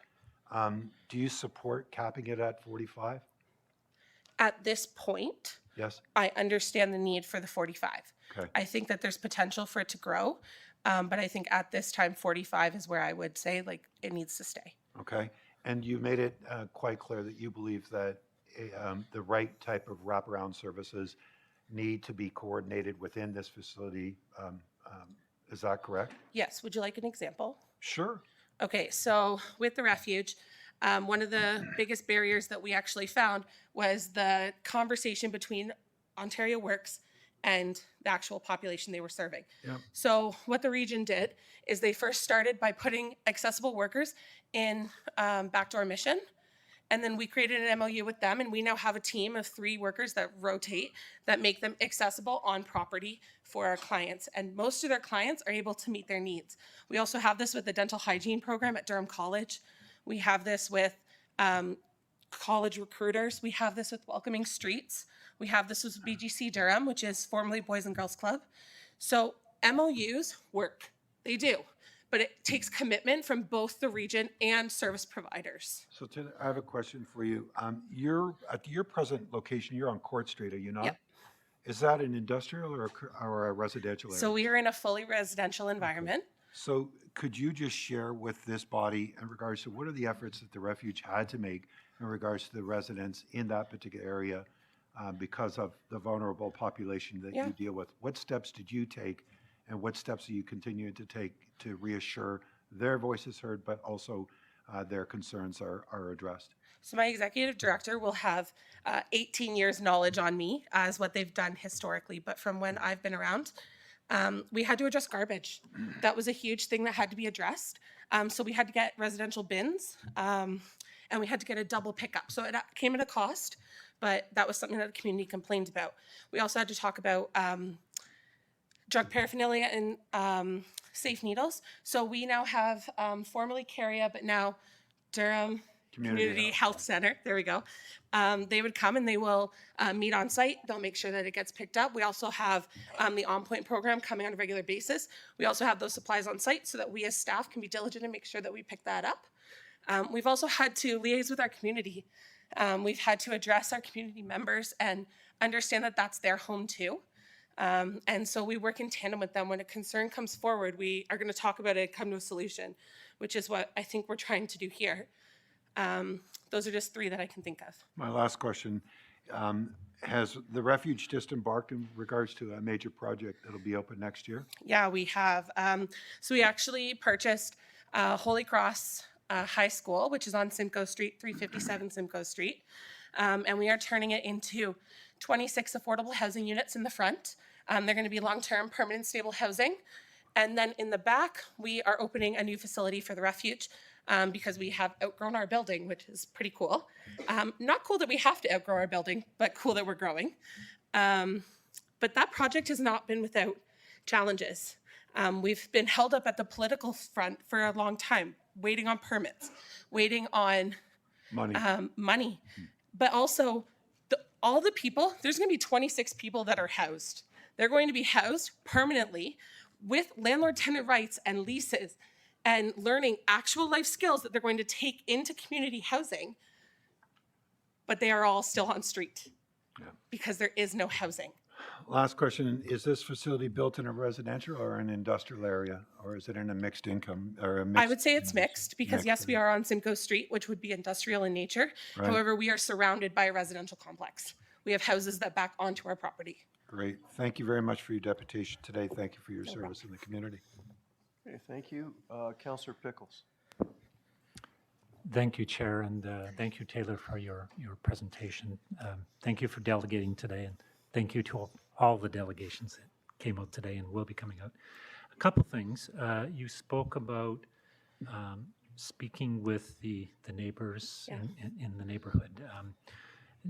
Do you support capping it at 45? At this point, Yes? I understand the need for the 45. Okay. I think that there's potential for it to grow, but I think at this time, 45 is where I would say like it needs to stay. Okay. And you made it quite clear that you believe that the right type of wraparound services need to be coordinated within this facility. Is that correct? Yes. Would you like an example? Sure. Okay, so with the refuge, one of the biggest barriers that we actually found was the conversation between Ontario Works and the actual population they were serving. Yep. So what the region did is they first started by putting accessible workers in backdoor mission. And then we created an MOU with them, and we now have a team of 3 workers that rotate, that make them accessible on property for our clients. And most of their clients are able to meet their needs. We also have this with the dental hygiene program at Durham College. We have this with college recruiters. We have this with Welcoming Streets. We have this with BGC Durham, which is formerly Boys and Girls Club. So MOUs work. They do. But it takes commitment from both the region and service providers. So Taylor, I have a question for you. You're at your present location, you're on Court Street, are you not? Yep. Is that an industrial or a residential area? So we are in a fully residential environment. So could you just share with this body in regards to what are the efforts that the refuge had to make in regards to the residents in that particular area because of the vulnerable population that you deal with? What steps did you take and what steps are you continuing to take to reassure their voices heard, but also their concerns are addressed? So my executive director will have 18 years knowledge on me as what they've done historically. But from when I've been around, we had to address garbage. That was a huge thing that had to be addressed. So we had to get residential bins and we had to get a double pickup. So it came at a cost, but that was something that the community complained about. We also had to talk about drug paraphernalia and safe needles. So we now have formerly CARIA, but now Durham Community Health Center. There we go. They would come and they will meet on site. They'll make sure that it gets picked up. We also have the On Point program coming on a regular basis. We also have those supplies on site so that we as staff can be diligent and make sure that we pick that up. We've also had to liaise with our community. We've had to address our community members and understand that that's their home too. And so we work in tandem with them. When a concern comes forward, we are going to talk about it and come to a solution, which is what I think we're trying to do here. Those are just 3 that I can think of. My last question, has the refuge just embarked in regards to a major project that'll be open next year? Yeah, we have. So we actually purchased Holy Cross High School, which is on Simcoe Street, 357 Simcoe Street. And we are turning it into 26 affordable housing units in the front. They're going to be long-term, permanent, stable housing. And then in the back, we are opening a new facility for the refuge because we have outgrown our building, which is pretty cool. Not cool that we have to outgrow our building, but cool that we're growing. But that project has not been without challenges. We've been held up at the political front for a long time, waiting on permits, waiting on money. But also, all the people, there's going to be 26 people that are housed. They're going to be housed permanently with landlord-tenant rights and leases and learning actual life skills that they're going to take into community housing, but they are all still on street because there is no housing. Last question, is this facility built in a residential or an industrial area, or is it in a mixed income or a mixed? I would say it's mixed because yes, we are on Simcoe Street, which would be industrial in nature. Right. However, we are surrounded by a residential complex. We have houses that back onto our property. Great. Thank you very much for your deputation today. Thank you for your service in the community. Okay, thank you. Councillor Pickles. Thank you, Chair, and thank you, Taylor, for your presentation. Thank you for delegating today, and thank you to all the delegations that came out today and will be coming out. A couple things. You spoke about speaking with the neighbors in the neighborhood.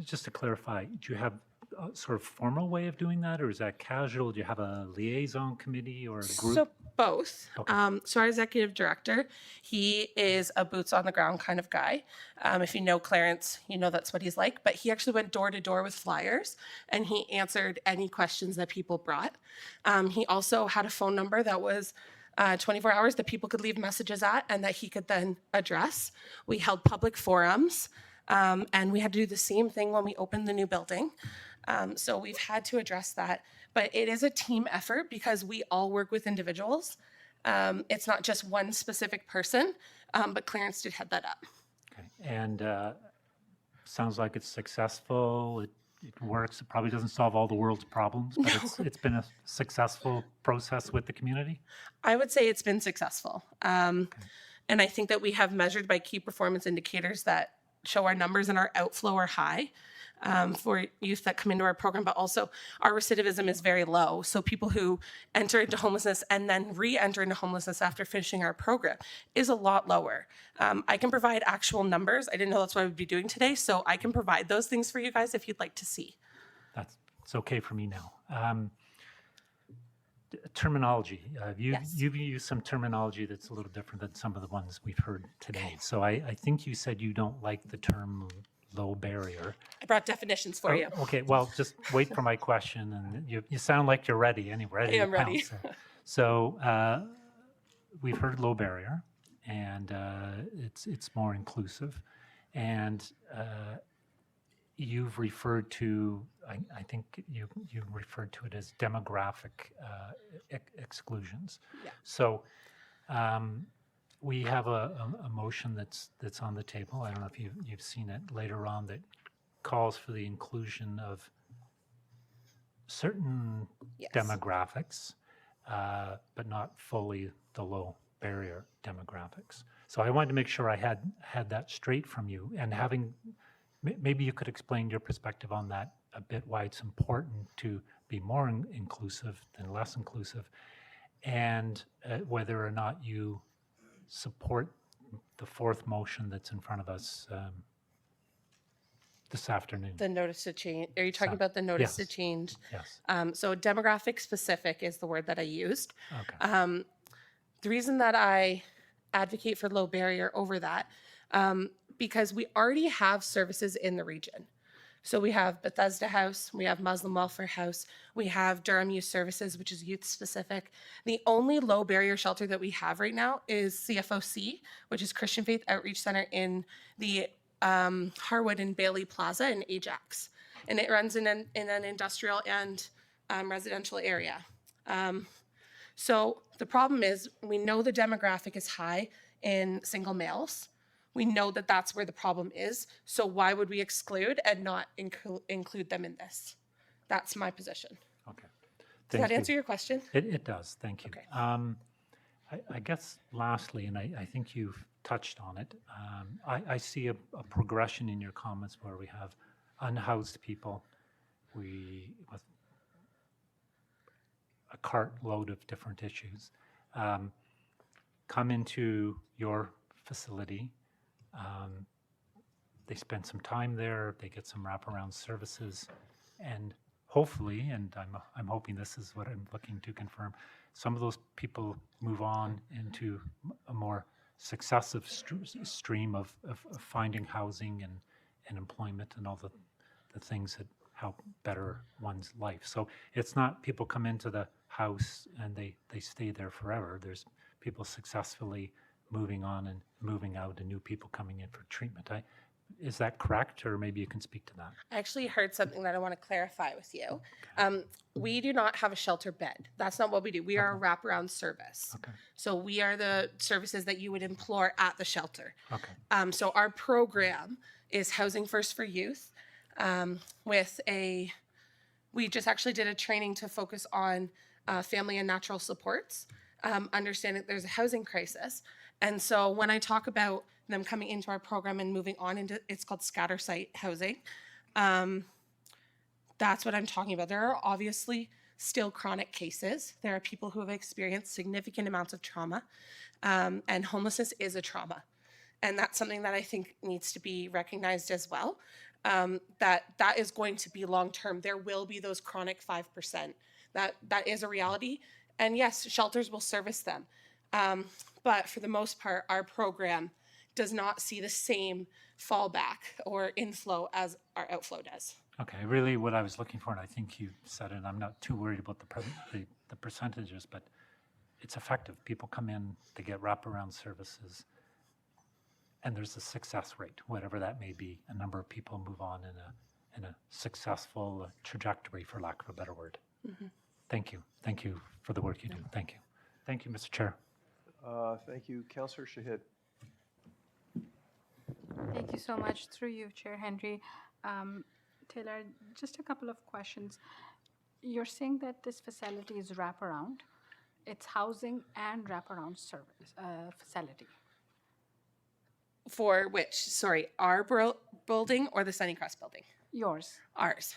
Just to clarify, do you have a sort of formal way of doing that, or is that casual? Do you have a liaison committee or a group? So both. So our executive director, he is a boots on the ground kind of guy. If you know Clarence, you know that's what he's like. But he actually went door to door with flyers, and he answered any questions that people brought. He also had a phone number that was 24 hours that people could leave messages at and that he could then address. We held public forums, and we had to do the same thing when we opened the new building. So we've had to address that. But it is a team effort because we all work with individuals. It's not just one specific person, but Clarence did head that up. Okay. And sounds like it's successful. It works. It probably doesn't solve all the world's problems, but it's been a successful process with the community. I would say it's been successful. And I think that we have measured by key performance indicators that show our numbers and our outflow are high for youth that come into our program, but also our recidivism is very low. So people who enter into homelessness and then re-enter into homelessness after finishing our program is a lot lower. I can provide actual numbers. I didn't know that's what I would be doing today, so I can provide those things for you guys if you'd like to see. It's okay for me now. Terminology. You've used some terminology that's a little different than some of the ones we've heard today. So I think you said you don't like the term low barrier. I brought definitions for you. Okay, well, just wait for my question, and you sound like you're ready anyway. I am ready. So we've heard low barrier, and it's more inclusive, and you've referred to, I think you referred to it as demographic exclusions. Yeah. So we have a motion that's on the table. I don't know if you've seen it later on, that calls for the inclusion of certain demographics, but not fully the low barrier demographics. So I wanted to make sure I had that straight from you, and maybe you could explain your perspective on that a bit, why it's important to be more inclusive than less inclusive, and whether or not you support the fourth motion that's in front of us this afternoon. The notice to change. Are you talking about the notice to change? Yes. So demographic specific is the word that I used. Okay. The reason that I advocate for low barrier over that, because we already have services in the region. So we have Bethesda House, we have Muslim Welfare House, we have Durham Youth Services, which is youth specific. The only low barrier shelter that we have right now is CFOC, which is Christian Faith Outreach Center in the Harwood and Bailey Plaza in Ajax. And it runs in an industrial and residential area. So the problem is we know the demographic is high in single males. We know that that's where the problem is. So why would we exclude and not include them in this? That's my position. Okay. Does that answer your question? It does. Thank you. Okay. I guess lastly, and I think you've touched on it, I see a progression in your comments where we have unhoused people, with a cartload of different issues, come into your facility. They spend some time there, they get some wraparound services, and hopefully, and I'm hoping this is what I'm looking to confirm, some of those people move on into a more successive stream of finding housing and employment and all the things that help better one's life. So it's not people come into the house and they stay there forever. There's people successfully moving on and moving out and new people coming in for treatment. Is that correct? Or maybe you can speak to that. I actually heard something that I want to clarify with you. We do not have a shelter bed. That's not what we do. We are a wraparound service. Okay. So we are the services that you would implore at the shelter. Okay. So our program is Housing First for Youth we just actually did a training to focus on family and natural supports, understanding there's a housing crisis. And so when I talk about them coming into our program and moving on into, it's called scatter site housing. That's what I'm talking about. There are obviously still chronic cases. There are people who have experienced significant amounts of trauma, and homelessness is a trauma. And that's something that I think needs to be recognized as well, that is going to be long-term. There will be those chronic 5%. That is a reality. And yes, shelters will service them. But for the most part, our program does not see the same fallback or inflow as our outflow does. Okay, really what I was looking for, and I think you said it, I'm not too worried about the percentages, but it's effective. People come in, they get wraparound services, and there's a success rate, whatever that may be. A number of people move on in a successful trajectory, for lack of a better word. Mm-hmm. Thank you. Thank you for the work you do. Thank you. Thank you, Mr. Chair. Thank you. Councillor Shahid. Thank you so much. Through you, Chair Henry. Taylor, just a couple of questions. You're saying that this facility is wraparound. It's housing and wraparound service facility. For which? Sorry, our building or the Sunnycrest building? Yours. Ours.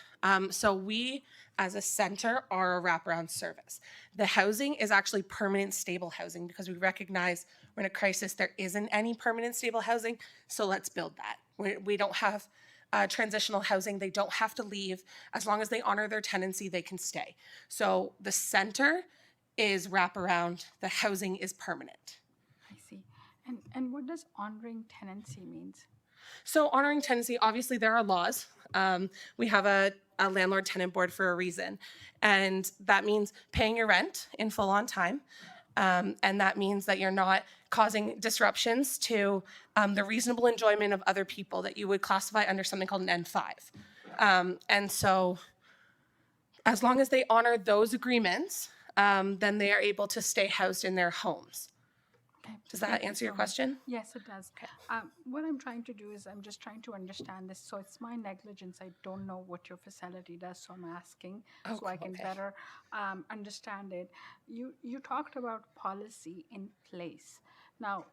So we, as a center, are a wraparound service. The housing is actually permanent stable housing because we recognize we're in a crisis. There isn't any permanent stable housing, so let's build that. We don't have transitional housing. They don't have to leave. As long as they honor their tenancy, they can stay. So the center is wraparound. The housing is permanent. I see. And what does honoring tenancy means? So honoring tenancy, obviously there are laws. We have a landlord-tenant board for a reason. And that means paying your rent in full on time. And that means that you're not causing disruptions to the reasonable enjoyment of other people that you would classify under something called an N5. And so as long as they honor those agreements, then they are able to stay housed in their homes. Okay. Does that answer your question? Yes, it does. What I'm trying to do is I'm just trying to understand this. So it's my negligence. I don't know what your facility does, so I'm asking so I can better understand it. You talked about policy in place. Now,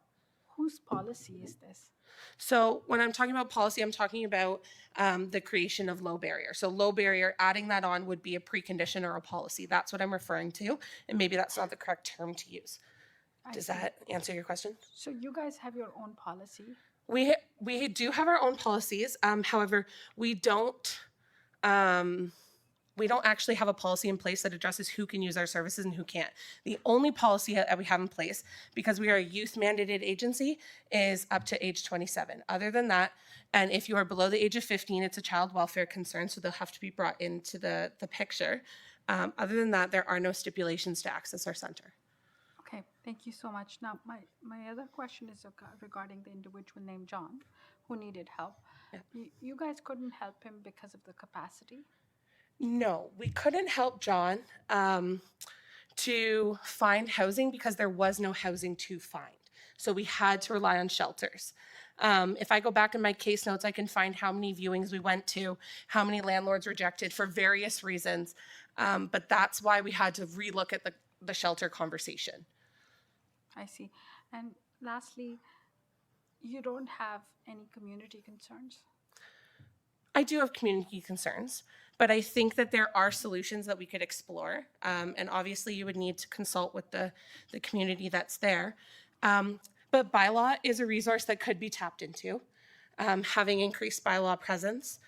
whose policy is this? So when I'm talking about policy, I'm talking about the creation of low barrier. So low barrier, adding that on would be a precondition or a policy. That's what I'm referring to. And maybe that's not the correct term to use. Does that answer your question? So you guys have your own policy? We do have our own policies. However, we don't actually have a policy in place that addresses who can use our services and who can't. The only policy that we have in place, because we are a youth mandated agency, is up to age 27. Other than that, and if you are below the age of 15, it's a child welfare concern, so they'll have to be brought into the picture. Other than that, there are no stipulations to access our center. Okay, thank you so much. Now, my other question is regarding the individual named John who needed help. Yeah. You guys couldn't help him because of the capacity? No, we couldn't help John to find housing because there was no housing to find. So we had to rely on shelters. If I go back in my case notes, I can find how many viewings we went to, how many landlords rejected for various reasons. But that's why we had to relook at the shelter conversation. I see. And lastly, you don't have any community concerns? I do have community concerns, but I think that there are solutions that we could explore. And obviously you would need to consult with the community that's there. But bylaw is a resource that could be tapped into. Having increased bylaw presence,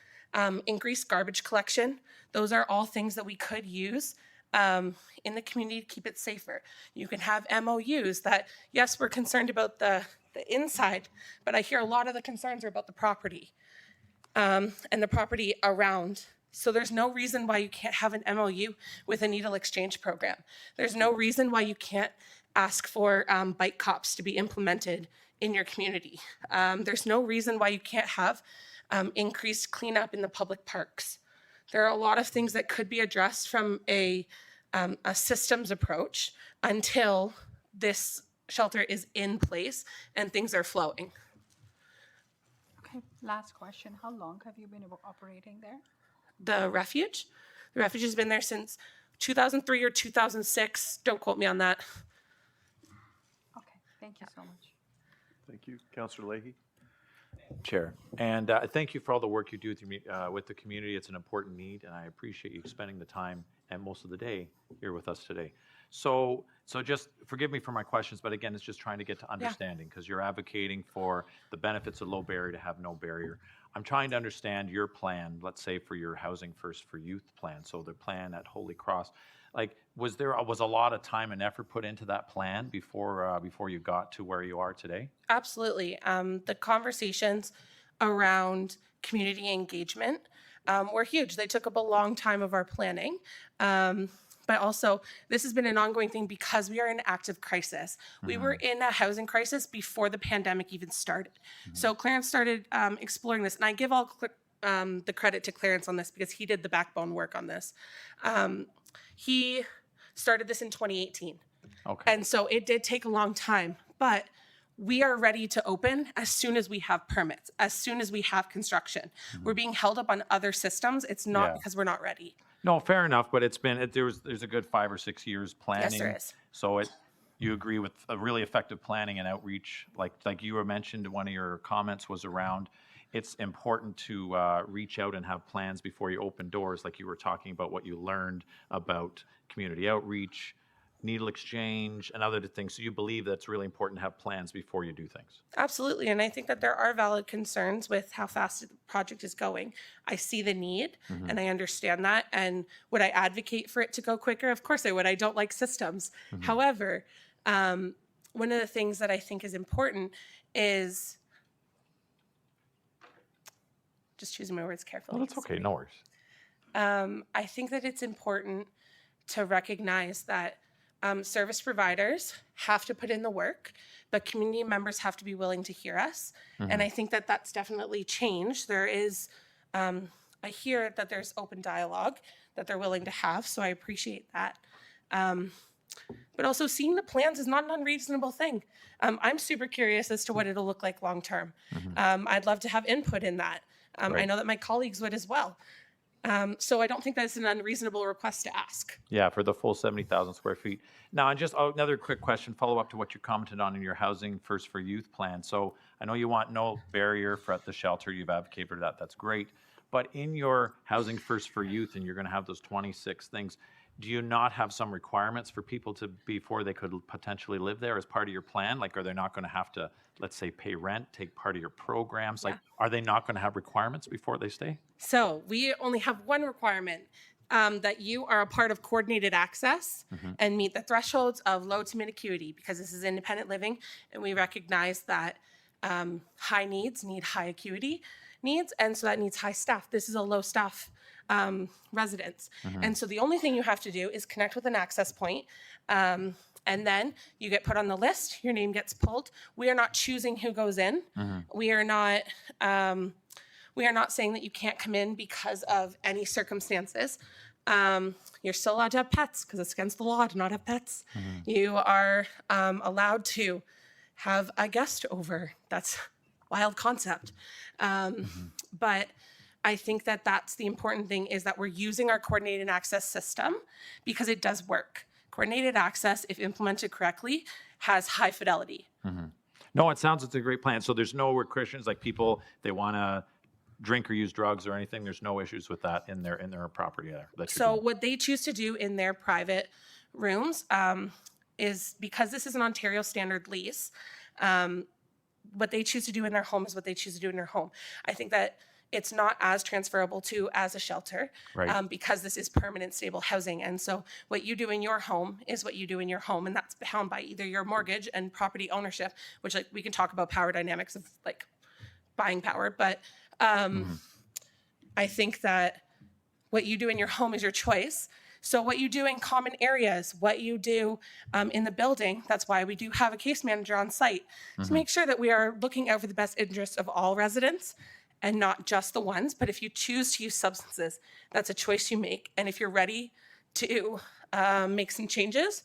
increased garbage collection, those are all things that we could use in the community to keep it safer. You can have MOUs that, yes, we're concerned about the inside, but I hear a lot of the concerns are about the property and the property around So there's no reason why you can't have an MOU with a needle exchange program. There's no reason why you can't ask for bike cops to be implemented in your community. There's no reason why you can't have increased cleanup in the public parks. There are a lot of things that could be addressed from a systems approach until this shelter is in place and things are flowing. Okay, last question. How long have you been operating there? The refuge has been there since 2003 or 2006. Don't quote me on that. Okay, thank you so much. Thank you. Councillor Leahy? Chair. And thank you for all the work you do with the community. It's an important need, and I appreciate you spending the time and most of the day here with us today. So just forgive me for my questions, but again, it's just trying to get to understanding, because you're advocating for the benefits of low barrier to have no barrier. I'm trying to understand your plan, let's say for your Housing First for Youth plan, so the plan at Holy Cross. Like, was a lot of time and effort put into that plan before you got to where you are today? Absolutely. The conversations around community engagement were huge. They took up a long time of our planning. But also, this has been an ongoing thing because we are in active crisis. We were in a housing crisis before the pandemic even started. So Clarence started exploring this, and I give all the credit to Clarence on this because he did the backbone work on this. He started this in 2018. Okay. And so it did take a long time, but we are ready to open as soon as we have permits, as soon as we have construction. We're being held up on other systems. It's not because we're not ready. No, fair enough, but there's a good 5 or 6 years planning. Yes, there is. So you agree with a really effective planning and outreach, like you were mentioned, one of your comments was around, it's important to reach out and have plans before you open doors, like you were talking about what you learned about community outreach, needle exchange, and other things. So you believe that's really important to have plans before you do things? Absolutely. And I think that there are valid concerns with how fast the project is going. I see the need and I understand that. And would I advocate for it to go quicker? Of course I would. I don't like systems. However, one of the things that I think is important is just choosing my words carefully. Well, that's okay. No worries. I think that it's important to recognize that service providers have to put in the work, but community members have to be willing to hear us. And I think that that's definitely changed. There is, I hear that there's open dialogue that they're willing to have, so I appreciate that. But also seeing the plans is not an unreasonable thing. I'm super curious as to what it'll look like long term. I'd love to have input in that. I know that my colleagues would as well. So I don't think that's an unreasonable request to ask. Yeah, for the full 70,000 square feet. Now, and just another quick question, follow up to what you commented on in your Housing First for Youth plan. So I know you want no barrier for at the shelter. You've advocated for that. That's great. But in your Housing First for Youth, and you're going to have those 26 things, do you not have some requirements for people before they could potentially live there as part of your plan? Like, are they not going to have to, let's say, pay rent, take part of your programs? Like, are they not going to have requirements before they stay? So we only have one requirement, that you are a part of coordinated access and meet the thresholds of low to mid acuity, because this is independent living and we recognize that high needs need high acuity needs, and so that needs high staff. This is a low staff residence. And so the only thing you have to do is connect with an access point, and then you get put on the list, your name gets pulled. We are not choosing who goes in. We are not saying that you can't come in because of any circumstances. You're still allowed to have pets because it's against the law to not have pets. You are allowed to have a guest over. That's a wild concept. But I think that that's the important thing, is that we're using our coordinated access system because it does work. Coordinated access, if implemented correctly, has high fidelity. No, it sounds it's a great plan. So there's no restrictions, like people, they want to drink or use drugs or anything. There's no issues with that in their property there. So what they choose to do in their private rooms is, because this is an Ontario standard lease, what they choose to do in their home is what they choose to do in their home. I think that it's not as transferable to as a shelter, because this is permanent stable housing. And so what you do in your home is what you do in your home, and that's bound by either your mortgage and property ownership, which, like, we can talk about power dynamics of like buying power, but I think that What you do in your home is your choice. So what you do in common areas, what you do in the building, that's why we do have a case manager on site to make sure that we are looking out for the best interests of all residents and not just the ones. But if you choose to use substances, that's a choice you make. And if you're ready to make some changes,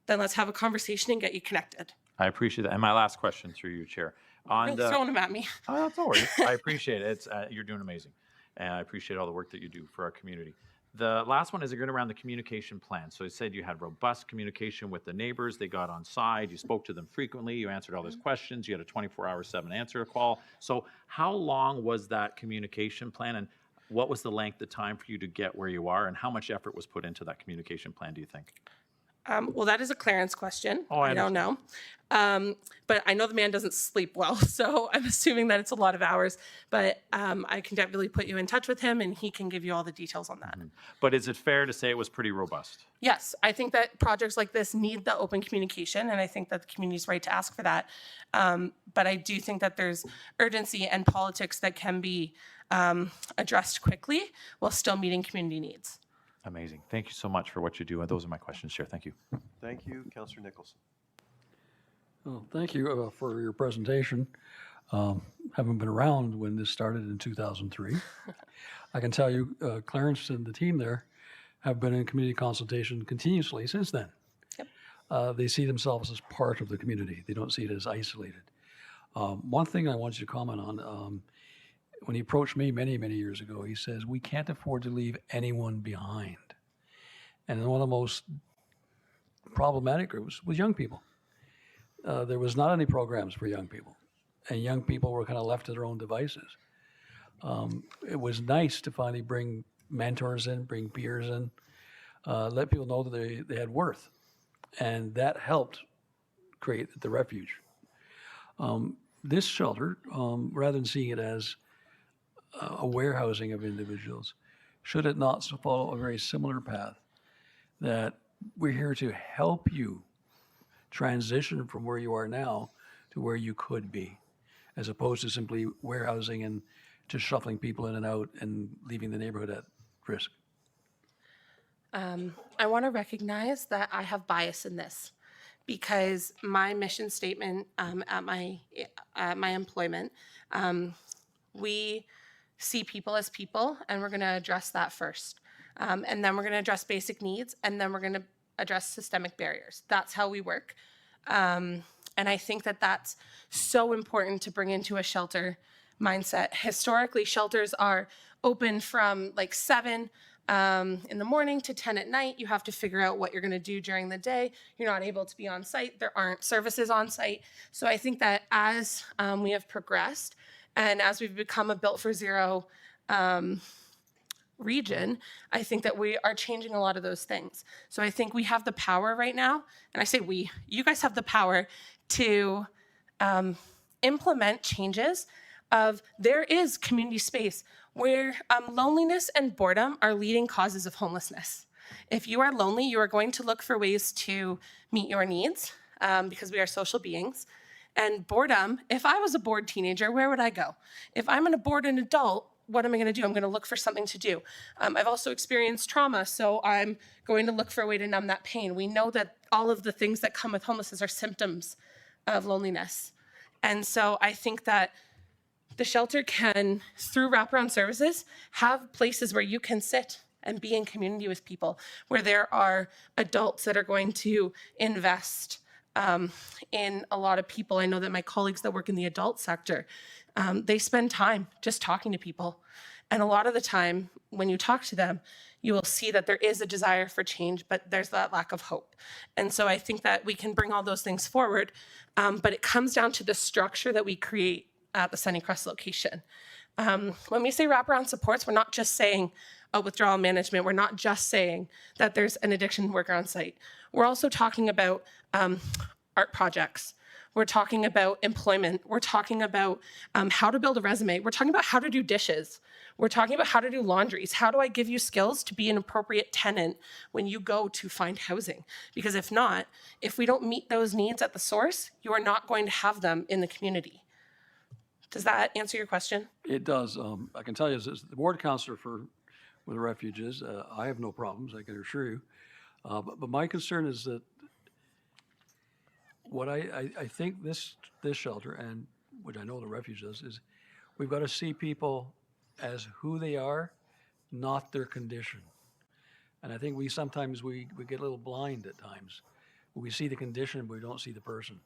then let's have a conversation and get you connected. I appreciate that. And my last question through you, Chair. On Really the, throwing them at me. Oh, that's all right. I appreciate it. It's, you're doing amazing. And I appreciate all the work that you do for our community. The last one is going around the communication plan. So you said you had robust communication with the neighbors. They got on side. You spoke to them frequently. You answered all those questions. You had a 24-hour 7 answer call. So how long was that communication plan, and what was the length of time for you to get where you are, and how much effort was put into that communication plan, do you think? Well, that is a Clarence question. Oh, I I don't know. But I know the man doesn't sleep well, so I'm assuming that it's a lot of hours. But I can definitely put you in touch with him, and he can give you all the details on that. But is it fair to say it was pretty robust? Yes, I think that projects like this need the open communication, and I think that the community's right to ask for that. But I do think that there's urgency and politics that can be addressed quickly while still meeting community needs. Amazing. Thank you so much for what you do. Those are my questions, Chair. Thank you. Thank you, Councillor Nicholson. Well, thank you for your presentation. Haven't been around when this started in 2003. I can tell you, Clarence and the team there have been in community consultation continuously since then. Yep. They see themselves as part of the community. They don't see it as isolated. One thing I want you to comment on, when he approached me many, many years ago, he says, we can't afford to leave anyone behind. And one of the most problematic groups was young people. There was not any programs for young people, and young people were kind of left to their own devices. It was nice to finally bring mentors in, bring peers in, let people know that they had worth, and that helped create the refuge. This shelter, rather than seeing it as a warehousing of individuals, should it not follow a very similar path, that we're here to help you transition from where you are now to where you could be, as opposed to simply warehousing and just shuffling people in and out and leaving the neighborhood at risk? I want to recognize that I have bias in this, because my mission statement at my employment, we see people as people, and we're going to address that first. And then we're going to address basic needs, and then we're going to address systemic barriers. That's how we work. And I think that that's so important to bring into a shelter mindset. Historically, shelters are open from like 7 in the morning to 10 at night. You have to figure out what you're going to do during the day. You're not able to be on site. There aren't services on site. So I think that as we have progressed, and as we've become a Built for Zero region, I think that we are changing a lot of those things. So I think we have the power right now, and I say we, you guys have the power to implement changes of there is community space where loneliness and boredom are leading causes of homelessness. If you are lonely, you are going to look for ways to meet your needs because we are social beings. And boredom, if I was a bored teenager, where would I go? If I'm a bored adult, what am I going to do? I'm going to look for something to do. I've also experienced trauma, so I'm going to look for a way to numb that pain. We know that all of the things that come with homelessness are symptoms of loneliness. And so I think that the shelter can, through wraparound services, have places where you can sit and be in community with people, where there are adults that are going to invest in a lot of people. I know that my colleagues that work in the adult sector, they spend time just talking to people. And a lot of the time, when you talk to them, you will see that there is a desire for change, but there's that lack of hope. And so I think that we can bring all those things forward, but it comes down to the structure that we create at the Sunnycrest location. When we say wraparound supports, we're not just saying withdrawal management. We're not just saying that there's an addiction worker on site. We're also talking about art projects. We're talking about employment. We're talking about how to build a resume. We're talking about how to do dishes. We're talking about how to do laundries. How do I give you skills to be an appropriate tenant when you go to find housing? Because if not, if we don't meet those needs at the source, you are not going to have them in the community. Does that answer your question? It does. I can tell you, as the board counselor where the refuge is. I have no problems, I can assure you. But my concern is that what I think this shelter, and which I know the refuge does, is we've got to see people as who they are, not their condition. And I think we sometimes we get a little blind at times. We see the condition, but we don't see the person.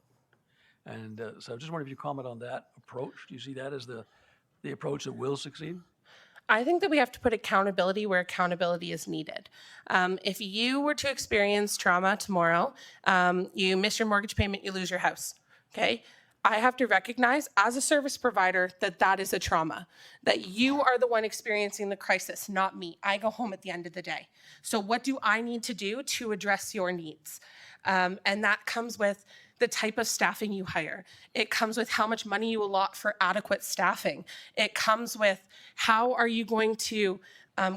And so I just wonder if you comment on that approach. Do you see that as the approach that will succeed? I think that we have to put accountability where accountability is needed. If you were to experience trauma tomorrow, you miss your mortgage payment, you lose your house, okay? I have to recognize as a service provider that that is a trauma, that you are the one experiencing the crisis, not me. I go home at the end of the day. So what do I need to do to address your needs? And that comes with the type of staffing you hire. It comes with how much money you allot for adequate staffing. It comes with how are you going to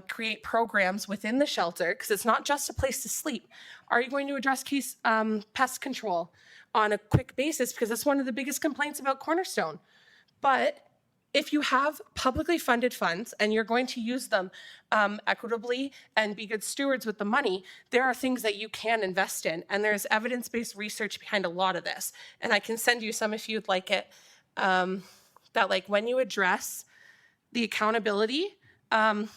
create programs within the shelter, because it's not just a place to sleep. Are you going to address pest control on a quick basis? Because that's one of the biggest complaints about Cornerstone. But if you have publicly funded funds and you're going to use them equitably and be good stewards with the money, there are things that you can invest in. And there's evidence-based research behind a lot of this. And I can send you some if you'd like it, that like when you address the accountability on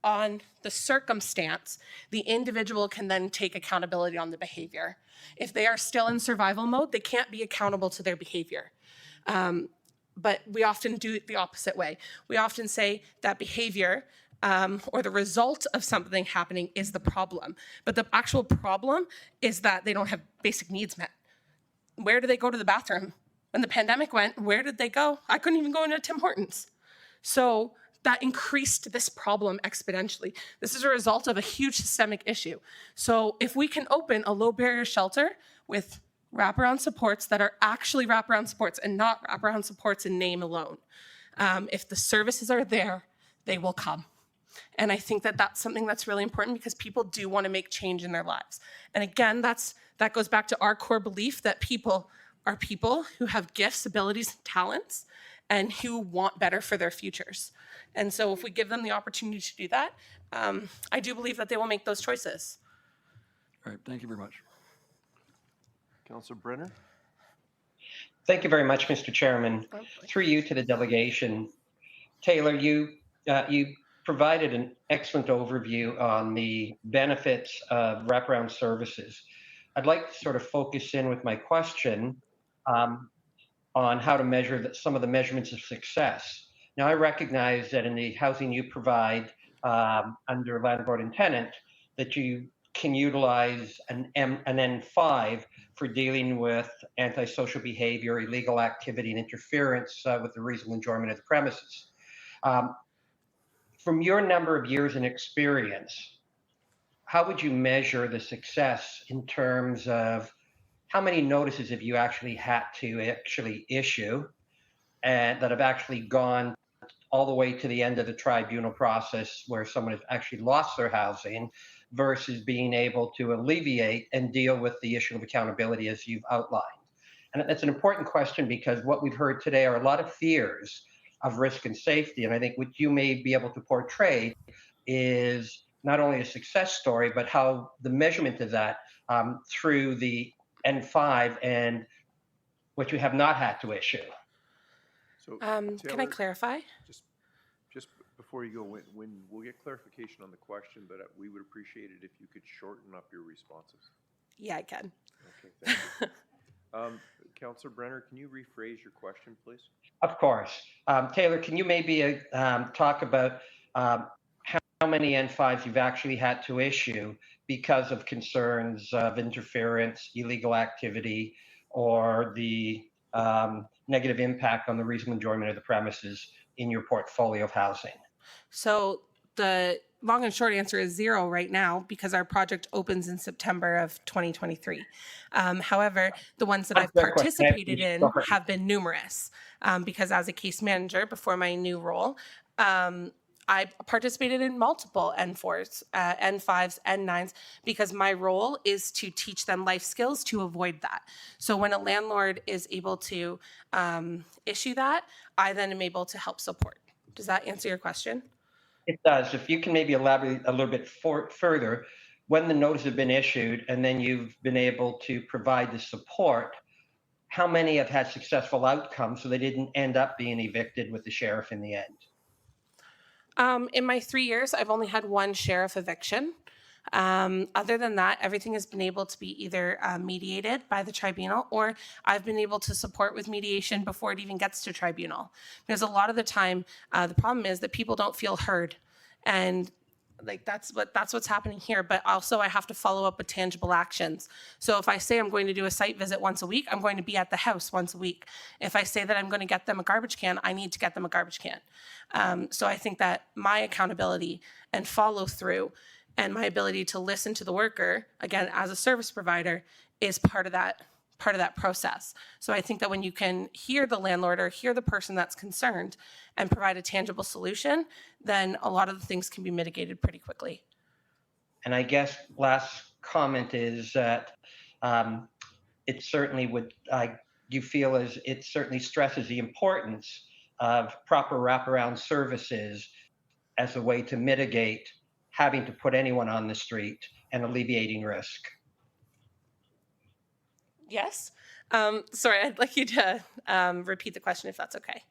the circumstance, the individual can then take accountability on the behavior. If they are still in survival mode, they can't be accountable to their behavior. But we often do it the opposite way. We often say that behavior or the result of something happening is the problem. But the actual problem is that they don't have basic needs met. Where do they go to the bathroom? When the pandemic went, where did they go? I couldn't even go into Tim Hortons. So that increased this problem exponentially. This is a result of a huge systemic issue. So if we can open a low barrier shelter with wraparound supports that are actually wraparound supports and not wraparound supports in name alone. If the services are there, they will come. And I think that that's something that's really important because people do want to make change in their lives. And again, that goes back to our core belief that people are people who have gifts, abilities, and talents, and who want better for their futures. And so if we give them the opportunity to do that, I do believe that they will make those choices. All right, thank you very much. Councillor Brenner? Thank you very much, Mr. Chairman. Through you to the delegation. Taylor, you provided an excellent overview on the benefits of wraparound services. I'd like to sort of focus in with my question on how to measure some of the measurements of success. Now, I recognize that in the housing you provide under landlord and tenant, that you can utilize an N5 for dealing with antisocial behavior, illegal activity, and interference with the reasonable enjoyment of the premises. From your number of years in experience, how would you measure the success in terms of how many notices have you actually had to issue and that have actually gone all the way to the end of the tribunal process where someone has actually lost their housing versus being able to alleviate and deal with the issue of accountability as you've outlined? And that's an important question because what we've heard today are a lot of fears of risk and safety. And I think what you may be able to portray is not only a success story, but how the measurement of that through the N5 and what you have not had to issue. So, can I Taylor, clarify? Just before you go, when we'll get clarification on the question, but we would appreciate it if you could shorten up your responses. Yeah, I can. Okay, thank you. Councillor Brenner, can you rephrase your question, please? Of course. Taylor, can you maybe talk about how many N5s you've actually had to issue because of concerns of interference, illegal activity, or the negative impact on the reasonable enjoyment of the premises in your portfolio of housing? So the long and short answer is 0 right now because our project opens in September of 2023. However, the ones that I've participated in have been numerous because as a case manager before my new role, I participated in multiple N4s, N5s, N9s, because my role is to teach them life skills to avoid that. So when a landlord is able to issue that, I then am able to help support. Does that answer your question? It does. If you can maybe elaborate a little bit further, when the notice has been issued and then you've been able to provide the support, how many have had successful outcomes so they didn't end up being evicted with the sheriff in the end? In my 3 years, I've only had one sheriff eviction. Other than that, everything has been able to be either mediated by the tribunal, or I've been able to support with mediation before it even gets to tribunal. Because a lot of the time, the problem is that people don't feel heard, and like that's what's happening here. But also, I have to follow up with tangible actions. So if I say I'm going to do a site visit once a week, I'm going to be at the house once a week. If I say that I'm going to get them a garbage can, I need to get them a garbage can. So I think that my accountability and follow through and my ability to listen to the worker, again, as a service provider, is part of that process. So I think that when you can hear the landlord or hear the person that's concerned and provide a tangible solution, then a lot of the things can be mitigated pretty quickly. And I guess last comment is that it certainly would, you feel as it certainly stresses the importance of proper wraparound services as a way to mitigate having to put anyone on the street and alleviating risk. Yes. Sorry, I'd like you to repeat the question if that's okay.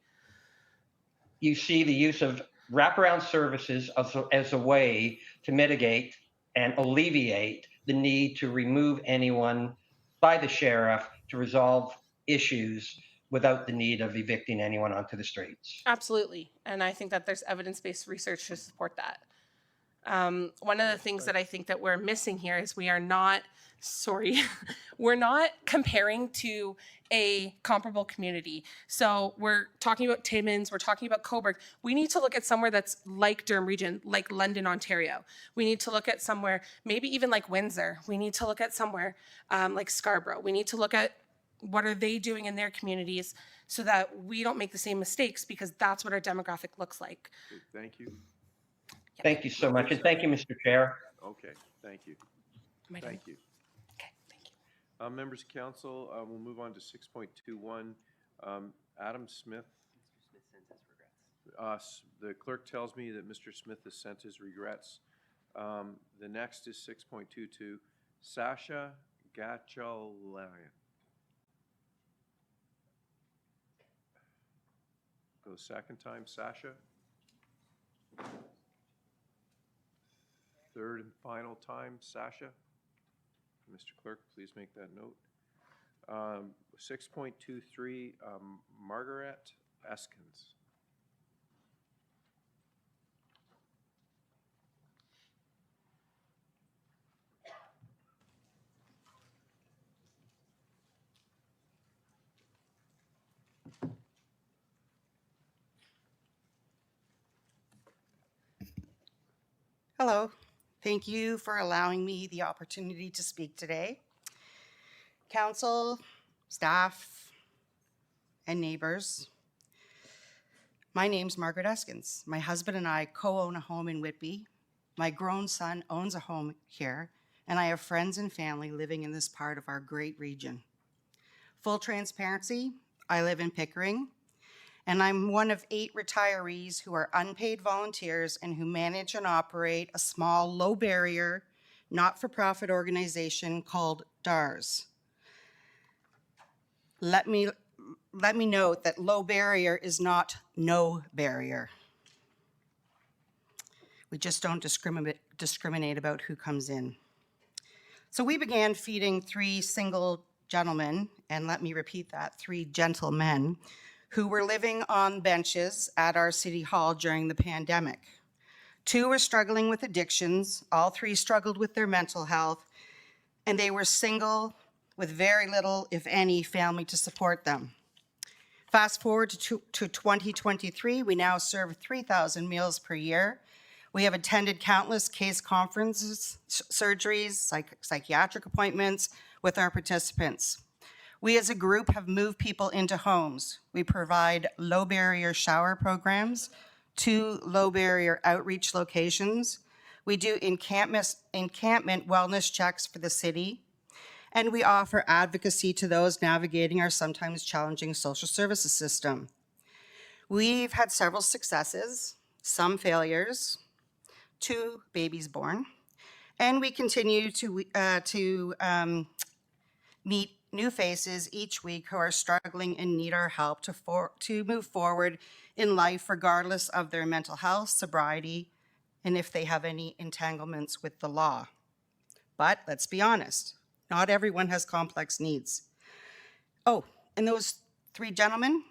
You see the use of wraparound services as a way to mitigate and alleviate the need to remove anyone by the sheriff to resolve issues without the need of evicting anyone onto the streets. Absolutely. And I think that there's evidence-based research to support that. One of the things that I think that we're missing here is we are not, we're not comparing to a comparable community. So we're talking about Timmins, we're talking about Cobourg. We need to look at somewhere that's like Durham Region, like London, Ontario. We need to look at somewhere, maybe even like Windsor. We need to look at somewhere like Scarborough. We need to look at what are they doing in their communities so that we don't make the same mistakes, because that's what our demographic looks like. Thank you. Thank you so much, and thank you, Mr. Chair. Okay, thank you. Am I done? Thank you. Okay, thank you. Members of council, we'll move on to 6.21. Adam Smith. Mr. Smith sends his regrets. The clerk tells me that Mr. Smith has sent his regrets. The next is 6.22. Sasha Gatchalian. Go second time, Sasha. Third and final time, Sasha. Mr. Clerk, please make that note. 6.23, Margaret Eskins. Hello. Thank you for allowing me the opportunity to speak today. Council, staff, and neighbors, my name's Margaret Eskins. My husband and I co-own a home in Whitby. My grown son owns a home here, and I have friends and family living in this part of our great region. Full transparency, I live in Pickering, and I'm one of 8 retirees who are unpaid volunteers and who manage and operate a small, low-barrier, not-for-profit organization called DARS. Let me note that low barrier is not no barrier. We just don't discriminate about who comes in. So we began feeding 3 single gentlemen, and let me repeat that, 3 gentlemen, who were living on benches at our city hall during the pandemic. 2 were struggling with addictions, all 3 struggled with their mental health, and they were single with very little, if any, family to support them. Fast forward to 2023, we now serve 3,000 meals per year. We have attended countless case conferences, surgeries, psychiatric appointments with our participants. We as a group have moved people into homes. We provide low barrier shower programs, 2 low barrier outreach locations. We do encampment wellness checks for the city. And we offer advocacy to those navigating our sometimes challenging social services system. We've had several successes, some failures, 2 babies born, and we continue to meet new faces each week who are struggling and need our help to move forward in life, regardless of their mental health, sobriety, and if they have any entanglements with the law. But let's be honest, not everyone has complex needs. Oh, and those 3 gentlemen,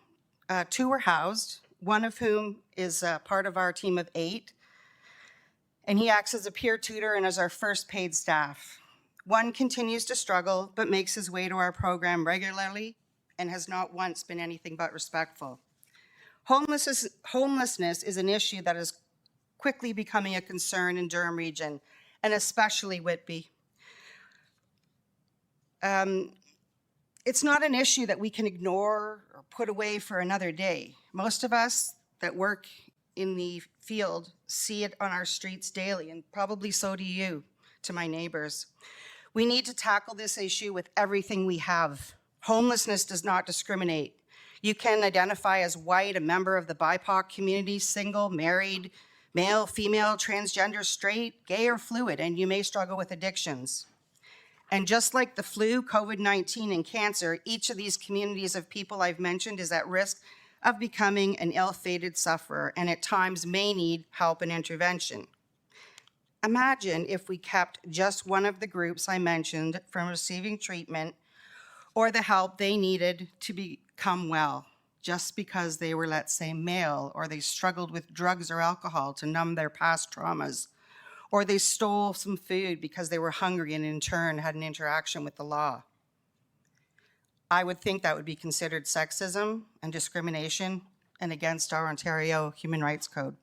2 were housed, one of whom is part of our team of 8, and he acts as a peer tutor and as our first paid staff. One continues to struggle, but makes his way to our program regularly and has not once been anything but respectful. Homelessness is an issue that is quickly becoming a concern in Durham Region, and especially Whitby. It's not an issue that we can ignore or put away for another day. Most of us that work in the field see it on our streets daily, and probably so do you, to my neighbors. We need to tackle this issue with everything we have. Homelessness does not discriminate. You can identify as white, a member of the BIPOC community, single, married, male, female, transgender, straight, gay, or fluid, and you may struggle with addictions. And just like the flu, COVID-19, and cancer, each of these communities of people I've mentioned is at risk of becoming an ill-fated sufferer, and at times may need help and intervention. Imagine if we kept just one of the groups I mentioned from receiving treatment or the help they needed to become well, just because they were, let's say, male, or they struggled with drugs or alcohol to numb their past traumas, or they stole some food because they were hungry and in turn had an interaction with the law. I would think that would be considered sexism and discrimination and against our Ontario Human Rights Code.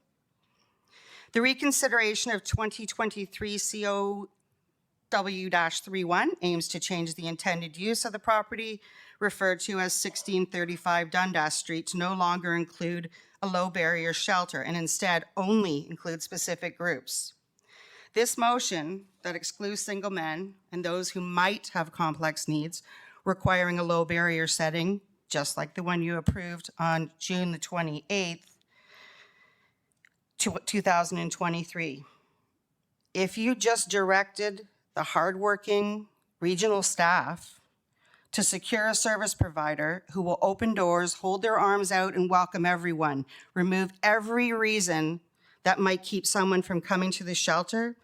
The reconsideration of 2023 COW-31 aims to change the intended use of the property referred to as 1635 Dundas Street to no longer include a low barrier shelter and instead only include specific groups. This motion that excludes single men and those who might have complex needs requiring a low barrier setting, just like the one you approved on June the 28th, 2023. If you just directed the hardworking regional staff to secure a service provider who will open doors, hold their arms out, and welcome everyone, remove every reason that might keep someone from coming to the shelter,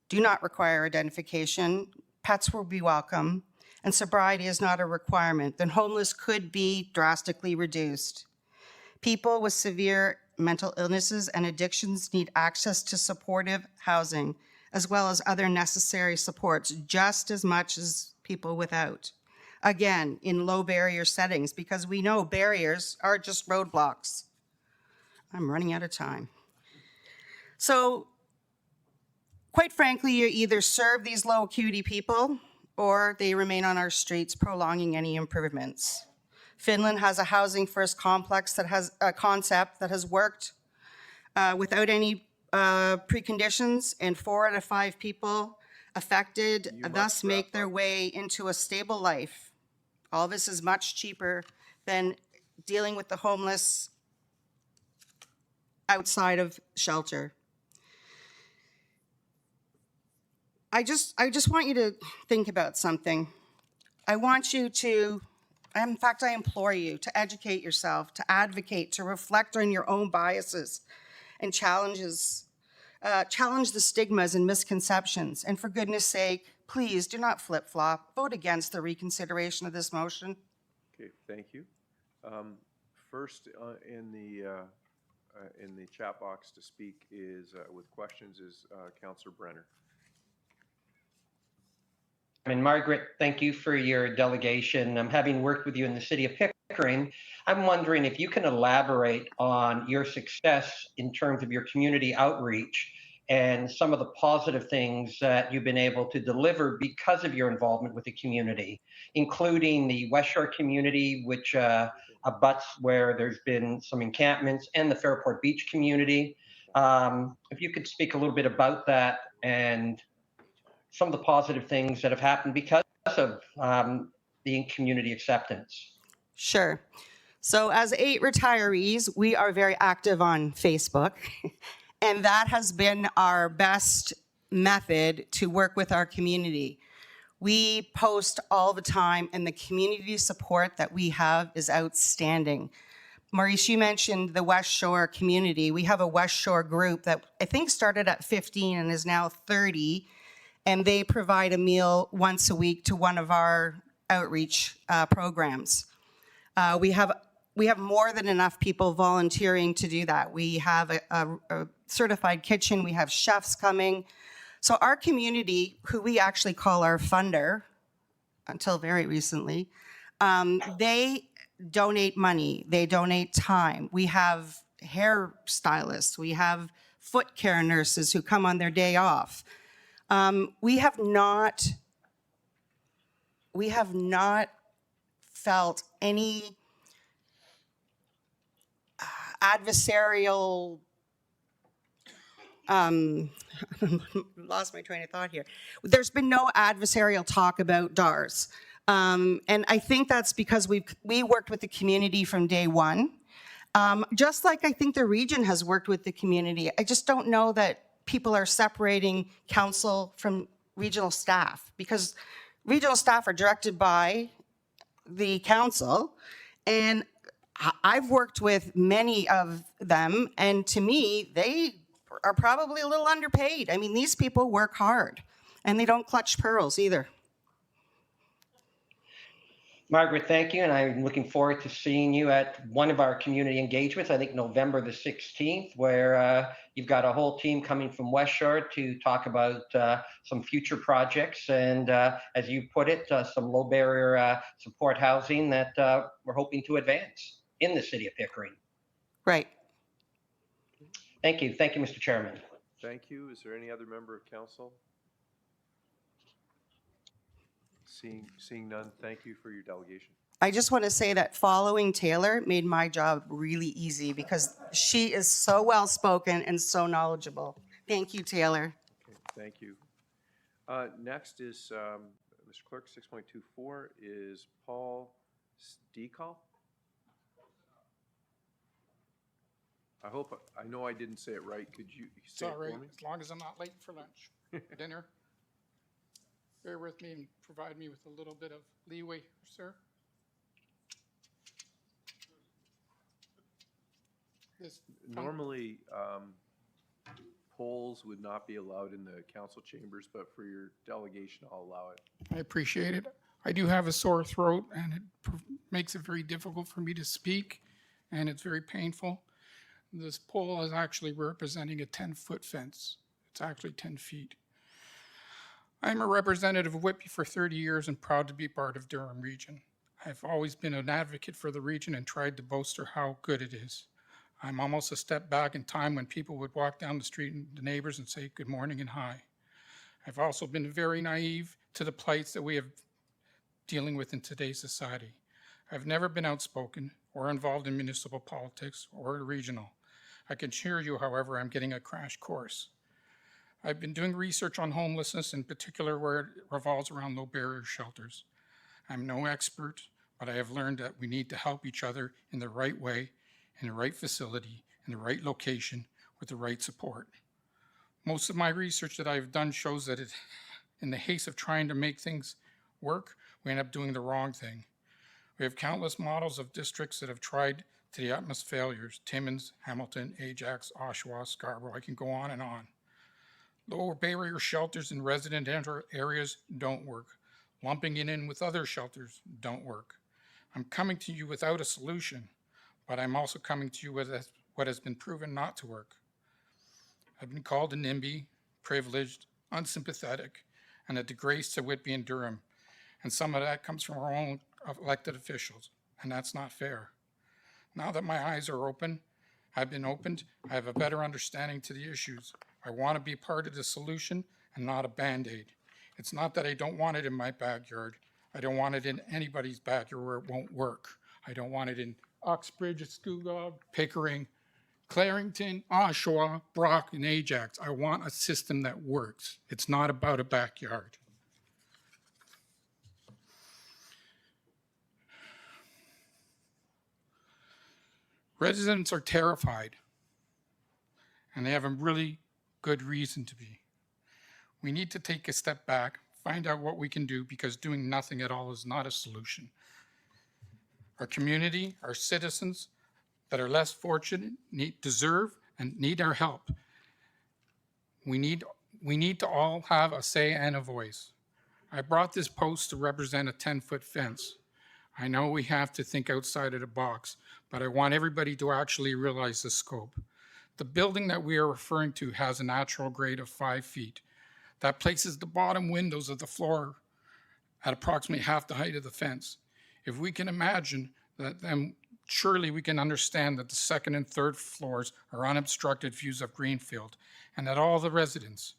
do not require identification, pets will be welcome, and sobriety is not a requirement, then homeless could be drastically reduced. People with severe mental illnesses and addictions need access to supportive housing, as well as other necessary supports, just as much as people without. Again, in low barrier settings, because we know barriers are just roadblocks. I'm running out of time. So, quite frankly, you either serve these low acuity people or they remain on our streets, prolonging any improvements. Finland has a housing first complex that has a concept that has worked without any preconditions, and 4 out of 5 people affected thus make their way into a stable life. All this is much cheaper than dealing with the homeless outside of shelter. I just want you to think about something. I want you to, in fact, I implore you to educate yourself, to advocate, to reflect on your own biases and challenge the stigmas and misconceptions. And for goodness sake, please do not flip-flop. Vote against the reconsideration of this motion. Okay, thank you. First in the chat box to speak is with questions is Councillor Brenner. And Margaret, thank you for your delegation. Having worked with you in the city of Pickering, I'm wondering if you can elaborate on your success in terms of your community outreach and some of the positive things that you've been able to deliver because of your involvement with the community, including the West Shore community, which abuts where there's been some encampments, and the Fairport Beach community. If you could speak a little bit about that and some of the positive things that have happened because of the community acceptance. Sure. So as 8 retirees, we are very active on Facebook. And that has been our best method to work with our community. We post all the time, and the community support that we have is outstanding. Maurice, you mentioned the West Shore community. We have a West Shore group that I think started at 15 and is now 30, and they provide a meal once a week to one of our outreach programs. We have more than enough people volunteering to do that. We have a certified kitchen. We have chefs coming. So our community, who we actually call our funder, until very recently, they donate money. They donate time. We have hairstylists. We have foot care nurses who come on their day off. We have not felt any adversarial, lost my train of thought here. There's been no adversarial talk about DARS. And I think that's because we worked with the community from day one. Just like I think the region has worked with the community. I just don't know that people are separating council from regional staff, because regional staff are directed by the council, and I've worked with many of them, and to me, they are probably a little underpaid. I mean, these people work hard, and they don't clutch pearls either. Margaret, thank you, and I'm looking forward to seeing you at one of our community engagements, I think November the 16th, where you've got a whole team coming from West Shore to talk about some future projects and, as you put it, some low barrier support housing that we're hoping to advance in the city of Pickering. Right. Thank you. Thank you, Mr. Chairman. Thank you. Is there any other member of council? Seeing none, thank you for your delegation. I just want to say that following Taylor made my job really easy, because she is so well-spoken and so knowledgeable. Thank you, Taylor. Okay, thank you. Next is, Mr. Clerk, 6.24 is Paul Stikal. I know I didn't say it right. Could you say it It's all right, for me? as long as I'm not late for lunch, dinner. Bear with me and provide me with a little bit of leeway, sir. Normally, polls would not be allowed in the council chambers, but for your delegation, I'll allow it. I appreciate it. I do have a sore throat, and it makes it very difficult for me to speak, and it's very painful. This pole is actually representing a 10-foot fence. It's actually 10 feet. I'm a representative of Whitby for 30 years and proud to be part of Durham Region. I've always been an advocate for the region and tried to bolster how good it is. I'm almost a step back in time when people would walk down the street and the neighbors and say good morning and hi. I've also been very naive to the plights that we have dealing with in today's society. I've never been outspoken or involved in municipal politics or regional. I can assure you, however, I'm getting a crash course. I've been doing research on homelessness, in particular where it revolves around low barrier shelters. I'm no expert, but I have learned that we need to help each other in the right way, in the right facility, in the right location, with the right support. Most of my research that I've done shows that in the haste of trying to make things work, we end up doing the wrong thing. We have countless models of districts that have tried to the utmost failures: Timmins, Hamilton, Ajax, Oshawa, Scarborough. I can go on and on. Lower barrier shelters in resident areas don't work. Lumping it in with other shelters don't work. I'm coming to you without a solution, but I'm also coming to you with what has been proven not to work. I've been called a NIMBY, privileged, unsympathetic, and a disgrace to Whitby and Durham. And some of that comes from our own elected officials, and that's not fair. Now that my eyes are open, I've been opened, I have a better understanding to the issues. I want to be part of the solution and not a Band-Aid. It's not that I don't want it in my backyard. I don't want it in anybody's backyard where it won't work. I don't want it in Uxbridge, Scugog, Pickering, Clarington, Oshawa, Brock, and Ajax. I want a system that works. It's not about a backyard. Residents are terrified, and they have a really good reason to be. We need to take a step back, find out what we can do, because doing nothing at all is not a solution. Our community, our citizens that are less fortunate, deserve and need our help. We need to all have a say and a voice. I brought this post to represent a 10-foot fence. I know we have to think outside of the box, but I want everybody to actually realize the scope. The building that we are referring to has a natural grade of 5 feet. That places the bottom windows of the floor at approximately half the height of the fence. If we can imagine that, then surely we can understand that the second and third floors are unobstructed views of Greenfield and that all the residents.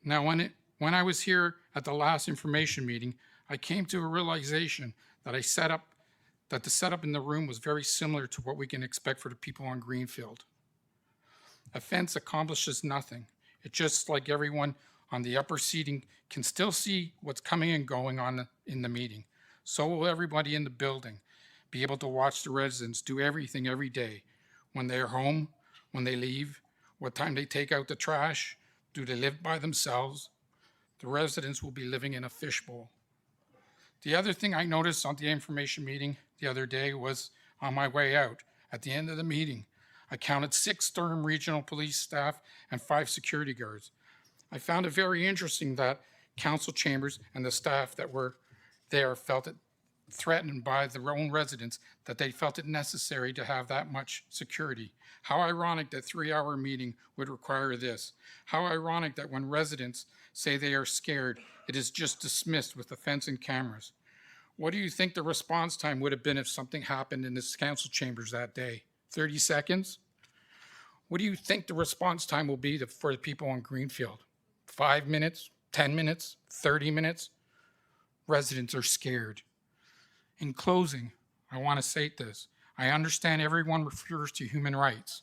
Now, when I was here at the last information meeting, I came to a realization that the setup in the room was very similar to what we can expect for the people on Greenfield. A fence accomplishes nothing. It's just like everyone on the upper seating can still see what's coming and going on in the meeting. So will everybody in the building be able to watch the residents do everything every day. When they're home, when they leave, what time they take out the trash, do they live by themselves? The residents will be living in a fishbowl. The other thing I noticed on the information meeting the other day was on my way out. At the end of the meeting, I counted 6 Durham Regional Police staff and 5 security guards. I found it very interesting that council chambers and the staff that were there felt it threatened by their own residents, that they felt it necessary to have that much security. How ironic that 3-hour meeting would require this. How ironic that when residents say they are scared, it is just dismissed with the fence and cameras. What do you think the response time would have been if something happened in this council chambers that day? 30 seconds? What do you think the response time will be for the people on Greenfield? 5 minutes, 10 minutes, 30 minutes? Residents are scared. In closing, I want to say this. I understand everyone refers to human rights,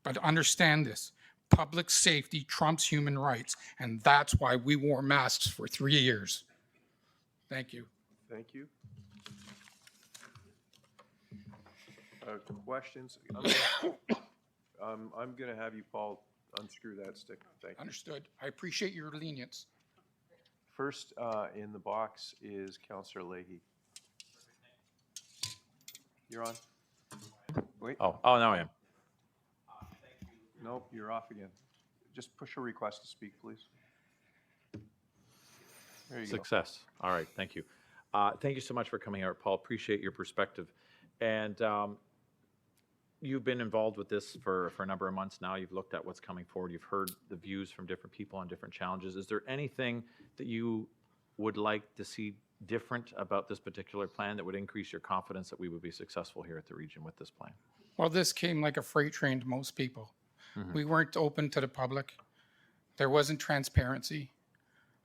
but understand this. Public safety trumps human rights, and that's why we wore masks for 3 years. Thank you. Thank you. Questions? I'm going to have you, Paul, unscrew that stick. Thank you. Understood. I appreciate your lenience. First in the box is Councillor Leahy. You're on. Wait. Oh, now I am. Nope, you're off again. Just push a request to speak, please. There you go. Success. All right, thank you. Thank you so much for coming out, Paul. Appreciate your perspective. And you've been involved with this for a number of months now. You've looked at what's coming forward. You've heard the views from different people on different challenges. Is there anything that you would like to see different about this particular plan that would increase your confidence that we would be successful here at the region with this plan? Well, this came like a freight train to most people. We weren't open to the public. There wasn't transparency.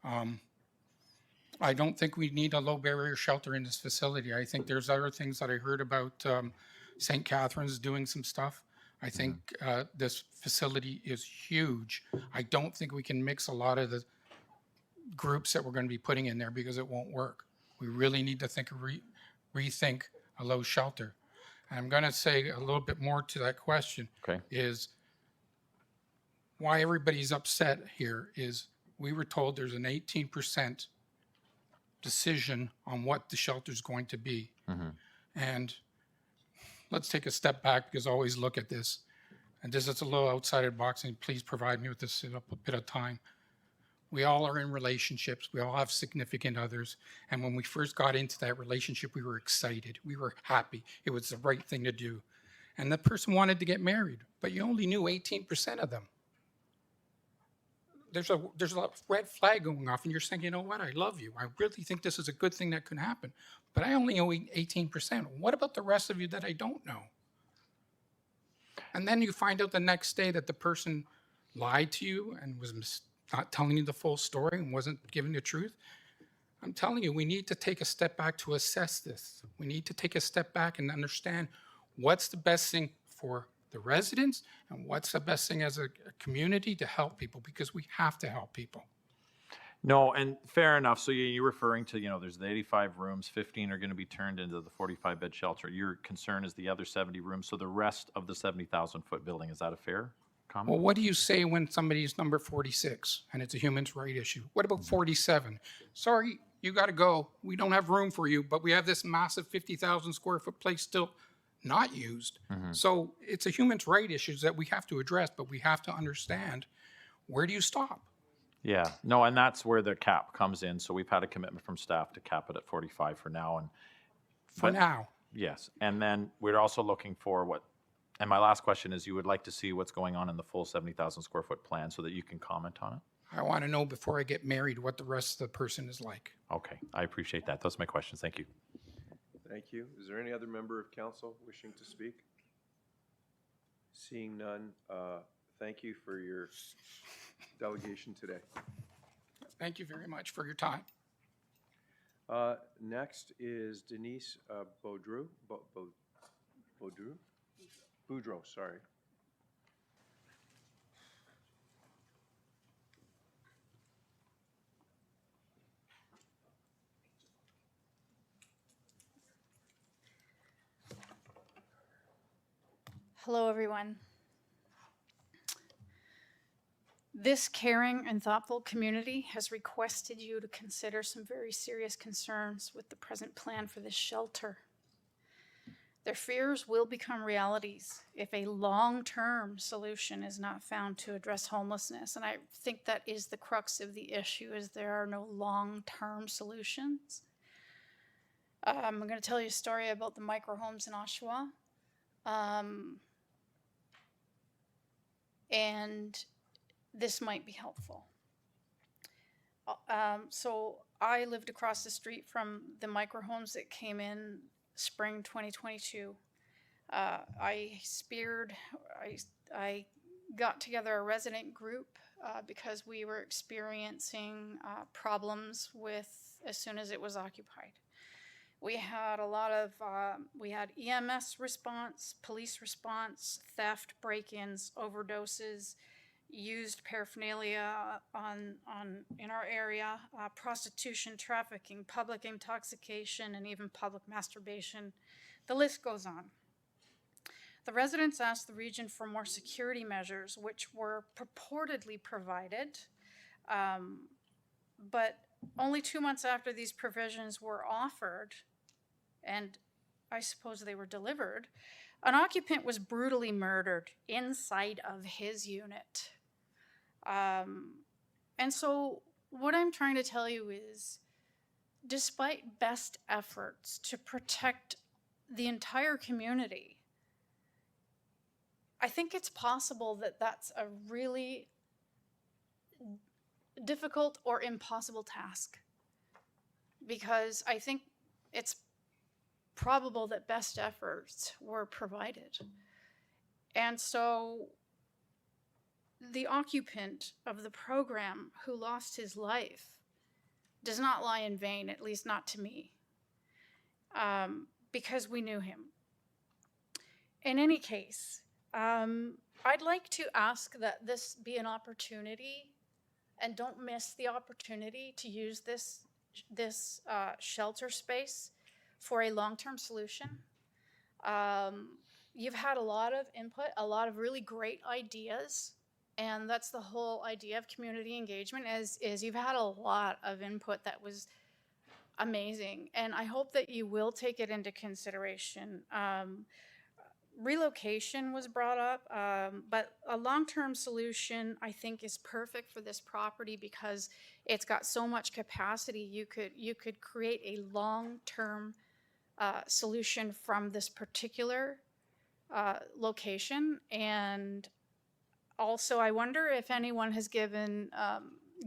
I don't think we need a low barrier shelter in this facility. I think there's other things that I heard about St. Catharines doing some stuff. I think this facility is huge. I don't think we can mix a lot of the groups that we're going to be putting in there because it won't work. We really need to rethink a low shelter. And I'm going to say a little bit more to that question. Okay. Is why everybody's upset here is we were told there's an 18% decision on what the shelter is going to be. And let's take a step back because I always look at this. And this is a little outside of the box, and please provide me with this a bit of time. We all are in relationships. We all have significant others. And when we first got into that relationship, we were excited. We were happy. It was the right thing to do. And the person wanted to get married, but you only knew 18% of them. There's a red flag going off, and you're saying, you know what, I love you. I really think this is a good thing that could happen. But I only know 18%. What about the rest of you that I don't know? And then you find out the next day that the person lied to you and was not telling you the full story and wasn't giving the truth. I'm telling you, we need to take a step back to assess this. We need to take a step back and understand what's the best thing for the residents and what's the best thing as a community to help people, because we have to help people. No, and fair enough. So you're referring to, there's the 85 rooms, 15 are going to be turned into the 45-bed shelter. Your concern is the other 70 rooms, so the rest of the 70,000-foot building. Is that a fair comment? Well, what do you say when somebody's number 46 and it's a human rights issue? What about 47? Sorry, you got to go. We don't have room for you, but we have this massive 50,000 square foot place still not used. So it's a human rights issues that we have to address, but we have to understand, where do you stop? Yeah, no, and that's where the cap comes in. So we've had a commitment from staff to cap it at 45 for now. For now. Yes, and then we're also looking for what, and my last question is, you would like to see what's going on in the full 70,000 square foot plan so that you can comment on it? I want to know before I get married what the rest of the person is like. Okay, I appreciate that. Those are my questions. Thank you. Thank you. Is there any other member of council wishing to speak? Seeing none, thank you for your delegation today. Thank you very much for your time. Next is Denise Boudreau, sorry. Hello, everyone. This caring and thoughtful community has requested you to consider some very serious concerns with the present plan for this shelter. Their fears will become realities if a long-term solution is not found to address homelessness. And I think that is the crux of the issue, is there are no long-term solutions. I'm going to tell you a story about the microhomes in Oshawa. And this might be helpful. So I lived across the street from the microhomes that came in spring 2022. I got together a resident group because we were experiencing problems with as soon as it was occupied. We had a lot of, we had EMS response, police response, theft, break-ins, overdoses, used paraphernalia in our area, prostitution, trafficking, public intoxication, and even public masturbation. The list goes on. The residents asked the region for more security measures, which were purportedly provided, but only 2 months after these provisions were offered, and I suppose they were delivered, an occupant was brutally murdered inside of his unit. And so what I'm trying to tell you is, despite best efforts to protect the entire community, I think it's possible that that's a really difficult or impossible task, because I think it's probable that best efforts were provided. And so the occupant of the program who lost his life does not lie in vain, at least not to me, because we knew him. In any case, I'd like to ask that this be an opportunity, and don't miss the opportunity to use this shelter space for a long-term solution. You've had a lot of input, a lot of really great ideas, and that's the whole idea of community engagement, is you've had a lot of input that was amazing, and I hope that you will take it into consideration. Relocation was brought up, but a long-term solution I think is perfect for this property because it's got so much capacity. You could create a long-term solution from this particular location. And also, I wonder if anyone has given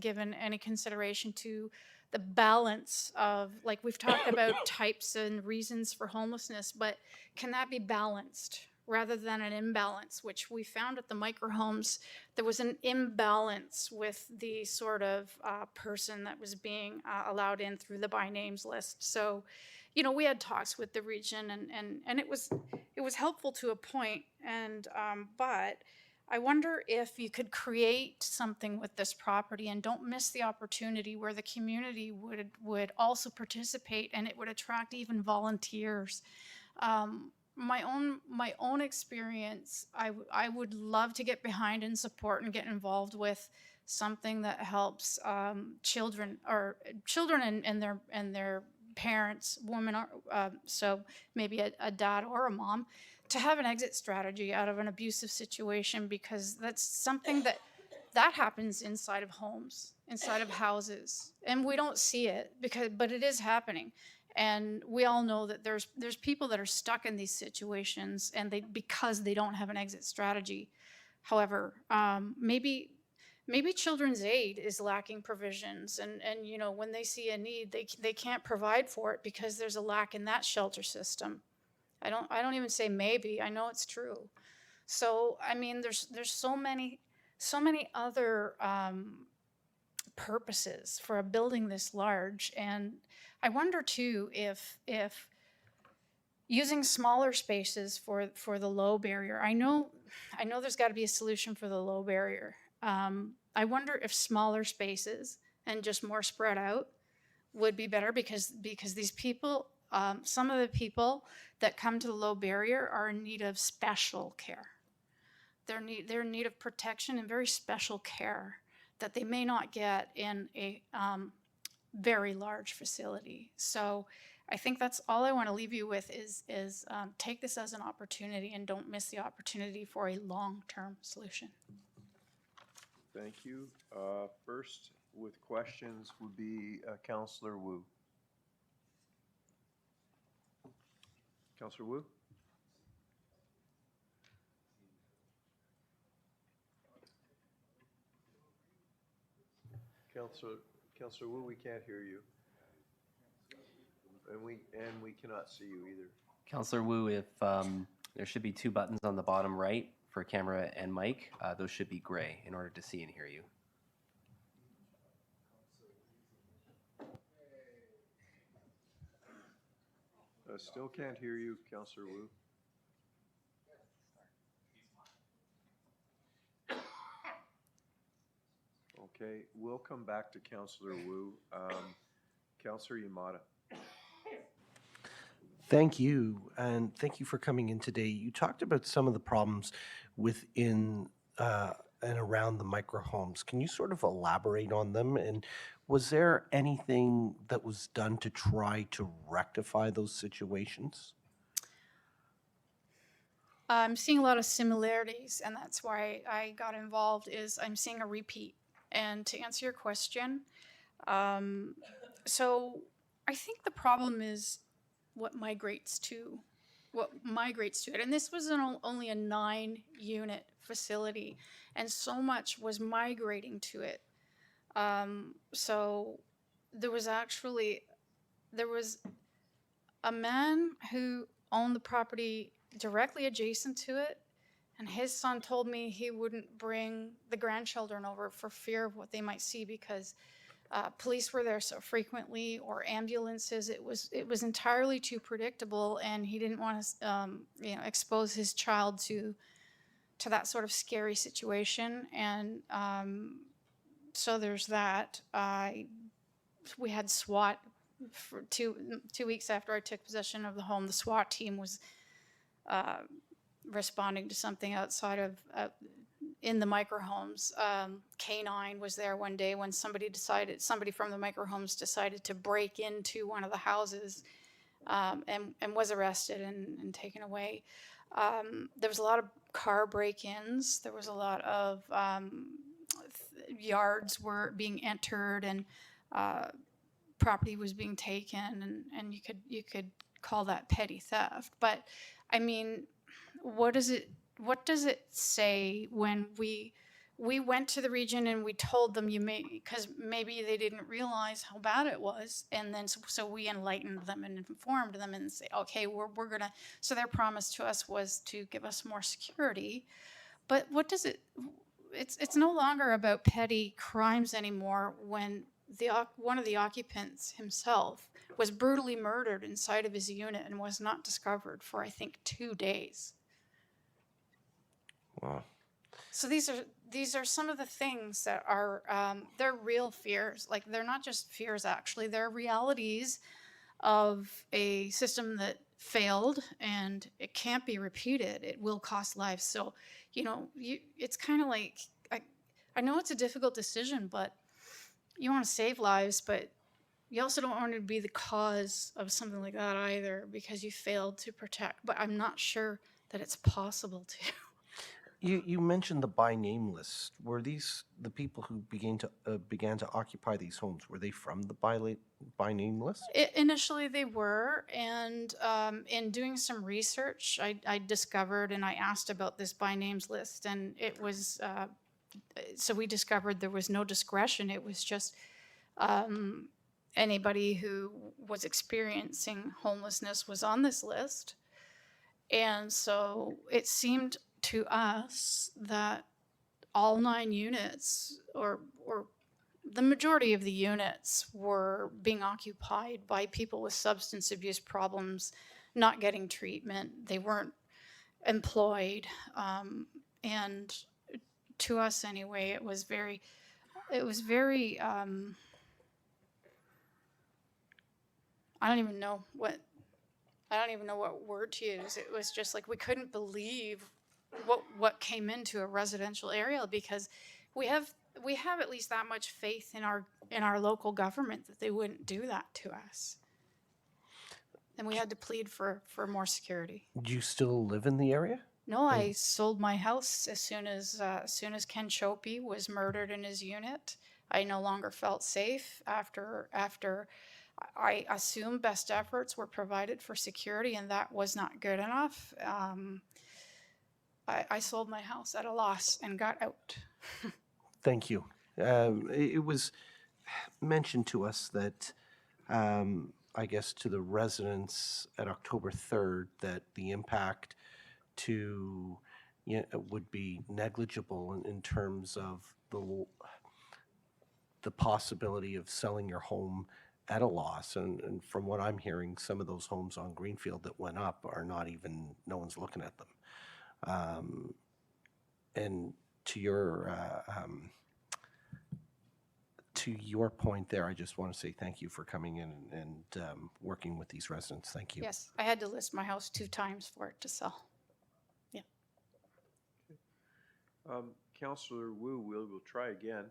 any consideration to the balance of, like, we've talked about types and reasons for homelessness, but can that be balanced rather than an imbalance, which we found at the microhomes? There was an imbalance with the sort of person that was being allowed in through the by names list. So, you know, we had talks with the region, and it was helpful to a point, and but I wonder if you could create something with this property, and don't miss the opportunity where the community would also participate, and it would attract even volunteers. my own experience, I would love to get behind and support and get involved with something that helps children and their parents, women, so maybe a dad or a mom, to have an exit strategy out of an abusive situation, because that's something that happens inside of homes, inside of houses, and we don't see it but it is happening. And we all know that there's people that are stuck in these situations, and because they don't have an exit strategy. However, maybe Children's Aid is lacking provisions, and when they see a need, they can't provide for it because there's a lack in that shelter system. I don't even say maybe. I know it's true. So I mean, there's so many other purposes for a building this large, and I wonder too if using smaller spaces for the low barrier. I know there's got to be a solution for the low barrier. I wonder if smaller spaces and just more spread out would be better, because these people, some of the people that come to the low barrier are in need of special care. They're in need of protection and very special care that they may not get in a very large facility. So I think that's all I want to leave you with is take this as an opportunity and don't miss the opportunity for a long-term solution. Thank you. First with questions would be Councillor Wu. Councillor Wu? Councillor Wu, we can't hear you. And we cannot see you either. Councillor Wu, if there should be two buttons on the bottom right for camera and mic, those should be gray in order to see and hear you. Still can't hear you, Councillor Wu. Okay, we'll come back to Councillor Wu. Councillor Yamada. Thank you, and thank you for coming in today. You talked about some of the problems within and around the microhomes. Can you sort of elaborate on them? And was there anything that was done to try to rectify those situations? I'm seeing a lot of similarities, and that's why I got involved. I'm seeing a repeat. And to answer your question, so I think the problem is what migrates to it. And this was only a 9-unit facility, and so much was migrating to it. So there was a man who owned the property directly adjacent to it, and his son told me he wouldn't bring the grandchildren over for fear of what they might see, because police were there so frequently, or ambulances. It was entirely too predictable, and he didn't want to expose his child to that sort of scary situation. And so there's that. We had SWAT for 2 weeks after I took possession of the home. The SWAT team was responding to something outside of in the microhomes. K9 was there one day when somebody from the microhomes decided to break into one of the houses, and was arrested and taken away. There was a lot of car break-ins. There was a lot of yards were being entered, and property was being taken, and you could call that petty theft. But I mean, what does it say when we went to the region and we told them because maybe they didn't realize how bad it was, and then so we enlightened them and informed them and say, okay, we're gonna. So their promise to us was to give us more security, but what does it? It's no longer about petty crimes anymore when one of the occupants himself was brutally murdered inside of his unit and was not discovered for, I think, 2 days. Wow. So these are some of the things that are they're real fears. Like, they're not just fears, actually. They're realities of a system that failed and it can't be repeated. It will cost lives. So, it's kind of like, I know it's a difficult decision, but you want to save lives, but you also don't want to be the cause of something like that either because you failed to protect. But I'm not sure that it's possible to. You mentioned the by name list. Were these the people who began to occupy these homes? Were they from the by name list? Initially, they were, and in doing some research, I discovered and I asked about this by names list, and it was so we discovered there was no discretion. It was just anybody who was experiencing homelessness was on this list, and so it seemed to us that all 9 units or the majority of the units were being occupied by people with substance abuse problems, not getting treatment. They weren't employed. And to us anyway, it was very, I don't even know what word to use. It was just like we couldn't believe what came into a residential area because we have at least that much faith in our local government that they wouldn't do that to us. And we had to plead for more security. Do you still live in the area? No, I sold my house as soon as Ken Chope was murdered in his unit. I no longer felt safe after I assumed best efforts were provided for security, and that was not good enough. I sold my house at a loss and got out. Thank you. It was mentioned to us that, I guess, to the residents at October 3rd, that the impact would be negligible in terms of the possibility of selling your home at a loss. And from what I'm hearing, some of those homes on Greenfield that went up are not even, no one's looking at them. And to your point there, I just want to say thank you for coming in and working with these residents. Thank you. Yes, I had to list my house 2 times for it to sell. Yeah. Councillor Wu, we'll try again.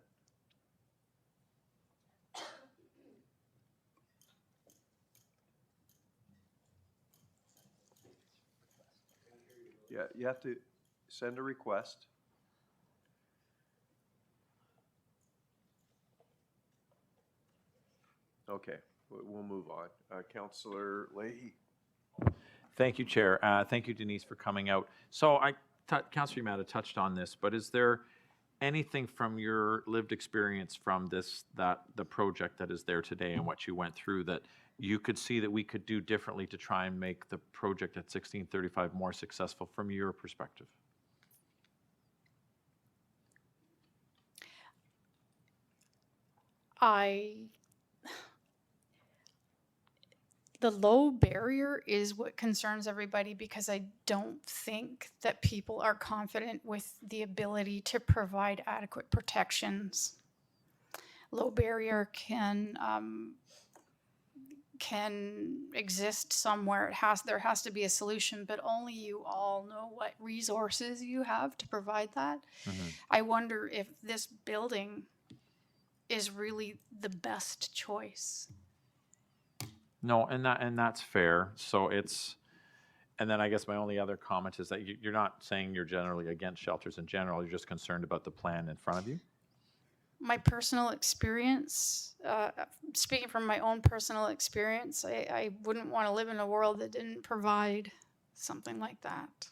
Yeah, you have to send a request. Okay, we'll move on. Councillor Leahy. Thank you, Chair. Thank you, Denise, for coming out. So Councillor Yamada touched on this, but is there anything from your lived experience from the project that is there today and what you went through that you could see that we could do differently to try and make the project at 1635 more successful from your perspective? The low barrier is what concerns everybody because I don't think that people are confident with the ability to provide adequate protections. Low barrier can exist somewhere. There has to be a solution, but only you all know what resources you have to provide that. Mm-hmm. I wonder if this building is really the best choice. No, and that's fair. So and then I guess my only other comment is that you're not saying you're generally against shelters in general. You're just concerned about the plan in front of you. My personal experience, speaking from my own personal experience, I wouldn't want to live in a world that didn't provide something like that.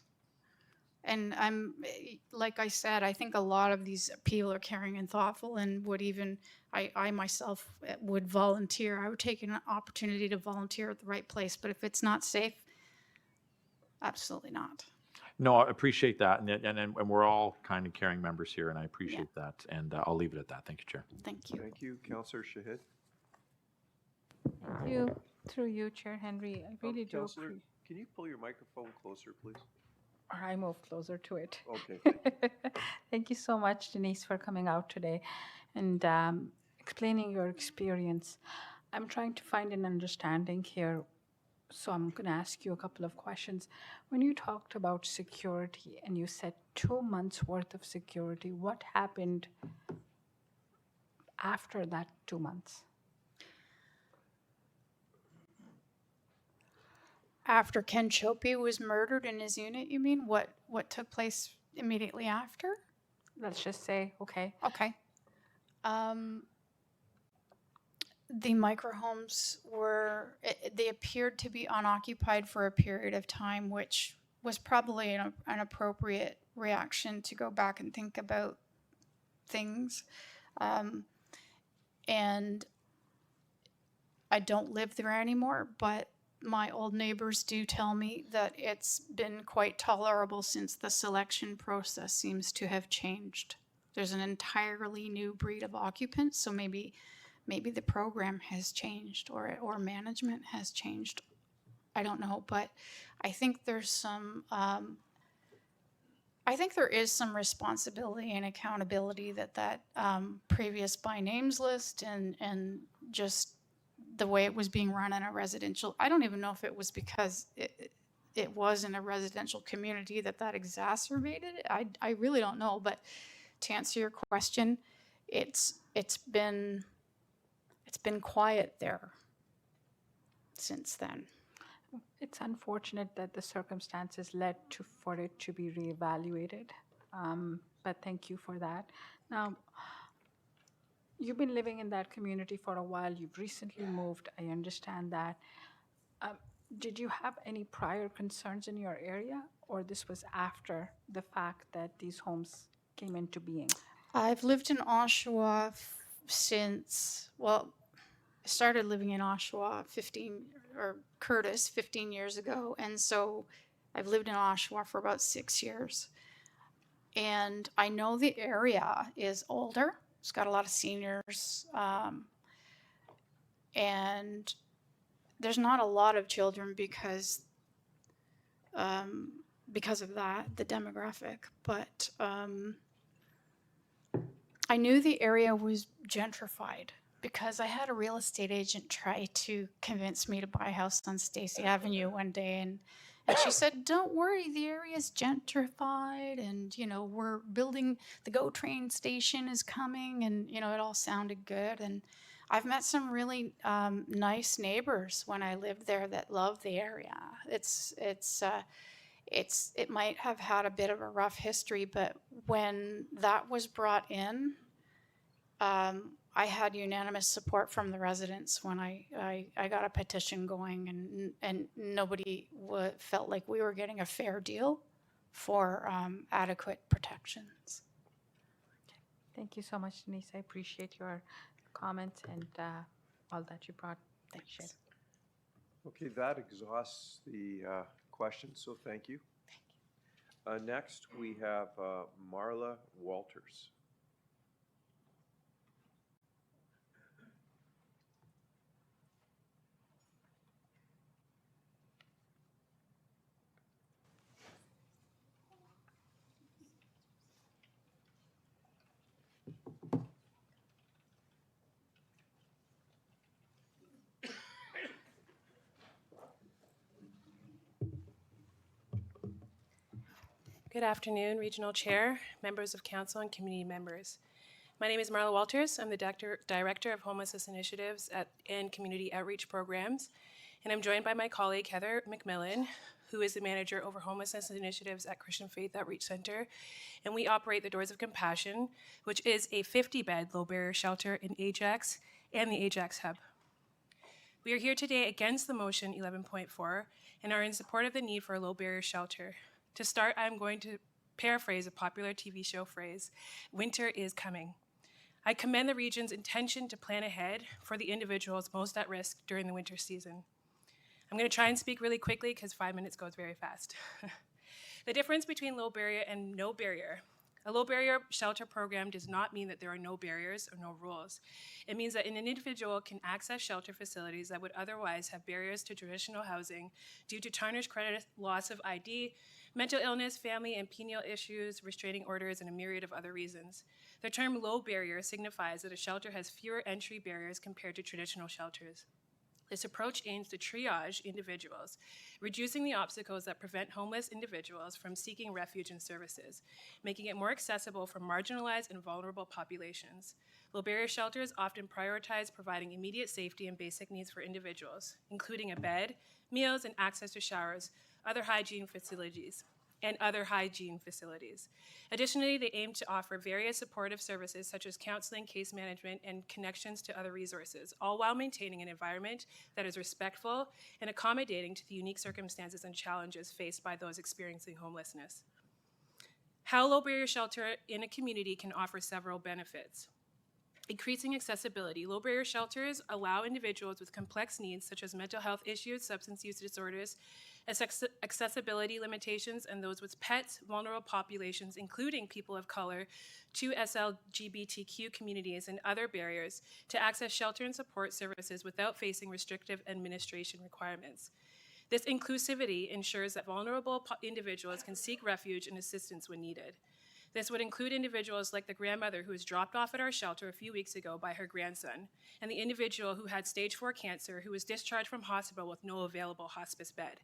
And like I said, I think a lot of these people are caring and thoughtful and would even, I myself would volunteer. I would take an opportunity to volunteer at the right place, but if it's not safe, absolutely not. No, I appreciate that, and we're all kind of caring members here, and I appreciate that, and I'll leave it at that. Thank you, Chair. Thank you. Thank you, Councillor Shahid. Thank you. Through you, Chair Henry, I really do. Councillor, can you pull your microphone closer, please? Or I move closer to it. Okay. Thank you so much, Denise, for coming out today and explaining your experience. I'm trying to find an understanding here. So I'm going to ask you a couple of questions. When you talked about security and you said 2 months worth of security, what happened after that 2 months? After Ken Chope was murdered in his unit, you mean? What took place immediately after? Let's just say, okay. Okay. The microhomes they appeared to be unoccupied for a period of time, which was probably an appropriate reaction to go back and think about things. And I don't live there anymore, but my old neighbors do tell me that it's been quite tolerable since the selection process seems to have changed. There's an entirely new breed of occupants, so maybe the program has changed or management has changed. I don't know, but I think there's some I think there is some responsibility and accountability that previous by names list and just the way it was being run in a residential. I don't even know if it was because it was in a residential community that exacerbated it. I really don't know, but to answer your question, it's been quiet there since then. It's unfortunate that the circumstances led for it to be reevaluated, but thank you for that. Now, you've been living in that community for a while. You've recently moved. I understand that. Did you have any prior concerns in your area, or this was after the fact that these homes came into being? I've lived in Oshawa since, well, I started living in Oshawa 15 years ago. And so I've lived in Oshawa for about 6 years. And I know the area is older. It's got a lot of seniors. And there's not a lot of children because of that, the demographic. But I knew the area was gentrified because I had a real estate agent try to convince me to buy a house on Stacy Avenue one day, and she said, "Don't worry, the area's gentrified, and we're building, the GO train station is coming," and it all sounded good. And I've met some really nice neighbors when I lived there that love the area. It might have had a bit of a rough history, but when that was brought in, I had unanimous support from the residents when I got a petition going, and nobody felt like we were getting a fair deal for adequate protections. Okay. Thank you so much, Denise. I appreciate your comments and all that you brought. Thanks. Okay, that exhausts the questions, so thank you. Next, we have Marla Walters. Good afternoon, Regional Chair, members of Council, and community members. My name is Marla Walters. I'm the Director of Homelessness Initiatives and Community Outreach Programs, and I'm joined by my colleague Heather McMillan, who is the Manager over Homelessness Initiatives at Christian Faith Outreach Center, and we operate the Doors of Compassion, which is a 50-bed low-barrier shelter in Ajax and the Ajax Hub. We are here today against the motion 11.4 and are in support of the need for a low-barrier shelter. To start, I'm going to paraphrase a popular TV show phrase, "Winter is coming." I commend the region's intention to plan ahead for the individuals most at risk during the winter season. I'm going to try and speak really quickly because 5 minutes goes very fast. The difference between low barrier and no barrier. A low barrier shelter program does not mean that there are no barriers or no rules. It means that an individual can access shelter facilities that would otherwise have barriers to traditional housing due to tarnished credit, loss of ID, mental illness, family and penal issues, restraining orders, and a myriad of other reasons. The term low barrier signifies that a shelter has fewer entry barriers compared to traditional shelters. This approach aims to triage individuals, reducing the obstacles that prevent homeless individuals from seeking refuge and services, making it more accessible for marginalized and vulnerable populations. Low-barrier shelters often prioritize providing immediate safety and basic needs for individuals, including a bed, meals, and access to showers, other hygiene facilities. Additionally, they aim to offer various supportive services such as counseling, case management, and connections to other resources, all while maintaining an environment that is respectful and accommodating to the unique circumstances and challenges faced by those experiencing homelessness. How low-barrier shelter in a community can offer several benefits. Increasing accessibility. Low-barrier shelters allow individuals with complex needs such as mental health issues, substance use disorders, accessibility limitations, and those with pets, vulnerable populations, including people of color, to SLGBTQ communities and other barriers, to access shelter and support services without facing restrictive administration requirements. This inclusivity ensures that vulnerable individuals can seek refuge and assistance when needed. This would include individuals like the grandmother who was dropped off at our shelter a few weeks ago by her grandson, and the individual who had stage 4 cancer who was discharged from hospital with no available hospice bed.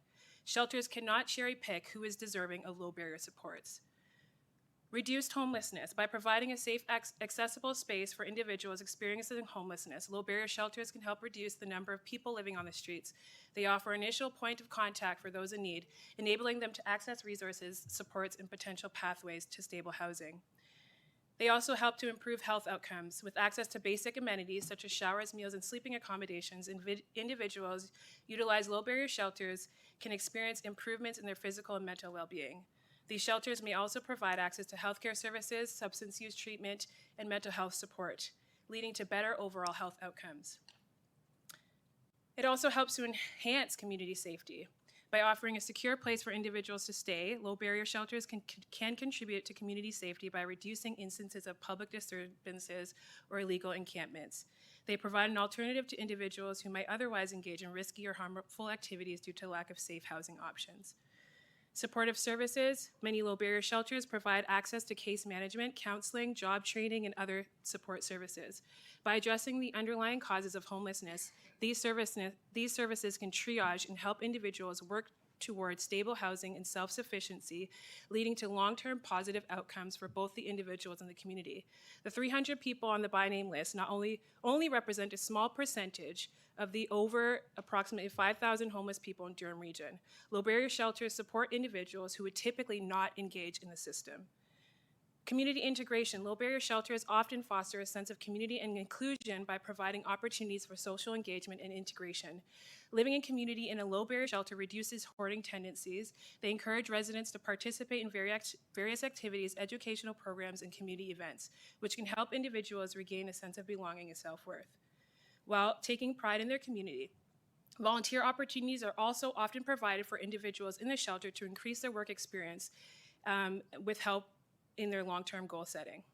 Shelters cannot cherry-pick who is deserving of low-barrier supports. Reduced homelessness. By providing a safe, accessible space for individuals experiencing homelessness, low-barrier shelters can help reduce the number of people living on the streets. They offer an initial point of contact for those in need, enabling them to access resources, supports, and potential pathways to stable housing. They also help to improve health outcomes. With access to basic amenities such as showers, meals, and sleeping accommodations, individuals utilize low-barrier shelters can experience improvements in their physical and mental well-being. These shelters may also provide access to healthcare services, substance use treatment, and mental health support, leading to better overall health outcomes. It also helps to enhance community safety. By offering a secure place for individuals to stay, low-barrier shelters can contribute to community safety by reducing instances of public disturbances or illegal encampments. They provide an alternative to individuals who might otherwise engage in risky or harmful activities due to lack of safe housing options. Supportive services. Many low-barrier shelters provide access to case management, counseling, job training, and other support services. By addressing the underlying causes of homelessness, these services can triage and help individuals work towards stable housing and self-sufficiency, leading to long-term positive outcomes for both the individuals and the community. The 300 people on the by name list not only represent a small percentage of the over approximately 5,000 homeless people in Durham Region. Low-barrier shelters support individuals who would typically not engage in the system. Community integration. Low-barrier shelters often foster a sense of community and inclusion by providing opportunities for social engagement and integration. Living in community in a low-barrier shelter reduces hoarding tendencies. They encourage residents to participate in various activities, educational programs, and community events, which can help individuals regain a sense of belonging and self-worth while taking pride in their community. Volunteer opportunities are also often provided for individuals in the shelter to increase their work experience with help in their long-term goal setting.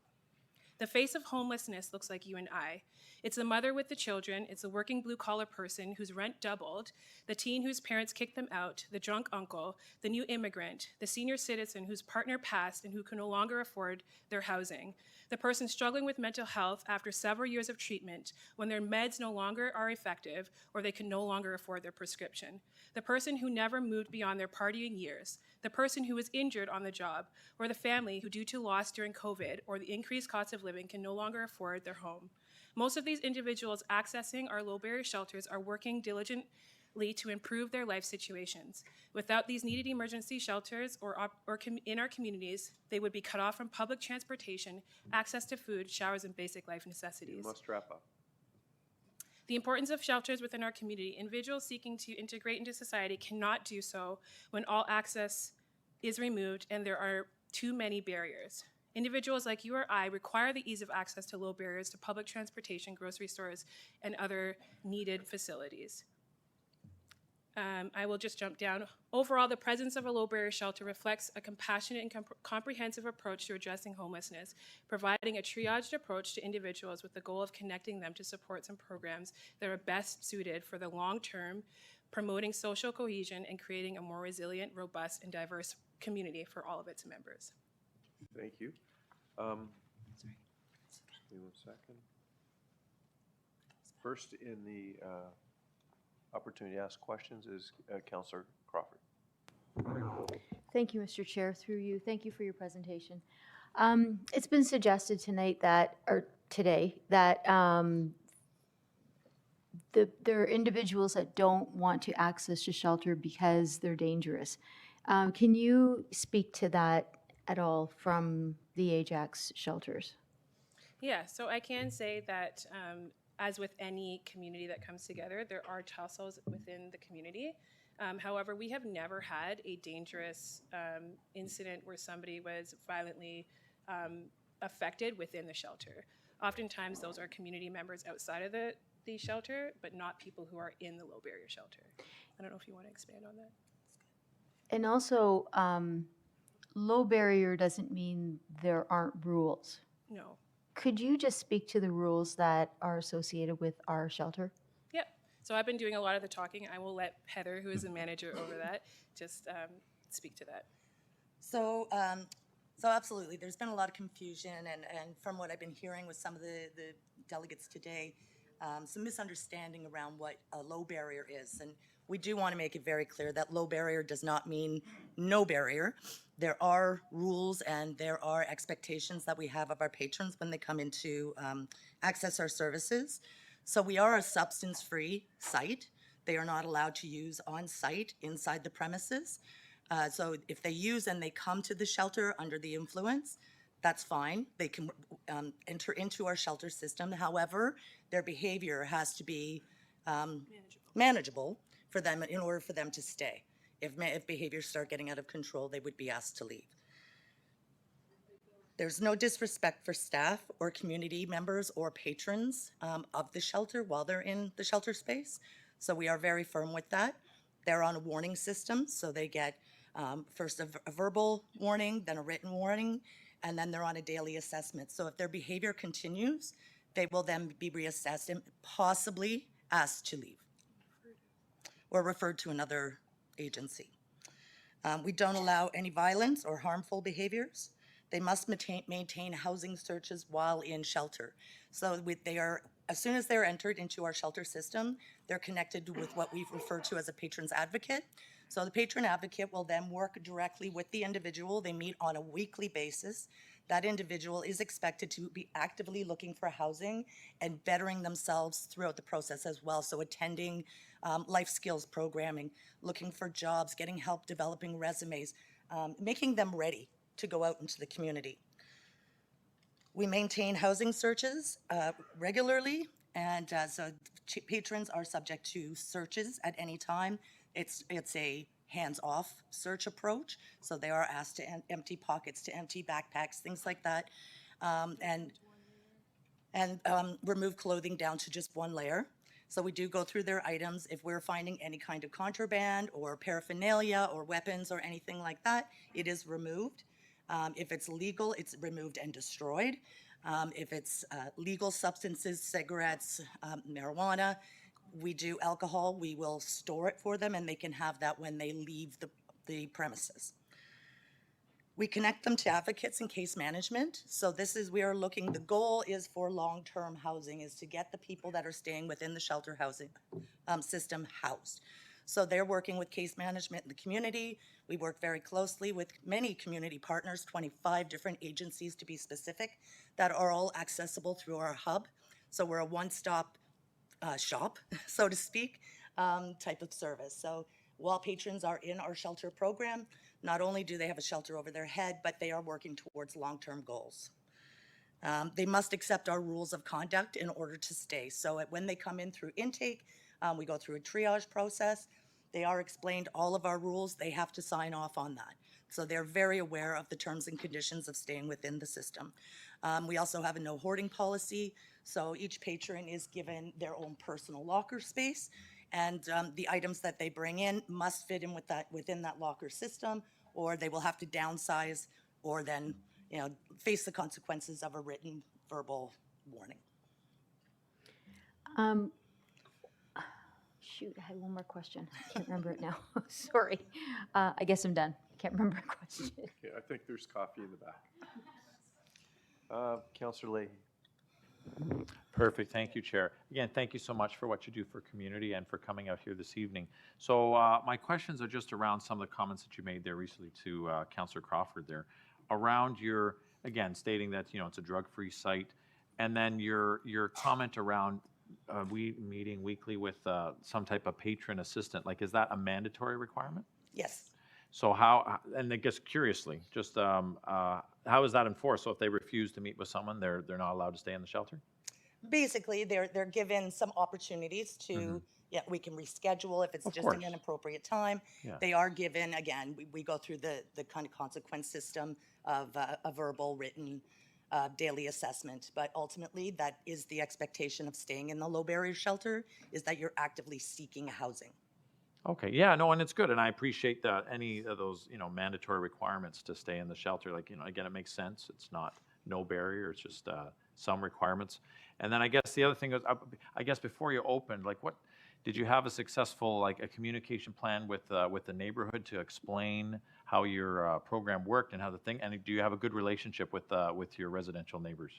The face of homelessness looks like you and I. It's the mother with the children, it's the working blue-collar person whose rent doubled, the teen whose parents kicked them out, the drunk uncle, the new immigrant, the senior citizen whose partner passed and who can no longer afford their housing, the person struggling with mental health after several years of treatment when their meds no longer are effective or they can no longer afford their prescription, the person who never moved beyond their partying years, the person who was injured on the job, or the family who, due to loss during COVID or the increased cost of living, can no longer afford their home. Most of these individuals accessing our low-barrier shelters are working diligently to improve their life situations. Without these needed emergency shelters in our communities, they would be cut off from public transportation, access to food, showers, and basic life necessities. You must wrap up. The importance of shelters within our community. Individuals seeking to integrate into society cannot do so when all access is removed and there are too many barriers. Individuals like you or I require the ease of access to low barriers to public transportation, grocery stores, and other needed facilities. I will just jump down. Overall, the presence of a low-barrier shelter reflects a compassionate and comprehensive approach to addressing homelessness, providing a triaged approach to individuals with the goal of connecting them to supports and programs that are best suited for the long term, promoting social cohesion and creating a more resilient, robust, and diverse community for all of its members. Thank you. Give me 1 second. First in the opportunity to ask questions is Councillor Crawford. Thank you, Mr. Chair. Through you, thank you for your presentation. It's been suggested tonight that, or today, that there are individuals that don't want to access the shelter because they're dangerous. Can you speak to that at all from the Ajax shelters? Yeah, so I can say that as with any community that comes together, there are tussles within the community. However, we have never had a dangerous incident where somebody was violently affected within the shelter. Oftentimes, those are community members outside of the shelter, but not people who are in the low barrier shelter. I don't know if you want to expand on that. And also, low barrier doesn't mean there aren't rules. No. Could you just speak to the rules that are associated with our shelter? Yep. So I've been doing a lot of the talking. I will let Heather, who is the manager over that, just speak to that. So, so absolutely, there's been a lot of confusion, and from what I've been hearing with some of the delegates today, some misunderstanding around what a low barrier is. And we do want to make it very clear that low barrier does not mean no barrier. There are rules and there are expectations that we have of our patrons when they come in to access our services. So we are a substance-free site. They are not allowed to use on-site inside the premises. So if they use and they come to the shelter under the influence, that's fine. They can enter into our shelter system. However, their behavior has to be manageable for them in order for them to stay. If behaviors start getting out of control, they would be asked to leave. There's no disrespect for staff or community members or patrons of the shelter while they're in the shelter space. So we are very firm with that. They're on a warning system, so they get first a verbal warning, then a written warning, and then they're on a daily assessment. So if their behavior continues, they will then be reassessed and possibly asked to leave or referred to another agency. We don't allow any violence or harmful behaviors. They must maintain housing searches while in shelter. So as soon as they're entered into our shelter system, they're connected with what we refer to as a patron's advocate. So the patron advocate will then work directly with the individual. They meet on a weekly basis. That individual is expected to be actively looking for housing and bettering themselves throughout the process as well. So attending life skills programming, looking for jobs, getting help developing resumes, making them ready to go out into the community. We maintain housing searches regularly, and so patrons are subject to searches at any time. It's a hands-off search approach, so they are asked to empty pockets, to empty backpacks, things like that, and remove clothing down to just one layer. So we do go through their items. If we're finding any kind of contraband or paraphernalia or weapons or anything like that, it is removed. If it's legal, it's removed and destroyed. If it's legal substances, cigarettes, marijuana, we do alcohol, we will store it for them and they can have that when they leave the premises. We connect them to advocates and case management. So the goal is for long-term housing, is to get the people that are staying within the shelter housing system housed. So they're working with case management in the community. We work very closely with many community partners, 25 different agencies to be specific, that are all accessible through our hub. So we're a one-stop shop, so to speak, type of service. So while patrons are in our shelter program, not only do they have a shelter over their head, but they are working towards long-term goals. They must accept our rules of conduct in order to stay. So when they come in through intake, we go through a triage process. They are explained all of our rules. They have to sign off on that. So they're very aware of the terms and conditions of staying within the system. We also have a no hoarding policy. So each patron is given their own personal locker space, and the items that they bring in must fit in within that locker system, or they will have to downsize, or then face the consequences of a written verbal warning. Shoot, I had one more question. I can't remember it now. Sorry. I guess I'm done. Can't remember a question. Okay, I think there's coffee in the back. Councillor Leahy. Perfect. Thank you, Chair. Again, thank you so much for what you do for community and for coming out here this evening. So my questions are just around some of the comments that you made there recently to Councillor Crawford there, around your, again, stating that, you know, it's a drug-free site, and then your comment around meeting weekly with some type of patron assistant. Like, is that a mandatory requirement? Yes. So how, and I guess curiously, just how is that enforced? So if they refuse to meet with someone, they're not allowed to stay in the shelter? Basically, they're given some opportunities to, yeah, we can reschedule if it's Of just course. an inappropriate time. Yeah. They are given, again, we go through the kind of consequence system of a verbal, written, daily assessment. But ultimately, that is the expectation of staying in the low barrier shelter, is that you're actively seeking housing. Okay, yeah, no, and it's good, and I appreciate that any of those, you know, mandatory requirements to stay in the shelter, like, you know, again, it makes sense. It's not no barrier, it's just some requirements. And then I guess the other thing is, I guess before you opened, like, what, did you have a successful, like, a communication plan with the neighborhood to explain how your program worked and how the thing, and do you have a good relationship with your residential neighbors?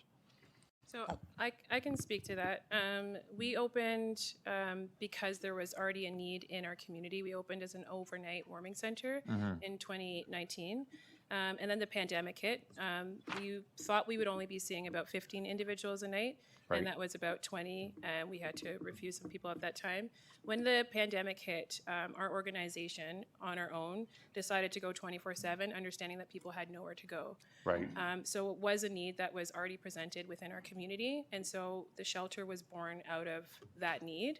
So I can speak to that. We opened because there was already a need in our community. We opened as an overnight warming center in 2019. And then the pandemic hit. We thought we would only be seeing about 15 individuals a night, Right. and that was about 20, and we had to refuse some people at that time. When the pandemic hit, our organization, on our own, decided to go 24/7, understanding that people had nowhere to go. Right. So it was a need that was already presented within our community, and so the shelter was born out of that need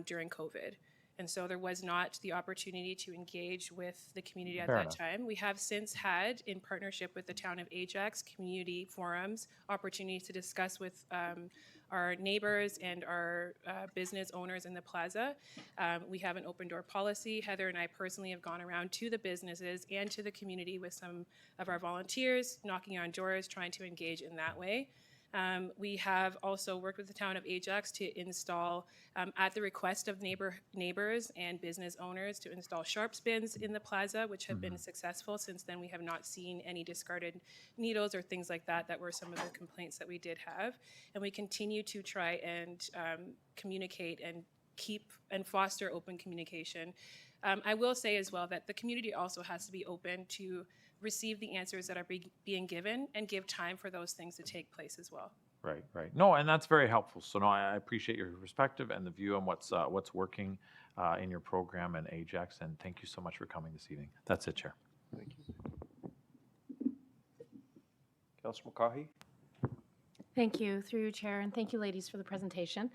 during COVID. And so there was not the opportunity to engage with the community at Fair that enough. time. We have since had, in partnership with the town of Ajax, community forums, opportunities to discuss with our neighbors and our business owners in the plaza. We have an open door policy. Heather and I personally have gone around to the businesses and to the community with some of our volunteers, knocking on doors, trying to engage in that way. We have also worked with the town of Ajax to install, at the request of neighbors and business owners, to install sharps bins in the plaza, which have been successful. Since then, we have not seen any discarded needles or things like that that were some of the complaints that we did have. And we continue to try and communicate and keep and foster open communication. I will say as well that the community also has to be open to receive the answers that are being given and give time for those things to take place as well. Right, right. No, and that's very helpful. So no, I appreciate your perspective and the view on what's working in your program and Ajax, and thank you so much for coming this evening. That's it, Chair. Thank you. Councillor McCaughey? Thank you, through you, Chair, and thank you, ladies, for the presentation.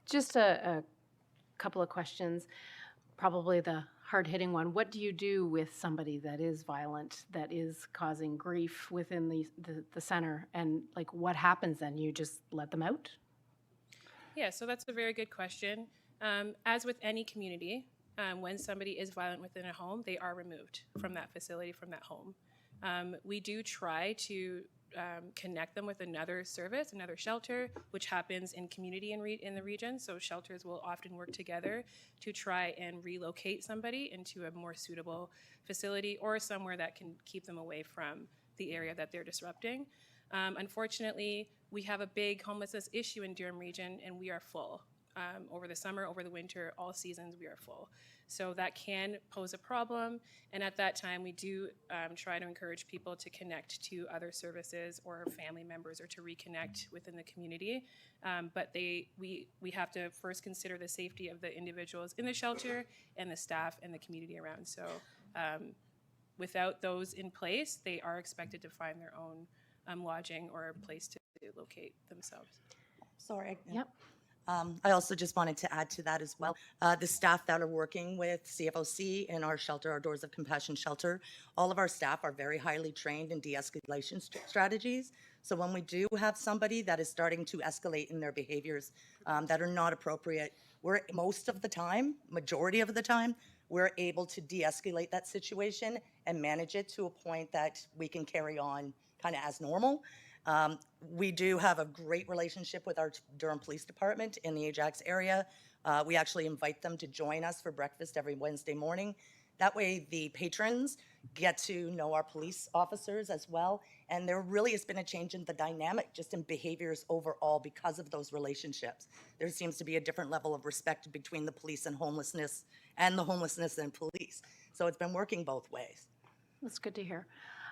Just a couple of questions, probably the hard-hitting one. What do you do with somebody that is violent, that is causing grief within the center? And like, what happens then? You just let them out? Yeah, so that's a very good question. As with any community, when somebody is violent within a home, they are removed from that facility, from that home. We do try to connect them with another service, another shelter, which happens in community in the region. So shelters will often work together to try and relocate somebody into a more suitable facility or somewhere that can keep them away from the area that they're disrupting. Unfortunately, we have a big homelessness issue in Durham region, and we are full. Over the summer, over the winter, all seasons, we are full. So that can pose a problem, and at that time, we do try to encourage people to connect to other services or family members, or to reconnect within the community. But we have to first consider the safety of the individuals in the shelter and the staff and the community around. So without those in place, they are expected to find their own lodging or a place to locate themselves. Sorry. Yep. I also just wanted to add to that as well. The staff that are working with CFOC in our shelter, our Doors of Compassion shelter, all of our staff are very highly trained in de-escalation strategies. So when we do have somebody that is starting to escalate in their behaviors that are not appropriate, we're most of the time, majority of the time, we're able to de-escalate that situation and manage it to a point that we can carry on kind of as normal. We do have a great relationship with our Durham Police Department in the Ajax area. We actually invite them to join us for breakfast every Wednesday morning. That way the patrons get to know our police officers as well. And there really has been a change in the dynamic, just in behaviors overall because of those relationships. There seems to be a different level of respect between the police and homelessness and the homelessness and police. So it's been working both ways. That's good to hear.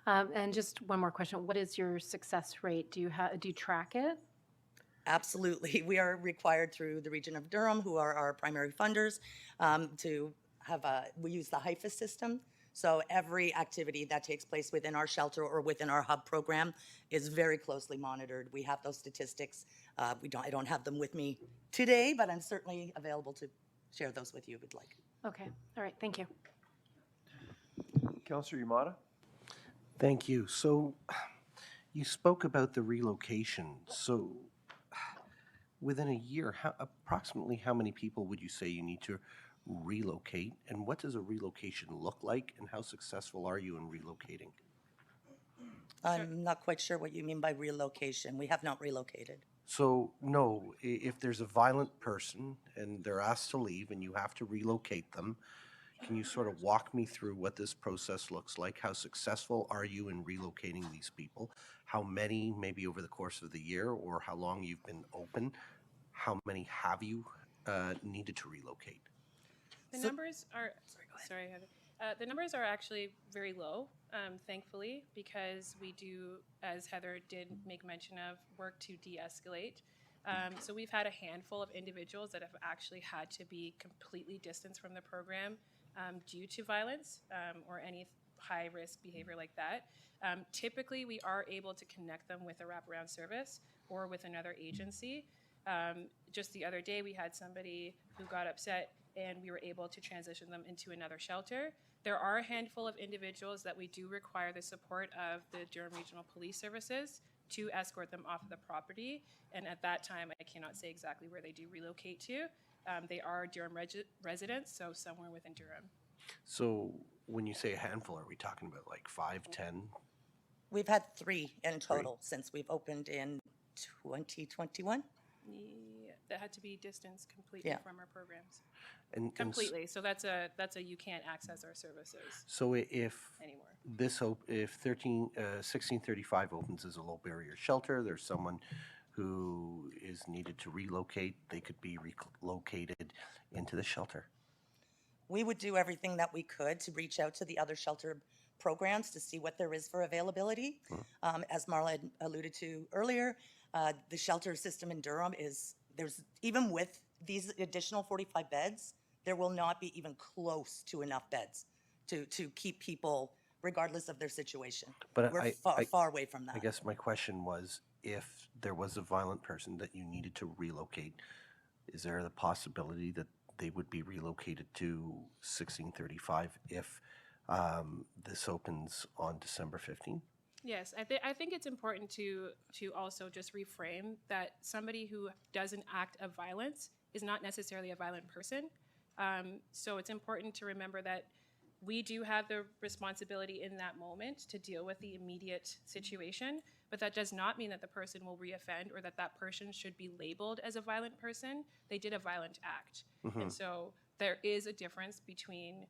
And just one more question. What is your success rate? Do you track it? Absolutely. We are required through the Region of Durham, who are our primary funders, to have we use the HIFA system. So every activity that takes place within our shelter or within our hub program is very closely monitored. We have those statistics. I don't have them with me today, but I'm certainly available to share those with you if you'd like. Okay. All right. Thank you. Councillor Yamada? Thank you. So you spoke about the relocation. So within a year, approximately how many people would you say you need to relocate? And what does a relocation look like? And how successful are you in relocating? I'm not quite sure what you mean by relocation. We have not relocated. So no, if there's a violent person and they're asked to leave and you have to relocate them, can you sort of walk me through what this process looks like? How successful are you in relocating these people? How many, maybe over the course of the year, or how long you've been open? How many have you needed to relocate? The numbers are, sorry, Heather. The numbers are actually very low, thankfully, because we do, as Heather did make mention of, work to de-escalate. So we've had a handful of individuals that have actually had to be completely distanced from the program due to violence or any high-risk behavior like that. Typically, we are able to connect them with a wraparound service or with another agency. Just the other day, we had somebody who got upset and we were able to transition them into another shelter. There are a handful of individuals that we do require the support of the Durham Regional Police Services to escort them off of the property. And at that time, I cannot say exactly where they do relocate to. They are Durham residents, so somewhere within Durham. So when you say a handful, are we talking about like 5, 10? We've had 3 in total since we've opened in 2021. Yeah, that had to be distanced completely from our programs. And Completely. So that's a you can't access our services so if anymore. if 1635 opens as a low barrier shelter, there's someone who is needed to relocate, they could be relocated into the shelter. We would do everything that we could to reach out to the other shelter programs to see what there is for availability. As Marla had alluded to earlier, the shelter system in Durham even with these additional 45 beds, there will not be even close to enough beds to keep people regardless of their situation. But We're far away from that. I guess my question was, if there was a violent person that you needed to relocate, is there the possibility that they would be relocated to 1635 if this opens on December 15th? Yes, I think it's important to also just reframe that somebody who doesn't act of violence is not necessarily a violent person. So it's important to remember that we do have the responsibility in that moment to deal with the immediate situation, but that does not mean that the person will reoffend or that that person should be labeled as a violent person. They did a violent act. And so there is a difference between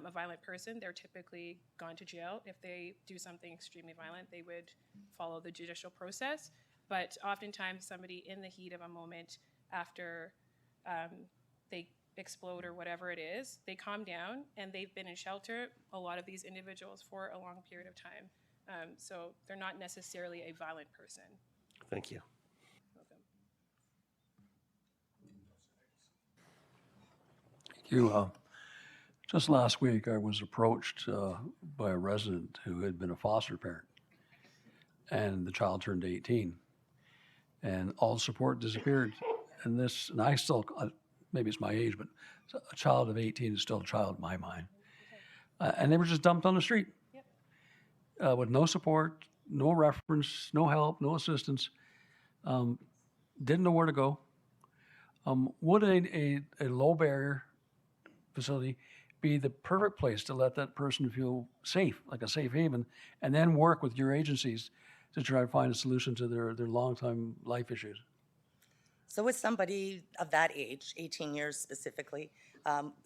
a violent person. They're typically gone to jail. If they do something extremely violent, they would follow the judicial process. But oftentimes somebody in the heat of a moment after they explode or whatever it is, they calm down and they've been in shelter, a lot of these individuals, for a long period of time. So they're not necessarily a violent person. Thank you. Thank you. Just last week, I was approached by a resident who had been a foster parent, and the child turned 18, and all support disappeared. And I still, maybe it's my age, but a child of 18 is still a child in my mind. And they were just dumped on the street with no support, no reference, no help, no assistance. Didn't know where to go. Would a low barrier facility be the perfect place to let that person feel safe, like a safe haven, and then work with your agencies to try to find a solution to their long-time life issues? So with somebody of that age, 18 years specifically,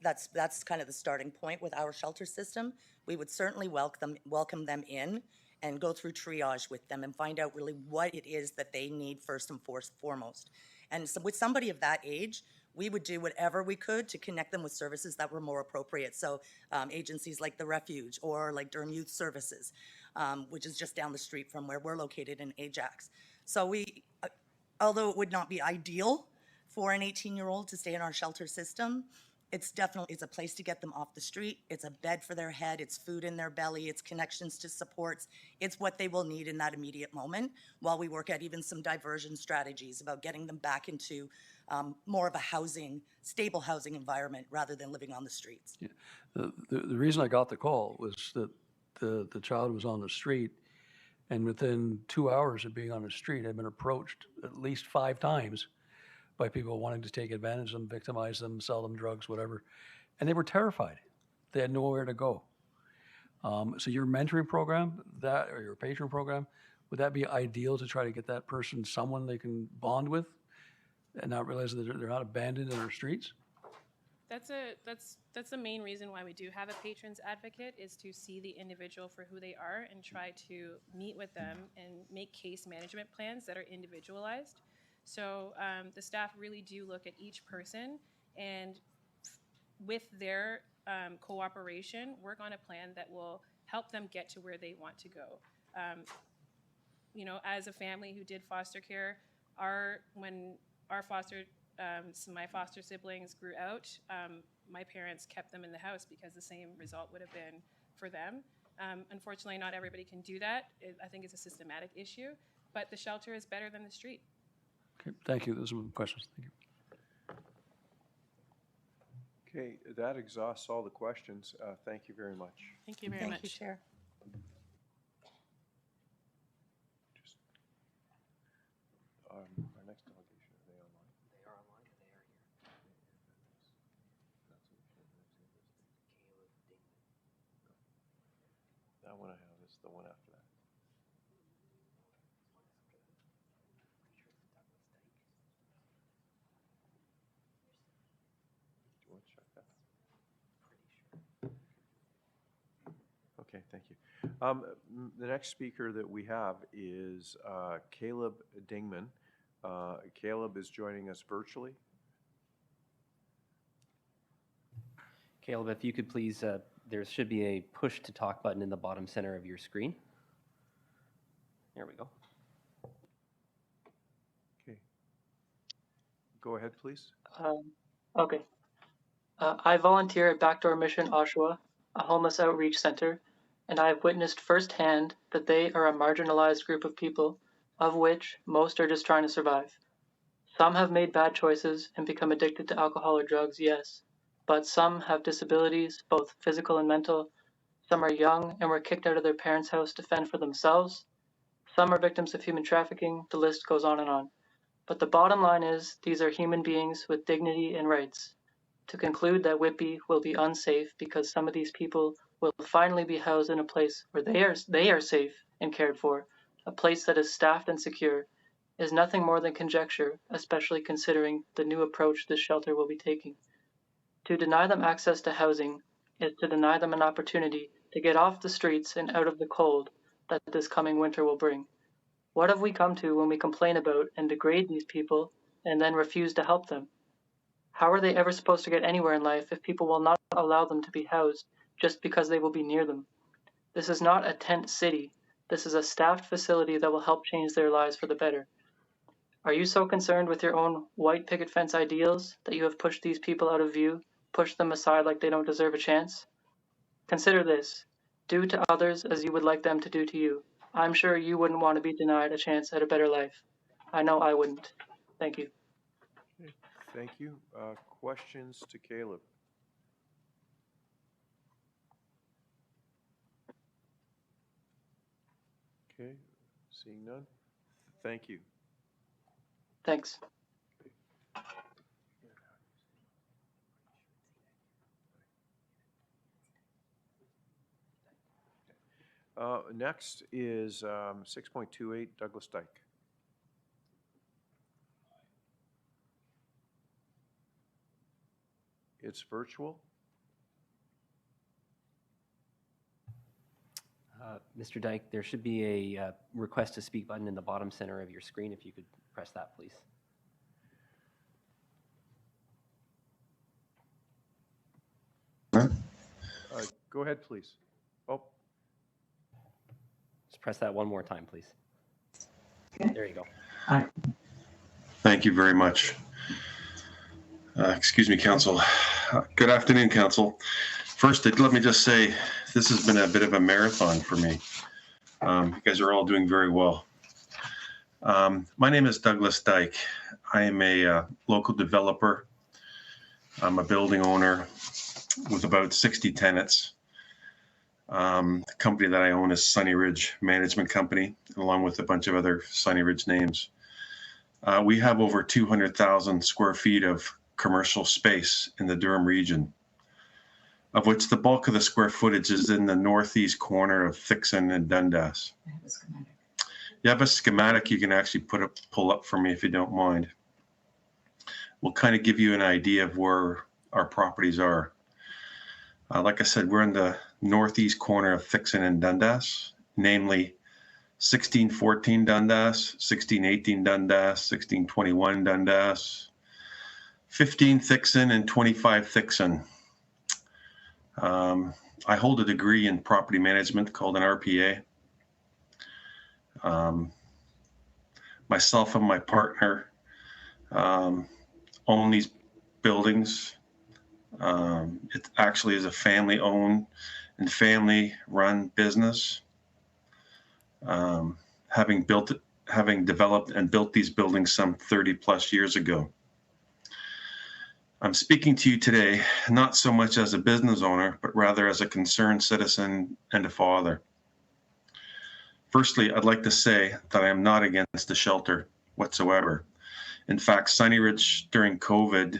that's kind of the starting point with our shelter system. We would certainly welcome them in and go through triage with them and find out really what it is that they need first and foremost. And so with somebody of that age, we would do whatever we could to connect them with services that were more appropriate. So agencies like the Refuge or like Durham Youth Services, which is just down the street from where we're located in Ajax. So although it would not be ideal for an 18-year-old to stay in our shelter system, it's a place to get them off the street. It's a bed for their head. It's food in their belly. It's connections to supports. It's what they will need in that immediate moment while we work at even some diversion strategies about getting them back into more of a stable housing environment rather than living on the streets. Yeah. The reason I got the call was that the child was on the street, and within 2 hours of being on the street, I'd been approached at least 5 times by people wanting to take advantage of them, victimize them, sell them drugs, whatever. And they were terrified. They had nowhere to go. So your mentoring program, or your patron program, would that be ideal to try to get that person someone they can bond with and not realize that they're not abandoned in our streets? That's the main reason why we do have a patrons advocate, is to see the individual for who they are and try to meet with them and make case management plans that are individualized. So the staff really do look at each person and with their cooperation, work on a plan that will help them get to where they want to go. You know, as a family who did foster care, when my foster siblings grew out, my parents kept them in the house because the same result would have been for them. Unfortunately, not everybody can do that. I think it's a systematic issue, but the shelter is better than the street. Okay, thank you. Those are my questions. Thank you. Okay, that exhausts all the questions. Thank you very much. Thank you very much. Thank you, Chair. Our next delegation, are they online? They are online. They are here. That one I have is the one after that. Do you want to check that? Okay, thank you. The next speaker that we have is Caleb Dingman. Caleb is joining us virtually. Caleb, if you could please, there should be a push to talk button in the bottom center of your screen. There we go. Okay. Go ahead, please. Okay. I volunteer at Backdoor Mission Oshawa, a homeless outreach center, and I have witnessed firsthand that they are a marginalized group of people, of which most are just trying to survive. Some have made bad choices and become addicted to alcohol or drugs, yes, but some have disabilities, both physical and mental. Some are young and were kicked out of their parents' house to fend for themselves. Some are victims of human trafficking. The list goes on and on. But the bottom line is, these are human beings with dignity and rights. To conclude that Whitby will be unsafe because some of these people will finally be housed in a place where they are safe and cared for, a place that is staffed and secure, is nothing more than conjecture, especially considering the new approach this shelter will be taking. To deny them access to housing is to deny them an opportunity to get off the streets and out of the cold that this coming winter will bring. What have we come to when we complain about and degrade these people and then refuse to help them? How are they ever supposed to get anywhere in life if people will not allow them to be housed just because they will be near them? This is not a tent city. This is a staffed facility that will help change their lives for the better. Are you so concerned with your own white picket fence ideals that you have pushed these people out of view, pushed them aside like they don't deserve a chance? Consider this. Do to others as you would like them to do to you. I'm sure you wouldn't want to be denied a chance at a better life. I know I wouldn't. Thank you. Okay, thank you. Questions to Caleb? Okay, seeing none. Thank you. Thanks. Next is 6.28, Douglas Dyke. It's virtual. Mr. Dyke, there should be a request to speak button in the bottom center of your screen. If you could press that, please. Go ahead, please. Oh, Just press that one more time, please. There you go. Thank you very much. Excuse me, Council. Good afternoon, Council. First, let me just say, this has been a bit of a marathon for me. You guys are all doing very well. My name is Douglas Dyke. I am a local developer. I'm a building owner with about 60 tenants. The company that I own is Sunny Ridge Management Company, along with a bunch of other Sunny Ridge names. We have over 200,000 square feet of commercial space in the Durham region, of which the bulk of the square footage is in the northeast corner of Thixon and Dundas. You have a schematic you can actually pull up for me if you don't mind. We'll kind of give you an idea of where our properties are. Like I said, we're in the northeast corner of Thixon and Dundas, namely 1614 Dundas, 1618 Dundas, 1621 Dundas, 15 Thixon, and 25 Thixon. I hold a degree in property management called an RPA. Myself and my partner own these buildings. It actually is a family-owned and family-run business. Having developed and built these buildings some 30-plus years ago. I'm speaking to you today, not so much as a business owner, but rather as a concerned citizen and a father. Firstly, I'd like to say that I am not against the shelter whatsoever. In fact, Sunny Ridge during COVID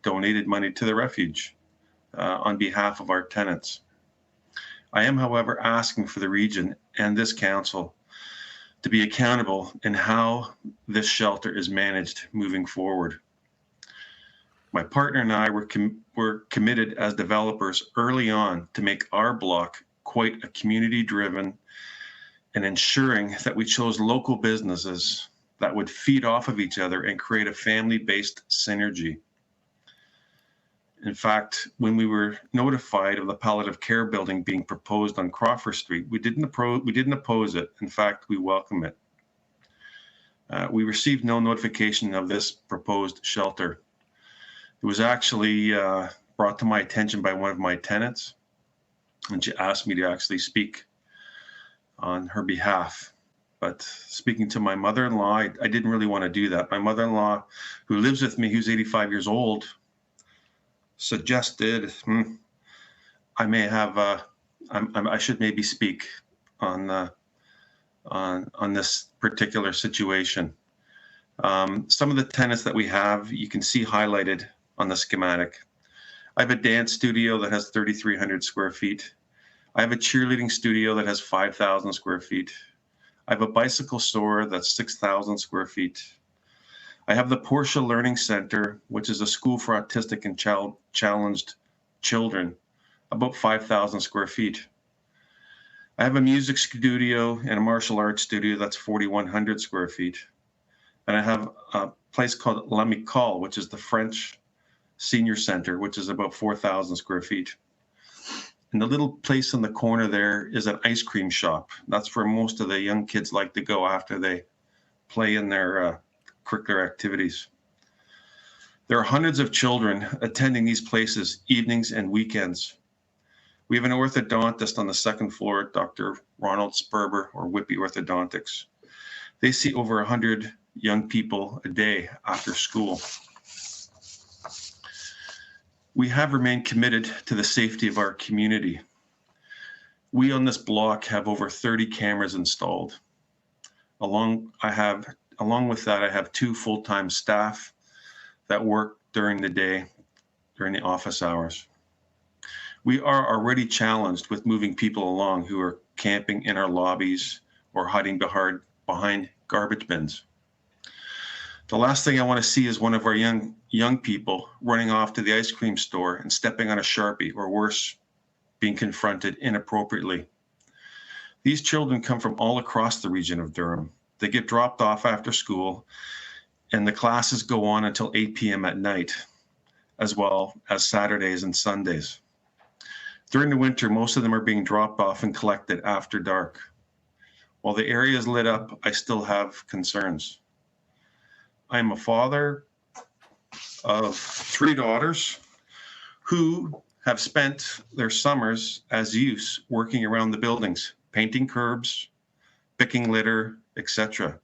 donated money to the refuge on behalf of our tenants. I am, however, asking for the region and this council to be accountable in how this shelter is managed moving forward. My partner and I were committed as developers early on to make our block quite a community-driven and ensuring that we chose local businesses that would feed off of each other and create a family-based synergy. In fact, when we were notified of the palliative care building being proposed on Crawford Street, we didn't oppose it. In fact, we welcome it. We received no notification of this proposed shelter. It was actually brought to my attention by one of my tenants, and she asked me to actually speak on her behalf. But speaking to my mother-in-law, I didn't really want to do that. My mother-in-law, who lives with me, who's 85 years old, suggested I may have I should maybe speak on this particular situation. Some of the tenants that we have, you can see highlighted on the schematic. I have a dance studio that has 3,300 square feet. I have a cheerleading studio that has 5,000 square feet. I have a bicycle store that's 6,000 square feet. I have the Portia Learning Center, which is a school for autistic and challenged children, about 5,000 square feet. I have a music studio and a martial arts studio that's 4,100 square feet. And I have a place called L'Amicale, which is the French Senior Center, which is about 4,000 square feet. And the little place in the corner there is an ice cream shop. That's where most of the young kids like to go after they play in their curricular activities. There are hundreds of children attending these places evenings and weekends. We have an orthodontist on the second floor, Dr. Ronald Sperber, or Whippy Orthodontics. They see over 100 young people a day after school. We have remained committed to the safety of our community. We on this block have over 30 cameras installed. Along with that, I have 2 full-time staff that work during the day, during the office hours. We are already challenged with moving people along who are camping in our lobbies or hiding behind garbage bins. The last thing I want to see is one of our young people running off to the ice cream store and stepping on a Sharpie, or worse, being confronted inappropriately. These children come from all across the region of Durham. They get dropped off after school, and the classes go on until 8 p.m. at night, as well as Saturdays and Sundays. During the winter, most of them are being dropped off and collected after dark. While the area is lit up, I still have concerns. I am a father of 3 daughters who have spent their summers as youths working around the buildings, painting curbs, picking litter, etc.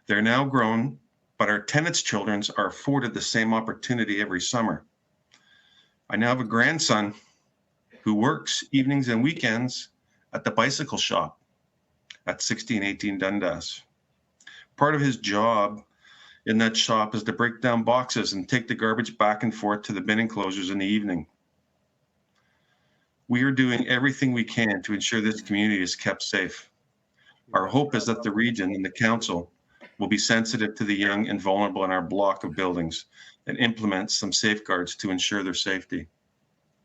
They're now grown, but our tenants' children are afforded the same opportunity every summer. I now have a grandson who works evenings and weekends at the bicycle shop at 1618 Dundas. Part of his job in that shop is to break down boxes and take the garbage back and forth to the bin enclosures in the evening. We are doing everything we can to ensure this community is kept safe. Our hope is that the region and the council will be sensitive to the young and vulnerable in our block of buildings and implement some safeguards to ensure their safety.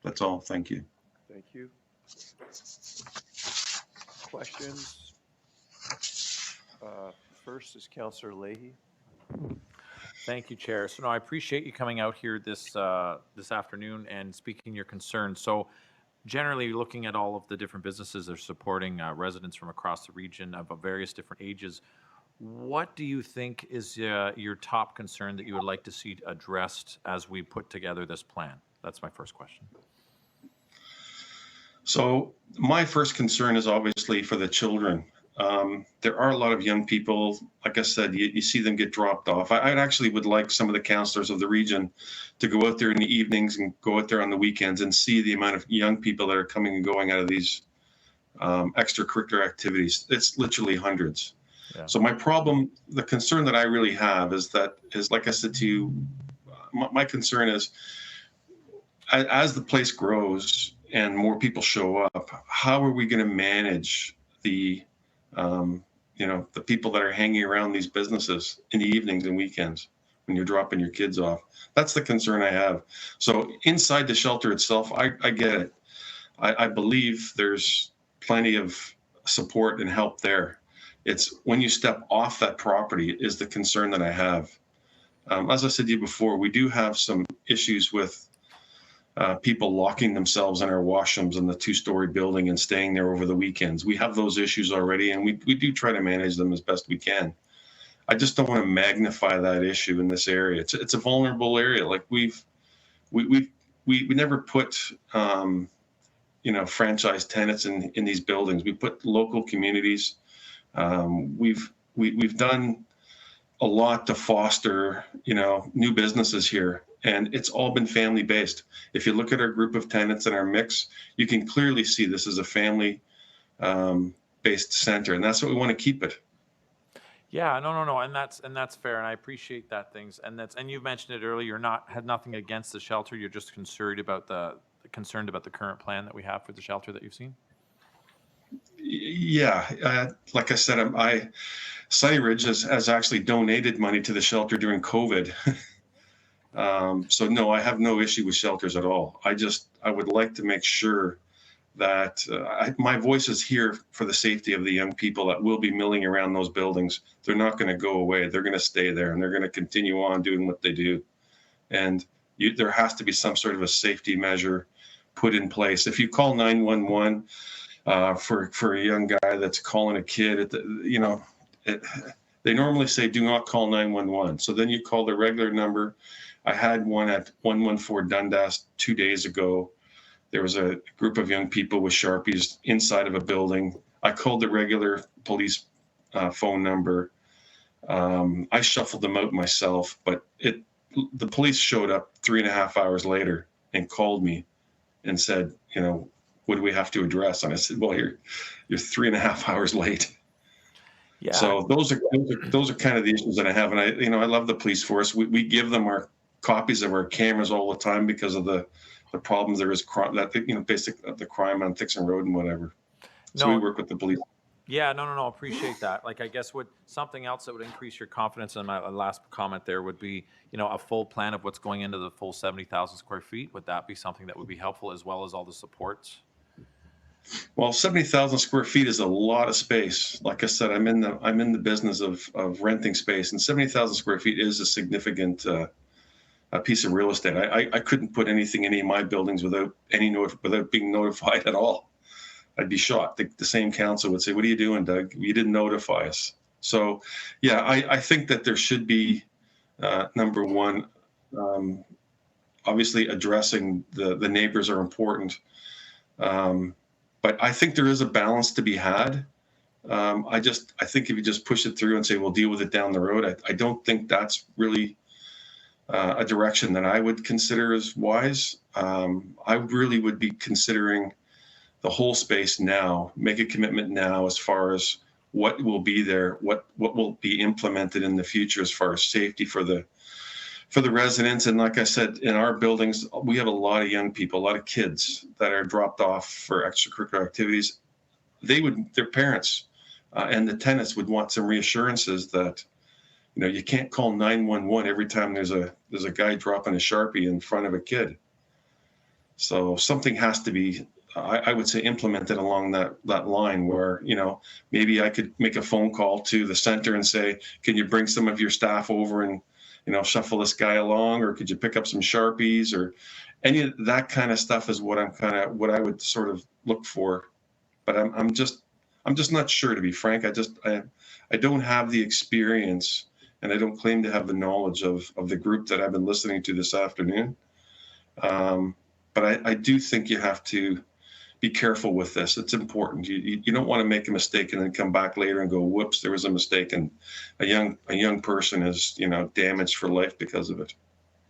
That's all. Thank you. Thank you. Questions? First is Councillor Leahy. Thank you, Chair. So no, I appreciate you coming out here this afternoon and speaking your concerns. So generally looking at all of the different businesses that are supporting residents from across the region of various different ages, what do you think is your top concern that you would like to see addressed as we put together this plan? That's my first question. So my first concern is obviously for the children. There are a lot of young people, like I said, you see them get dropped off. I actually would like some of the councillors of the region to go out there in the evenings and go out there on the weekends and see the amount of young people that are coming and going out of these extracurricular activities. It's literally hundreds. Yeah. So my problem, the concern that I really have is like I said to you, my concern is as the place grows and more people show up, how are we going to manage the the people that are hanging around these businesses in the evenings and weekends when you're dropping your kids off? That's the concern I have. So inside the shelter itself, I get it. I believe there's plenty of support and help there. It's when you step off that property is the concern that I have. As I said to you before, we do have some issues with people locking themselves in our washrooms in the 2-story building and staying there over the weekends. We have those issues already, and we do try to manage them as best we can. I just don't want to magnify that issue in this area. It's a vulnerable area. Like we never put franchise tenants in these buildings. We put local communities. We've done a lot to foster new businesses here. And it's all been family-based. If you look at our group of tenants and our mix, you can clearly see this is a family-based center, and that's what we want to keep it. Yeah, no, and that's fair, and I appreciate that and you mentioned it earlier. You're had nothing against the shelter. You're just concerned about the current plan that we have for the shelter that you've seen. Yeah, like I said, Sunny Ridge has actually donated money to the shelter during COVID. So no, I have no issue with shelters at all. I would like to make sure that my voice is here for the safety of the young people that will be milling around those buildings. They're not going to go away. They're going to stay there, and they're going to continue on doing what they do. And there has to be some sort of a safety measure put in place. If you call 911 for a young guy that's calling a kid, they normally say, do not call 911. So then you call the regular number. I had one at 114 Dundas 2 days ago. There was a group of young people with Sharpies inside of a building. I called the regular police phone number. I shuffled them out myself, but the police showed up 3.5 hours later and called me and said, what do we have to address? And I said, well, you're 3.5 hours late. Yeah. So those are kind of the issues that I have, and I love the police force. We give them our copies of our cameras all the time because of the problems there is basically the crime on Thixon Road and whatever. So we work with the police. Yeah, no, appreciate that. Like, I guess something else that would increase your confidence, and my last comment there would be, a full plan of what's going into the full 70,000 square feet. Would that be something that would be helpful, as well as all the supports? Well, 70,000 square feet is a lot of space. Like I said, I'm in the business of renting space, and 70,000 square feet is a significant a piece of real estate. I couldn't put anything in any of my buildings without being notified at all. I'd be shocked. The same council would say, "What are you doing, Doug? You didn't notify us." So, yeah, I think that there should be, number one, obviously addressing the neighbors are important. But I think there is a balance to be had. I think if you just push it through and say, we'll deal with it down the road, I don't think that's really a direction that I would consider as wise. I really would be considering the whole space now, make a commitment now as far as what will be there, what will be implemented in the future as far as safety for the residents. And like I said, in our buildings, we have a lot of young people, a lot of kids that are dropped off for extracurricular activities. Their parents and the tenants would want some reassurances that, you can't call 911 every time there's a guy dropping a Sharpie in front of a kid. So something has to be, I would say, implemented along that line where, maybe I could make a phone call to the center and say, can you bring some of your staff over and, shuffle this guy along, or could you pick up some Sharpies, or any of that kind of stuff is what I would sort of look for. But I'm just not sure, to be frank. I don't have the experience, and I don't claim to have the knowledge of the group that I've been listening to this afternoon. But I do think you have to be careful with this. It's important. You don't want to make a mistake and then come back later and go, whoops, there was a mistake, and a young person is, damaged for life because of it.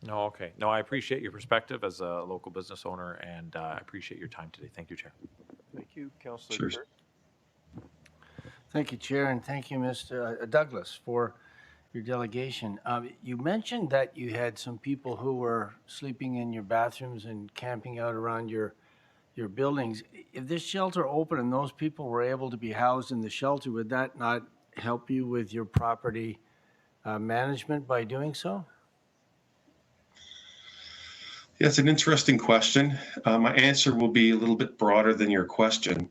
No, okay. No, I appreciate your perspective as a local business owner, and I appreciate your time today. Thank you, Chair. Thank you, Councillor Cheers. Kerr. Thank you, Chair, and thank you, Mr. Douglas, for your delegation. You mentioned that you had some people who were sleeping in your bathrooms and camping out around your buildings. If this shelter opened and those people were able to be housed in the shelter, would that not help you with your property management by doing so? Yeah, it's an interesting question. My answer will be a little bit broader than your question.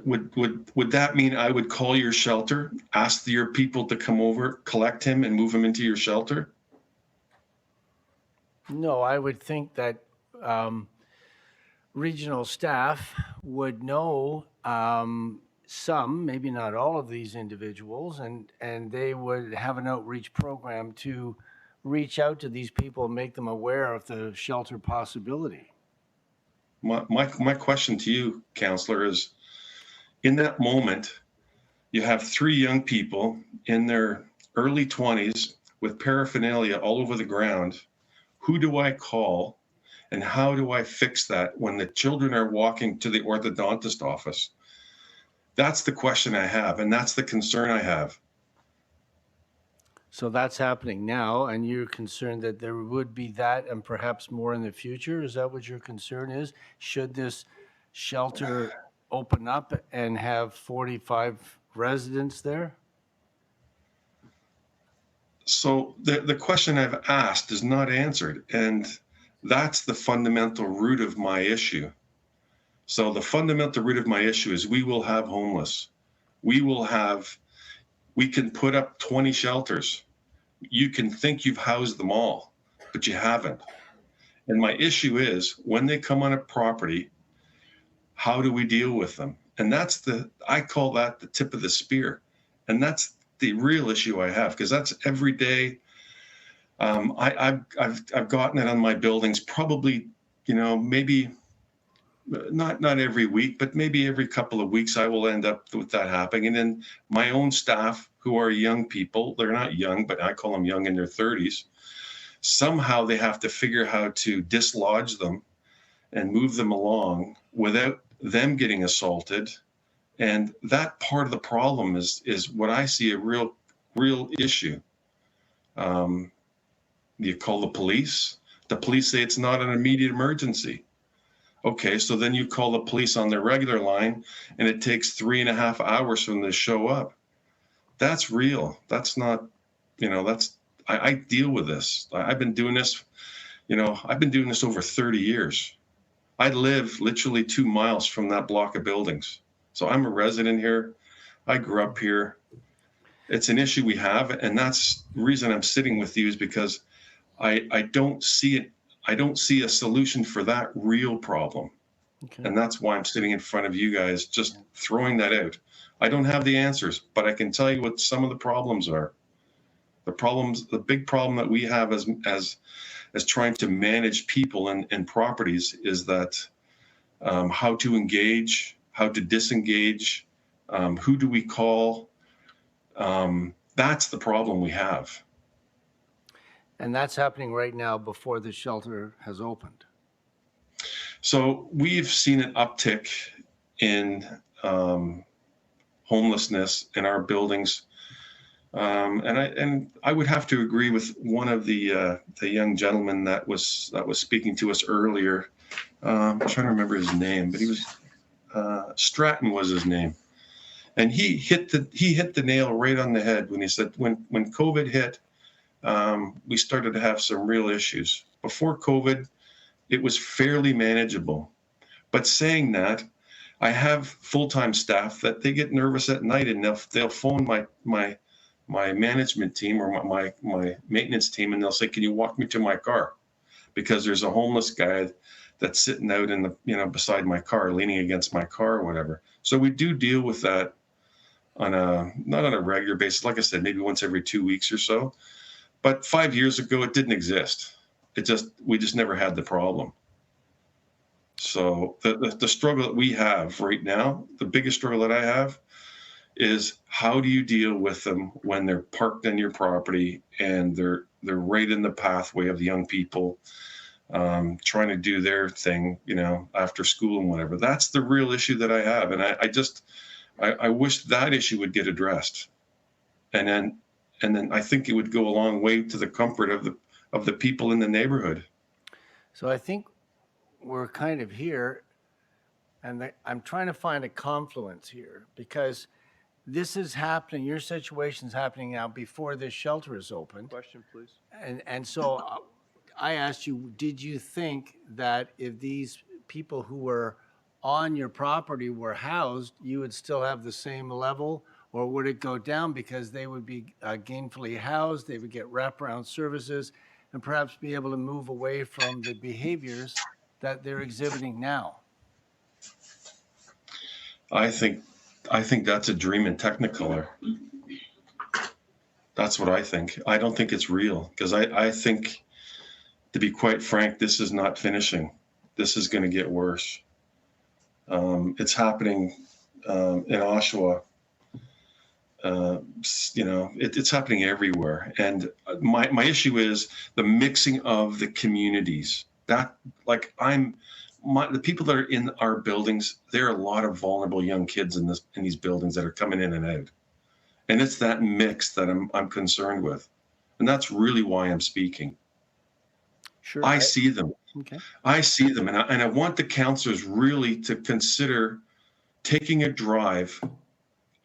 Would that mean I would call your shelter, ask your people to come over, collect him, and move him into your shelter? No, I would think that regional staff would know some, maybe not all of these individuals, and they would have an outreach program to reach out to these people and make them aware of the shelter possibility. My question to you, Councillor, is in that moment, you have 3 young people in their early 20s with paraphernalia all over the ground. Who do I call, and how do I fix that when the children are walking to the orthodontist office? That's the question I have, and that's the concern I have. So that's happening now, and you're concerned that there would be that and perhaps more in the future? Is that what your concern is? Should this shelter open up and have 45 residents there? So the question I've asked is not answered, and that's the fundamental root of my issue. So the fundamental root of my issue is we will have homeless. We can put up 20 shelters. You can think you've housed them all, but you haven't. And my issue is when they come on a property, how do we deal with them? And I call that the tip of the spear. And that's the real issue I have, because that's every day. I've gotten it on my buildings probably, maybe not every week, but maybe every couple of weeks I will end up with that happening. And then my own staff, who are young people, they're not young, but I call them young in their 30s. Somehow they have to figure how to dislodge them and move them along without them getting assaulted. And that part of the problem is what I see a real issue. You call the police say it's not an immediate emergency. Okay, so then you call the police on their regular line and it takes 3.5 hours for them to show up. That's real. That's not, I deal with this. I've been doing this, I've been doing this over 30 years. I live literally 2 miles from that block of buildings. So I'm a resident here. I grew up here. It's an issue we have. And that's the reason I'm sitting with you, is because I don't see it. I don't see a solution for that real problem. Okay. And that's why I'm sitting in front of you guys, just throwing that out. I don't have the answers, but I can tell you what some of the problems are. The big problem that we have as trying to manage people and properties is that how to engage, how to disengage, who do we call? That's the problem we have. And that's happening right now before the shelter has opened. So we've seen an uptick in homelessness in our buildings. And I would have to agree with one of the young gentlemen that was speaking to us earlier. I'm trying to remember his name, but he was Stratton was his name, and he hit the nail right on the head when he said when COVID hit, we started to have some real issues. Before COVID, it was fairly manageable, but saying that, I have full-time staff that they get nervous at night and they'll phone my management team or my maintenance team, and they'll say, "Can you walk me to my car?" Because there's a homeless guy that's sitting out in the beside my car, leaning against my car or whatever. So we do deal with that not on a regular basis. Like I said, maybe once every 2 weeks or so. But 5 years ago, it didn't exist. We just never had the problem. So the struggle that we have right now, the biggest struggle that I have, is how do you deal with them when they're parked on your property and they're right in the pathway of the young people trying to do their thing, after school and whatever. That's the real issue that I have, and I wish that issue would get addressed, and then I think it would go a long way to the comfort of the people in the neighborhood. So I think we're kind of here, and I'm trying to find a confluence here, because this is happening, your situation's happening now before this shelter is opened. Question, please. And so I asked you, did you think that if these people who were on your property were housed, you would still have the same level, or would it go down because they would be gainfully housed, they would get wraparound services, and perhaps be able to move away from the behaviors that they're exhibiting now? I think that's a dream in Technicolor. That's what I think. I don't think it's real, because I think, to be quite frank, this is not finishing. This is going to get worse. It's happening in Oshawa. It's happening everywhere. And my issue is the mixing of the communities. The people that are in our buildings, there are a lot of vulnerable young kids in these buildings that are coming in and out. And it's that mix that I'm concerned with. And that's really why I'm speaking. Sure. I see them. Okay. I see them. And I want the councillors really to consider taking a drive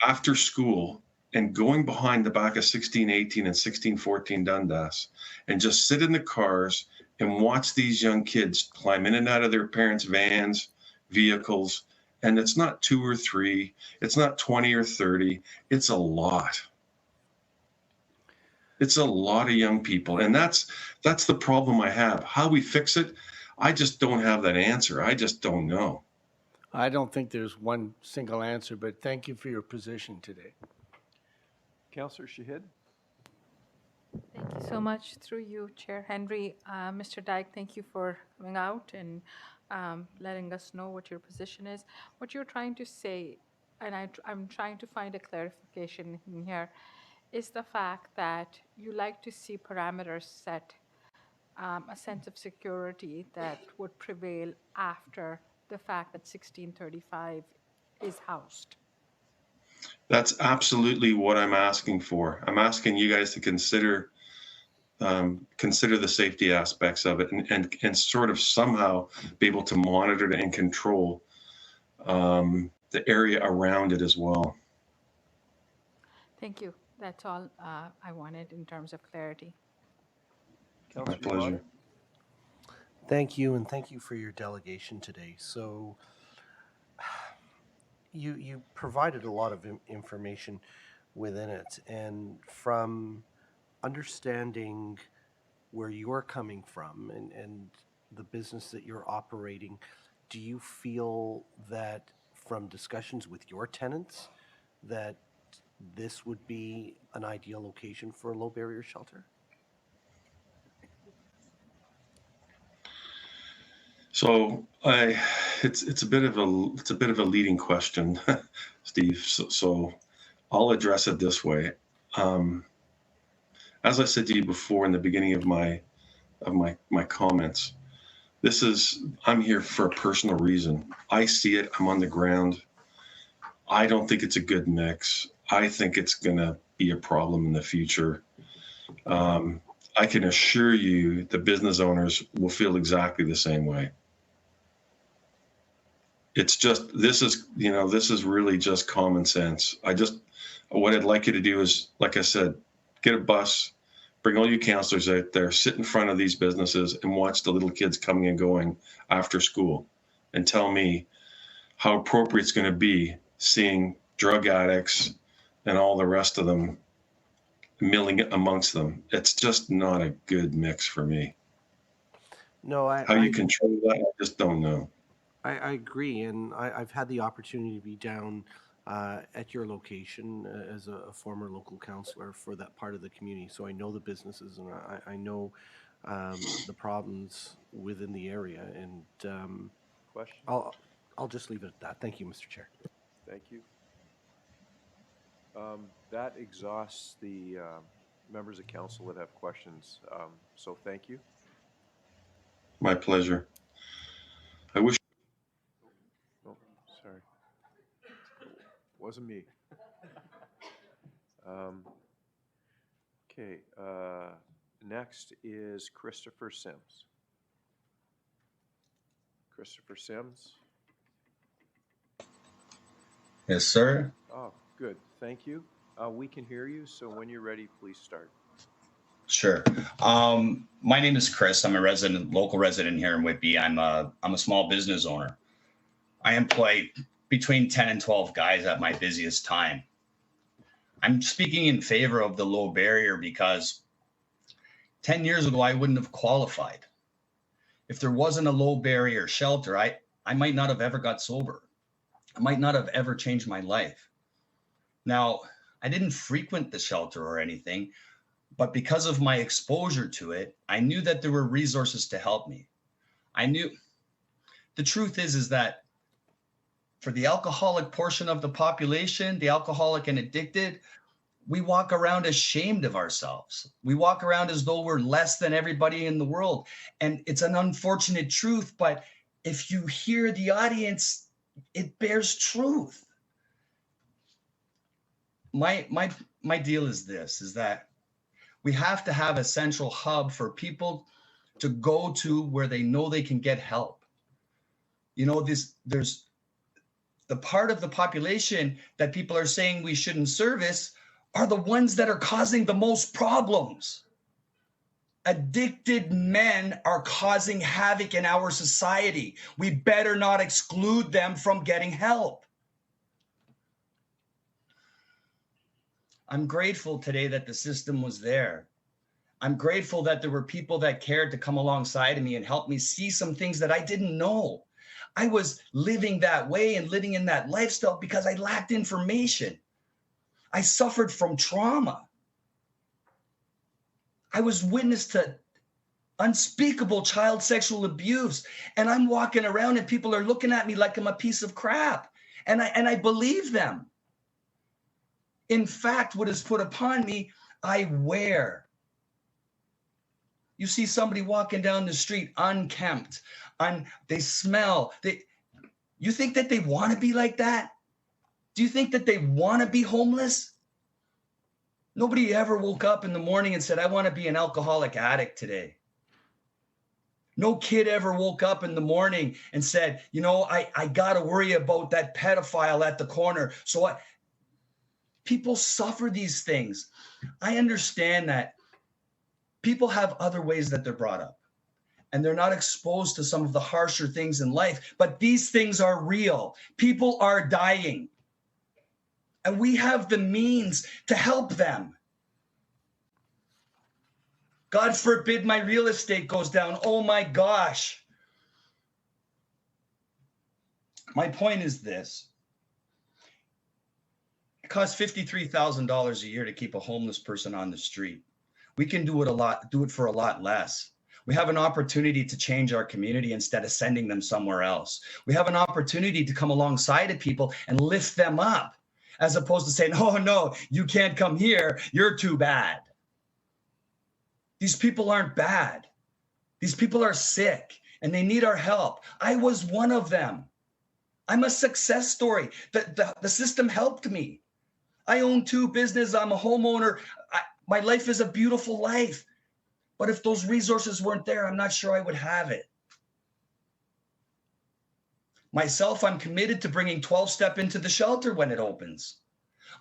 after school and going behind the back of 1618 and 1614 Dundas and just sit in the cars and watch these young kids climb in and out of their parents' vans, vehicles. And it's not 2 or 3, it's not 20 or 30, it's a lot. It's a lot of young people. And that's the problem I have. How we fix it, I just don't have that answer. I just don't know. I don't think there's one single answer, but thank you for your position today. Councillor Shahid? Thank you so much. Through you, Chair Henry. Mr. Dyke, thank you for coming out and letting us know what your position is. What you're trying to say, and I'm trying to find a clarification in here, is the fact that you like to see parameters set, a sense of security that would prevail after the fact that 1635 is housed. That's absolutely what I'm asking for. I'm asking you guys to consider consider the safety aspects of it and sort of somehow be able to monitor and control the area around it as well. Thank you. That's all I wanted in terms of clarity. My pleasure. Thank you, and thank you for your delegation today. So you provided a lot of information within it, and from understanding where you're coming from and the business that you're operating, do you feel that from discussions with your tenants that this would be an ideal location for a low barrier shelter? So it's a bit of a leading question, Steve. So I'll address it this way. As I said to you before in the beginning of my comments, I'm here for a personal reason. I see it. I'm on the ground. I don't think it's a good mix. I think it's going to be a problem in the future. I can assure you the business owners will feel exactly the same way. It's just, this is really just common sense. What I'd like you to do is, like I said, get a bus, bring all your counselors out there, sit in front of these businesses and watch the little kids coming and going after school and tell me how appropriate it's going to be seeing drug addicts and all the rest of them milling amongst them. It's just not a good mix for me. No, How you control that, I just don't know. I agree, and I've had the opportunity to be down at your location as a former local councillor for that part of the community, so I know the businesses and I know the problems within the area. And Question? I'll just leave it at that. Thank you, Mr. Chair. Thank you. That exhausts the members of council that have questions. So thank you. My pleasure. I wish. Oh, sorry. Wasn't me. Okay. Next is Christopher Sims. Christopher Sims. Yes, sir. Oh, good. Thank you. We can hear you, so when you're ready, please start. Sure. My name is Chris. I'm a local resident here in Whitby. I'm a small business owner. I employ between 10 and 12 guys at my busiest time. I'm speaking in favor of the low barrier because 10 years ago, I wouldn't have qualified. If there wasn't a low barrier shelter, I might not have ever got sober. I might not have ever changed my life. Now, I didn't frequent the shelter or anything, but because of my exposure to it, I knew that there were resources to help me. I knew the truth is that for the alcoholic portion of the population, the alcoholic and addicted, we walk around ashamed of ourselves. We walk around as though we're less than everybody in the world. And it's an unfortunate truth, but if you hear the audience, it bears truth. My deal is this, is that we have to have a central hub for people to go to where they know they can get help. You know, there's the part of the population that people are saying we shouldn't service are the ones that are causing the most problems. Addicted men are causing havoc in our society. We better not exclude them from getting help. I'm grateful today that the system was there. I'm grateful that there were people that cared to come alongside of me and help me see some things that I didn't know. I was living that way and living in that lifestyle because I lacked information. I suffered from trauma. I was witness to unspeakable child sexual abuse. And I'm walking around and people are looking at me like I'm a piece of crap. And I believe them. In fact, what is put upon me, I wear. You see somebody walking down the street unkempt, they smell. You think that they want to be like that? Do you think that they want to be homeless? Nobody ever woke up in the morning and said, I want to be an alcoholic addict today. No kid ever woke up in the morning and said, you know, I got to worry about that pedophile at the corner. So people suffer these things. I understand that people have other ways that they're brought up, and they're not exposed to some of the harsher things in life, but these things are real. People are dying, and we have the means to help them. God forbid my real estate goes down. Oh my gosh. My point is this. It costs $53,000 a year to keep a homeless person on the street. We can do it for a lot less. We have an opportunity to change our community instead of sending them somewhere else. We have an opportunity to come alongside of people and lift them up, as opposed to saying, oh no, you can't come here, you're too bad. These people aren't bad. These people are sick and they need our help. I was one of them. I'm a success story. The system helped me. I own 2 businesses. I'm a homeowner. My life is a beautiful life. But if those resources weren't there, I'm not sure I would have it. Myself, I'm committed to bringing 12-step into the shelter when it opens.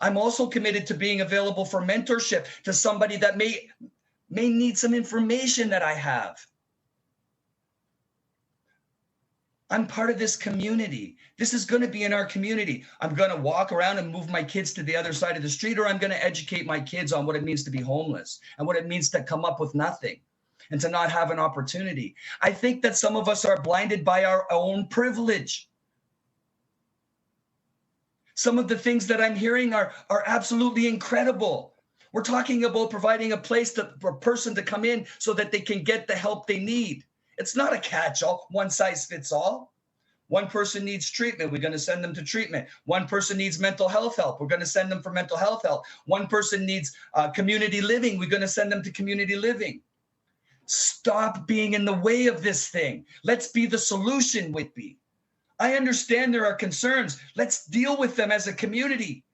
I'm also committed to being available for mentorship to somebody that may need some information that I have. I'm part of this community. This is going to be in our community. I'm going to walk around and move my kids to the other side of the street, or I'm going to educate my kids on what it means to be homeless and what it means to come up with nothing and to not have an opportunity. I think that some of us are blinded by our own privilege. Some of the things that I'm hearing are absolutely incredible. We're talking about providing a place for a person to come in so that they can get the help they need. It's not a catch-all, one size fits all. One person needs treatment, we're going to send them to treatment. One person needs mental health help, we're going to send them for mental health help. One person needs community living, we're going to send them to community living. Stop being in the way of this thing. Let's be the solution, Whitby. I understand there are concerns. Let's deal with them as a community.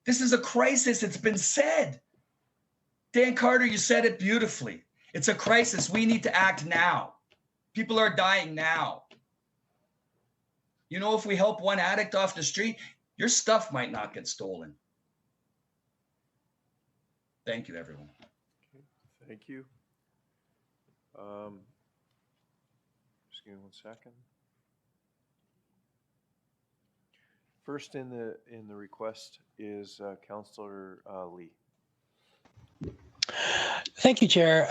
This is a crisis. It's been said. Dan Carter, you said it beautifully. It's a crisis. We need to act now. People are dying now. You know, if we help one addict off the street, your stuff might not get stolen. Thank you, everyone. Okay, thank you. Just give me 1 second. First in the request is Councillor Lee. Thank you, Chair.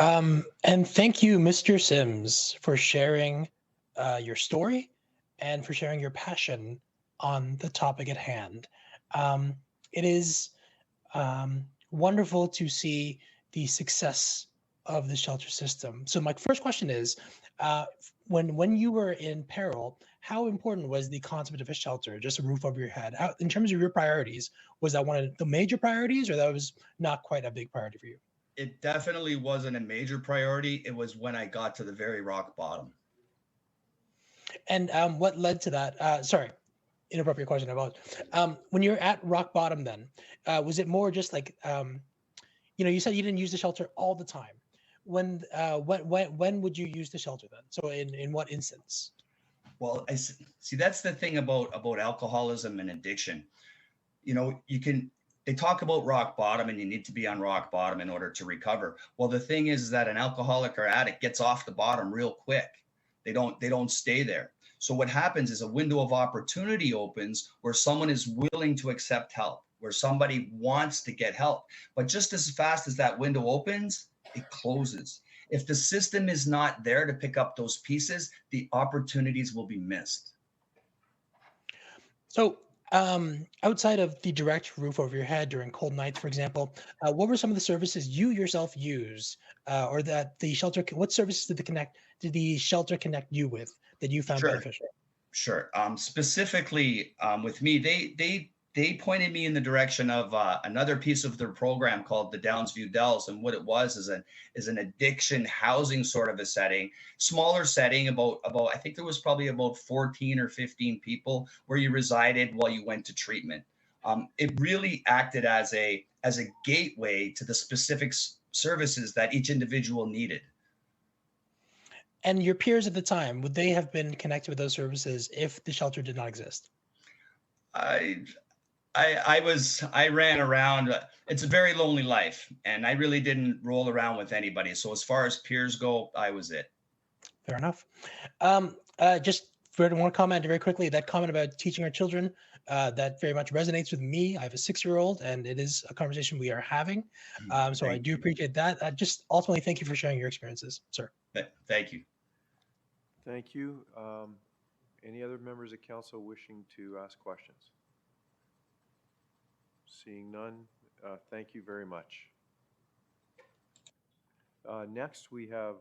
And thank you, Mr. Sims, for sharing your story and for sharing your passion on the topic at hand. It is wonderful to see the success of the shelter system. So my first question is, when you were in peril, how important was the concept of a shelter, just a roof over your head? How, in terms of your priorities, was that one of the major priorities, or that was not quite a big priority for you? It definitely wasn't a major priority. It was when I got to the very rock bottom. And what led to that? Sorry, inappropriate question about. When you're at rock bottom, then was it more just like, you said you didn't use the shelter all the time. When would you use the shelter then? So in what instance? Well, I see that's the thing about alcoholism and addiction. You know, they talk about rock bottom and you need to be on rock bottom in order to recover. Well, the thing is that an alcoholic or addict gets off the bottom real quick. They don't stay there. So what happens is a window of opportunity opens where someone is willing to accept help, where somebody wants to get help. But just as fast as that window opens, it closes. If the system is not there to pick up those pieces, the opportunities will be missed. So outside of the direct roof over your head during cold nights, for example, what were some of the services you yourself used, or that the shelter? What services did the shelter connect you with that you found beneficial? Sure. Specifically with me, they pointed me in the direction of another piece of their program called the Downsview Dells, and what it was is an addiction housing sort of a setting, smaller setting. About I think there was probably about 14 or 15 people where you resided while you went to treatment. It really acted as a gateway to the specific services that each individual needed. And your peers at the time, would they have been connected with those services if the shelter did not exist? I ran around. It's a very lonely life, and I really didn't roll around with anybody. So as far as peers go, I was it. Fair enough. Just for one comment very quickly, that comment about teaching our children, that very much resonates with me. I have a 6-year-old, and it is a conversation we are having. So I do appreciate that. Just ultimately, thank you for sharing your experiences, sir. Thank you. Thank you. Any other members of council wishing to ask questions? Seeing none, thank you very much. Next, we have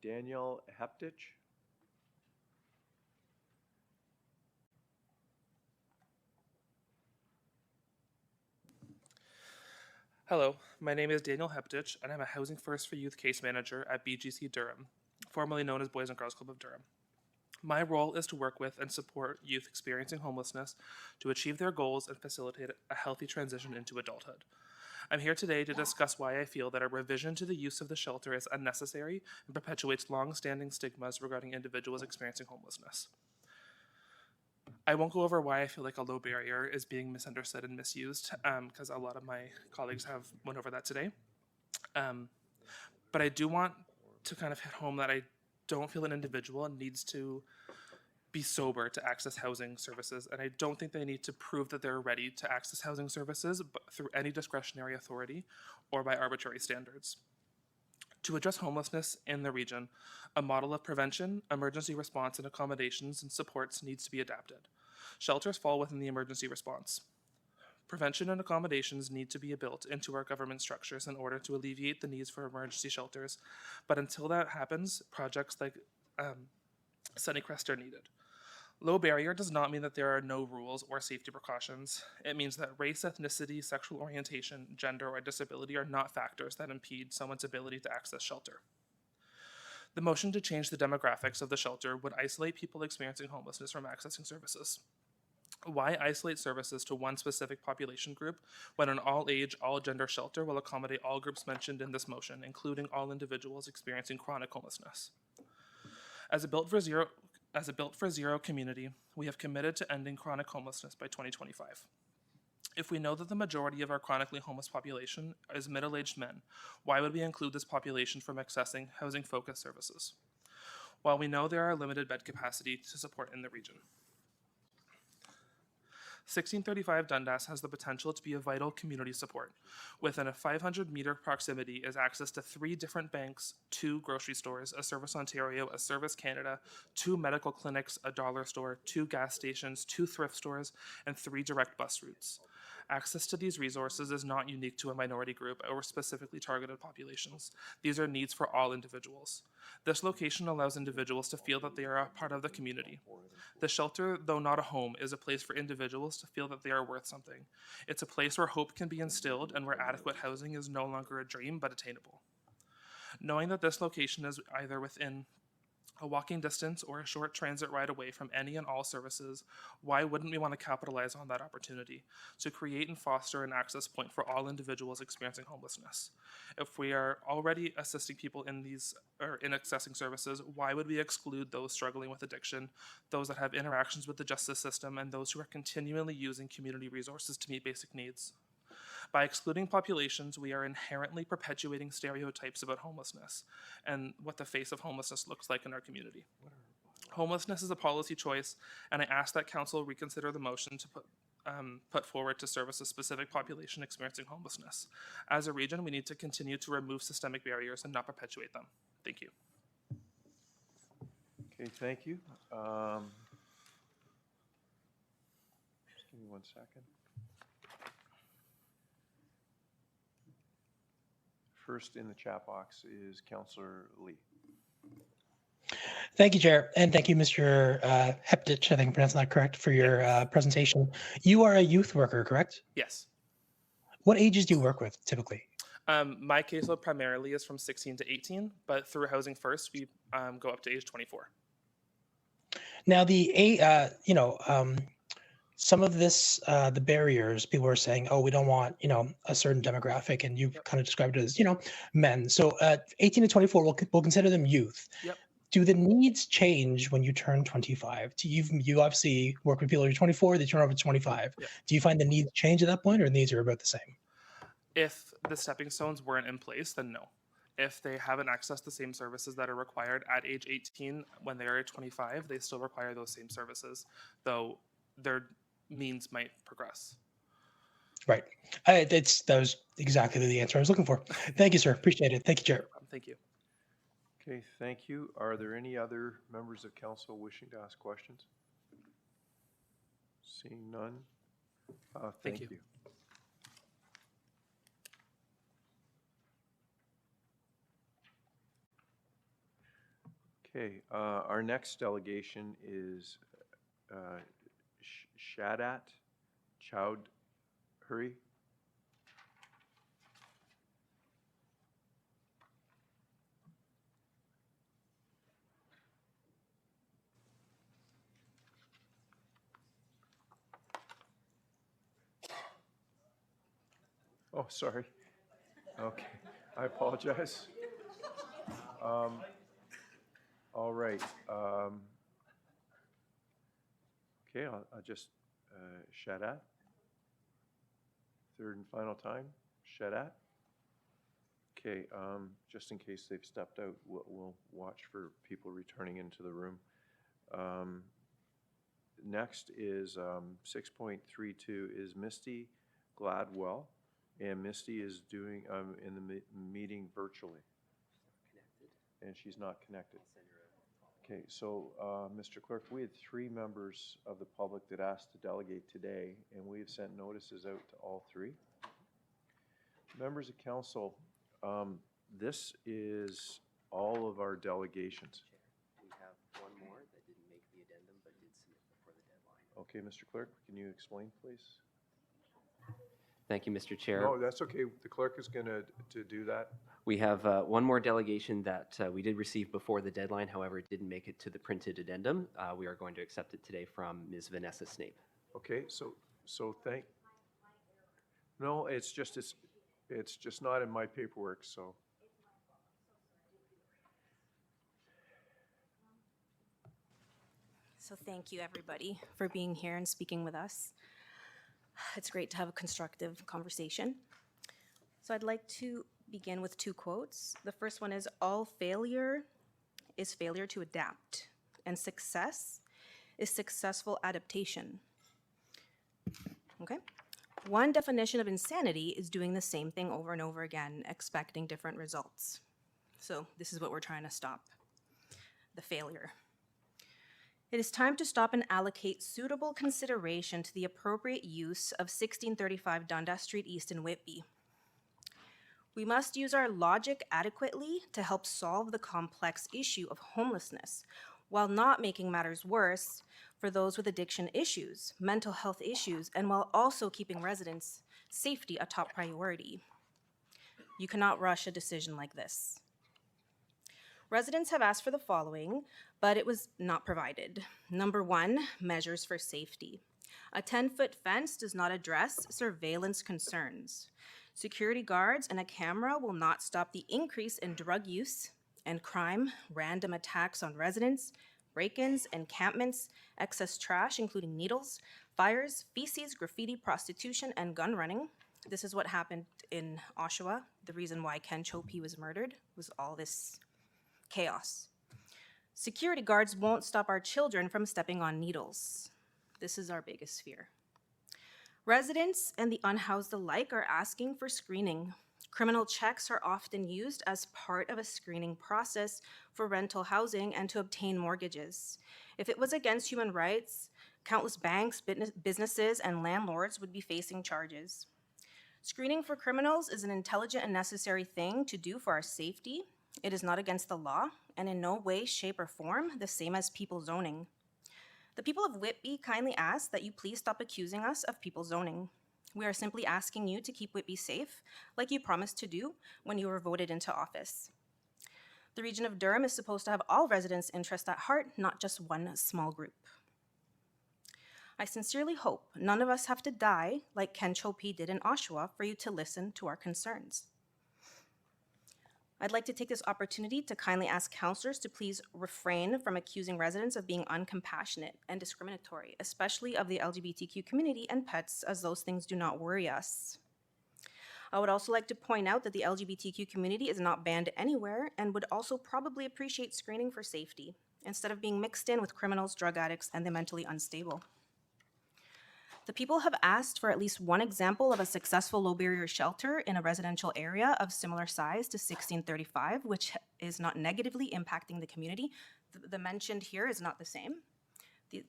Danielle Heptich. Hello, my name is Daniel Heptich, and I'm a Housing First for Youth case manager at BGC Durham, formerly known as Boys and Girls Club of Durham. My role is to work with and support youth experiencing homelessness to achieve their goals and facilitate a healthy transition into adulthood. I'm here today to discuss why I feel that a revision to the use of the shelter is unnecessary and perpetuates long-standing stigmas regarding individuals experiencing homelessness. I won't go over why I feel like a low barrier is being misunderstood and misused, because a lot of my colleagues have went over that today. But I do want to kind of hit home that I don't feel an individual needs to be sober to access housing services, and I don't think they need to prove that they're ready to access housing services through any discretionary authority or by arbitrary standards. To address homelessness in the region, a model of prevention, emergency response, and accommodations and supports needs to be adapted. Shelters fall within the emergency response. Prevention and accommodations need to be built into our government structures in order to alleviate the needs for emergency shelters, but until that happens, projects like Sunnycrest are needed. Low barrier does not mean that there are no rules or safety precautions. It means that race, ethnicity, sexual orientation, gender, or disability are not factors that impede someone's ability to access shelter. The motion to change the demographics of the shelter would isolate people experiencing homelessness from accessing services. Why isolate services to one specific population group when an all-age, all-gender shelter will accommodate all groups mentioned in this motion, including all individuals experiencing chronic homelessness? As a Built for Zero community, we have committed to ending chronic homelessness by 2025. If we know that the majority of our chronically homeless population is middle-aged men, why would we include this population from accessing housing-focused services? While we know there are limited bed capacity to support in the region. 1635 Dundas has the potential to be a vital community support. Within a 500-meter proximity is access to 3 different banks, 2 grocery stores, a Service Ontario, a Service Canada, 2 medical clinics, a dollar store, 2 gas stations, 2 thrift stores, and 3 direct bus routes. Access to these resources is not unique to a minority group or specifically targeted populations. These are needs for all individuals. This location allows individuals to feel that they are a part of the community. The shelter, though not a home, is a place for individuals to feel that they are worth something. It's a place where hope can be instilled and where adequate housing is no longer a dream but attainable. Knowing that this location is either within a walking distance or a short transit ride away from any and all services, why wouldn't we want to capitalize on that opportunity to create and foster an access point for all individuals experiencing homelessness? If we are already assisting people in accessing services, why would we exclude those struggling with addiction, those that have interactions with the justice system, and those who are continually using community resources to meet basic needs? By excluding populations, we are inherently perpetuating stereotypes about homelessness and what the face of homelessness looks like in our community. Homelessness is a policy choice, and I ask that Council reconsider the motion to put forward to service a specific population experiencing homelessness. As a region, we need to continue to remove systemic barriers and not perpetuate them. Thank you. Okay, thank you. Just give me 1 second. First in the chat box is Councillor Lee. Thank you, Chair, and thank you, Mr. Heptich, I think I'm pronouncing that correct, for your presentation. You are a youth worker, correct? Yes. What ages do you work with typically? My caseload primarily is from 16 to 18, but through Housing First, we go up to age 24. Now, some of this, the barriers, people are saying, oh, we don't want, a certain demographic, and you've kind of described it as, men. So 18 to 24, we'll consider them youth. Yep. Do the needs change when you turn 25? You obviously work with people who are 24, they turn over to 25. Yep. Do you find the needs change at that point, or the needs are about the same? If the stepping stones weren't in place, then no. If they haven't accessed the same services that are required at age 18 when they are 25, they still require those same services, though their means might progress. Right. That was exactly the answer I was looking for. Thank you, sir. Appreciate it. Thank you, Chair. Thank you. Okay, thank you. Are there any other members of council wishing to ask questions? Seeing none. Thank you. Okay, our next delegation is Shadat Chowdhury. Oh, sorry. Okay, I apologize. All right. Okay, I'll just, Shadat. Third and final time, Shadat. Okay, just in case they've stepped out, we'll watch for people returning into the room. Next is 6.32 is Misty Gladwell, and Misty is doing in the meeting virtually, and she's not connected. Okay, so Mr. Clerk, we had 3 members of the public that asked to delegate today, and we have sent notices out to all 3. Members of council, this is all of our delegations. We have one more that didn't make the addendum but did submit before the deadline. Okay, Mr. Clerk, can you explain, please? Thank you, Mr. Chair. No, that's okay. The clerk is going to do that. We have one more delegation that we did receive before the deadline. However, it didn't make it to the printed addendum. We are going to accept it today from Ms. Vanessa Snape. Okay, so no, it's just not in my paperwork, so. So thank you, everybody, for being here and speaking with us. It's great to have a constructive conversation. So I'd like to begin with 2 quotes. The first one is, all failure is failure to adapt, and success is successful adaptation. Okay? One definition of insanity is doing the same thing over and over again, expecting different results. So this is what we're trying to stop, the failure. It is time to stop and allocate suitable consideration to the appropriate use of 1635 Dundas Street East in Whitby. We must use our logic adequately to help solve the complex issue of homelessness, while not making matters worse for those with addiction issues, mental health issues, and while also keeping residents' safety a top priority. You cannot rush a decision like this. Residents have asked for the following, but it was not provided. Number 1, measures for safety. A 10-foot fence does not address surveillance concerns. Security guards and a camera will not stop the increase in drug use and crime, random attacks on residents, break-ins, encampments, excess trash, including needles, fires, feces, graffiti, prostitution, and gun running. This is what happened in Oshawa. The reason why Ken Chope was murdered was all this chaos. Security guards won't stop our children from stepping on needles. This is our biggest fear. Residents and the unhoused alike are asking for screening. Criminal checks are often used as part of a screening process for rental housing and to obtain mortgages. If it was against human rights, countless banks, businesses, and landlords would be facing charges. Screening for criminals is an intelligent and necessary thing to do for our safety. It is not against the law, and in no way, shape, or form the same as people zoning. The people of Whitby kindly ask that you please stop accusing us of people zoning. We are simply asking you to keep Whitby safe, like you promised to do when you were voted into office. The region of Durham is supposed to have all residents' interests at heart, not just one small group. I sincerely hope none of us have to die like Ken Chopi did in Oshawa for you to listen to our concerns. I'd like to take this opportunity to kindly ask councillors to please refrain from accusing residents of being uncompassionate and discriminatory, especially of the LGBTQ community and pets, as those things do not worry us. I would also like to point out that the LGBTQ community is not banned anywhere and would also probably appreciate screening for safety, instead of being mixed in with criminals, drug addicts, and the mentally unstable. The people have asked for at least one example of a successful low-barrier shelter in a residential area of similar size to 1635, which is not negatively impacting the community. The mentioned here is not the same.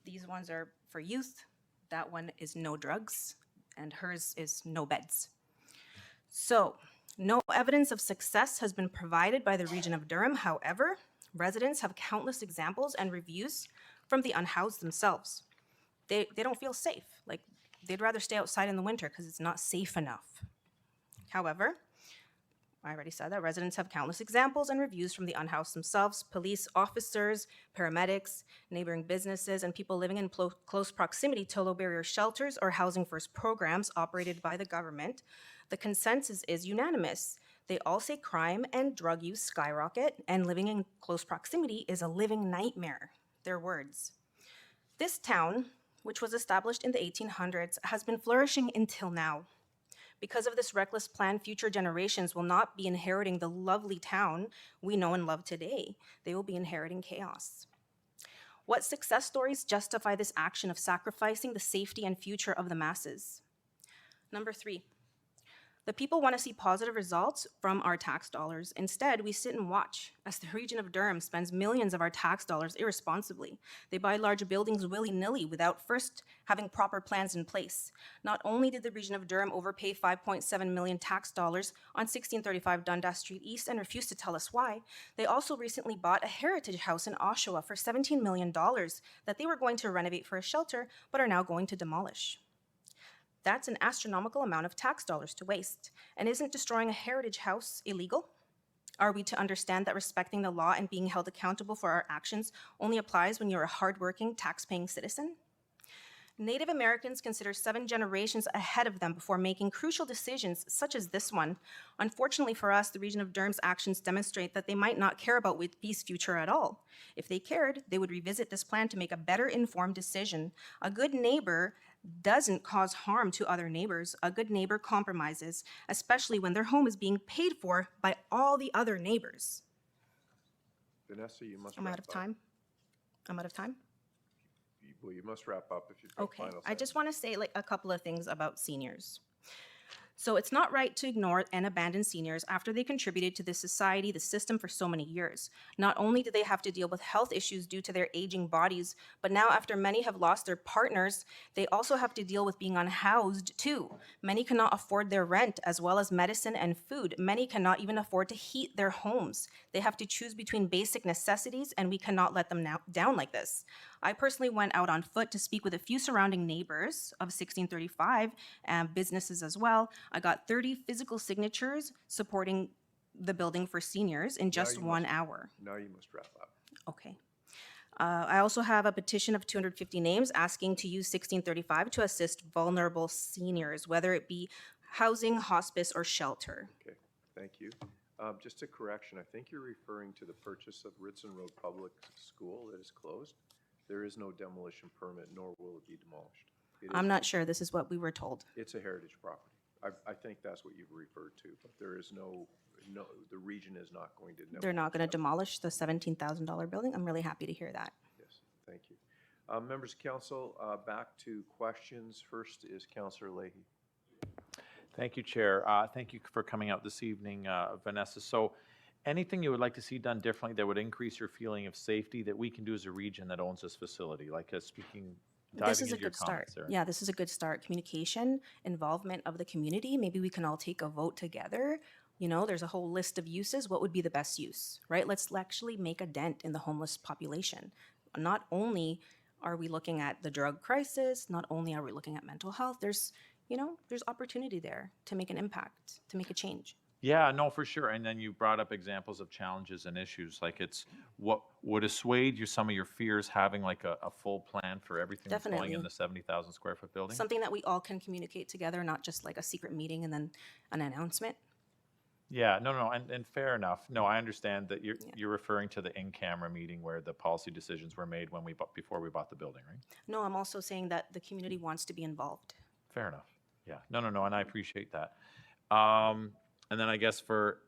These ones are for youth. That one is no drugs, and hers is no beds. So, no evidence of success has been provided by the region of Durham. However, residents have countless examples and reviews from the unhoused themselves. They don't feel safe. Like, they'd rather stay outside in the winter because it's not safe enough. However, I already said that residents have countless examples and reviews from the unhoused themselves, police officers, paramedics, neighboring businesses, and people living in close proximity to low-barrier shelters or housing first programs operated by the government. The consensus is unanimous. They all say crime and drug use skyrocket, and living in close proximity is a living nightmare. Their words. This town, which was established in the 1800s, has been flourishing until now. Because of this reckless plan, future generations will not be inheriting the lovely town we know and love today. They will be inheriting chaos. What success stories justify this action of sacrificing the safety and future of the masses? Number 3, the people want to see positive results from our tax dollars. Instead, we sit and watch as the region of Durham spends millions of our tax dollars irresponsibly. They buy large buildings willy-nilly without first having proper plans in place. Not only did the region of Durham overpay $5.7 million tax dollars on 1635 Dundas Street East and refuse to tell us why, they also recently bought a heritage house in Oshawa for $17 million that they were going to renovate for a shelter, but are now going to demolish. That's an astronomical amount of tax dollars to waste. And isn't destroying a heritage house illegal? Are we to understand that respecting the law and being held accountable for our actions only applies when you're a hardworking, tax-paying citizen? Native Americans consider 7 generations ahead of them before making crucial decisions such as this one. Unfortunately for us, the region of Durham's actions demonstrate that they might not care about Whitby's future at all. If they cared, they would revisit this plan to make a better informed decision. A good neighbor doesn't cause harm to other neighbors. A good neighbor compromises, especially when their home is being paid for by all the other neighbors. Vanessa, you must I'm wrap out of up. time. I'm out of time. Well, you must wrap up if you've got Okay, final I just want to say like a couple of things about seniors. So it's not right to ignore and abandon seniors after they contributed to the society, the system for so many years. Not only do they have to deal with health issues due to their aging bodies, but now after many have lost their partners, they also have to deal with being unhoused too. Many cannot afford their rent as well as medicine and food. Many cannot even afford to heat their homes. They have to choose between basic necessities, and we cannot let them down like this. I personally went out on foot to speak with a few surrounding neighbors of 1635 and businesses as well. I got 30 physical signatures supporting the building for seniors in just 1 hour. Now you must wrap up. Okay. I also have a petition of 250 names asking to use 1635 to assist vulnerable seniors, whether it be housing, hospice, or shelter. Okay, thank you. Just a correction, I think you're referring to the purchase of Ritson Road Public School that is closed. There is no demolition permit, nor will it be demolished. I'm not sure. This is what we were told. It's a heritage property. I think that's what you've referred to, but there is no, the region is not going to. They're not going to demolish the $17,000 building. I'm really happy to hear that. Yes, thank you. Members of council, back to questions. First is Councillor Leahy. Thank you, Chair. Thank you for coming out this evening, Vanessa. So anything you would like to see done differently that would increase your feeling of safety that we can do as a region that owns this facility, like diving This is a into your good start. comments there? Yeah, this is a good start. Communication, involvement of the community. Maybe we can all take a vote together. You know, there's a whole list of uses. What would be the best use, right? Let's actually make a dent in the homeless population. Not only are we looking at the drug crisis, not only are we looking at mental health, there's opportunity there to make an impact, to make a change. Yeah, no, for sure. And then you brought up examples of challenges and issues. Like it's what would assuage some of your fears having like a full plan for everything that's going in Definitely. the 70,000 square foot building? Something that we all can communicate together, not just like a secret meeting and then an announcement. Yeah, no, and fair enough. No, I understand that you're referring to the in-camera meeting where the policy decisions were made when before we bought the building, right? No, I'm also saying that the community wants to be involved. Fair enough. Yeah, no, and I appreciate that. And then I guess for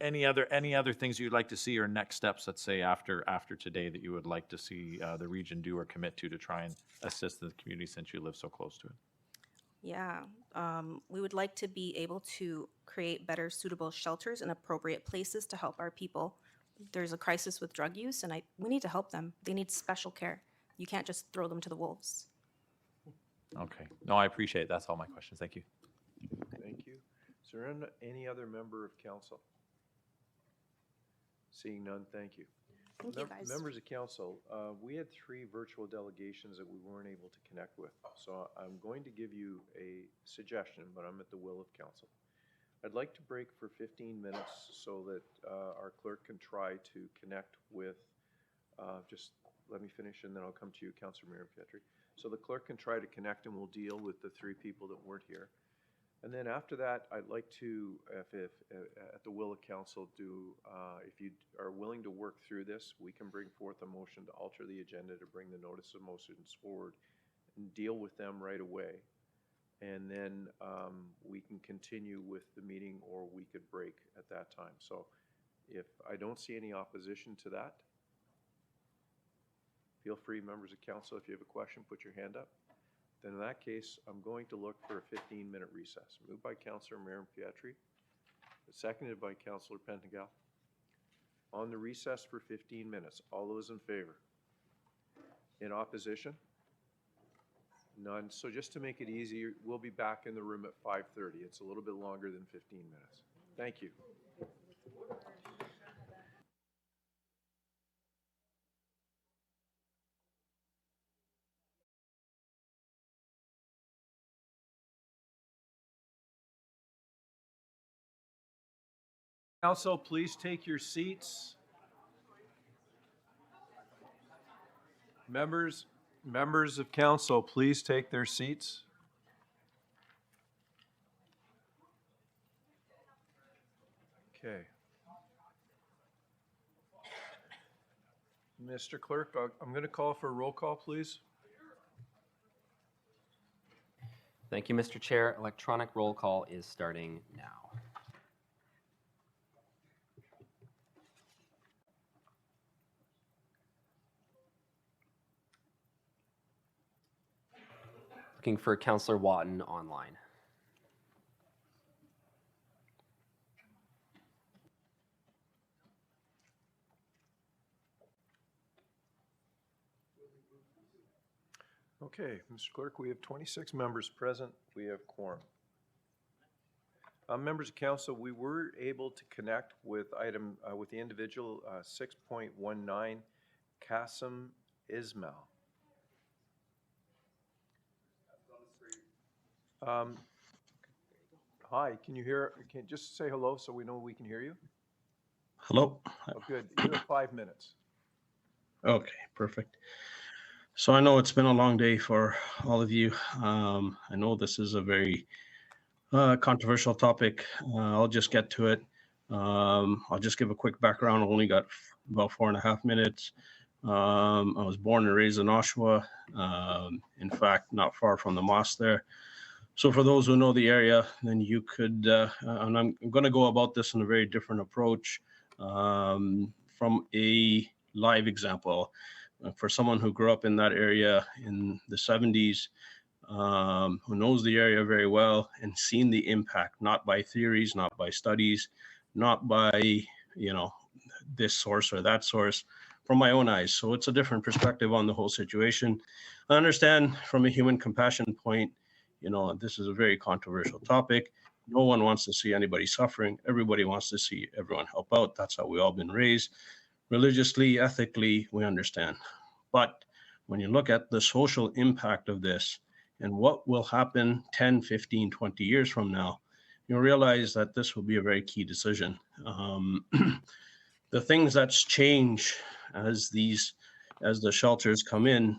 any other things you'd like to see or next steps, let's say after today, that you would like to see the region do or commit to try and assist the community since you live so close to it. Yeah, we would like to be able to create better suitable shelters and appropriate places to help our people. There's a crisis with drug use, and we need to help them. They need special care. You can't just throw them to the wolves. Okay. No, I appreciate it. That's all my questions. Thank you. Thank you. Is there any other member of council? Seeing none, thank you. Thank you, guys. Members of council, we had 3 virtual delegations that we weren't able to connect with. So I'm going to give you a suggestion, but I'm at the will of council. I'd like to break for 15 minutes so that our clerk can try to connect with, just let me finish and then I'll come to you, Councillor Miriam-Pietri. So the clerk can try to connect and we'll deal with the 3 people that weren't here. And then after that, I'd like to, if at the will of council, if you are willing to work through this, we can bring forth a motion to alter the agenda to bring the notice of motions forward and deal with them right away. And then we can continue with the meeting, or we could break at that time. So if I don't see any opposition to that, feel free, members of council, if you have a question, put your hand up. Then in that case, I'm going to look for a 15-minute recess. Moved by Councillor Miriam-Pietri, seconded by Councillor Pentengal. On the recess for 15 minutes. All those in favor? In opposition? None. So just to make it easy, we'll be back in the room at 5:30. It's a little bit longer than 15 minutes. Thank you. Council, please take your seats. Members of council, please take their seats. Okay. Mr. Clerk, I'm going to call for a roll call, please. Thank you, Mr. Chair. Electronic roll call is starting now. Looking for Councillor Watton online. Okay, Mr. Clerk, we have 26 members present. We have quorum. Members of council, we were able to connect with with the individual 6.19, Qasim Ismail. Hi, can you hear? Can you just say hello so we know we can hear you? Hello. Oh, good. You have 5 minutes. Okay, perfect. So I know it's been a long day for all of you. I know this is a very controversial topic. I'll just get to it. I'll just give a quick background. I only got about 4.5 minutes. I was born and raised in Oshawa. In fact, not far from the mosque there. So for those who know the area, then you could, and I'm going to go about this in a very different approach from a live example. For someone who grew up in that area in the 70s, who knows the area very well and seen the impact, not by theories, not by studies, not by, this source or that source, from my own eyes. So it's a different perspective on the whole situation. I understand from a human compassion point, this is a very controversial topic. No one wants to see anybody suffering. Everybody wants to see everyone help out. That's how we all been raised. Religiously, ethically, we understand. But when you look at the social impact of this and what will happen 10, 15, 20 years from now, you'll realize that this will be a very key decision. The things that's changed as the shelters come in,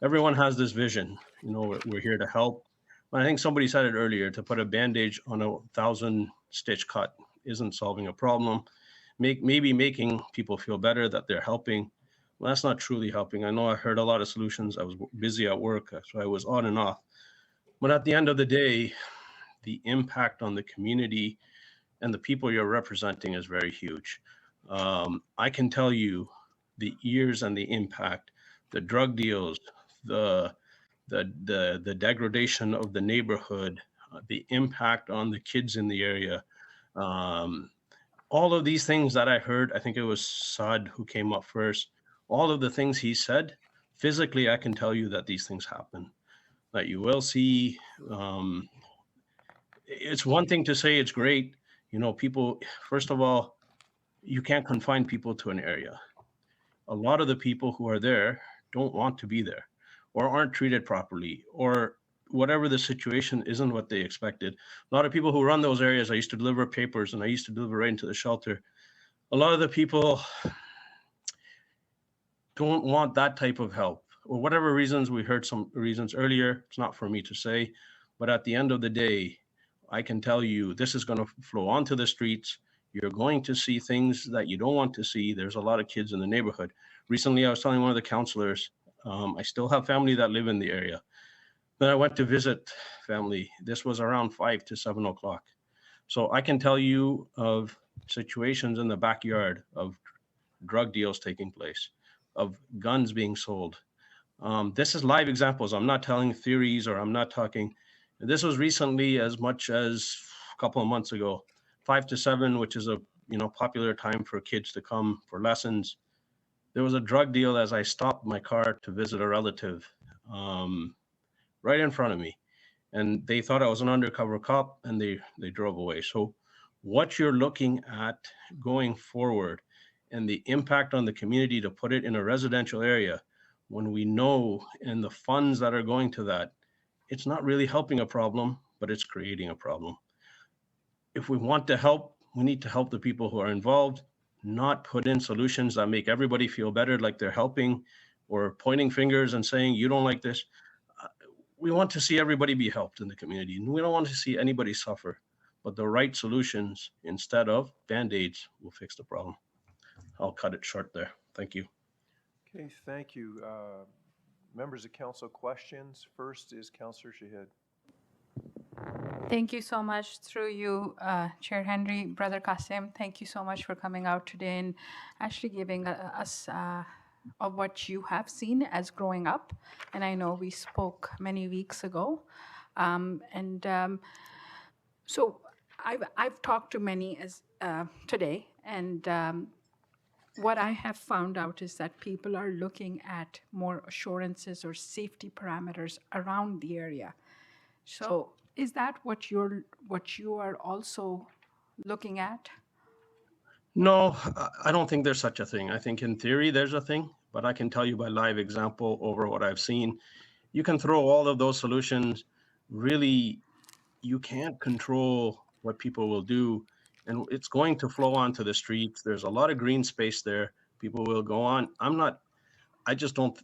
everyone has this vision. You know, we're here to help. But I think somebody said it earlier, to put a bandage on a 1,000-stitch cut isn't solving a problem. Maybe making people feel better that they're helping. Well, that's not truly helping. I know I heard a lot of solutions. I was busy at work, so I was on and off. But at the end of the day, the impact on the community and the people you're representing is very huge. I can tell you the years and the impact, the drug deals, the degradation of the neighborhood, the impact on the kids in the area. All of these things that I heard, I think it was Saad who came up first. All of the things he said, physically, I can tell you that these things happen. That you will see. It's one thing to say it's great. You know, people, first of all, you can't confine people to an area. A lot of the people who are there don't want to be there, or aren't treated properly, or whatever the situation isn't what they expected. A lot of people who run those areas, I used to deliver papers and I used to deliver right into the shelter. A lot of the people don't want that type of help, or whatever reasons. We heard some reasons earlier. It's not for me to say, but at the end of the day, I can tell you this is going to flow onto the streets. You're going to see things that you don't want to see. There's a lot of kids in the neighborhood. Recently, I was telling one of the counselors, I still have family that live in the area. Then I went to visit family. This was around 5 to 7 o'clock. So I can tell you of situations in the backyard of drug deals taking place, of guns being sold. This is live examples. I'm not telling theories, or I'm not talking. This was recently, as much as a couple of months ago, 5 to 7, which is a popular time for kids to come for lessons. There was a drug deal as I stopped my car to visit a relative, right in front of me, and they thought I was an undercover cop, and they drove away. So what you're looking at going forward, and the impact on the community to put it in a residential area, when we know, and the funds that are going to that, it's not really helping a problem, but it's creating a problem. If we want to help, we need to help the people who are involved, not put in solutions that make everybody feel better, like they're helping, or pointing fingers and saying, you don't like this. We want to see everybody be helped in the community, and we don't want to see anybody suffer. But the right solutions, instead of Band-Aids, will fix the problem. I'll cut it short there. Thank you. Okay, thank you. Members of council, questions? First is Councillor Shahid. Thank you so much. Through you, Chair Henry, Brother Qasim, thank you so much for coming out today and actually giving us of what you have seen as growing up. And I know we spoke many weeks ago. So I've talked to many today, and what I have found out is that people are looking at more assurances or safety parameters around the area. So is that what you are also looking at? No, I don't think there's such a thing. I think in theory there's a thing, but I can tell you by live example over what I've seen, you can throw all of those solutions. Really, you can't control what people will do, and it's going to flow onto the streets. There's a lot of green space there. People will go on. I just don't,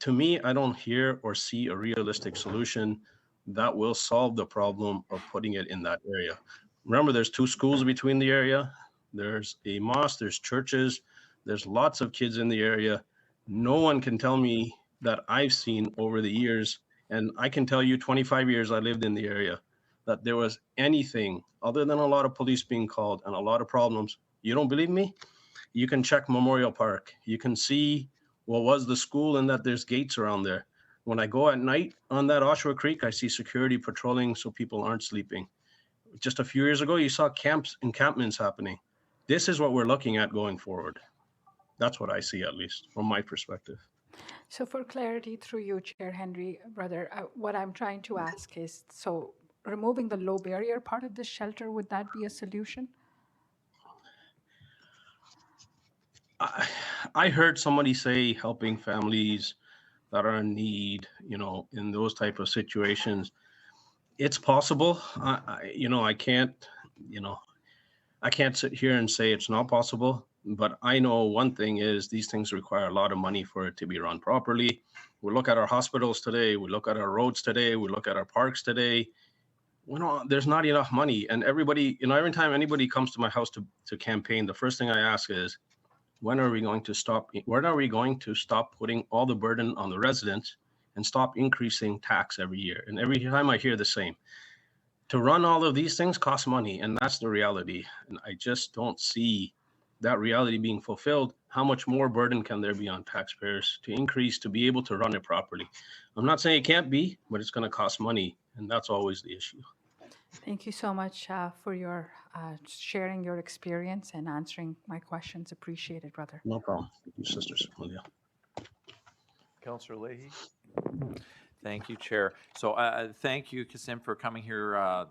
to me, I don't hear or see a realistic solution that will solve the problem of putting it in that area. Remember, there's 2 schools between the area. There's a mosque, there's churches, there's lots of kids in the area. No one can tell me that I've seen over the years, and I can tell you 25 years I lived in the area, that there was anything other than a lot of police being called and a lot of problems. You don't believe me? You can check Memorial Park. You can see what was the school and that there's gates around there. When I go at night on that Oshawa Creek, I see security patrolling so people aren't sleeping. Just a few years ago, you saw encampments happening. This is what we're looking at going forward. That's what I see, at least from my perspective. So for clarity through you, Chair Henry, brother, what I'm trying to ask is, so removing the low barrier part of the shelter, would that be a solution? I heard somebody say helping families that are in need, in those type of situations. it's possible. I can't, I can't sit here and say it's not possible, but I know one thing is these things require a lot of money for it to be run properly. We look at our hospitals today, we look at our roads today, we look at our parks today. There's not enough money. And everybody, every time anybody comes to my house to campaign, the first thing I ask is, when are we going to stop putting all the burden on the residents and stop increasing tax every year? And every time I hear the same. To run all of these things costs money, and that's the reality. And I just don't see that reality being fulfilled. How much more burden can there be on taxpayers to increase to be able to run it properly? I'm not saying it can't be, but it's going to cost money, and that's always the issue. Thank you so much for your sharing your experience and answering my questions. Appreciate it, brother. No problem. Thank you, Sister Similia. Councillor Leahy? Thank you, Chair. So thank you, Kasim, for coming here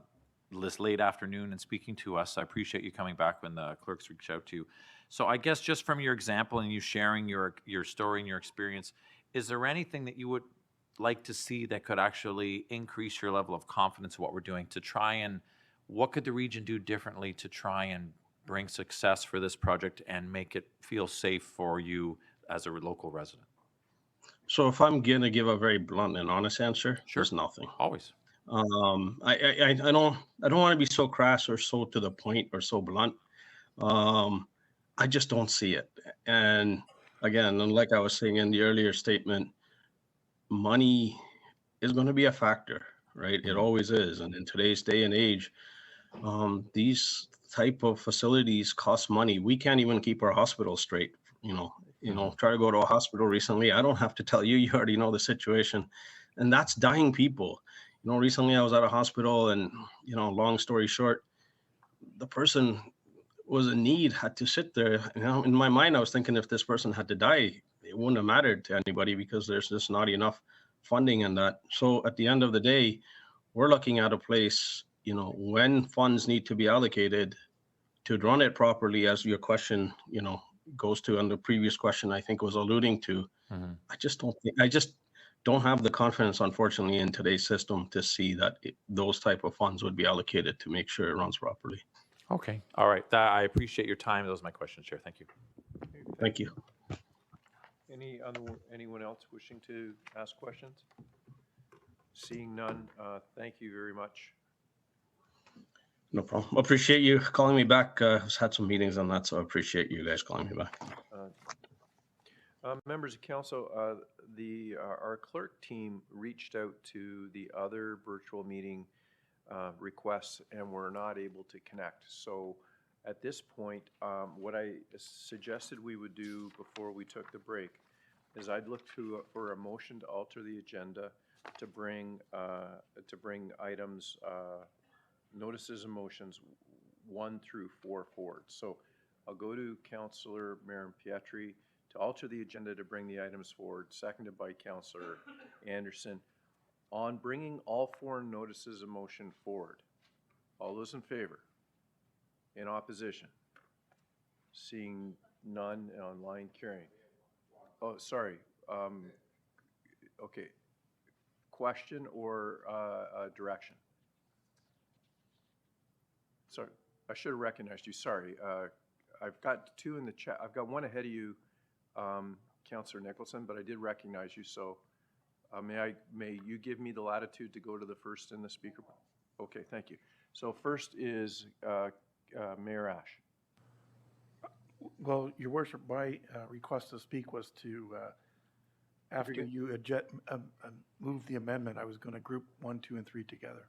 this late afternoon and speaking to us. I appreciate you coming back when the clerks reach out to you. So I guess just from your example and you sharing your story and your experience, is there anything that you would like to see that could actually increase your level of confidence in what we're doing to try and, what could the region do differently to try and bring success for this project and make it feel safe for you as a local resident? So if I'm going to give a very blunt and honest answer, there's nothing. Always. I don't want to be so crass or so to the point or so blunt. I just don't see it. And again, like I was saying in the earlier statement, money is going to be a factor, right? It always is. And in today's day and age, these type of facilities cost money. We can't even keep our hospitals straight. Try to go to a hospital recently. I don't have to tell you, you already know the situation. And that's dying people. Recently I was at a hospital and, long story short, the person was in need, had to sit there. In my mind, I was thinking if this person had to die, it wouldn't have mattered to anybody because there's just not enough funding in that. So at the end of the day, we're looking at a place, when funds need to be allocated to run it properly, as your question, goes to, and the previous question I think was alluding to. I just don't have the confidence, unfortunately, in today's system to see that those type of funds would be allocated to make sure it runs properly. Okay. All right. I appreciate your time. Those are my questions, Chair. Thank you. Thank you. Anyone else wishing to ask questions? Seeing none, thank you very much. No problem. Appreciate you calling me back. I've had some meetings on that, so I appreciate you guys calling me back. Members of council, our clerk team reached out to the other virtual meeting requests and were not able to connect. So at this point, what I suggested we would do before we took the break is I'd look for a motion to alter the agenda to bring items, notices and motions 1 through 4 forward. So I'll go to Councillor Marin Pietri to alter the agenda to bring the items forward, seconded by Councillor Anderson. On bringing all 4 notices of motion forward, all those in favor? In opposition? Seeing none, online carrying. Oh, sorry. Okay. Question or direction? Sorry, I should have recognized you. Sorry. I've got 2 in the chat. I've got 1 ahead of you, Councillor Nicholson, but I did recognize you. So may you give me the latitude to go to the first in the speaker? Okay, thank you. So first is Mayor Ash. Well, Your Worship, my request to speak was to, after you moved the amendment, I was going to group 1, 2, and 3 together.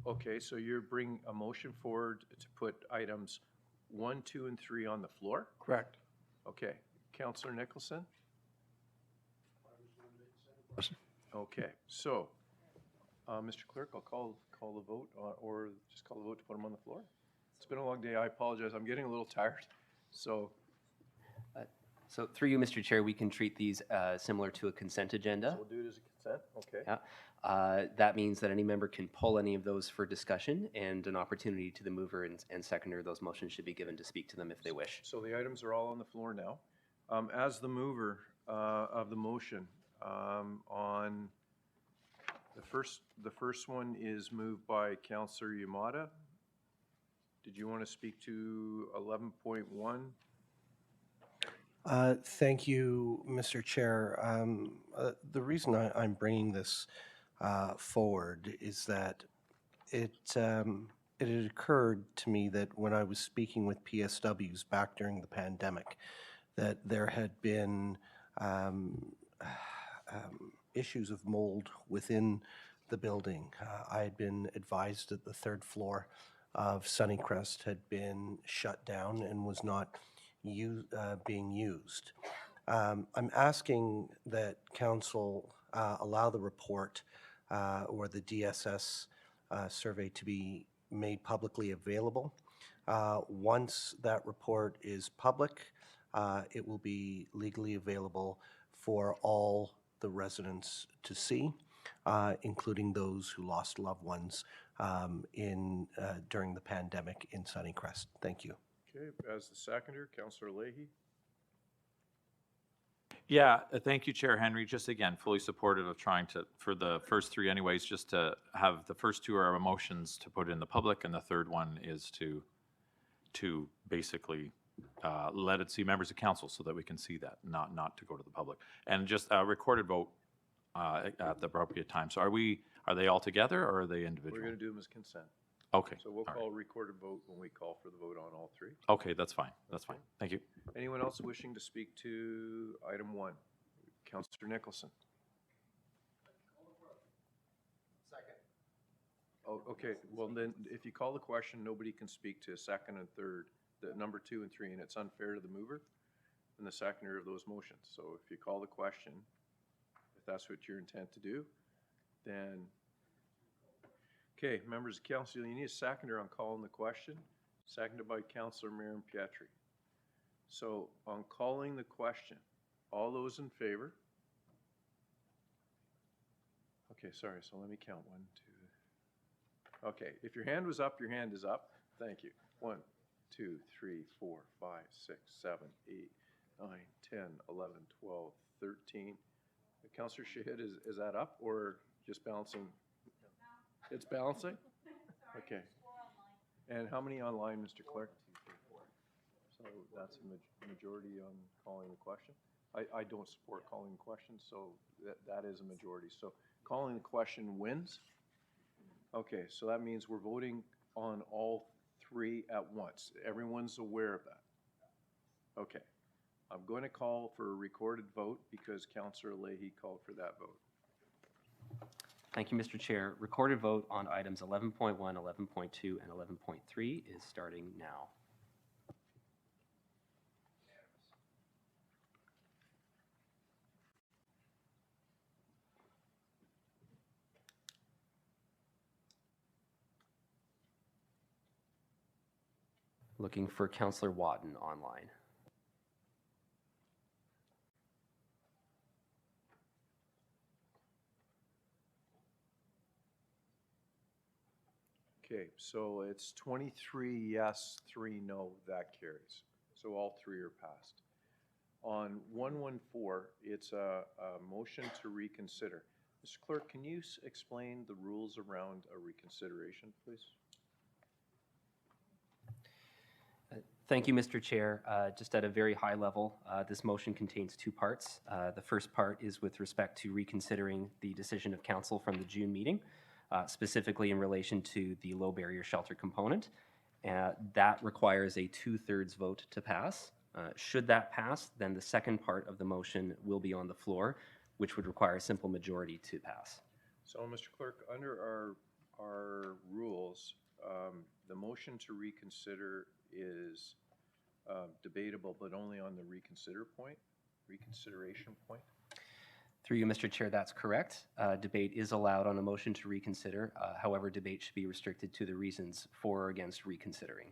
Okay, so you're bringing a motion forward to put items 1, 2, and 3 on the floor? Correct. Okay. Councillor Nicholson? Okay, so, Mr. Clerk, I'll call the vote, or just call the vote to put them on the floor. It's been a long day. I apologize. I'm getting a little tired. So through you, Mr. Chair, we can treat these similar to a consent agenda. So we'll do it as a consent? Okay. Yeah. That means that any member can pull any of those for discussion, and an opportunity to the mover and seconder of those motions should be given to speak to them if they wish. So the items are all on the floor now. As the mover of the motion on The first one is moved by Councillor Yamada. Did you want to speak to 11.1? Thank you, Mr. Chair. The reason I'm bringing this forward is that it had occurred to me that when I was speaking with PSWs back during the pandemic, that there had been issues of mold within the building. I had been advised that the third floor of Sunnycrest had been shut down and was not being used. I'm asking that council allow the report or the DSS survey to be made publicly available. Once that report is public, it will be legally available for all the residents to see, including those who lost loved ones during the pandemic in Sunnycrest. Thank you. Okay, as the seconder, Councillor Leahy. Yeah, thank you, Chair Henry. Just again, fully supportive of trying to, for the first three anyways, just to have the first two are motions to put in the public, and the third one is to basically let it see members of council so that we can see that, not to go to the public. And just a recorded vote at the appropriate time. So are they all together or are they individual? We're going to do them as consent. Okay. So we'll all call right. a recorded vote when we call for the vote on all three. Okay, that's fine. That's fine. Thank you. Anyone else wishing to speak to item 1? Councillor Nicholson. Second. Oh, okay. Well, then, if you call the question, nobody can speak to second and third, the number 2 and 3, and it's unfair to the mover and the seconder of those motions. So if you call the question, if that's what your intent to do, then, okay, members of council, you need a seconder on calling the question, seconded by Councillor Miriam Pietri. So on calling the question, all those in favor? Okay, sorry, so let me count. 1, 2. Okay, if your hand was up, your hand is up. Thank you. 1, 2, 3, 4, 5, 6, 7, 8, 9, 10, 11, 12, 13. Councillor Shahid, is that up or just bouncing? It's bouncing? Okay. And how many online, Mr. Clerk? 2, 3, 4. So that's a majority on calling the question. I don't support calling the question, so that is a majority. So calling the question wins. Okay, so that means we're voting on all 3 at once. Everyone's aware of that. Okay. I'm going to call for a recorded vote because Councillor Leahy called for that vote. Thank you, Mr. Chair. Recorded vote on items 11.1, 11.2, and 11.3 is starting now. Looking for Councillor Watton online. Okay, so it's 23 yes, 3 no, that carries. So all 3 are passed. On 114, it's a motion to reconsider. Mr. Clerk, can you explain the rules around a reconsideration, please? Thank you, Mr. Chair. Just at a very high level, this motion contains 2 parts. The first part is with respect to reconsidering the decision of council from the June meeting, specifically in relation to the low barrier shelter component. That requires a 2/3 vote to pass. Should that pass, then the second part of the motion will be on the floor, which would require a simple majority to pass. So, Mr. Clerk, under our rules, the motion to reconsider is debatable, but only on the reconsideration point. Through you, Mr. Chair, that's correct. Debate is allowed on a motion to reconsider. However, debate should be restricted to the reasons for or against reconsidering.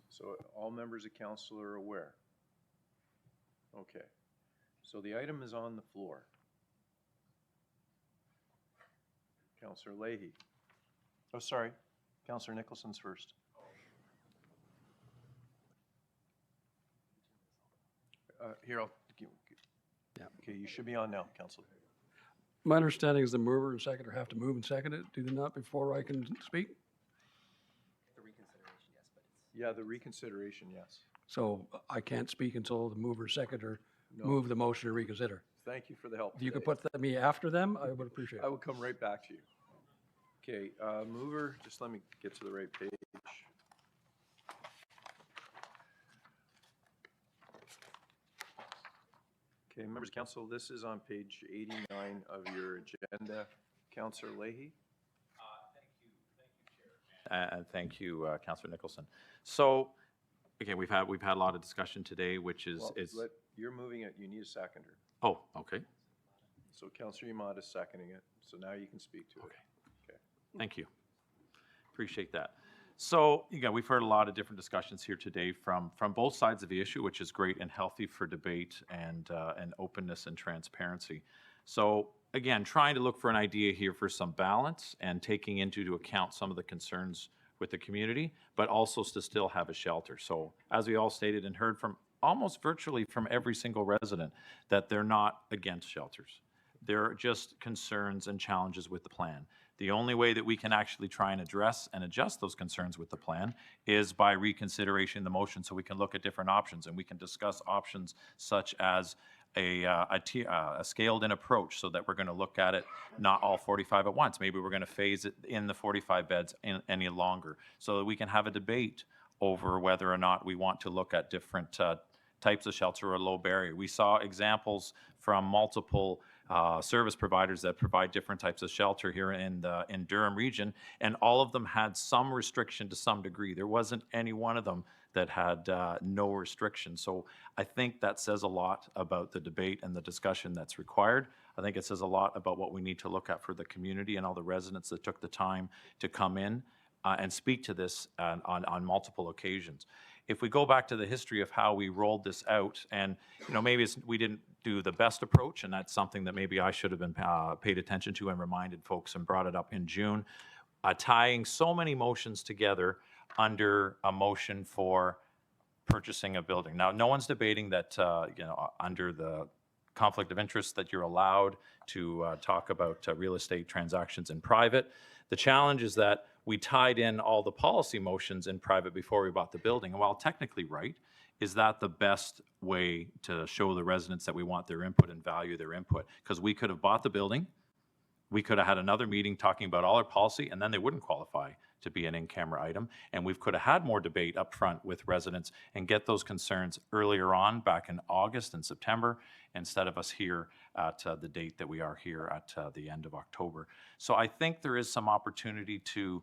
So all members of council are aware? Okay. So the item is on the floor. Councillor Leahy. Oh, sorry. Councillor Nicholson's first. Here, I'll give. Yeah. Okay, you should be on now, Councillor. My understanding is the mover and seconder have to move and second it, do they not, before I can speak? The reconsideration, yes, but it's. Yeah, the reconsideration, yes. So I can't speak until the mover and seconder No. move the motion to reconsider. Thank you for the help. If you could today. put me after them, I would appreciate I it. will come right back to you. Okay, mover, just let me get to the right page. Okay, members of council, this is on page 89 of your agenda. Councillor Leahy? And thank you, Councillor Nicholson. So, again, we've had a lot of discussion today, which is, Well, you're moving it, you need a seconder. oh, okay, So Councillor Yamada is seconding it, so now you can speak to it. Okay. thank you. Appreciate that. So, again, we've heard a lot of different discussions here today from both sides of the issue, which is great and healthy for debate and openness and transparency. So, again, trying to look for an idea here for some balance and taking into account some of the concerns with the community, but also to still have a shelter. So, as we all stated and heard from almost virtually from every single resident, that they're not against shelters. They're just concerns and challenges with the plan. The only way that we can actually try and address and adjust those concerns with the plan is by reconsideration the motion, so we can look at different options and we can discuss options such as a scaled-in approach, so that we're going to look at it not all 45 at once. Maybe we're going to phase it in the 45 beds any longer, so that we can have a debate over whether or not we want to look at different types of shelter or low barrier. We saw examples from multiple service providers that provide different types of shelter here in Durham region, and all of them had some restriction to some degree. There wasn't any one of them that had no restriction. So I think that says a lot about the debate and the discussion that's required. I think it says a lot about what we need to look at for the community and all the residents that took the time to come in and speak to this on multiple occasions. If we go back to the history of how we rolled this out, and maybe we didn't do the best approach, and that's something that maybe I should have been paid attention to and reminded folks and brought it up in June, tying so many motions together under a motion for purchasing a building. Now, no one's debating that under the conflict of interest that you're allowed to talk about real estate transactions in private. The challenge is that we tied in all the policy motions in private before we bought the building. And while technically right, is that the best way to show the residents that we want their input and value their input? Because we could have bought the building, we could have had another meeting talking about all our policy, and then they wouldn't qualify to be an in-camera item. And we could have had more debate up front with residents and get those concerns earlier on, back in August and September, instead of us here at the date that we are here at the end of October. So I think there is some opportunity to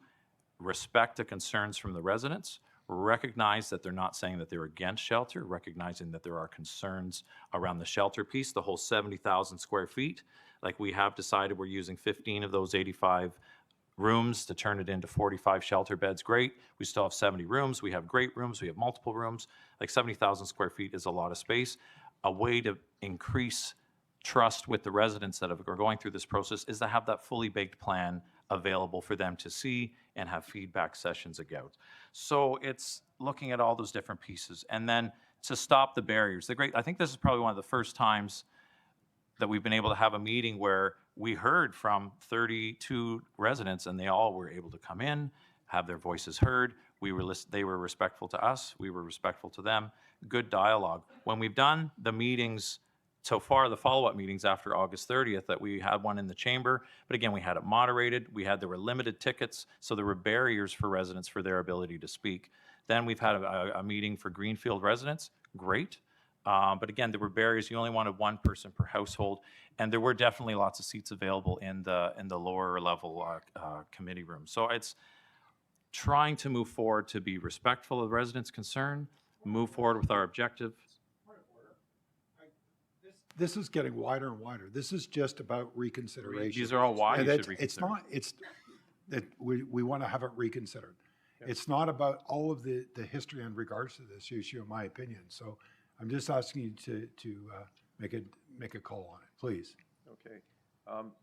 respect the concerns from the residents, recognize that they're not saying that they're against shelter, recognizing that there are concerns around the shelter piece, the whole 70,000 square feet. Like we have decided we're using 15 of those 85 rooms to turn it into 45 shelter beds. Great. We still have 70 rooms. We have great rooms. We have multiple rooms. Like 70,000 square feet is a lot of space. A way to increase trust with the residents that are going through this process is to have that fully baked plan available for them to see and have feedback sessions about. So it's looking at all those different pieces. And then to stop the barriers. I think this is probably one of the first times that we've been able to have a meeting where we heard from 32 residents and they all were able to come in, have their voices heard. They were respectful to us. We were respectful to them. Good dialogue. When we've done the meetings so far, the follow-up meetings after August 30th, that we had one in the chamber, but again, we had it moderated. There were limited tickets, so there were barriers for residents for their ability to speak. Then we've had a meeting for Greenfield residents. Great. But again, there were barriers. You only wanted one person per household, and there were definitely lots of seats available in the lower level committee room. So it's trying to move forward to be respectful of the residents' concern, move forward with our objective. This is getting wider and wider. This is just about reconsideration. These are all why And you it's- should reconsider. It's that we want to have it reconsidered. It's not about all of the history in regards to this issue, in my opinion. So I'm just asking you to make a call on it, please. Okay.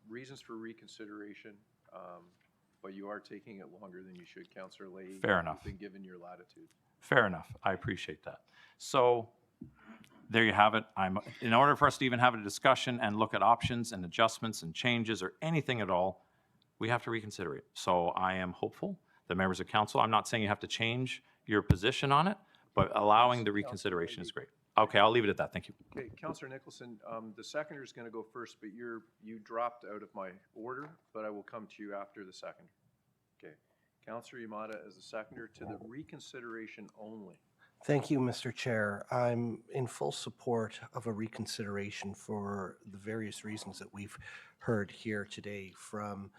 Reasons for reconsideration, but you are taking it longer than you should, Councillor Leahy. Fair enough. You've been given your latitude. Fair enough. I appreciate that. So there you have it. In order for us to even have a discussion and look at options and adjustments and changes or anything at all, we have to reconsider it. So I am hopeful that members of council, I'm not saying you have to change your position on it, but allowing the reconsideration is great. Okay, I'll leave it at that. Thank you. Okay, Councillor Nicholson, the seconder is going to go first, but you dropped out of my order, but I will come to you after the seconder. Okay, Councillor Yamada as the seconder to the reconsideration only. Thank you, Mr. Chair. I'm in full support of a reconsideration for the various reasons that we've heard here today from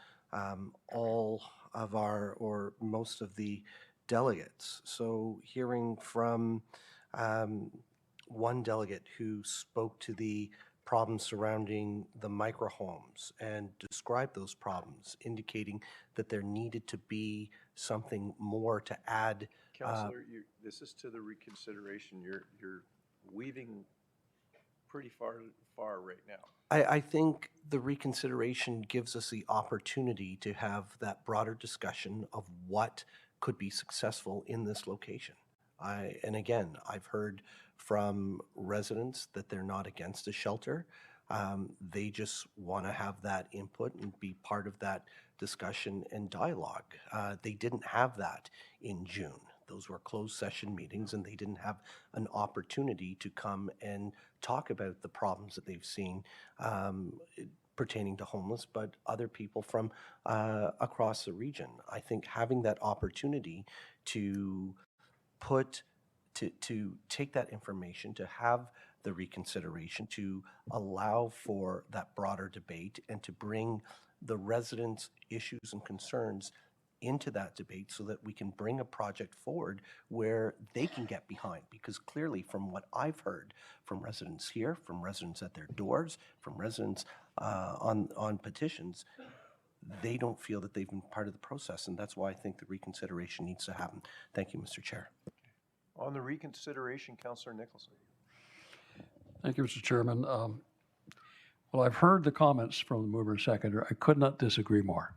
all of our, or most of the delegates. So hearing from one delegate who spoke to the problems surrounding the microhomes and described those problems, indicating that there needed to be something more to add. Councillor, this is to the reconsideration. You're weaving pretty far right now. I think the reconsideration gives us the opportunity to have that broader discussion of what could be successful in this location. And again, I've heard from residents that they're not against a shelter. They just want to have that input and be part of that discussion and dialogue. They didn't have that in June. Those were closed session meetings, and they didn't have an opportunity to come and talk about the problems that they've seen pertaining to homeless, but other people from across the region. I think having that opportunity to take that information, to have the reconsideration, to allow for that broader debate, and to bring the residents' issues and concerns into that debate so that we can bring a project forward where they can get behind. Because clearly, from what I've heard from residents here, from residents at their doors, from residents on petitions, they don't feel that they've been part of the process, and that's why I think the reconsideration needs to happen. Thank you, Mr. Chair. On the reconsideration, Councillor Nicholson. Thank you, Mr. Chairman. Well, I've heard the comments from the mover and seconder. I could not disagree more.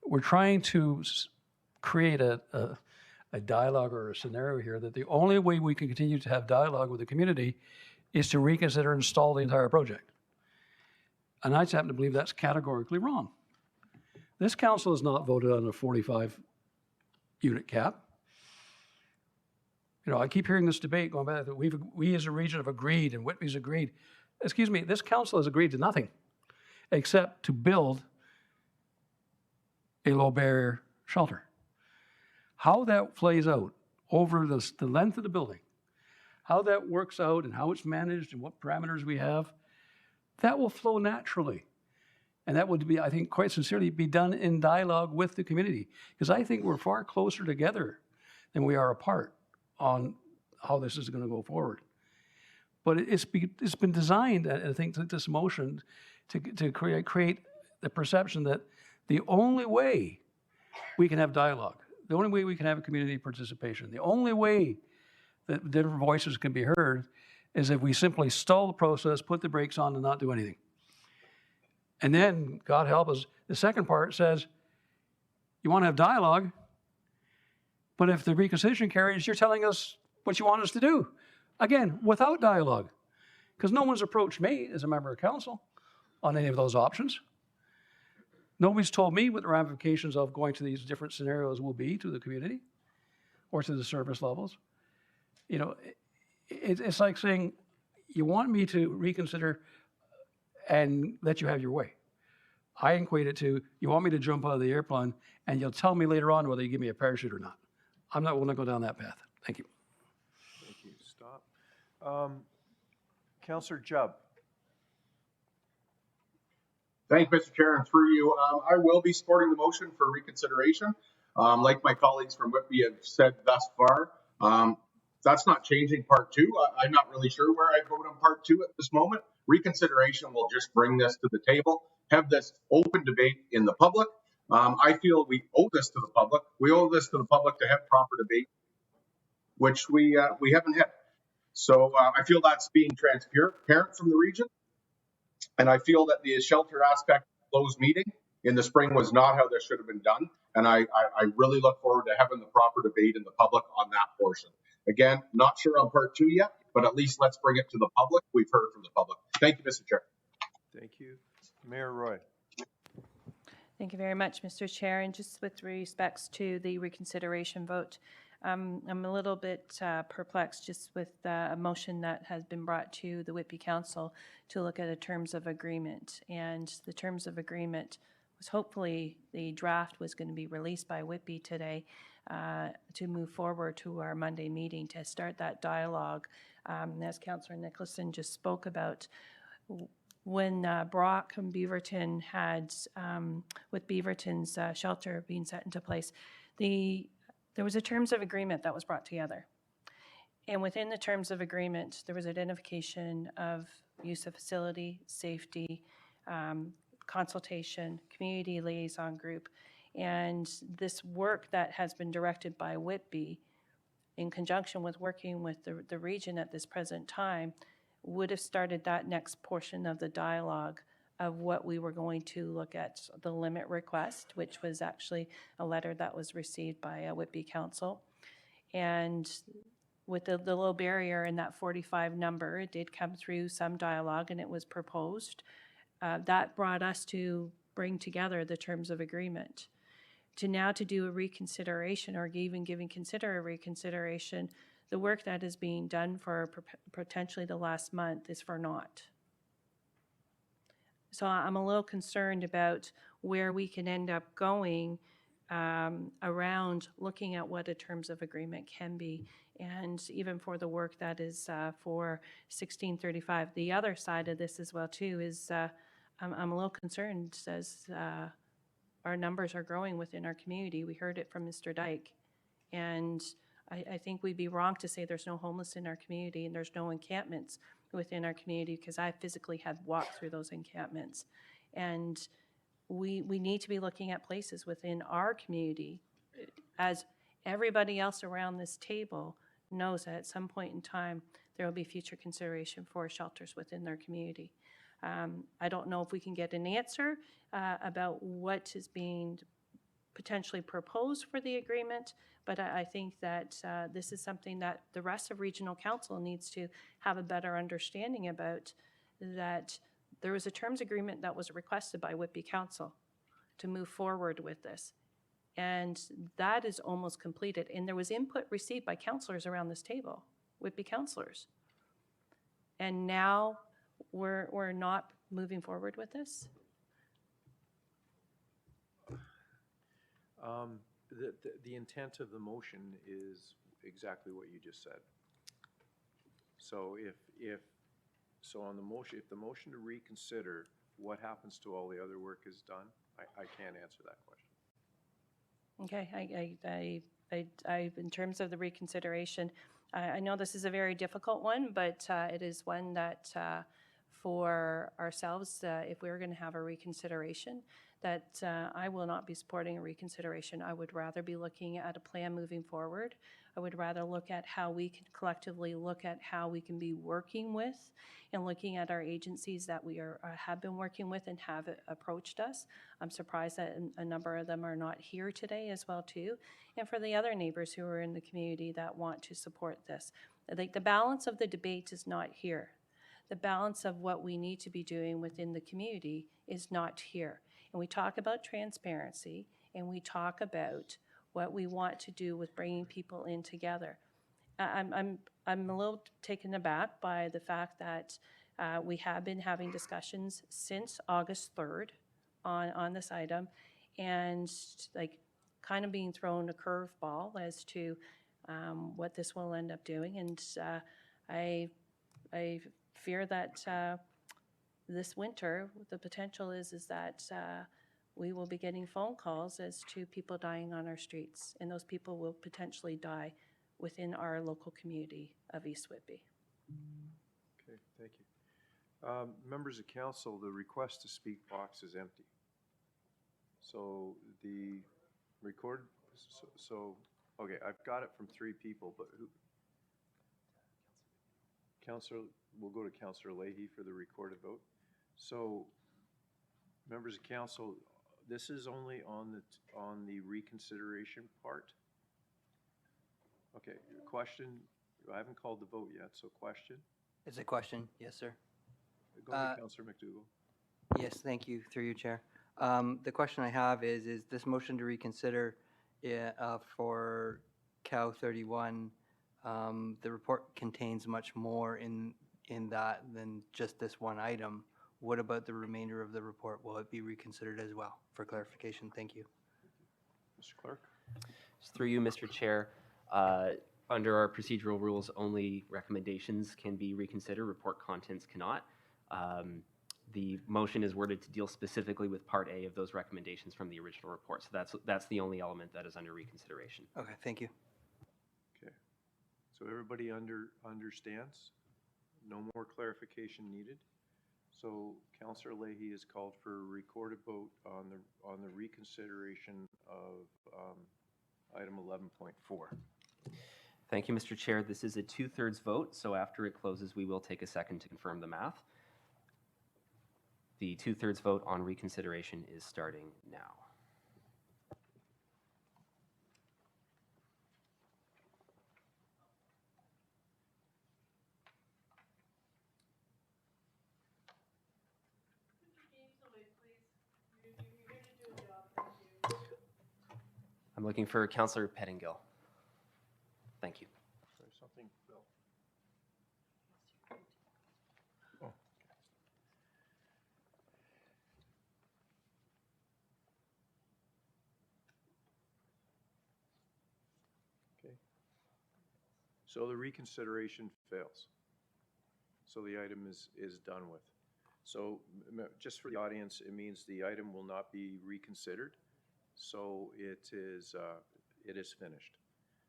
We're trying to create a dialogue or a scenario here that the only way we can continue to have dialogue with the community is to reconsider and stall the entire project. And I just happen to believe that's categorically wrong. This council has not voted on a 45 unit cap. You know, I keep hearing this debate going back that we as a region have agreed and Whitby's agreed. Excuse me, this council has agreed to nothing except to build a low barrier shelter. How that plays out over the length of the building, how that works out and how it's managed and what parameters we have, that will flow naturally. And that would be, I think, quite sincerely, be done in dialogue with the community. Because I think we're far closer together than we are apart on how this is going to go forward. But it's been designed, I think, this motion to create the perception that the only way we can have dialogue, the only way we can have a community participation, the only way that different voices can be heard is if we simply stall the process, put the brakes on, and not do anything. And then, God help us, the second part says, you want to have dialogue, but if the reconsideration carries, you're telling us what you want us to do. Again, without dialogue, because no one's approached me as a member of council on any of those options. Nobody's told me what the ramifications of going to these different scenarios will be to the community or to the service levels. You know, it's like saying, you want me to reconsider and let you have your way. I equate it to, you want me to jump out of the airplane and you'll tell me later on whether you give me a parachute or not. I'm not willing to go down that path. Thank you. Thank you. Stop. Councillor Jubb. Thank you, Mr. Chair, and through you, I will be supporting the motion for reconsideration. Like my colleagues from Whitby have said thus far, that's not changing part two. I'm not really sure where I'd vote on part two at this moment. Reconsideration will just bring this to the table, have this open debate in the public. I feel we owe this to the public. We owe this to the public to have proper debate, which we haven't had. So I feel that's being transparent from the region. And I feel that the shelter aspect of the closed meeting in the spring was not how this should have been done. And I really look forward to having the proper debate in the public on that portion. Again, not sure on part two yet, but at least let's bring it to the public. We've heard from the public. Thank you, Mr. Chair. Thank you. Mayor Roy. Thank you very much, Mr. Chair. And just with respects to the reconsideration vote, I'm a little bit perplexed just with a motion that has been brought to the Whitby Council to look at a terms of agreement. And the terms of agreement was hopefully the draft was going to be released by Whitby today to move forward to our Monday meeting to start that dialogue. As Councillor Nicholson just spoke about, when Brock and Beaverton had, with Beaverton's shelter being set into place, there was a terms of agreement that was brought together. And within the terms of agreement, there was identification of use of facility, safety, consultation, community liaison group, and this work that has been directed by Whitby in conjunction with working with the region at this present time would have started that next portion of the dialogue of what we were going to look at, the limit request, which was actually a letter that was received by Whitby Council. And with the little barrier in that 45 number, it did come through some dialogue and it was proposed. That brought us to bring together the terms of agreement. To do a reconsideration or even consider a reconsideration, the work that is being done for potentially the last month is for naught. So I'm a little concerned about where we can end up going around looking at what a terms of agreement can be, and even for the work that is for 1635. The other side of this as well too is I'm a little concerned as our numbers are growing within our community. We heard it from Mr. Dyke, and I think we'd be wrong to say there's no homeless in our community and there's no encampments within our community, because I physically had walked through those encampments. And we need to be looking at places within our community, as everybody else around this table knows that at some point in time there will be future consideration for shelters within their community. I don't know if we can get an answer about what is being potentially proposed for the agreement, but I think that this is something that the rest of Regional Council needs to have a better understanding about, that there was a terms agreement that was requested by Whitby Council to move forward with this. And that is almost completed. And there was input received by councillors around this table, Whitby councillors. And now we're not moving forward with this? The intent of the motion is exactly what you just said. So if on the motion, if the motion to reconsider, what happens to all the other work is done, I can't answer that question. Okay, I in terms of the reconsideration, I know this is a very difficult one, but it is one that for ourselves, if we're going to have a reconsideration, that I will not be supporting a reconsideration. I would rather be looking at a plan moving forward. I would rather look at how we can collectively look at how we can be working with and looking at our agencies that we have been working with and have approached us. I'm surprised that a number of them are not here today as well too. And for the other neighbors who are in the community that want to support this. Like, the balance of the debate is not here. The balance of what we need to be doing within the community is not here. And we talk about transparency, and we talk about what we want to do with bringing people in together. I'm a little taken aback by the fact that we have been having discussions since August 3rd on this item, and like kind of being thrown a curveball as to what this will end up doing. And I fear that this winter, the potential is that we will be getting phone calls as to people dying on our streets, and those people will potentially die within our local community of East Whitby. Okay, thank you. Members of council, the request to speak box is empty. So the okay, I've got it from 3 people, but who? Councillor, we'll go to Councillor Leahy for the recorded vote. So, members of council, this is only on the reconsideration part. Okay, question I haven't called the vote yet, so question? It's a question, yes, sir. Go ahead, Councillor McDougall. Yes, thank you, through you, Chair. The question I have is this motion to reconsider for Cow 31, the report contains much more in that than just this one item. What about the remainder of the report? Will it be reconsidered as well? For clarification, thank you. Mr. Clerk? Just through you, Mr. Chair, under our procedural rules, only recommendations can be reconsidered, report contents cannot. The motion is worded to deal specifically with Part A of those recommendations from the original report. So that's the only element that is under reconsideration. Okay, thank you. Okay. So everybody understands? No more clarification needed? So Councillor Leahy is called for a recorded vote on the reconsideration of item 11.4. Thank you, Mr. Chair. This is a 2/3 vote, so after it closes, we will take a second to confirm the math. The 2/3 vote on reconsideration is starting now. I'm looking for Councillor Pettingill. Thank you. There's something, Bill. Oh, okay. So the reconsideration fails. So the item is done with. So just for the audience, it means the item will not be reconsidered. So it is finished.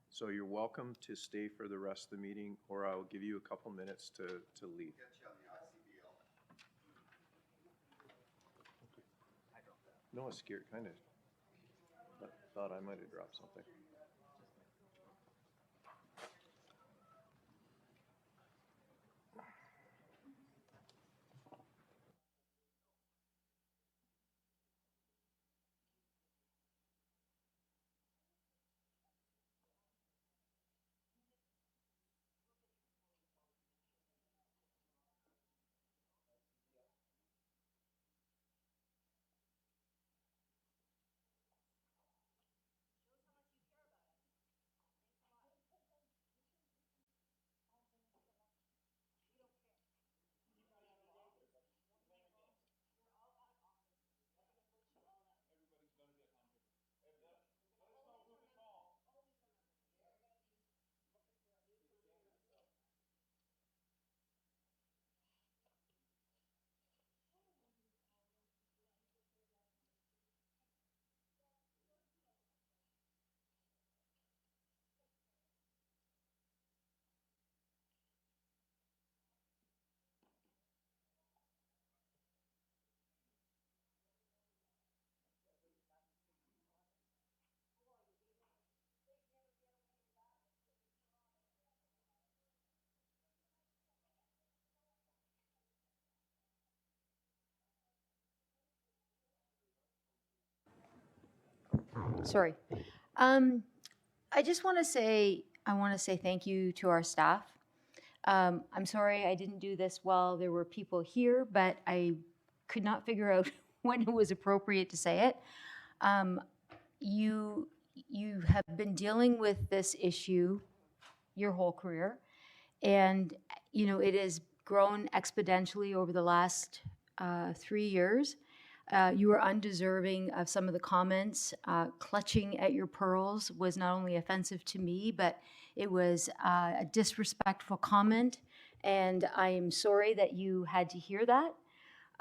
So you're welcome to stay for the rest of the meeting, or I'll give you a couple minutes to leave. No, I was scared, kind of. Thought I might have dropped something. Sorry. I just want to say, thank you to our staff. I'm sorry I didn't do this while there were people here, but I could not figure out when it was appropriate to say it. You have been dealing with this issue your whole career, and it has grown exponentially over the last 3 years. You were undeserving of some of the comments. Clutching at your pearls was not only offensive to me, but it was a disrespectful comment, and I am sorry that you had to hear that.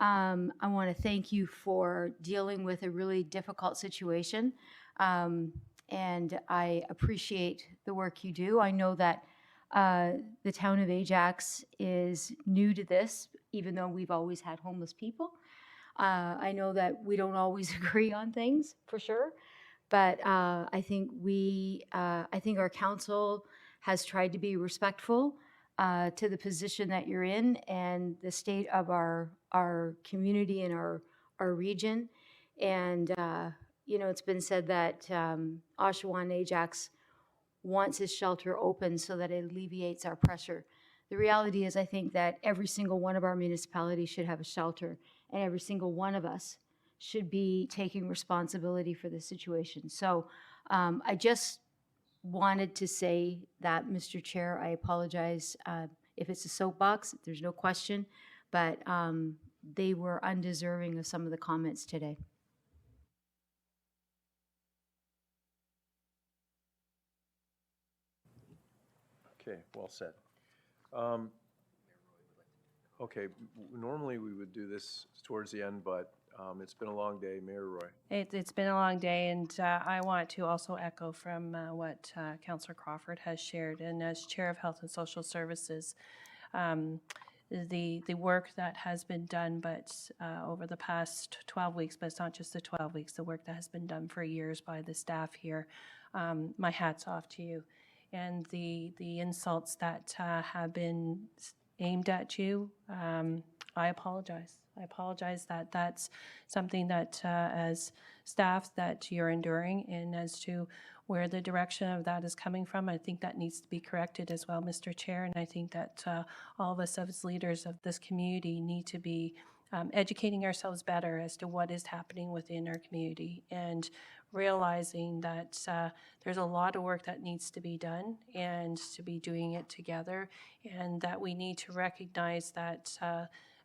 I want to thank you for dealing with a really difficult situation, and I appreciate the work you do. I know that the town of Ajax is new to this, even though we've always had homeless people. I know that we don't always agree on things, for sure, but I think our council has tried to be respectful to the position that you're in and the state of our community and our region. And it's been said that Oshawa and Ajax wants his shelter open so that it alleviates our pressure. The reality is, I think that every single one of our municipalities should have a shelter, and every single one of us should be taking responsibility for the situation. So I just wanted to say that, Mr. Chair, I apologize if it's a soapbox, there's no question, but they were undeserving of some of the comments today. Okay, well said. Okay, normally we would do this towards the end, but it's been a long day. Mayor Roy. It's been a long day, and I want to also echo from what Councillor Crawford has shared. And as Chair of Health and Social Services, the work that has been done, but over the past 12 weeks, but it's not just the 12 weeks, the work that has been done for years by the staff here, my hat's off to you. And the insults that have been aimed at you, I apologize. I apologize that that's something that as staff that you're enduring, and as to where the direction of that is coming from, I think that needs to be corrected as well, Mr. Chair. And I think that all of us as leaders of this community need to be educating ourselves better as to what is happening within our community, and realizing that there's a lot of work that needs to be done, and to be doing it together, and that we need to recognize that,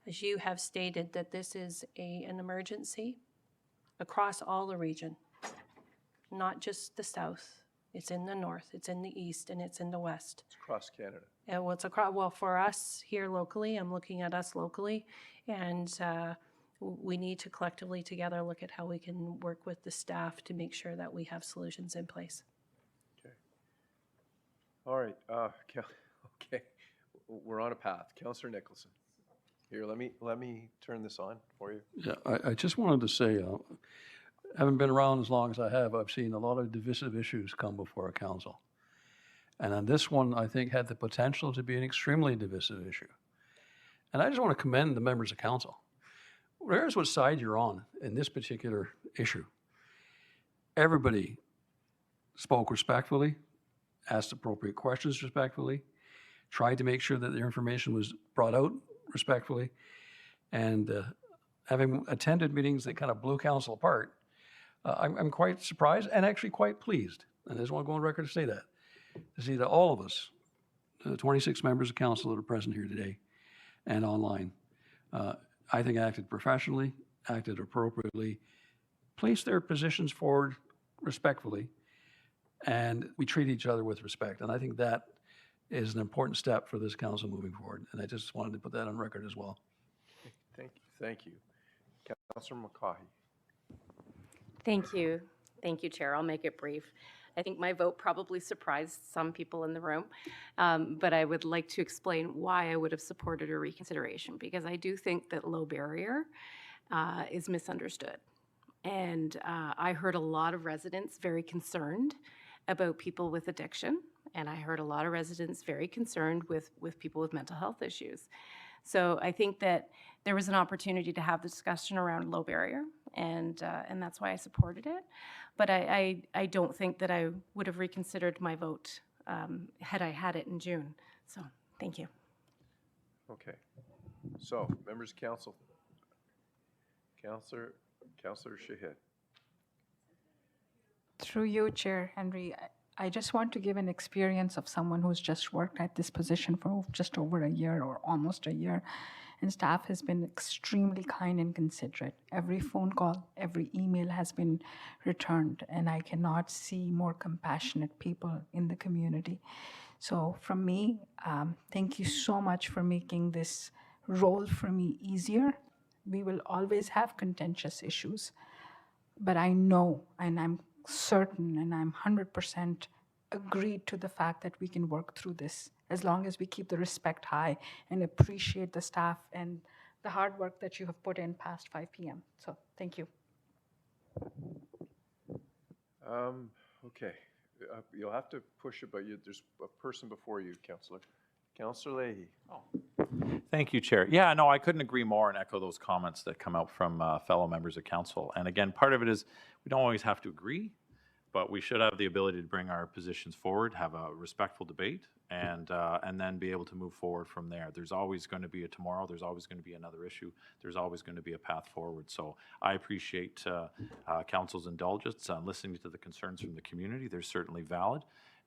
as you have stated, that this is an emergency across all the region, not just the south. It's in the north, it's in the east, and it's in the west. It's across Canada. And what's across, well, for us here locally, I'm looking at us locally, and we need to collectively together look at how we can work with the staff to make sure that we have solutions in place. Okay. All right. Okay. We're on a path. Councillor Nicholson. Here, let me turn this on for you. Yeah, I just wanted to say, having been around as long as I have, I've seen a lot of divisive issues come before a council. And on this one, I think had the potential to be an extremely divisive issue. And I just want to commend the members of council. Regardless what side you're on in this particular issue, everybody spoke respectfully, asked appropriate questions respectfully, tried to make sure that their information was brought out respectfully, and having attended meetings that kind of blew council apart, I'm quite surprised and actually quite pleased, and I just want to go on record to say that, to see that all of us, the 26 members of council that are present here today and online, I think acted professionally, acted appropriately, placed their positions forward respectfully, and we treat each other with respect. And I think that is an important step for this council moving forward. And I just wanted to put that on record as well. Thank you. Councillor McCaughey. Thank you. Thank you, Chair. I'll make it brief. I think my vote probably surprised some people in the room, but I would like to explain why I would have supported a reconsideration, because I do think that low barrier is misunderstood. And I heard a lot of residents very concerned about people with addiction, and I heard a lot of residents very concerned with people with mental health issues. So I think that there was an opportunity to have the discussion around low barrier, and that's why I supported it. But I don't think that I would have reconsidered my vote had I had it in June. So thank you. Okay. So, members of council. Councillor Shahid. Through you, Chair Henry, I just want to give an experience of someone who's just worked at this position for just over a year or almost a year. And staff has been extremely kind and considerate. Every phone call, every email has been returned, and I cannot see more compassionate people in the community. So from me, thank you so much for making this role for me easier. We will always have contentious issues, but I know, and I'm certain, and I'm 100% agreed to the fact that we can work through this as long as we keep the respect high and appreciate the staff and the hard work that you have put in past 5 p.m. So thank you. Okay. You'll have to push it, but there's a person before you, Councillor. Councillor Leahy. Thank you, Chair. Yeah, no, I couldn't agree more and echo those comments that come out from fellow members of council. And again, part of it is we don't always have to agree, but we should have the ability to bring our positions forward, have a respectful debate, and then be able to move forward from there. There's always going to be a tomorrow. There's always going to be another issue. There's always going to be a path forward. So I appreciate council's indulgence on listening to the concerns from the community. They're certainly valid,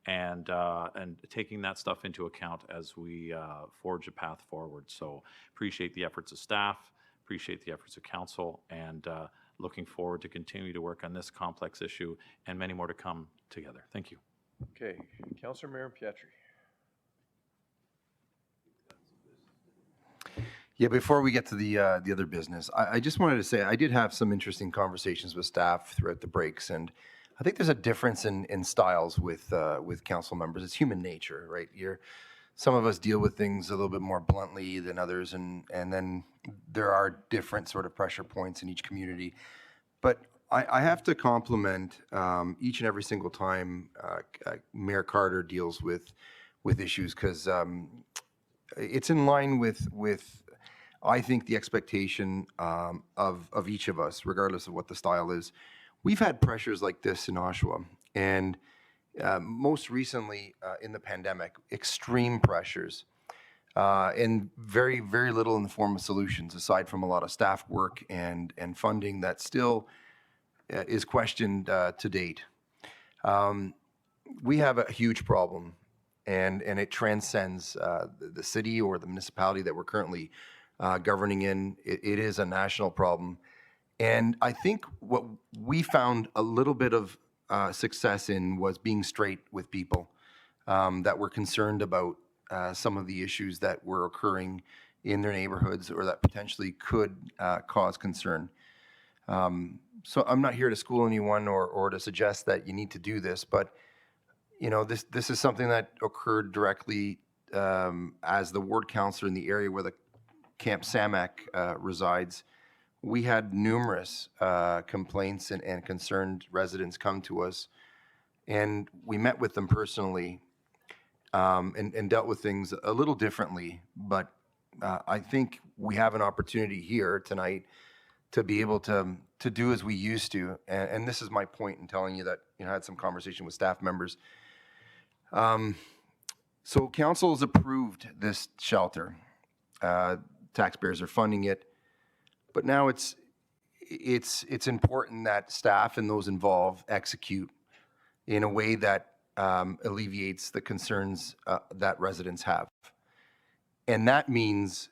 and taking that stuff into account as we forge a path forward. So appreciate the efforts of staff, appreciate the efforts of council, and looking forward to continue to work on this complex issue and many more to come together. Thank you. Okay, Councillor Mayor Pietri. Yeah, before we get to the other business, I just wanted to say I did have some interesting conversations with staff throughout the breaks, and I think there's a difference in styles with council members. It's human nature, right? Some of us deal with things a little bit more bluntly than others, and then there are different sort of pressure points in each community. But I have to compliment each and every single time Mayor Carter deals with issues, because it's in line with I think the expectation of each of us, regardless of what the style is. We've had pressures like this in Oshawa, and most recently in the pandemic, extreme pressures, and very, very little in the form of solutions, aside from a lot of staff work and funding that still is questioned to date. We have a huge problem, and it transcends the city or the municipality that we're currently governing in. It is a national problem. And I think what we found a little bit of success in was being straight with people that were concerned about some of the issues that were occurring in their neighborhoods or that potentially could cause concern. So I'm not here to school anyone or to suggest that you need to do this, but this is something that occurred directly as the ward councillor in the area where the Camp Samak resides. We had numerous complaints and concerned residents come to us, and we met with them personally and dealt with things a little differently. But I think we have an opportunity here tonight to be able to do as we used to. And this is my point in telling you that I had some conversation with staff members. So council has approved this shelter. Taxpayers are funding it. But now it's important that staff and those involved execute in a way that alleviates the concerns that residents have. And that means,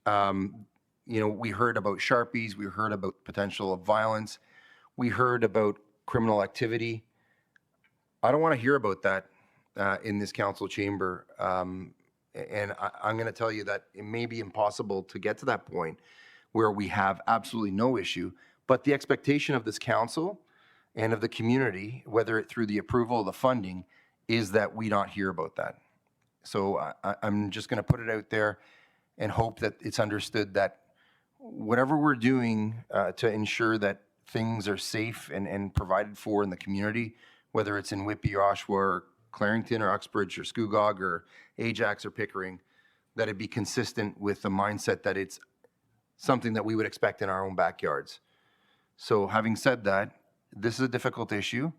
we heard about Sharpies, we heard about potential of violence, we heard about criminal activity. I don't want to hear about that in this council chamber. And I'm going to tell you that it may be impossible to get to that point where we have absolutely no issue, but the expectation of this council and of the community, whether it through the approval of the funding, is that we not hear about that. So I'm just going to put it out there and hope that it's understood that whatever we're doing to ensure that things are safe and provided for in the community, whether it's in Whitby or Oshawa or Clarington or Uxbridge or Scugog or Ajax or Pickering, that it be consistent with the mindset that it's something that we would expect in our own backyards. So having said that, this is a difficult issue,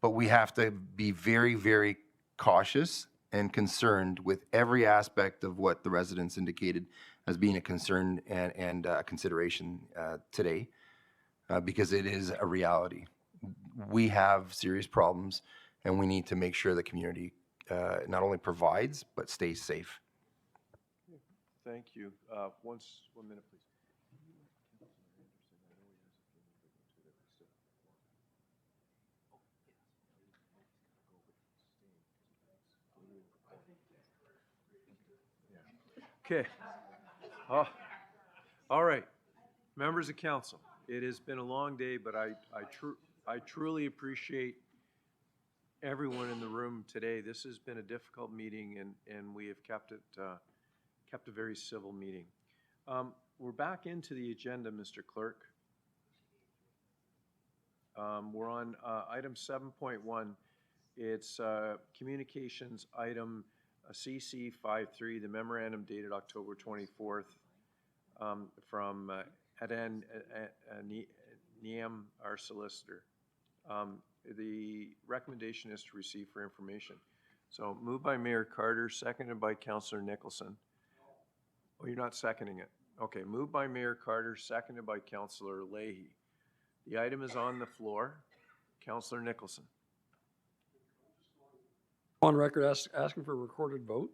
but we have to be very, very cautious and concerned with every aspect of what the residents indicated as being a concern and a consideration today, because it is a reality. We have serious problems, and we need to make sure the community not only provides, but stays safe. Thank you. 1 minute, please. Okay. All right. Members of council, it has been a long day, but I truly appreciate everyone in the room today. This has been a difficult meeting, and we have kept a very civil meeting. We're back into the agenda, Mr. Clerk. We're on item 7.1. It's communications item CC 53, the memorandum dated October 24th from Adan Niem, our solicitor. The recommendation is to receive for information. So moved by Mayor Carter, seconded by Councillor Nicholson. Oh, you're not seconding it? Okay, moved by Mayor Carter, seconded by Councillor Leahy. The item is on the floor. Councillor Nicholson. On record, asking for a recorded vote.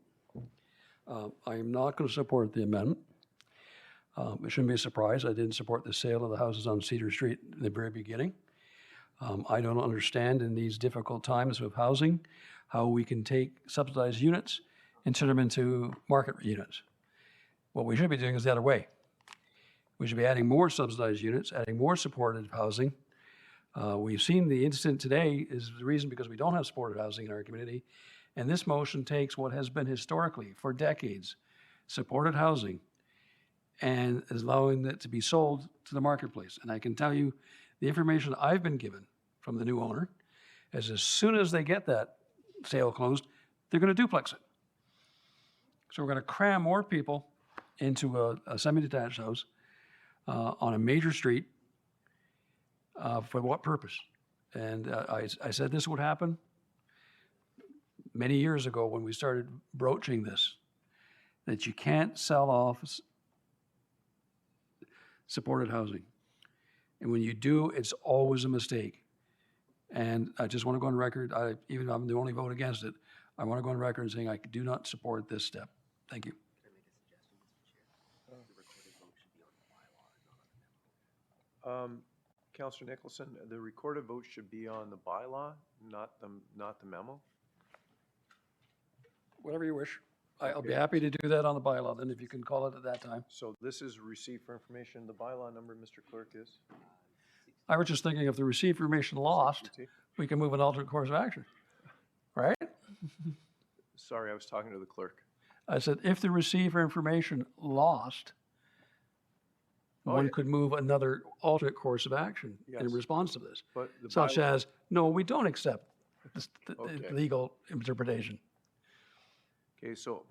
I am not going to support the amendment. It shouldn't be a surprise. I didn't support the sale of the houses on Cedar Street in the very beginning. I don't understand in these difficult times with housing how we can take subsidized units and turn them into market units. What we should be doing is the other way. We should be adding more subsidized units, adding more supported housing. We've seen the incident today is the reason because we don't have supported housing in our community. And this motion takes what has been historically for decades supported housing and is allowing it to be sold to the marketplace. And I can tell you the information I've been given from the new owner is as soon as they get that sale closed, they're going to duplex it. So we're going to cram more people into a semi-detached house on a major street. For what purpose? And I said this would happen many years ago when we started broaching this, that you can't sell off supported housing. And when you do, it's always a mistake. And I just want to go on record, even though I'm the only vote against it, I want to go on record saying I do not support this step. Thank you. Councillor Nicholson, the recorded vote should be on the bylaw, not the memo. Whatever you wish. I'll be happy to do that on the bylaw, then, if you can call it at that time. So this is received for information. The bylaw number, Mr. Clerk, is? I was just thinking if the received information lost, we can move an alternate course of action, right? Sorry, I was talking to the clerk. I said, if the receiver information lost, one could move another alternate course of action in Yes. response to this. But the Such bylaw- as, no, we don't accept the Okay. legal interpretation. Okay, so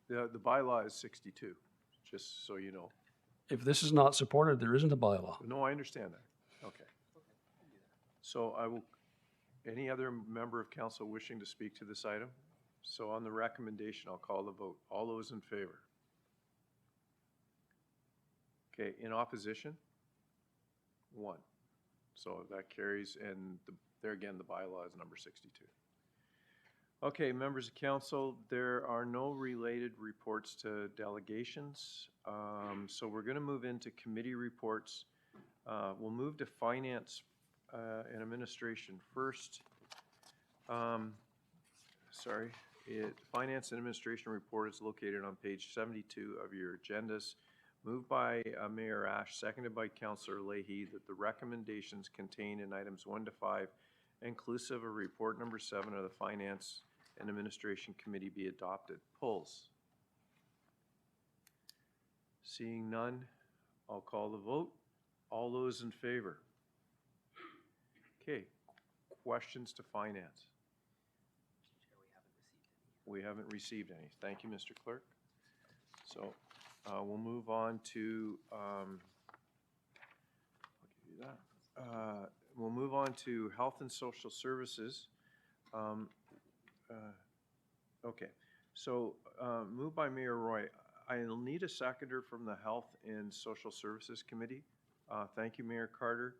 the bylaw is 62, just so you know. If this is not supported, there isn't a bylaw. No, I understand that. Okay. So any other member of council wishing to speak to this item? So on the recommendation, I'll call the vote. All those in favor? Okay, in opposition? 1. So that carries, and there again, the bylaw is number 62. Okay, members of council, there are no related reports to delegations. So we're going to move into committee reports. We'll move to finance and administration first. Finance and administration report is located on page 72 of your agendas. Moved by Mayor Ash, seconded by Councillor Leahy, that the recommendations contained in items 1 to 5, inclusive of report number 7 of the Finance and Administration Committee, be adopted. Polls. Seeing none, I'll call the vote. All those in favor? Okay, questions to finance? We haven't received any. Thank you, Mr. Clerk. So we'll move on to, I'll give you that. We'll move on to Health and Social Services. Okay, so moved by Mayor Roy. I'll need a seconder from the Health and Social Services Committee. Thank you, Mayor Carter.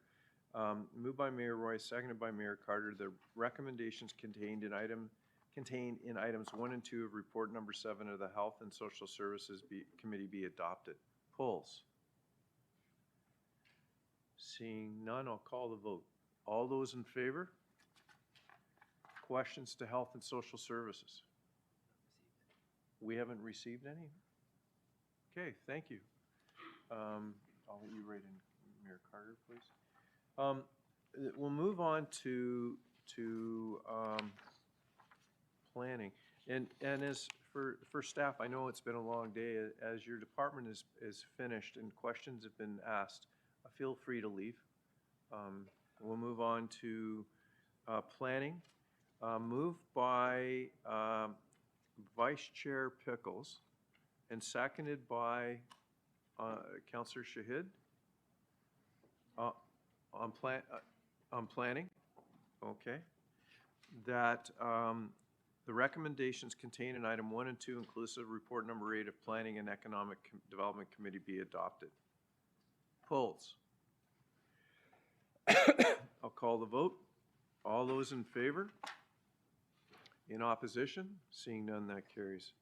Moved by Mayor Roy, seconded by Mayor Carter. The recommendations contained in items 1 and 2 of report number 7 of the Health and Social Services Committee be adopted. Polls. Seeing none, I'll call the vote. All those in favor? Questions to Health and Social Services? We haven't received any? Okay, thank you. I'll let you write in, Mayor Carter, please. We'll move on to planning. And as for staff, I know it's been a long day. As your department is finished and questions have been asked, feel free to leave. We'll move on to planning. Moved by Vice Chair Pickles and seconded by Councillor Shahid. On plan, On planning? Okay. That the recommendations contained in item 1 and 2, inclusive report number 8 of Planning and Economic Development Committee, be adopted. Polls. I'll call the vote. All those in favor? In opposition? Seeing none, that carries.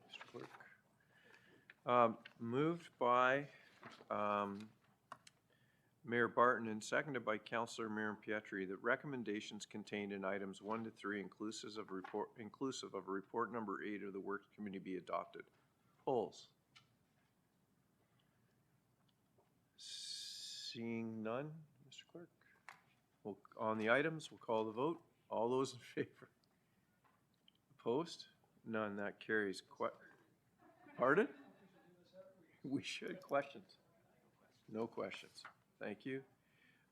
Mr. Clerk. Moved by Mayor Barton and seconded by Councillor Miriam Pietri that recommendations contained in items 1 to 3 inclusive of report number 8 of the Works Committee be adopted. Polls. Seeing none, Mr. Clerk. On the items, we'll call the vote. All those in favor? Opposed? None, that carries. Pardon? We should. Questions? No questions. Thank you.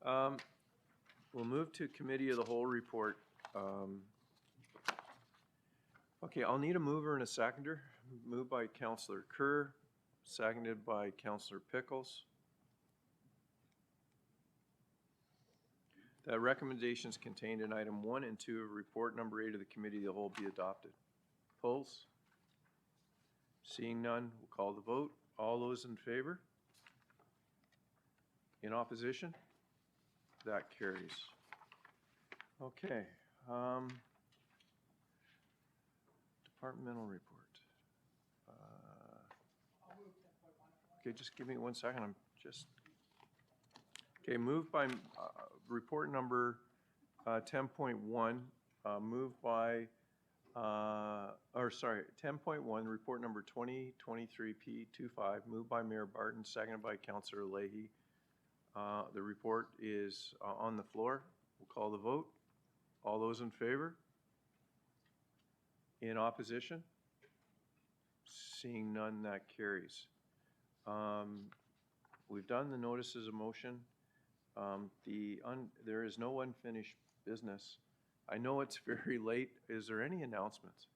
We'll move to Committee of the Whole report. Okay, I'll need a mover and a seconder. Moved by Councillor Kerr, seconded by Councillor Pickles. That recommendations contained in item 1 and 2 of report number 8 of the Committee of the Whole be adopted. Polls? Seeing none, we'll call the vote. All those in favor? In opposition? That carries. Okay. Departmental report. Okay, just give me 1 second. I'm just... Okay, moved by report number 10.1, moved by, 10.1, report number 2023P25, moved by Mayor Barton, seconded by Councillor Leahy. The report is on the floor. We'll call the vote. All those in favor? In opposition? Seeing none, that carries. We've done the notices of motion. There is no unfinished business. I know it's very late. Is there any announcements?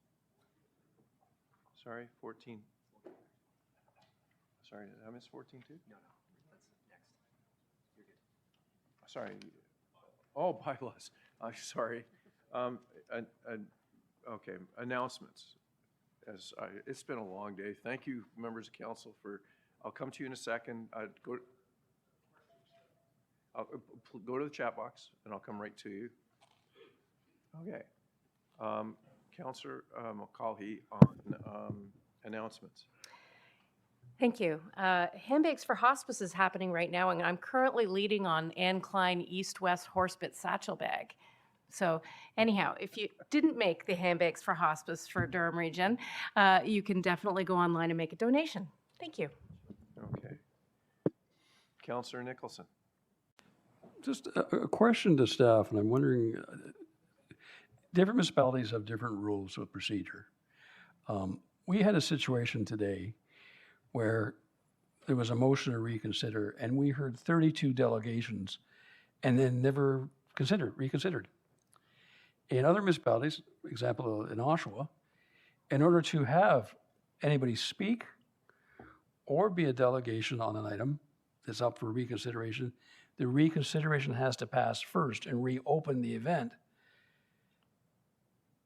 Sorry, 14. Sorry, did I miss 14 too? No, that's next. You're good. Sorry. Oh, bylaws. I'm sorry. Okay, announcements. It's been a long day. Thank you, members of council, for. I'll come to you in a second. I'll go to the chat box and I'll come right to you. Okay. Councillor McCaughey on announcements. Thank you. Handbags for Hospice is happening right now, and I'm currently leading on Anne Klein East-West Horsebit Satchel Bag. So anyhow, if you didn't make the Handbags for Hospice for Durham Region, you can definitely go online and make a donation. Thank you. Okay. Councillor Nicholson. Just a question to staff, and I'm wondering, different municipalities have different rules of procedure. We had a situation today where there was a motion to reconsider, and we heard 32 delegations and then never reconsidered. In other municipalities, for example, in Oshawa, in order to have anybody speak or be a delegation on an item that's up for reconsideration, the reconsideration has to pass first and reopen the event.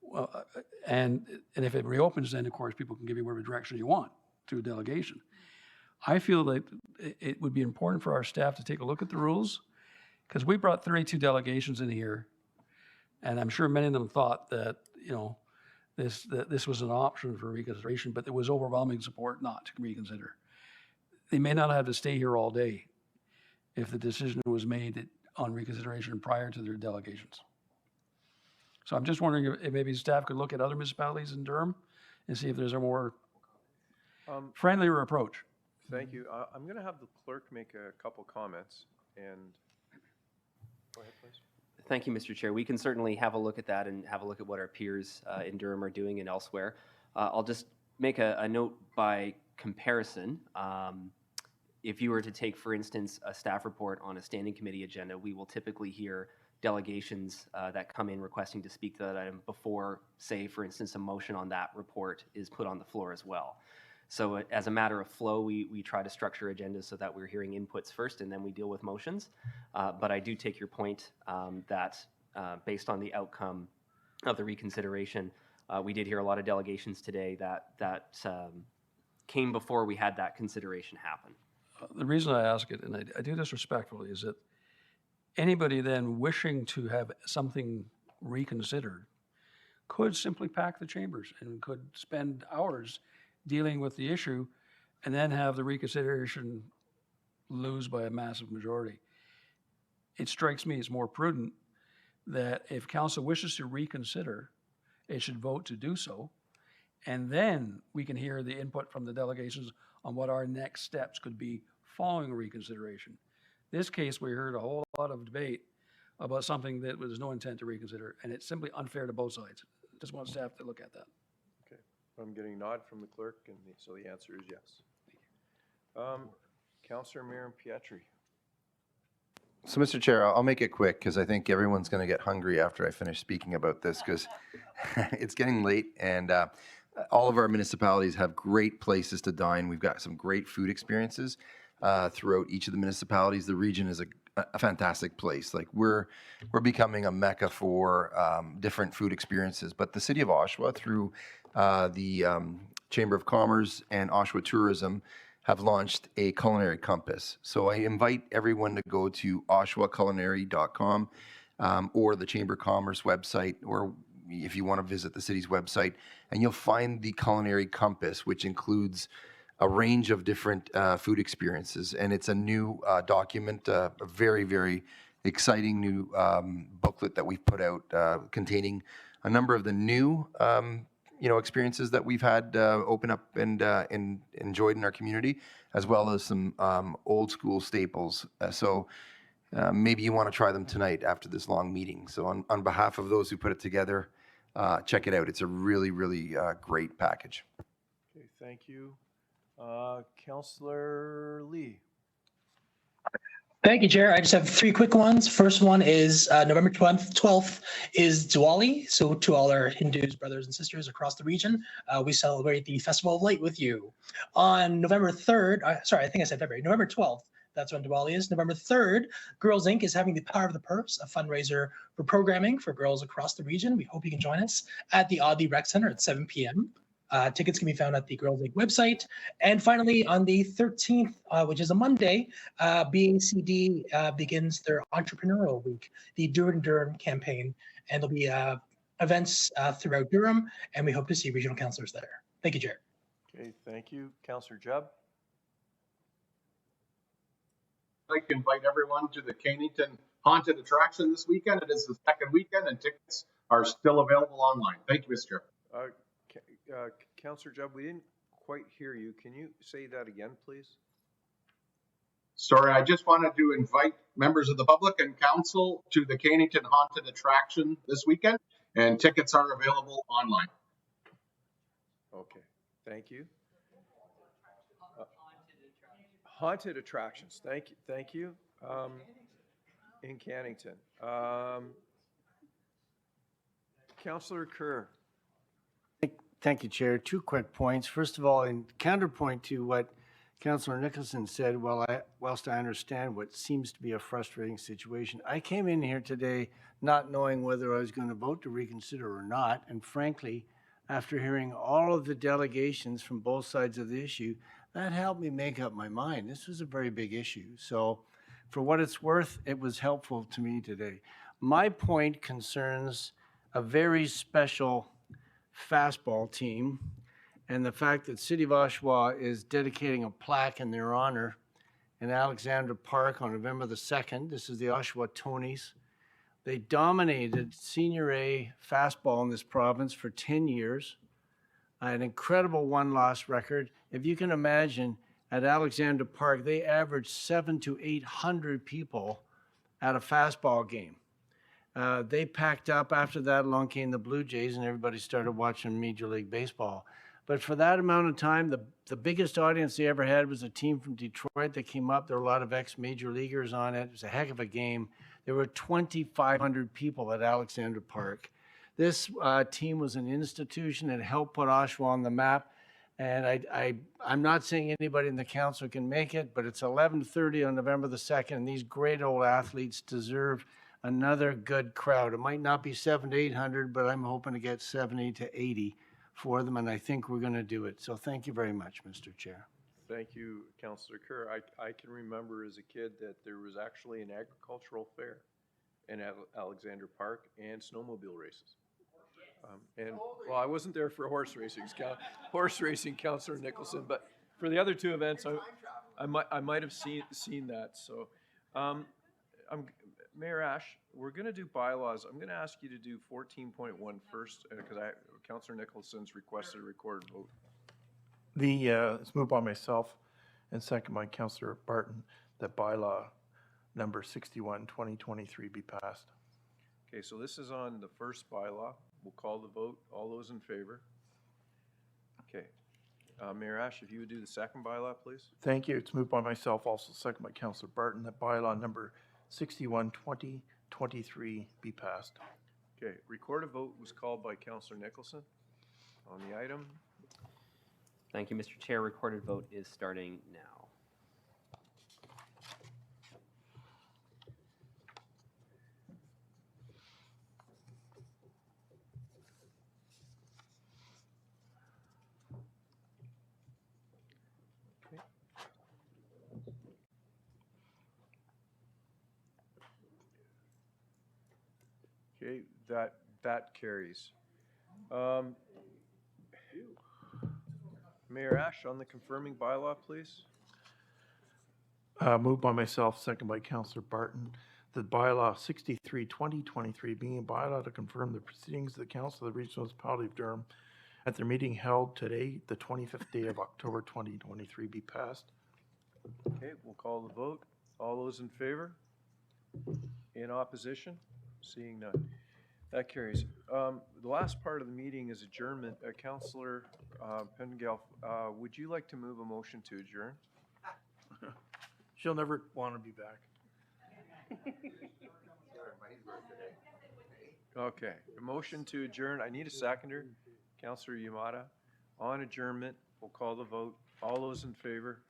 Well, and if it reopens, then of course people can give you whatever direction you want through a delegation. I feel like it would be important for our staff to take a look at the rules, because we brought 32 delegations in here, and I'm sure many of them thought that, you know, that this was an option for reconsideration, but there was overwhelming support not to reconsider. They may not have to stay here all day if the decision was made on reconsideration prior to their delegations. So I'm just wondering if maybe staff could look at other municipalities in Durham and see if there's a more friendlier approach. Thank you. I'm going to have the clerk make a couple comments. And go ahead, please. Thank you, Mr. Chair. We can certainly have a look at that and have a look at what our peers in Durham are doing and elsewhere. I'll just make a note by comparison. if you were to take, for instance, a staff report on a standing committee agenda, we will typically hear delegations that come in requesting to speak to that item before, say, for instance, a motion on that report is put on the floor as well. So as a matter of flow, we try to structure agendas so that we're hearing inputs first and then we deal with motions. But I do take your point that based on the outcome of the reconsideration, we did hear a lot of delegations today that came before we had that consideration happen. The reason I ask it, and I do this respectfully, is that anybody then wishing to have something reconsidered could simply pack the chambers and could spend hours dealing with the issue and then have the reconsideration lose by a massive majority. It strikes me as more prudent that if council wishes to reconsider, it should vote to do so, and then we can hear the input from the delegations on what our next steps could be following reconsideration. This case, we heard a whole lot of debate about something that was no intent to reconsider, and it's simply unfair to both sides. Just want staff to look at that. Okay, I'm getting a nod from the clerk, and so the answer is yes. Councillor Miriam Pietri. So, Mr. Chair, I'll make it quick because I think everyone's going to get hungry after I finish speaking about this because it's getting late and all of our municipalities have great places to dine. We've got some great food experiences throughout each of the municipalities. The region is a fantastic place. Like we're becoming a mecca for different food experiences. But the City of Oshawa, through the Chamber of Commerce and Oshawa Tourism, have launched a culinary compass. So I invite everyone to go to oshawaculinary.com or the Chamber of Commerce website, or if you want to visit the city's website, and you'll find the culinary compass, which includes a range of different food experiences. And it's a new document, a very, very exciting new booklet that we've put out containing a number of the new experiences that we've had open up and enjoyed in our community, as well as some old school staples. So maybe you want to try them tonight after this long meeting. So on behalf of those who put it together, check it out. It's a really, really great package. Okay, thank you. Councillor Lee. Thank you, Chair. I just have three quick ones. First one is November 12th is Diwali. So to all our Hindus, brothers and sisters across the region, we celebrate the Festival of Light with you. On November 3rd, I think I said February, November 12th, that's when Diwali is. November 3rd, Girls Inc. is having the Power of the Purse, a fundraiser for programming for girls across the region. We hope you can join us at the Audley Rec Center at 7 p.m. Tickets can be found at the Girls Inc. website. And finally, on the 13th, which is a Monday, BACD begins their Entrepreneurial Week, the Durham campaign. And there'll be events throughout Durham, and we hope to see regional councillors there. Thank you, Chair. Okay, thank you. Councillor Jubb. I'd like to invite everyone to the Cannington Haunted Attraction this weekend. It is the second weekend, and tickets are still available online. Thank you, Mr. Chair. Councillor Jubb, we didn't quite hear you. Can you say that again, please? Sorry, I just wanted to invite members of the public and council to the Cannington Haunted Attraction this weekend, and tickets are available online. Okay, thank you. Haunted attractions, thank you. In Cannington. Councillor Kerr. Thank you, Chair. Two quick points. First of all, in counterpoint to what Councillor Nicholson said, whilst I understand what seems to be a frustrating situation, I came in here today not knowing whether I was going to vote to reconsider or not. And frankly, after hearing all of the delegations from both sides of the issue, that helped me make up my mind. This was a very big issue. So for what it's worth, it was helpful to me today. My point concerns a very special fastball team and the fact that City of Oshawa is dedicating a plaque in their honor in Alexandra Park on November the 2nd. This is the Oshawa Tonys. They dominated Senior A fastball in this province for 10 years. An incredible one-loss record. If you can imagine, at Alexandra Park, they averaged 700 to 800 people at a fastball game. They packed up. After that, along came the Blue Jays, and everybody started watching Major League Baseball. But for that amount of time, the biggest audience they ever had was a team from Detroit that came up. There were a lot of ex-major leaguers on it. It was a heck of a game. There were 2,500 people at Alexander Park. This team was an institution and helped put Oshawa on the map. And I'm not saying anybody in the council can make it, but it's 11:30 on November the 2nd, and these great old athletes deserve another good crowd. It might not be 700 to 800, but I'm hoping to get 70 to 80 for them, and I think we're going to do it. So thank you very much, Mr. Chair. Thank you, Councillor Kerr. I can remember as a kid that there was actually an agricultural fair in Alexander Park and snowmobile races. Well, I wasn't there for horse racing, Councillor Nicholson, but for the other two events, I might have seen that. So, Mayor Ash, we're going to do bylaws. I'm going to ask you to do 14.1 first, because Councillor Nicholson's requested a recorded vote. It's moved by myself and second by Councillor Barton that bylaw number 61, 2023 be passed. Okay, so this is on the first bylaw. We'll call the vote. All those in favor? Okay. Mayor Ash, if you would do the second bylaw, please. Thank you. It's moved by myself, also second by Councillor Barton, that bylaw number 61, 2023 be passed. Okay, recorded vote was called by Councillor Nicholson on the item. Thank you, Mr. Chair. Recorded vote is starting now. Okay, that carries. Mayor Ash, on the confirming bylaw, please. Moved by myself, second by Councillor Barton, that bylaw 63, 2023 being a bylaw to confirm the proceedings of the Council of the Regional Municipality of Durham at their meeting held today, the 25th day of October 2023 be passed. Okay, we'll call the vote. All those in favor? In opposition? Seeing none. That carries. The last part of the meeting is adjournment. Councillor Pengelf, would you like to move a motion to adjourn? She'll never want to be back. Okay, a motion to adjourn. I need a seconder. Councillor Yamada. On adjournment, we'll call the vote. All those in favor?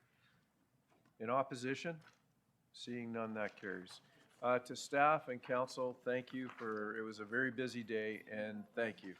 In opposition? Seeing none, that carries. To staff and council, thank you it was a very busy day, and thank you.